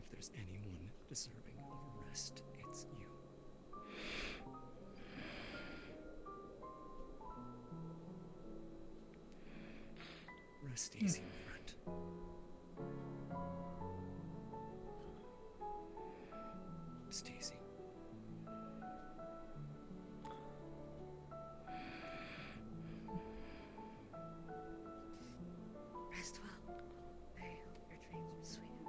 if there's anyone deserving of a rest, it's you. Rest easy, my friend. Stacy. Rest well. I hope your dreams were sweet.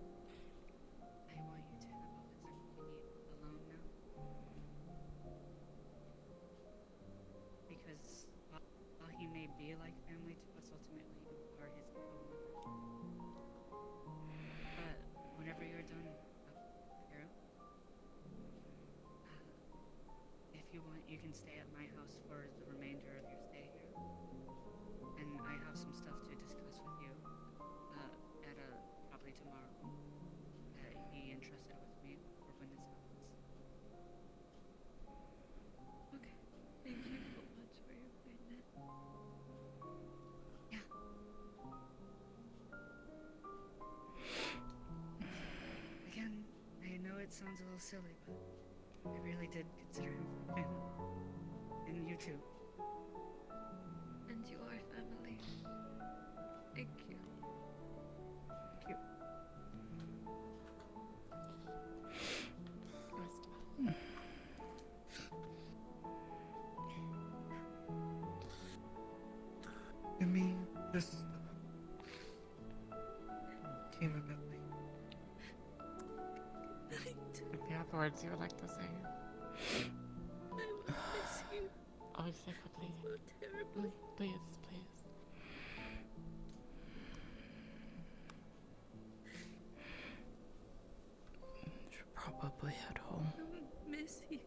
I want you to have all the time you need alone now. Because while he may be like family to us, ultimately you are his co-mother. But whenever you're done up here, if you want, you can stay at my house for the remainder of your stay here. And I have some stuff to discuss with you at probably tomorrow. He entrusted with me for when this happens. Okay. Thank you so much for your kindness. Yeah. Again, I know it sounds a little silly, but I really did consider him family. And you too. And you are family. Thank you. Thank you. You mean this came a bit late? If you have words you would like to say. I will miss you Oh, say quickly. so terribly. Please, please. Should probably head home. I will miss you.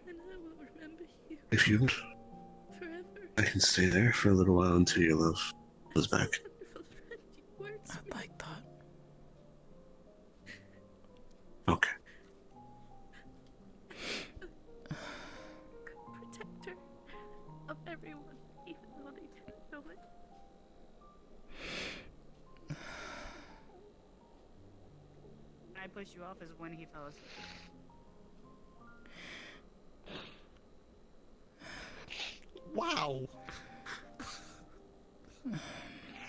And I will remember you If you want, forever. I can stay there for a little while until your love is back. Wonderful friend you were to me. I'd like that. Okay. Good protector of everyone, even though they didn't know it. When I pushed you off is when he fell asleep. Wow.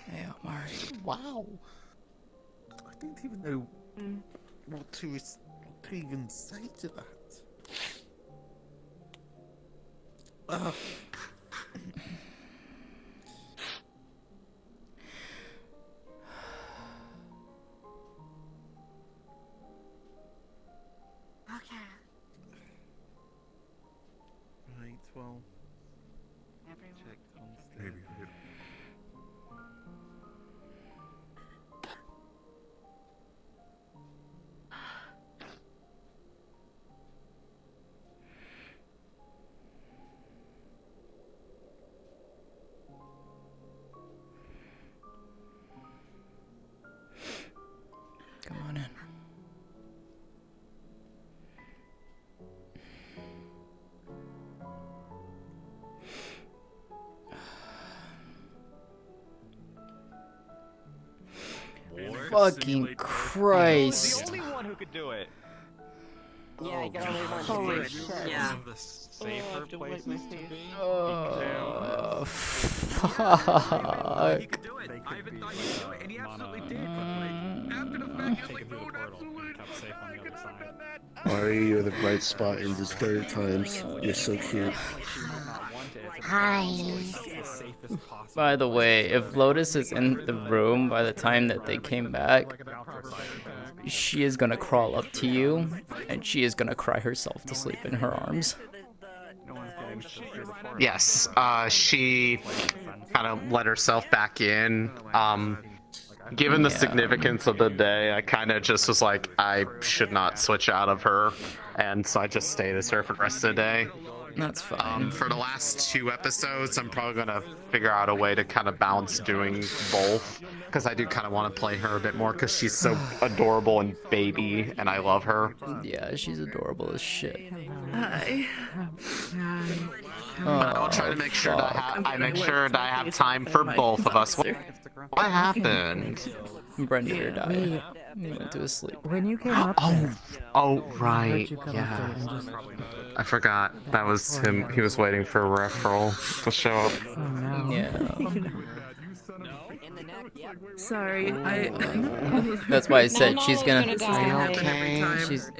Hey, Omari. Wow. I didn't even know what to even say to that. Okay. Right, well, Everyone. check on Maybe. Come on in. Fucking Christ. The only one who could do it. Yeah, I got only one Holy to do it. shit. Yeah. One of the safer places to be. Oh, fuck. He could do it. Ivan thought he could do it, and he absolutely did. But like, after the fact, he was like, no, absolutely not. I could have done that. Ari, you're the bright spot in these dark times. You're so cute. Hi. By the way, if Lotus is in the room by the time that they came back, she is gonna crawl up to you, and she is gonna cry herself to sleep in her arms. Yes, she kind of let herself back in. Given the significance of the day, I kind of just was like, I should not switch out of her, and so I just stayed as her for the rest of the day. That's fine. For the last 2 episodes, I'm probably gonna figure out a way to kind of balance doing both, because I do kind of want to play her a bit more, because she's so adorable and baby, and I love her. Yeah, she's adorable as shit. Hi. I'll try to make sure that I make sure that I have time for both of us. What happened? Brenda died. He went to his sleep. When you came up there, Oh, right. you come up Yeah. there and just... I forgot. That was him. He was waiting for a referral to show up. Oh, no. Yeah. Sorry, I. That's why I said she's gonna. die. She's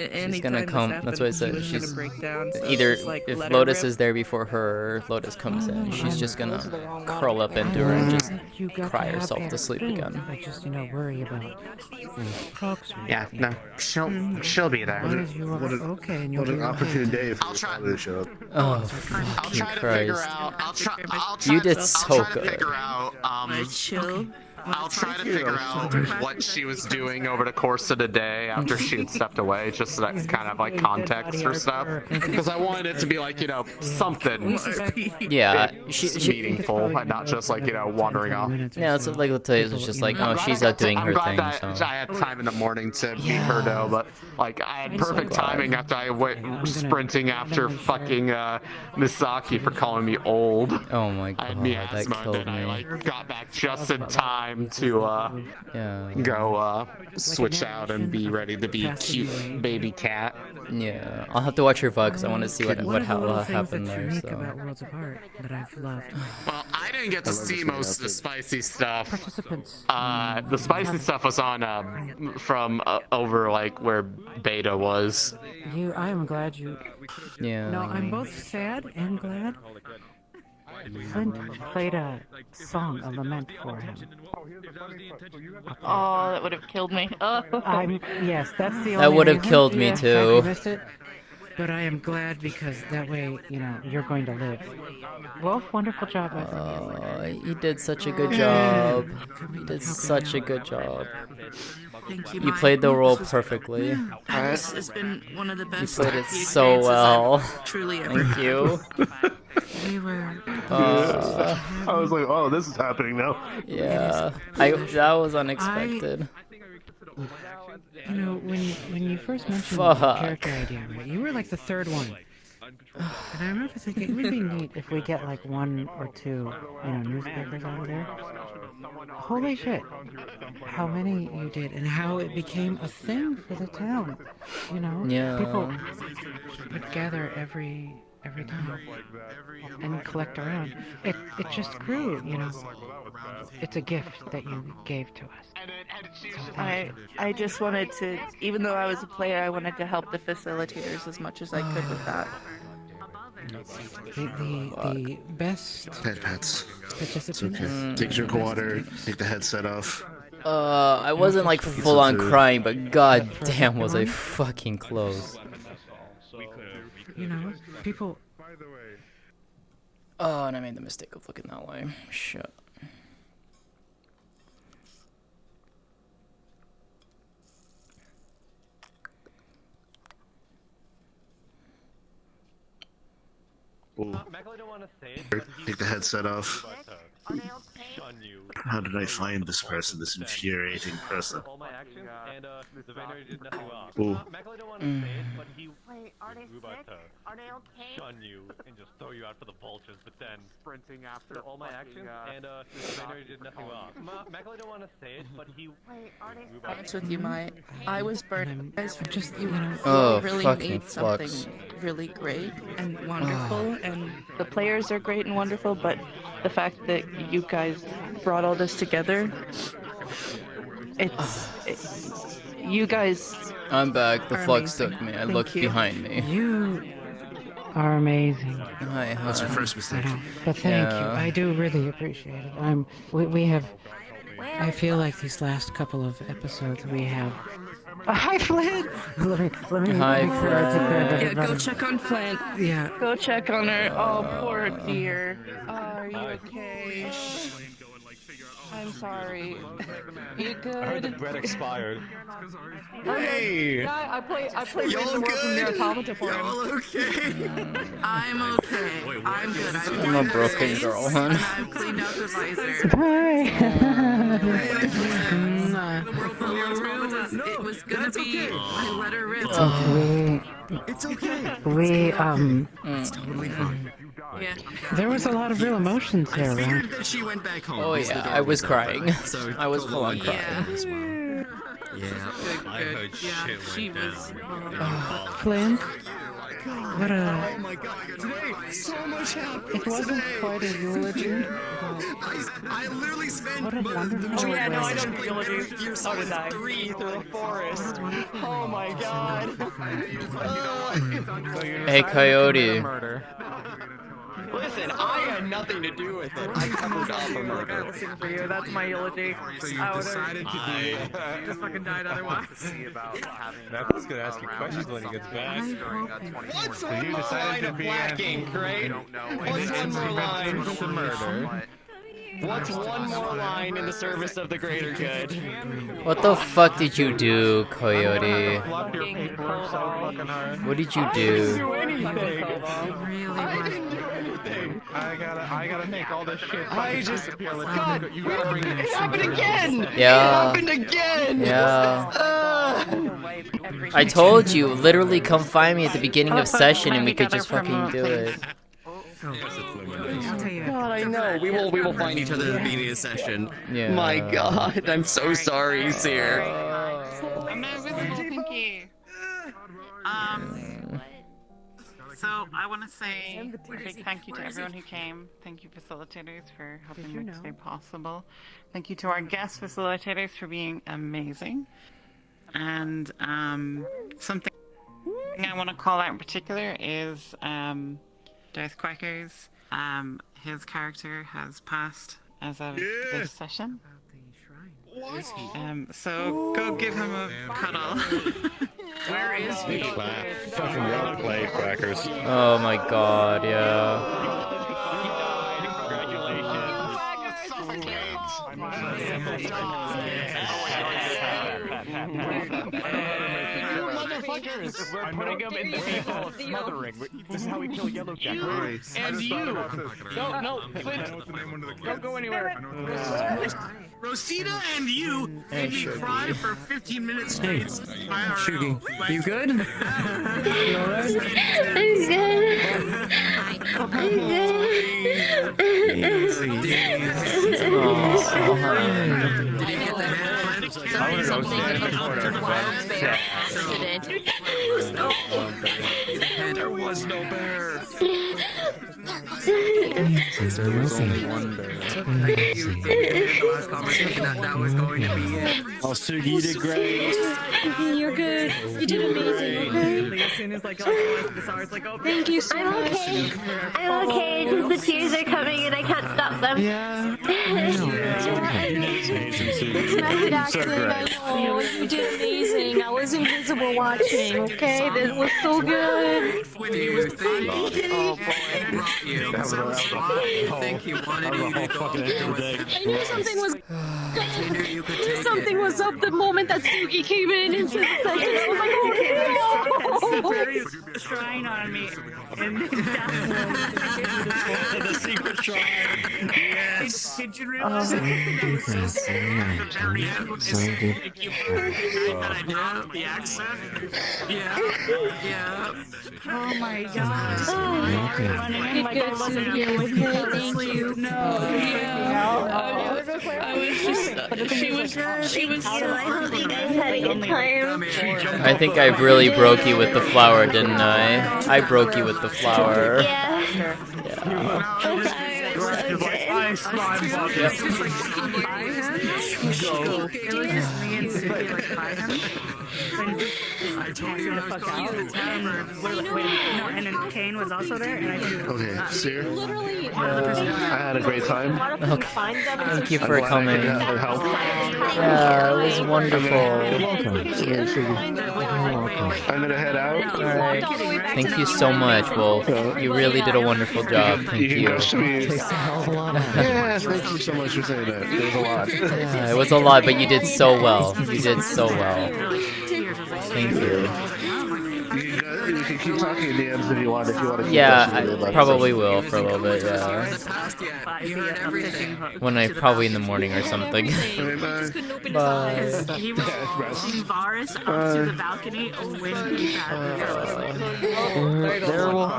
gonna come. That's why I said she's Breakdown, so either just, like, if let her Lotus rip. is there before her, Lotus comes in. She's just gonna curl up into her and just cry herself to sleep again. I just, worry about folks. Yeah, no, she'll be there. What an opportune day for you to show up. Oh, fucking Christ! I'll You did so good. Figure out, I'll try to figure out what she was doing over the course of the day after she had stepped away, just so that's kind of like context for stuff. Because I wanted it to be like, something. Yeah, She's meaningful and not just like, wandering off. Yeah, it's like Lótëa was just like, oh, she's out doing her thing. So. I had time in the morning to meet her though, but like I had perfect timing after I went sprinting after fucking Misaki for calling me old. Oh my god, I had that killed me. I like got back just in time to go switch out and be ready to be a cute baby cat. Yeah, I'll have to watch your VOD because I want to see what happened there. So. About Worlds Apart that I've loved. Well, I didn't get to see most of the spicy stuff. The spicy stuff was on from over like where Beta was. I am glad you. Yeah. No, I'm both sad and glad. Flint played a song, a lament for him. Oh, that would have killed me. Oh. Yes, that's the only That would have reason. killed me Yes, too. I missed it. But I am glad because that way, you're going to live. Wolf, wonderful job, my friend. You did such a good job. You did such a good job. Thank you. You played the role perfectly. This has been one of the You best. played it therapy so experiences well. I've truly ever Thank you. We were. I was like, oh, this is happening now. Yeah, that was unexpected. When you first mentioned Fuck. the character idea, right? You were like the third one. And I remember thinking it would be neat if we get like 1 or 2, newspapers out of there. Holy shit! How many you did, and how it became a thing for the town. Yeah. People would gather every time and collect around. It just grew. It's a gift that you gave to us. I just wanted to, even though I was a player, I wanted to help the facilitators as much as I could with that. The best Pets. participants. Okay. Take a drink of water. Take the headset off. I wasn't like full on crying, but god damn was I fucking close. People. Oh, and I made the mistake of looking that way. Shit. Take the headset off. How did I find this person, this infuriating person? Ooh. Wait, are they sick? Are they okay? Shun you and just throw you out for the vultures, but then sprinting after all my actions and the Vener did nothing wrong. Macaulay don't want to say it, but he. Wait, are they sick? Honest with you, I was burnt. You guys just really fucking made something flux. really great and wonderful, and the players are great and wonderful, but the fact that you guys brought all this together, you guys. I'm back. The are flux amazing. took me. I Thank looked you. behind me. You are amazing. Hi. That's your first mistake. But thank you. I do really appreciate it. We have. I feel like these last couple of episodes we have Hi, Flynn. Let me. Hi, take care of Yeah, it. go check on Flint. Yeah. Go check on her. Oh, poor dear. Are you okay? I'm sorry. You good? I heard the bread expired. Hey! Yeah, I played Y'all Raise the World from the good? Automata for him. Y'all okay? I'm okay. I'm good. I'm a broken girl, huh? And I've cleaned out the visor. It was gonna be. I let her rip. It's okay. It's totally fine. Yeah. There was a lot of real emotions there, I right? figured that she went back home. Oh because the yeah, door I was open, crying. so I was go full on on. crying. Yeah, I heard shit She went was. down. Flynn? What Oh my god, today so much happened. It wasn't today. quite a eulogy. I literally spent What a wonderful Oh yeah, no, I way. know the eulogy. So did I. 3 through the forest. Oh my god. Hey, Coyote. Listen, I had nothing to do with it. I covered up a murder. For you, that's my eulogy. So you I would've decided to be. just fucking died otherwise. Matt's gonna ask you questions when he gets back. What's So one you more decided line to of be black ink, right? What's one more line? to murder. What's one more line in the service of the greater good? What the fuck did you do, Coyote? Love your paperwork so fucking hard. What did you I didn't do do? anything. I didn't do anything. I gotta make all this shit. I just, God, you gotta bring it happened again. Yeah. It happened again. Yeah. I told you, literally come find me at the beginning of session and we could just fucking do it. God, I know. We will find each other at the beginning of the session. Yeah. My God, I'm so sorry, Seer. I'm not really thank you. So I want to say a big thank you to everyone who came. Thank you, facilitators, for helping make today possible. Thank you to our guest facilitators for being amazing. And something I want to call out in particular is Darth Quackers. His character has passed as of this session. So go give him a cuddle. Where is he? Fucking well played, Crackers. Oh my god, yeah. Motherfuckers! We're putting him in the vehicle of smothering. This is how we kill Yellow Jacket. And you! No, Flint! Don't go anywhere! Rosita and you made me cry for 15 minutes straight. Shugi, you good? You alright? There was no bear. There's only one bear. The last conversation that was going to be it. Oh, Sugi, you did great. You're good. You did amazing, okay? As soon as like this hour, it's like, oh, Thank you so much. I'm okay because the tears are coming and I can't stop them. Yeah. It's method acting, I know. You did amazing. I was invisible watching, okay? This was so good. When he was thinking, oh boy, I think he wanted you to go. I knew something was something was up the moment that Sugi came in into the session. I was like, oh no! Shrine on me. And The secret shrine. Yes. Did you realize that was so sad at the very end when the accent? Yeah. oh my god. Running like I wasn't here with me. Thank you. She was so I hope you guys had a good time. I think I really broke you with the flower, didn't I? I broke you with the flower. Yeah. Okay, so good. slime bucket. It was just me and Suki like by him. Then I told you to fuck out. And and then Kane was also there, and I think. Okay, Seer. Literally. I had a great time. Okay. Thank you for coming. Help. Yeah, it was wonderful. I'm gonna head out. Alright. Thank you so much, Wolf. You really did a wonderful job. Thank you. Yeah, thank you so much for saying that. It was a lot. Yeah, it was a lot, but you did so well. You did so well. Thank you. You can keep talking in DMs if you want. If you want to. Yeah, I probably will for a little bit. Yeah. When I probably in the morning or something. Bye. He was pushing Varus up to the balcony when he had There will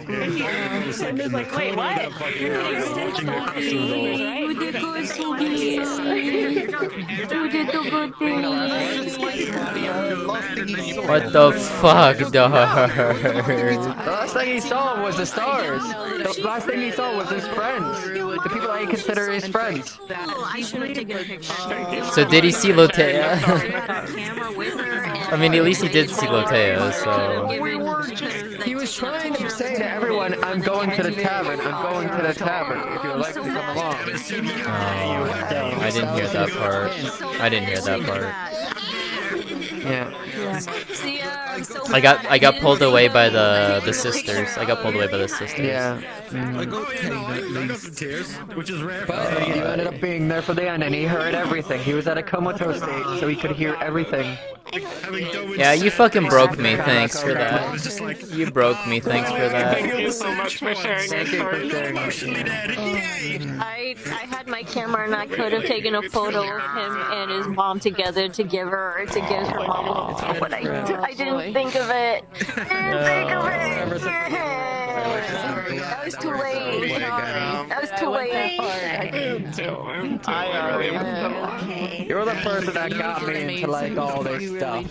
And he's like, wait, what? You're You did good, Suki. You did the good thing. What the fuck, dog? The last thing he saw was the stars. The last thing he saw was his friends. The people that he consider his friends. I should have taken a picture. So did he see Lótëa? I mean, at least he did see Lótëa, so... He was trying to say to everyone, I'm going to the tavern. I'm going to the tavern. If you would like to come along. Oh, I didn't hear that part. I didn't hear that part. Yeah. I got pulled away by the sisters. I got pulled away by the sisters. Yeah. I got some tears, which is rare. But you ended up being there for the end, and he heard everything. He was at a comatose state, so he could hear everything. Yeah, you fucking broke me. Thanks for that. You broke me. Thanks for that. Thank you so much for sharing that story. I had my camera and I could have taken a photo of him and his mom together to give her mom a photo, but I didn't think of it. That was too late. That was too late. You're the person that got me into like all this stuff.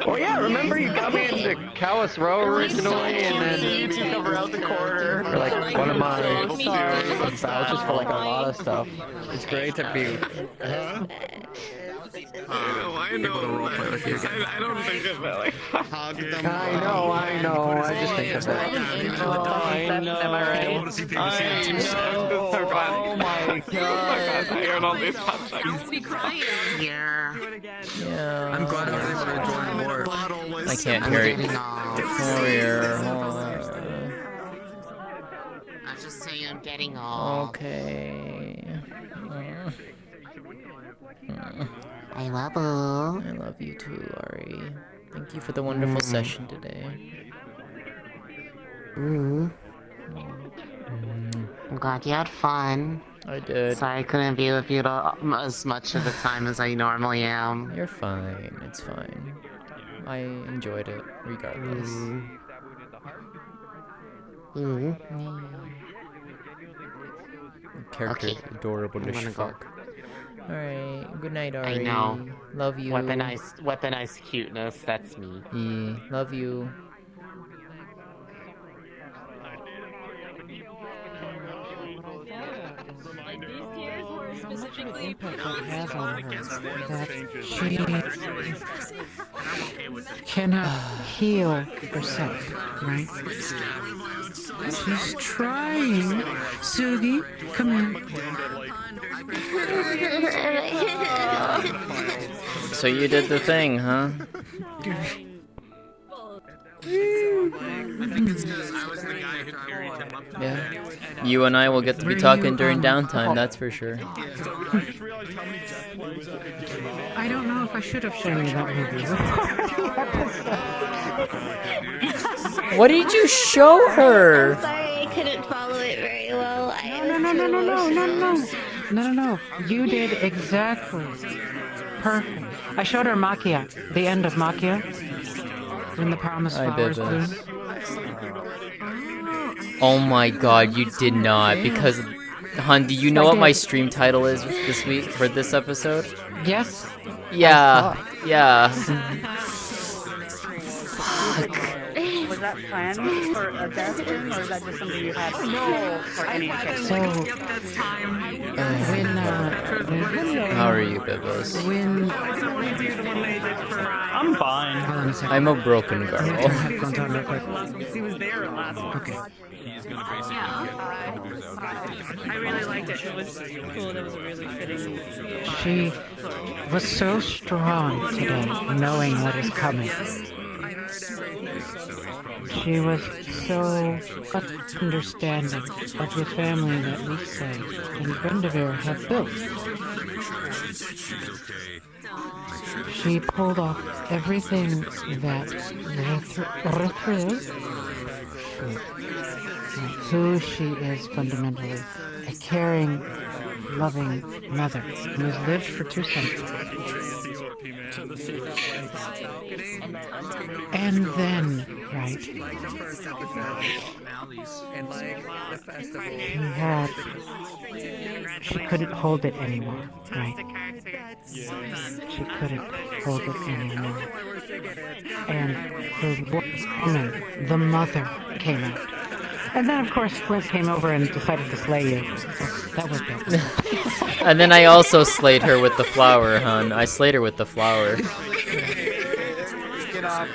Oh yeah, remember you got me into Callus Row originally, and then you come around the corner for like one of my vouchers for like a lot of stuff. It's great to be. I know. I don't think of it like I know. I just think of it. Am I right? I'm so glad. Oh my god. I heard all these pop I will be crying. Yeah. I'm glad I was able to join the war. I can't hear it. I'm just saying I'm getting off. Okay. I love you. I love you too, Ari. Thank you for the wonderful session today. I'm glad you had fun. I did. Sorry I couldn't be with you as much of the time as I normally am. You're fine. It's fine. I enjoyed it, regardless. Character adorable as fuck. Alright, good night, Ari. I know. Love you. Weaponized cuteness, that's me. Yeah, love you. Specifically put on has on her that she cannot heal herself, right? She's trying. Sugi, come here. So you did the thing, huh? Yeah. You and I will get to be talking during downtime, that's for sure. I don't know if I should have shown you that movie. What did you show her? I'm sorry, I couldn't follow it very well. No. You did exactly. Perfect. I showed her Makia, the end of Makia. When the promised flowers bloom. Oh my god, you did not, because Hun, do you know what my stream title is this week for this episode? Yes. Yeah. Yeah. plans for a death thing, or is that just something you had for any occasion? So, How are you, Bibos? I'm fine. Hold on a second. I'm a broken girl. I'm gonna turn my headphones on real quick. He was there last week. Okay. I really liked it. It was cool. That was a really fitting. She was so strong today, knowing what is coming. She was so understanding of the family that Lisa and Brendavere have built. She pulled off everything that who she is fundamentally, a caring, loving mother who has lived for 2 centuries. And then, right, she couldn't hold it anymore, right? She couldn't hold it anymore. And the woman, the mother, came out. And then, of course, Flint came over and decided to slay you. So that was good. And then I also slayed her with the flower, hon. I slayed her with the flower. Get off.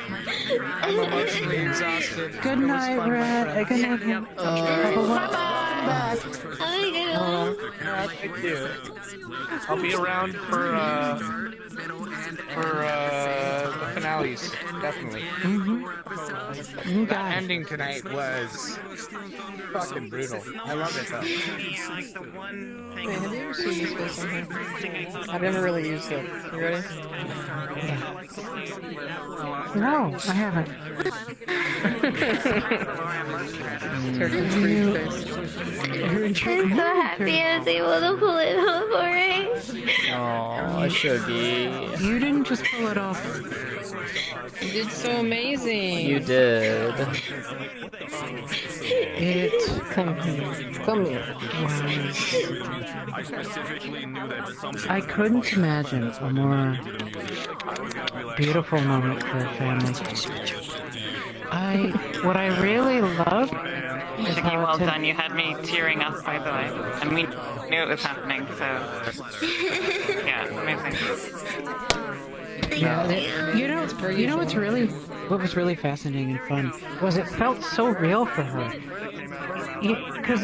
I'm emotionally exhausted. Good night, Red. Good night. Thank you. I'll be around for the finales, definitely. That ending tonight was fucking brutal. I love it though. Wait, have you ever seen this face on here? I've never really used it. You ready? No, I haven't. I'm so happy I was able to pull it off, alright? Aww, Shuggy. You didn't just pull it off. You did so amazing. You did. Come here. Come here. I couldn't imagine a more beautiful moment for a family. What I really love is Okay, how well done. You had me tearing up, by the way. And we knew it was happening, so... Yeah, amazing. Yeah, you know what was really fascinating and fun was it felt so real for her. Because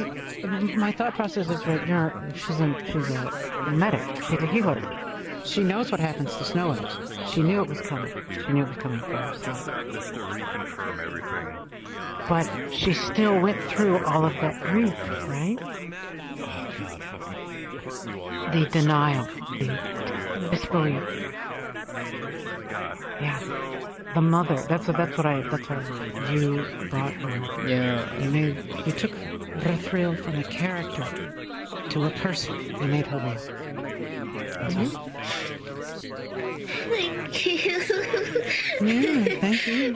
my thought process is right, she's a medic, she's a healer. She knows what happens to snow elves. She knew it was coming. She knew it was coming for her. But she still went through all of that grief, right? The denial, the disbelief. Yeah, the mother. That's what you brought her. Yeah. You took Rethriel from a character to a person. You made her real. Thank you. Yeah, thank you.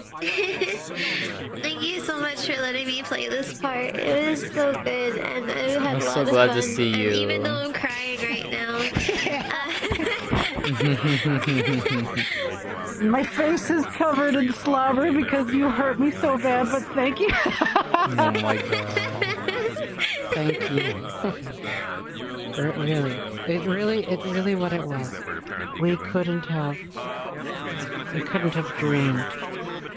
Thank you so much for letting me play this part. It was so good, and I had a lot I'm of so fun. glad to see you. And even though I'm crying right now. My face is covered in slobber because you hurt me so bad, but thank you. Oh my god. Thank you. It really what it was. We couldn't have dreamed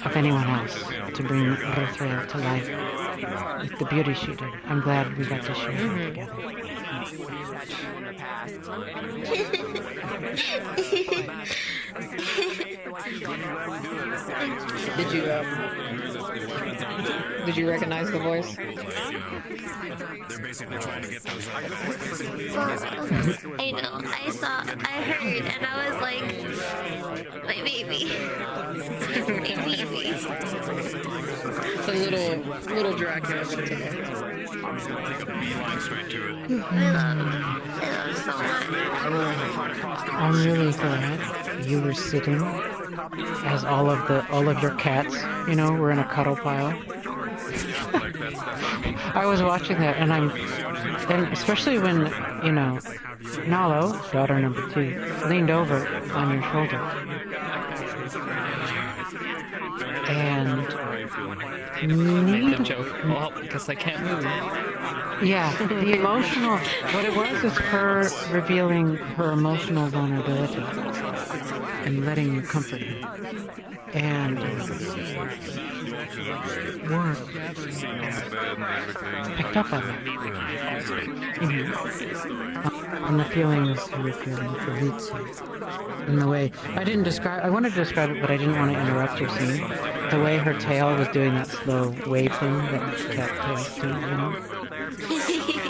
of anyone else to bring Rethriel to life with the beauty she did. I'm glad we got to share it together. Did you recognize the voice? I know, I heard, and I was like, my baby. My baby. It's a little Dracula, but it's okay. I love so much. I'm really glad you were sitting as all of your cats, were in a cuddle pile. I was watching that, and especially when, Nalo, daughter number 2, leaned over on your shoulder. And Made the joke, well, because I can't move. Yeah, the emotional. What it was is her revealing her emotional vulnerability and letting you comfort her. And work picked up on it. On the feelings you were feeling for Lutz. In the way I didn't describe, I wanted to describe it, but I didn't want to interrupt your scene. The way her tail was doing that slow wave thing that cat tails do, you know.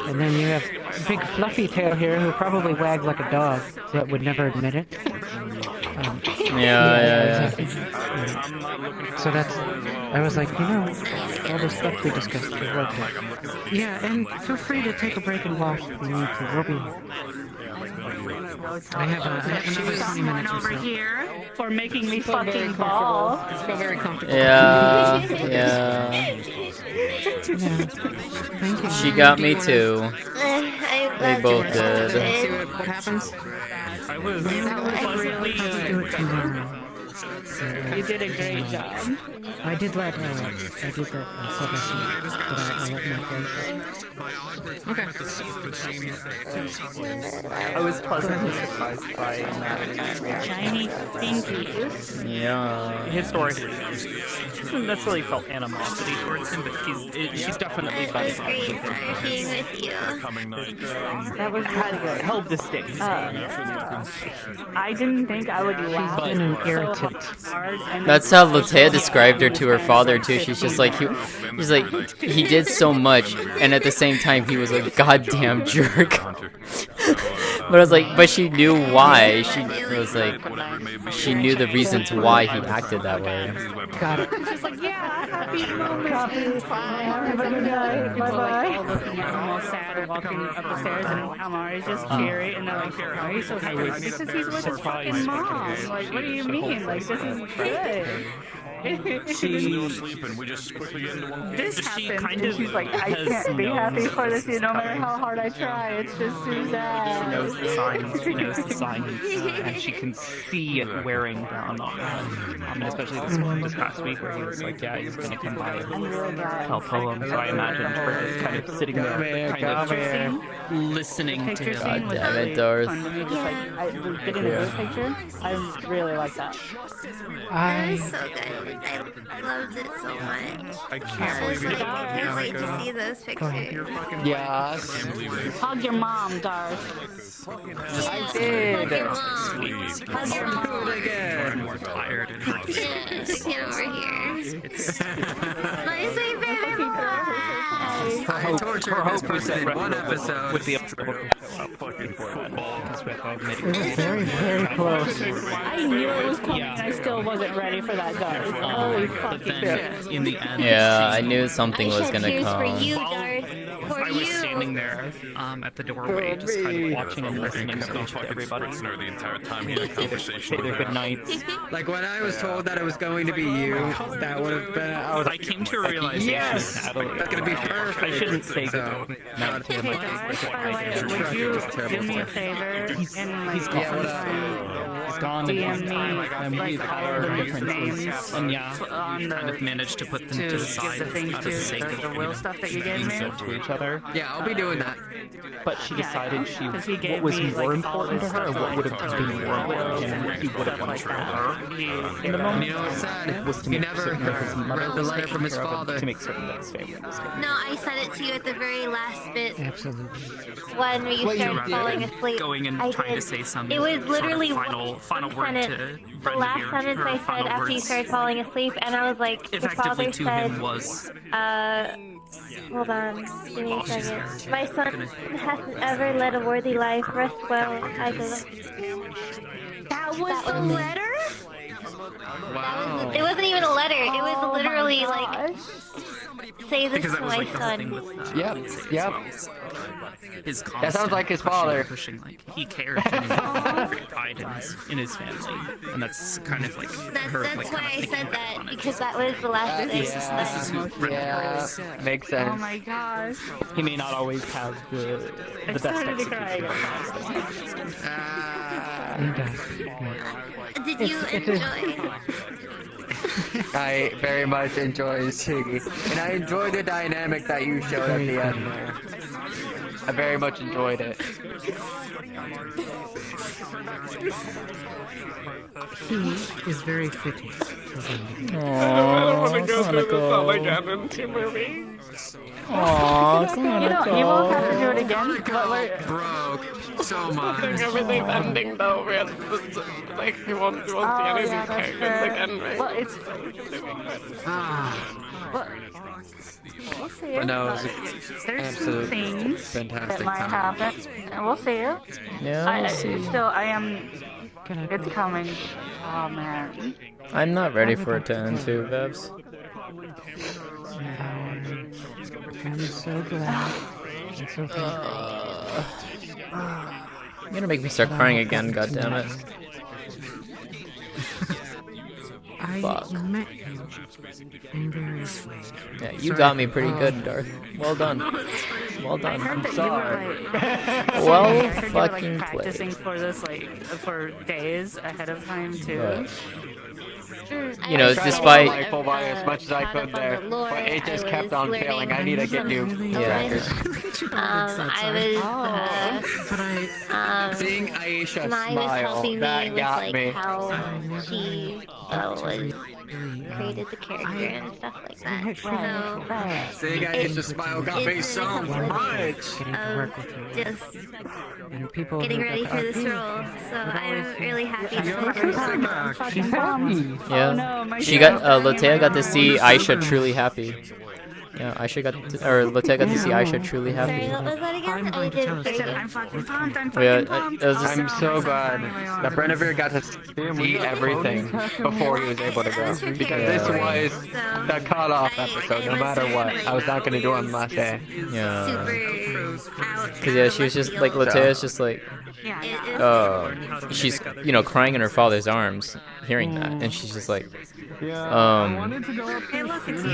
And then you have big fluffy tail here who probably wags like a dog, but would never admit it. Yeah. Exactly. Yeah. So that's, I was like, you know, all the stuff we discussed is right there. Yeah, and feel free to take a break and wash if you need to. We'll be I have another 20 minutes or over so. here for making me fucking ball. Feel very comfortable. Yeah. Thank you. She got me too. I'm They glad both you did. enjoyed it. What happens? I was pleasantly Do it tomorrow. You did a great job. I did let Sylvester, but I let Mike go. Okay. I was pleasantly surprised by shiny pinkies. Yeah. Historically, she hasn't necessarily felt animosity towards him, but she's definitely It was great being with you. That was held distinct. I didn't think I would laugh She's been an irritant. That's how Lótëa described her to her father too. She's just like he's like he did so much, and at the same time he was a goddamn jerk. But I was like, but she knew why. She was like, she knew the reasons why he acted that way. Got it. She's like, yeah, happy moment. Have a good night. Bye-bye. All looking at him all sad and walking up the stairs, and Amari's just cheery, and they're like, why are you so happy? Because he's with his fucking mom. Like, what do you mean? Like, this is good. Sleeping. We just quickly get into one. This happened, and she's like, I can't be happy for this, no matter how hard I try. It's just too sad. She knows the signs. She knows the signs, and she can see it wearing down on him. And especially this past week, where he was like, "Yeah, he's gonna come by and tell poems." So I imagined her just kind of sitting there, kind of listening to him. God damn it, Darth. Getting a good picture. I really like that. That was so good. I loved it so much. I can't believe it. I can't wait to see those pictures. Yes. Hug your mom, Darth. I did. Hug your mom. Hug your mom. again. More tired and hurt. Get over here. My sweet baby boy. I tortured this person in one episode. With the fucking football. It was very, very close. I knew it was coming. I still wasn't ready for that Darth. Holy fucking shit. In the end, Yeah, I knew something was gonna Tears for come. you, Darth. For I was you. standing there at the doorway, just kind of watching and listening to everybody The entire time he had a say conversation their with good her. nights. Like when I was told that it was going to be you, that would have been. I came to a realization. Yes, that's gonna be perfect. I shouldn't say So, good to him. Hey Darth, by the way, would you do me a favor and like he's gone. DM me like all of the differences, names and yeah, on kind of managed to put them to the side the things for the sake to of the will stuff that you gave being me. so to each other. Yeah, I'll be doing that. But she decided he what gave was me, more like, important all to her, this or what stuff, would have like, been more important to him, and what he would have wanted stuff for like her. In the moment, You know what's sad? was to He make never certain that his mother read the was letter taken from his care of, father. to make certain that his family was taken No, I said it to you at the very last bit Absolutely. when you started falling asleep. going and I trying did. to say some It was sort of literally final word sentence. to The Brenda last here, sentence her I final said after you words started falling asleep, and I was like, your effectively father to said, him was hold on, give me a second. My son hasn't ever led a worthy life. Rest well. I That was the letter? Wow. It wasn't even a letter. It was literally like, say this because to that was my like the whole thing son. with Yep. his That sounds like his father. pushing, like he cared and he had great pride in his family, and that's kind of like her. That's like, why I said that, because that was the last thing. This is who Brenda is. Makes sense. Oh my gosh. He may not always have the I best started to execution. cry. He does. Yeah. Did you enjoy? I very much enjoy Siggy, and I enjoy the dynamic that you showed at the end there. I very much enjoyed it. He is very fitting. Aww, I don't want to go through this all Kaneko. again in 2 movies. Aww, You won't have to do it again. Broke so I much. think everything's ending though. Like we won't see any of these characters again, right? Well, it's. We'll see. But no, it was There's absolute things fantastic that might time. happen, and we'll see. Yeah, we'll see. Still, I am. It's coming. Oh man. I'm not ready for it to end too, Vebs. I'm so glad. I'm so thankful. You're gonna make me start crying again, goddammit. Fuck. I met you. I'm very sweet. Yeah, you got me pretty good, Darth. Well done. Well done. I'm sorry. Well fucking played. Practicing for this for days ahead of time too. You know, despite Rifle by as much as I could there, but it just kept on failing. I need to get new trackers. Seeing Aisha smile, that got me. How she was created the character and stuff like that. So Seeing Aisha smile got me so much. Just And people getting who- ready for this role. So I'm really happy to She's happy. yeah, she got Lótëa got to see Aisha truly happy. Yeah, Aisha got Lótëa got to see Aisha truly happy. Sorry, what was that again? I didn't hear you. I'm fucking pumped. I'm Yeah, fucking pumped. it was just, I'm so glad that Brenevere got to see everything before he was able to go. Because this was the cutoff episode, no matter what. I was not going to do it on the last day. yeah. Cause yeah, she was just like Lótëa's just like, she's crying in her father's arms, hearing that, and she's just like, he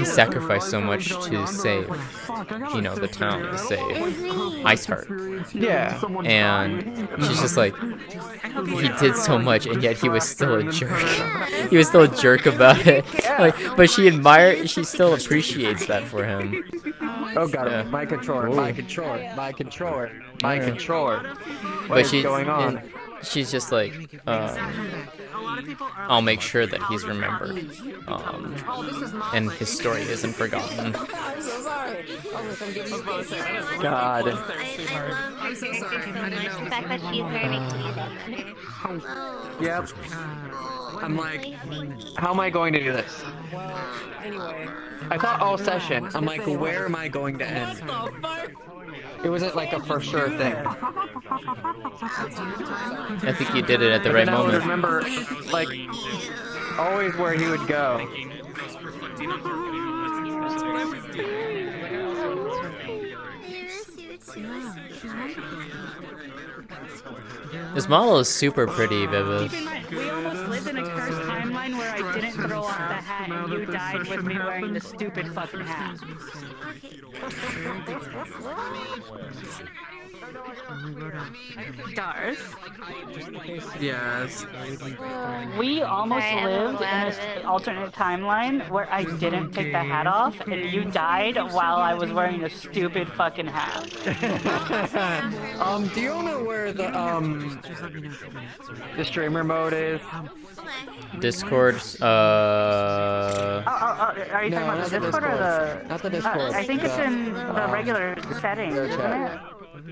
sacrificed so much to save, the town, to save Ice Heart. Yeah. And she's just like, he did so much, and yet he was still a jerk. He was still a jerk about it. Like, but she still appreciates that for him. Oh god, Yeah. my controller, my controller, my controller, my Yeah. controller. What But is going on? She's just like, I'll make sure that he's remembered, and his story isn't forgotten. God. The fact that she's very cute. Yep. I'm like, how am I going to do this? I thought all session. I'm like, where am I going to end? It wasn't like a for sure thing. I think you did it at the right I would moment. remember, like, always where he would go. This model is super pretty, Bibas. Keep in mind, we almost lived in a cursed timeline where I didn't throw off the hat and you died with me wearing the stupid fucking hat. Darth, Yes. we almost Sorry, I lived don't in know about this it. alternate timeline where I didn't take the hat off and you died while I was wearing a stupid fucking hat. Do you know where the streamer mode is? Discord, Are you No, talking about not the the Discord or the... Not the Discord. I think it's in the regular settings, isn't it?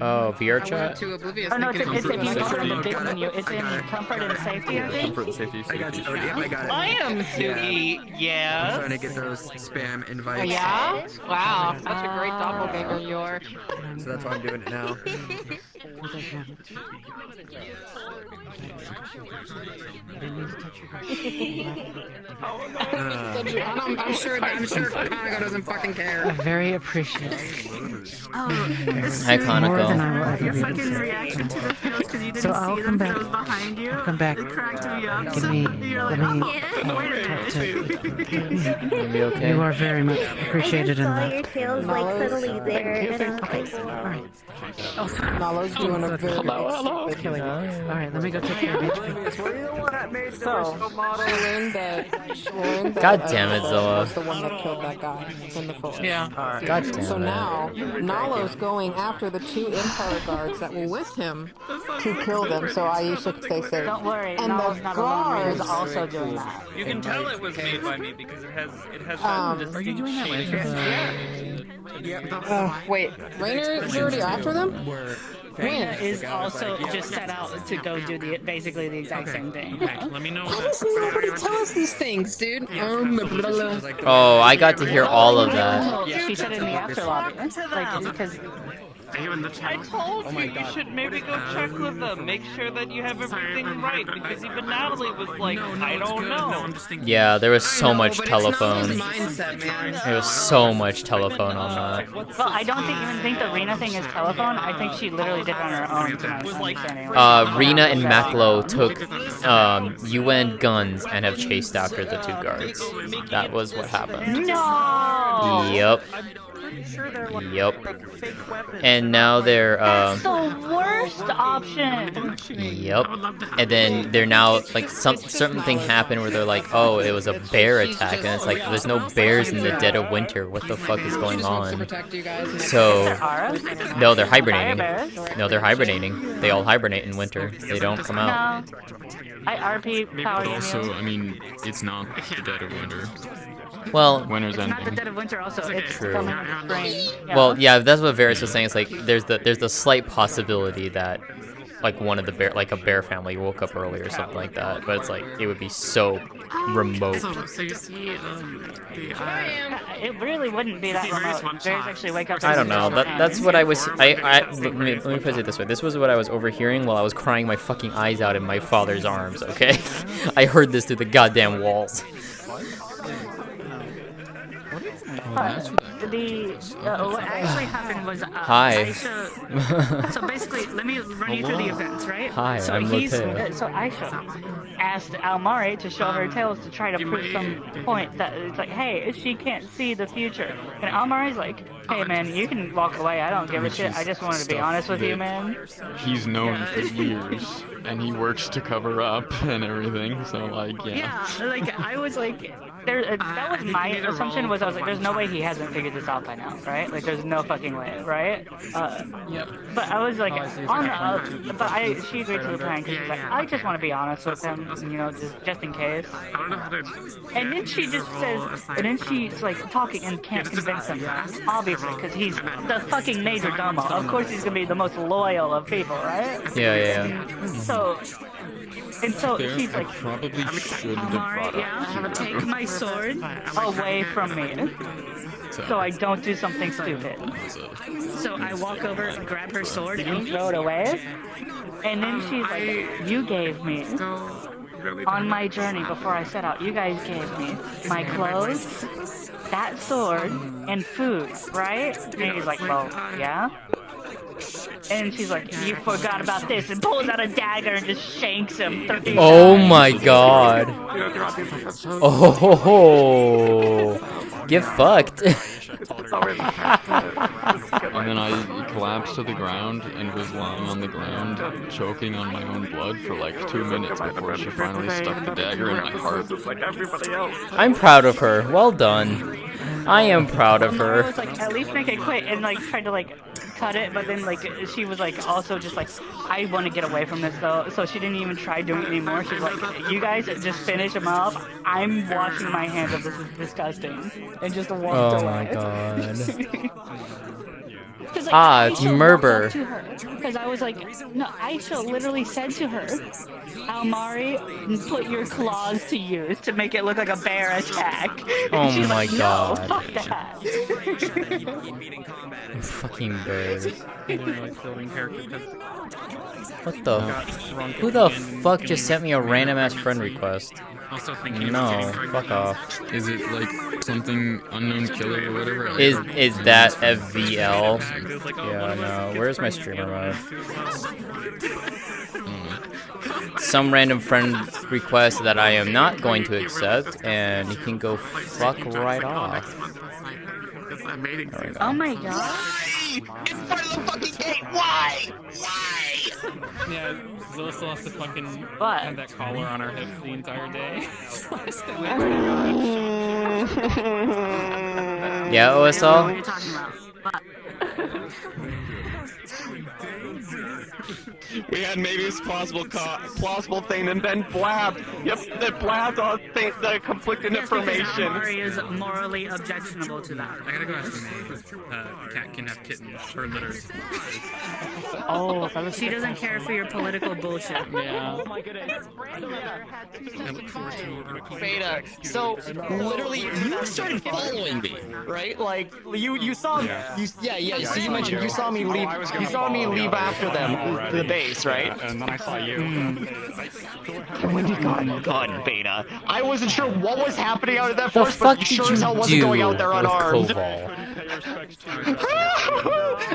oh, VR chat? Oh no, it's if you go to the big menu, it's in comfort and safety, I think. Comfort and safety. I got you. Yep, I got it. I am Suki, I'm yes. trying to get those spam invites. Yeah? Wow, such a great doppelganger you are. So that's why I'm doing it now. I'm sure Kanaga doesn't fucking care. Very appreciative. Hi, More than I Kaneko. will ever Your be able fucking to say. reaction to the pills because you didn't So I'll see come them back. because it was behind you. I'll come back. It cracked me up. Give me, You're let like, me wait a talk minute. to You be okay? You are very much appreciated in I that. just saw your tails like suddenly there, and I was like, wow. Nalo's doing doing a very good killing. Alright, let me go take care of HP. Were you the one that made the show model in that? God damn it, Zilla. Was the one that killed that guy in the forest. Yeah. God damn So it. now Nalo's going after the 2 Empire guards that were with him to kill them. So Aisha could stay safe. Don't worry, And Nalo's the not alone. He's guards. also doing that. You can tell it was made by me because it has Are you doing that with Wait, Rainer's already after them? Reyna is also just set out to go do basically the exact same thing. Let me know. Why doesn't nobody tell us these things, dude? Oh, I got to hear all of that. She said it in the after lobby. Like, because I told you you should maybe go check with them, make sure that you have everything right, because even Natalie was like, I don't know. Yeah, there was so much telephone. There was so much telephone on that. well, I don't even think the Rena thing is telephone. I think she literally did it on her own. To my understanding. Rena and Maklo took UN guns and have chased after the 2 guards. That was what happened. No! Yep. Yep. And now they're That's the worst option. Yep. And then they're now like something happened where they're like, oh, it was a bear attack, and it's like there's no bears in the dead of winter. What the fuck is going on? So no, they're hibernating. No, they're hibernating. They all hibernate in winter. They don't come out. I RP power. But also, I mean, it's not the dead of winter. Well, it's winter's ending. not the dead of winter. Also, it's coming in spring. Yeah. Well, yeah, that's what Varys was saying. It's like there's the slight possibility that like one of the a bear family woke up early or something like that. But it's like it would be so remote. So you see, it really wouldn't be that remote. Bears actually wake up. I don't know. That's what I was. Let me put it this way. This was what I was overhearing while I was crying my fucking eyes out in my father's arms. Okay, I heard this through the goddamn walls. What actually happened was Hi. Aisha, so basically, let me run you through the events, right? Hi, so I'm Lótëa. So Aisha asked Almari to show her tails to try to prove some point that it's like, hey, she can't see the future. And Almari's like, hey man, you can walk away. I don't give a shit. I just wanted to be honest with you, man. He's known for years, and he works to cover up and everything. So like, Yeah, like I was like. That was my assumption. I was like, "There's no way he hasn't figured this out by now, right? Like, there's no fucking way, right?" But I was like, she agreed to the plan because she's like, "I just want to be honest with him, you know, just in case." And then she just says, and then she's like talking and can't convince him, obviously, because he's the fucking major domo. Of course, he's gonna be the most loyal of people, right? Yeah. So she's like, probably should have brought up. take my sword away from me so I don't do something stupid. So I walk over and grab her sword and throw it away. And then she's like, you gave me, on my journey before I set out, you guys gave me my clothes, that sword, and food, right? And he's like, well, yeah. And she's like, you forgot about this, and pulls out a dagger and just shanks him 30 Oh times. my god. Oh, get fucked. And then I collapsed to the ground and was lying on the ground, choking on my own blood for like 2 minutes before she finally stuck the dagger in my heart. I'm proud of her. Well done. I am proud of I her. was like, at least make it quick, and like tried to like cut it, but then like she was like also just like, I want to get away from this though, so she didn't even try doing it anymore. She's like, you guys just finish him off. I'm washing my hands of this is disgusting, and just walked away. Oh my god. Like, It's Murber. Because I was like, no, Aisha literally said to her, Almari, put your claws to use to make it look like a bear attack. And Oh she's my like, no, god. fuck that. Fucking bears. What What the? Who the fuck just sent me a random ass friend request? No, fuck off. Is it like something unknown killer or whatever? Is that FVL? Yeah, no. Where's my streamer mode? Some random friend request that I am not going to accept, and you can go fuck right off. Oh my god. me! It's part of the fucking gate! Why? Why? Yeah, Zilla still has to fucking have that collar on her hip the entire day. Yeah, OSL? You're talking about. We had maybe this plausible thing, and then blabbed. Yep, they blabbed all the conflicting information. Ari is morally objectionable to that. I gotta go ask May if a cat can have kittens or litters. Oh, she doesn't care for your political bullshit. Yeah. Oh my goodness. I look forward to Beta, so literally you started following me, right? Like you saw me. Yeah. So you mentioned you saw me leave. You saw me leave after them to the base, right? And then I saw you. When you got Beta, I wasn't sure what was happening out of that The force, fuck but did sure you as hell wasn't do going out there with unarmed. Koval?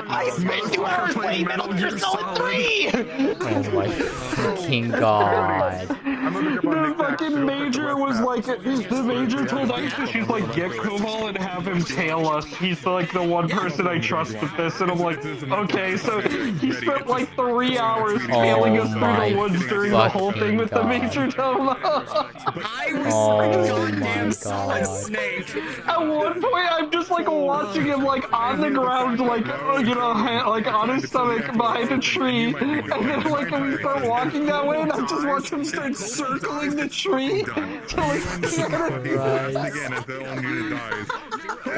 I spent 2 hours playing Metal Gear Solid 3! Oh my fucking god. The fucking major was like, the major told Aisha, she's like, get Koval and have him tail us. He's like the one person I trust with this. And I'm like, okay, so he spent like 3 hours tailing us through the woods during the whole thing with the major dome. I was goddamn solid snake. At one point, I'm just like watching him like on the ground, like, you know, like on his stomach behind a tree. And then like when we start walking that way, and I just watch him start circling the tree to like Again, as the only unit dies.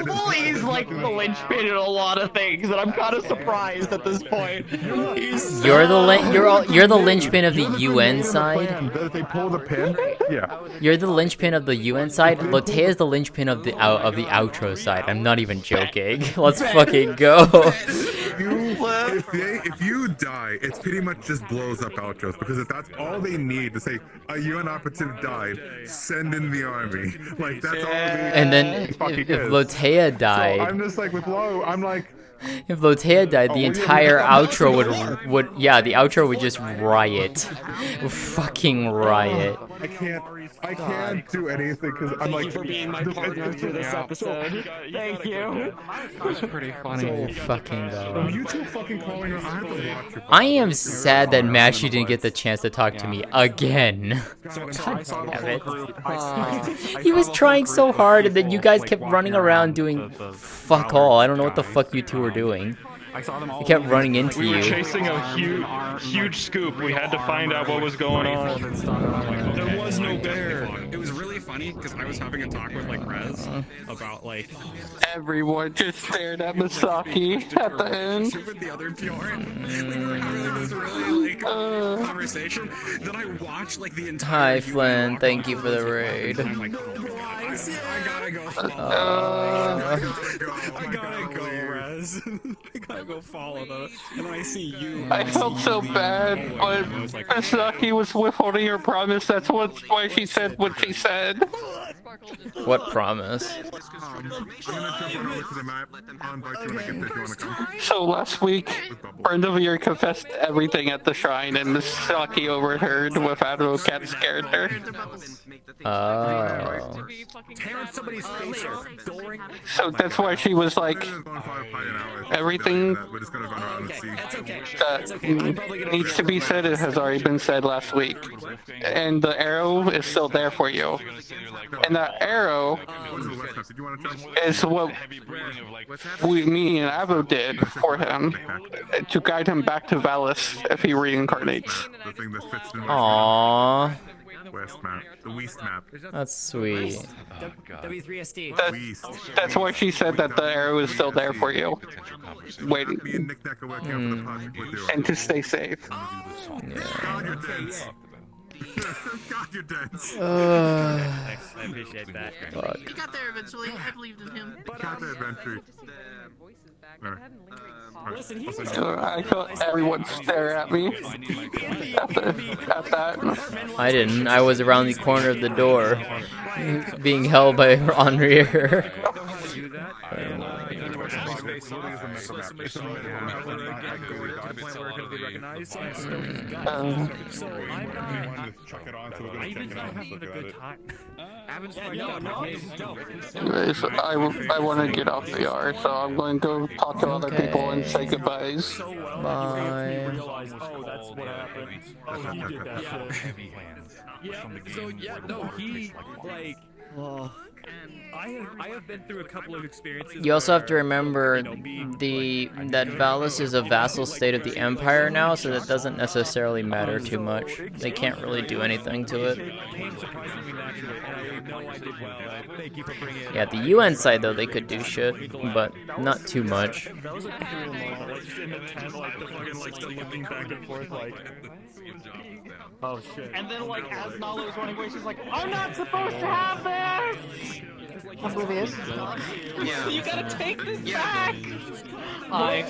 Well, he's like the linchpin in a lot of things, and I'm kind of surprised at this point. You're the linchpin of the UN side. They pull the pin. Yeah. You're the linchpin of the UN side. Lótëa is the linchpin of the outro side. I'm not even joking. Let's fucking go. If you die, it pretty much just blows up outros, because if that's all they need to say a UN operative died, send in the army. Like that's all they And then if Lótëa died, so I'm just like with Lo, I'm like, if Lótëa died, the entire outro would the outro would just riot, fucking riot. I can't do anything because I'm like. Thank you for being my partner through this episode. Thank you. That's pretty funny. Oh fucking god. You two fucking calling her. I have to watch your. I am sad that Mashy didn't get the chance to talk to me again. God damn it. He was trying so hard, and then you guys kept running around doing fuck all. I don't know what the fuck you two were doing. He kept running into We you. were chasing a huge scoop. We had to find out what was going on. There was no bear. It was really funny because I was having a talk with like Rez about like Everyone just stared at Misaki at the end. with the other Bjorn. We were having like this really like conversation. Then I watched like the entire. Hi Flynn, thank you for the raid. I'm like, oh my god, I gotta go. I gotta go, Rez. I gotta go follow them. And then I see you. I felt so bad, but Misaki was withholding her promise. That's why she said what she said. What promise? So last week, friend of yours confessed everything at the shrine, and Misaki overheard with Admiral Cat's character. Oh. So that's why she was like, everything that needs to be said, it has already been said last week. And the arrow is still there for you. And that arrow is what me and Avo did for him, to guide him back to Valis if he reincarnates. Aww. West map, the West map. That's sweet. W3SD. That's why she said that the arrow is still there for you, waiting, and to stay safe. God, you're dead. I appreciate that. Fuck. He got there eventually. I believed in him. Got the adventure. I felt everyone stare at me at that. I didn't. I was around the corner of the door, being held by Henrier. I want to get off the R, so I'm going to go talk to other people and say goodbyes. Bye. Oh, that's what happened. Oh, he did that shit. Heavy hands. Yeah, so yeah, no, he, like, I have been through a couple of experiences. You also have to where, remember you know, that Valis is a vassal state of the Empire now, so that doesn't necessarily matter too much. They can't really do anything to it. Yeah, the UN side though, they could do shit, but not too much. That was a cool moment, like just in the tent, like the fucking like the looking back and forth, like. Oh shit. And then like as Nala was running away, she's like, "I'm not supposed to have this." Oblivious. Yeah. You gotta take this back.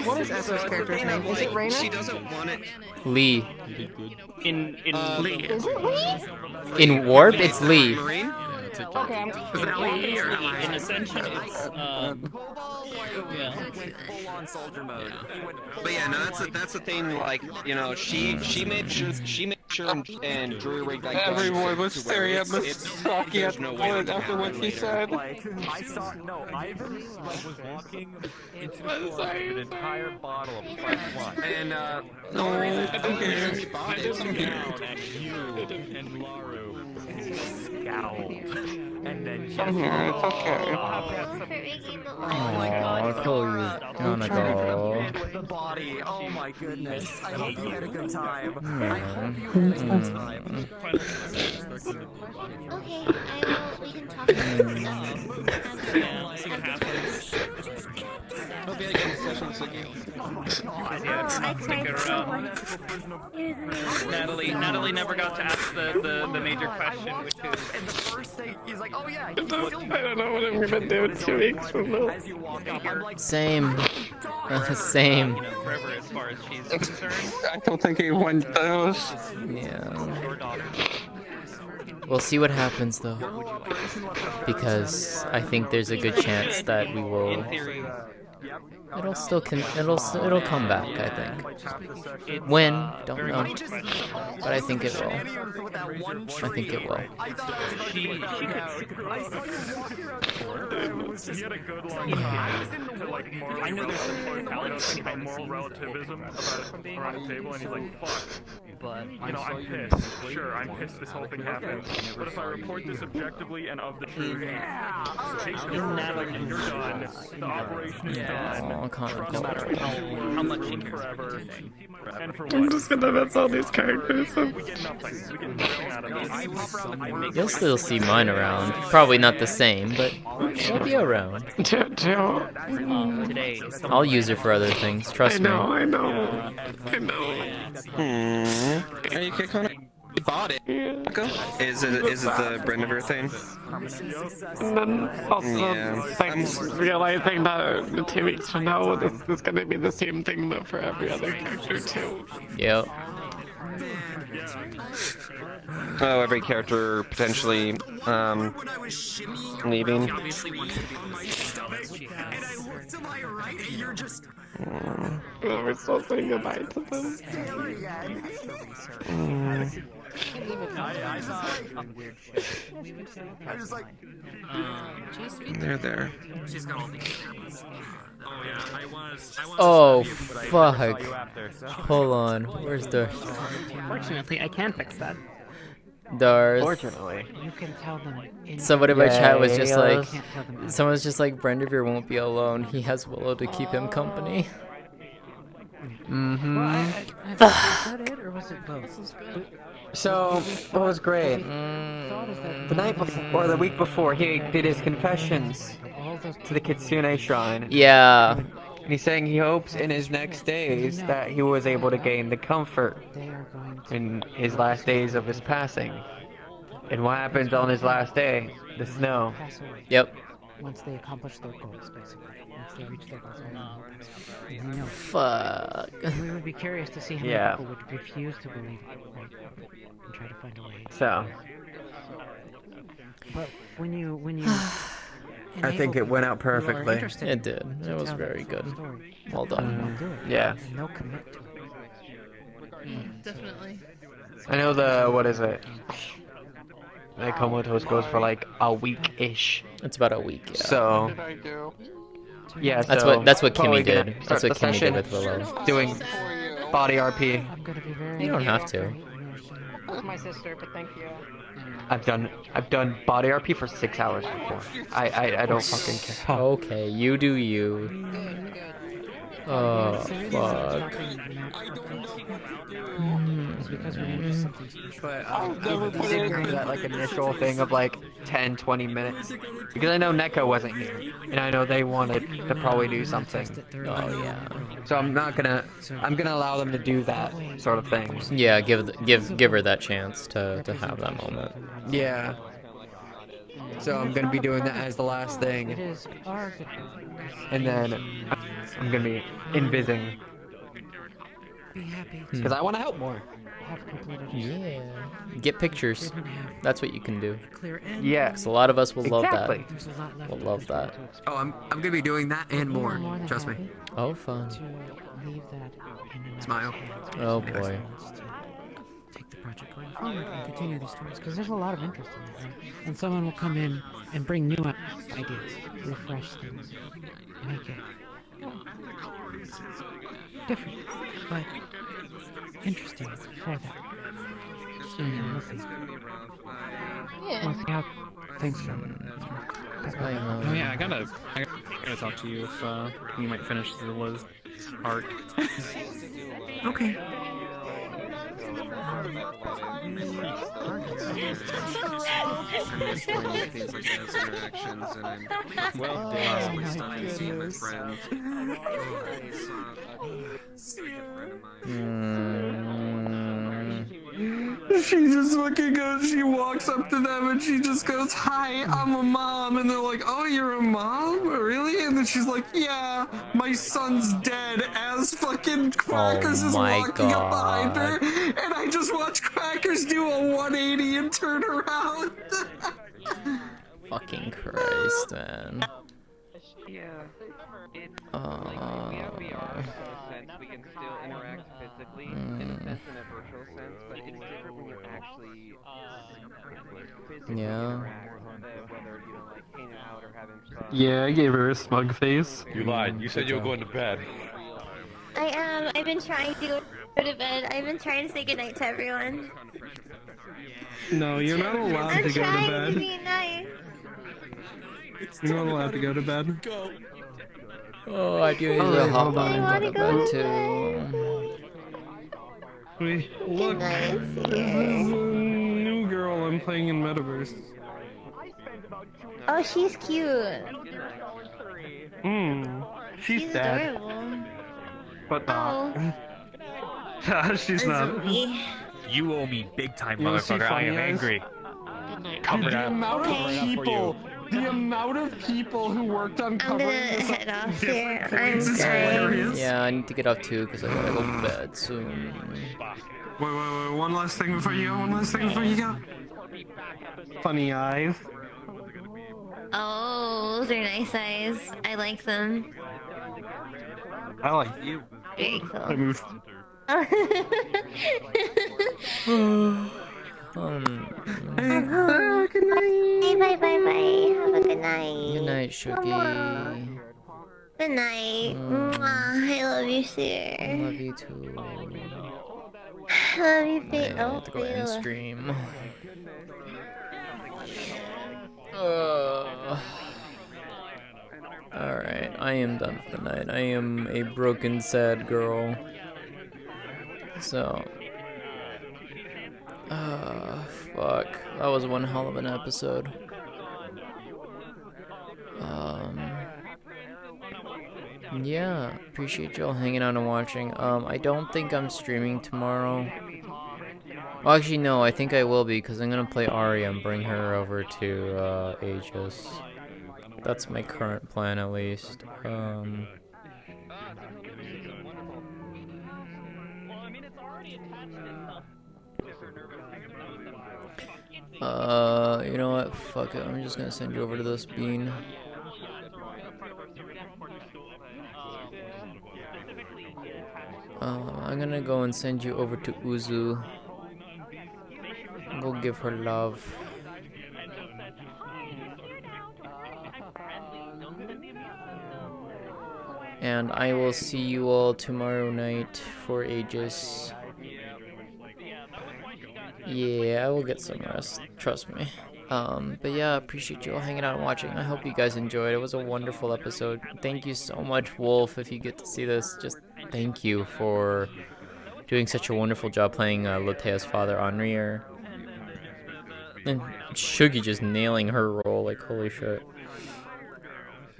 What is Ezra's character's name? Is it Reyna? She doesn't want it. Lee. In Lee. Is it Lee? In Warp, it's Lee. Okay, I'm in Ascension, it's yeah. Full-on soldier mode. But yeah, no, that's the thing. Like, you know, she made sure and Drew rigged like Everyone was staring at Misaki after what she said. I saw Ivan was walking into the store with an entire bottle of fresh wine. And no, he bought it. Down at you and Laru scowled, and then just I'm here. It's okay. Oh my god, gonna go. The body. Oh my goodness. I hope you had a good time. Yeah. I hope you had a good time. Okay, we can talk Hope you had a good session, Suki. I cried so much. Natalie never got to ask the major question, which is. And the first thing, he's like, oh yeah, I don't know what I'm gonna do in 2 weeks from now. as you walk up, I'm like, Same. Same. Forever, as far as she's concerned. I don't think anyone does. Yeah. We'll see what happens though, because I think there's a good chance that we will. It'll come back, I think. When? Don't know. But I think it will. I think it will. He had a good line to like moral, I know there's some moral relativism about it around the table, and he's like, fuck. But you know, I'm pissed. Sure, I'm pissed this whole thing happened. But if I report this objectively and of the truth, take the and you're done. The operation is done. No matter how much you forever. And for what? I'm just gonna miss all these characters. We get nothing. We get nothing out of this. You'll still see mine around. Probably not the same, but she'll be around. I'll use her for other things. Trust me. I know. Are you kick on it? You bought it. Is it the Brendiver thing? And then also, thanks, realizing that 2 weeks from now, this is gonna be the same thing, but for every other character too. Yep. Oh, every character potentially leaving. Are we still saying goodbye to them? They're there. Oh, fuck. Hold on. Where's the... Fortunately, I can fix that. Darth. Fortunately. You can tell them. Somebody in my chat was just like... Can't tell them. Someone was just like, Brendiver won't be alone. He has Willow to keep him company. Was that it, or was it both? So, what was great? The night before, or the week before, he did his confessions to the Kitsune Shrine. Yeah. And he's saying he hopes in his next days that he was able to gain the comfort in his last days of his passing. And what happens on his last day? The snow. Yep. Once they accomplish their goals, basically. Once they reach their goals, you know. Fuck. We would be curious to see how many people would refuse to believe it, right? And try to find a way. So. But when you I think it went out perfectly. It did. It was very good. Well done. Yeah. No commit to it. Definitely. I know the, what is it? that comatose goes for like a week-ish. It's about a week. Yeah. So. Yeah, That's so what Kimmy probably gonna did. start That's what the Kimmy did session with Willow. doing body RP. You don't have to. With my sister, but thank you. I've done body RP for 6 hours before. I don't fucking care. Okay, you do you. Oh, fuck. It's because we're gonna do something special. But even during that like initial thing of like 10-20 minutes, because I know Neko wasn't here, and I know they wanted to probably do something. Oh yeah. So I'm gonna allow them to do that sort of thing. Yeah, give her that chance to have that moment. Yeah. So I'm gonna be doing that as the last thing, and then I'm gonna be invising because I want to help more. Yeah. Get pictures. That's what you can do. Yeah. Because a lot of us will love Exactly. that. We'll love that. Oh, I'm gonna be doing that and more. Trust me. Oh, fun. Smile. Oh boy. Take the project going forward and continue these stories because there's a lot of interest in that, right? And someone will come in and bring new ideas, refresh things, make it different, but interesting for them. We'll see. Yeah. We'll see how things go. Oh yeah, I gotta talk to you if you might finish the Liz arc. Okay. She just fucking goes, she walks up to them and she just goes, "Hi, I'm a mom." And they're like, "Oh, you're a mom? Really?" And then she's like, "Yeah, my son's dead," as fucking Crackers is walking up behind her. And I just watch Crackers do a 180 and turn around. Fucking Christ, man. Yeah. We can still interact physically in a sense, in a virtual sense, but it's different when you're actually physically interact, whether you know, like hanging out or having fun. Yeah, I gave her a smug face. You lied. You said you were going to bed. I am. I've been trying to go to bed. I've been trying to say goodnight to everyone. No, you're not allowed I'm to go to trying bed. to be nice. You're not allowed to go to bed. Oh, I do need to hop on and go to bed too. Wait, look, this is a new girl I'm playing in Metaverse. Oh, she's cute. She's dead. Adorable. But not. She's not. You owe me big time, You wanna see motherfucker. I funny am eyes? angry. Cover The amount of people. The amount of people who worked on covering this head off here. This is hilarious. Yeah, I need to get off too because I gotta go to bed soon. Wait, one last thing before you go. Funny eyes. Oh, those are nice eyes. I like them. I like you. Very cool. I moved. Good night. Bye, bye, bye. Have a good night. Good night, Shuggy. Good night. Mwah. I love you, sir. I love you too. I love you, I babe. have to go end stream. Alright, I am done for the night. I am a broken, sad girl. So. Fuck. That was one hell of an episode. Yeah, appreciate y'all hanging out and watching. I don't think I'm streaming tomorrow. Well, actually, no, I think I will be, because I'm gonna play Arya and bring her over to, Aegis. That's my current plan, at least. You know what? Fuck it. I'm just gonna send you over to this bean. I'm gonna go and send you over to Uzu. Go give her love. And I will see you all tomorrow night for Aegis. Yeah, I will get some rest. Trust me. But yeah, appreciate you all hanging out and watching. I hope you guys enjoyed. It was a wonderful episode. Thank you so much, Wolf, if you get to see this. Just thank you for doing such a wonderful job playing Lótëa's father, Anrir. And Shugi just nailing her role, like, holy shit.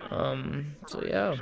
So yeah.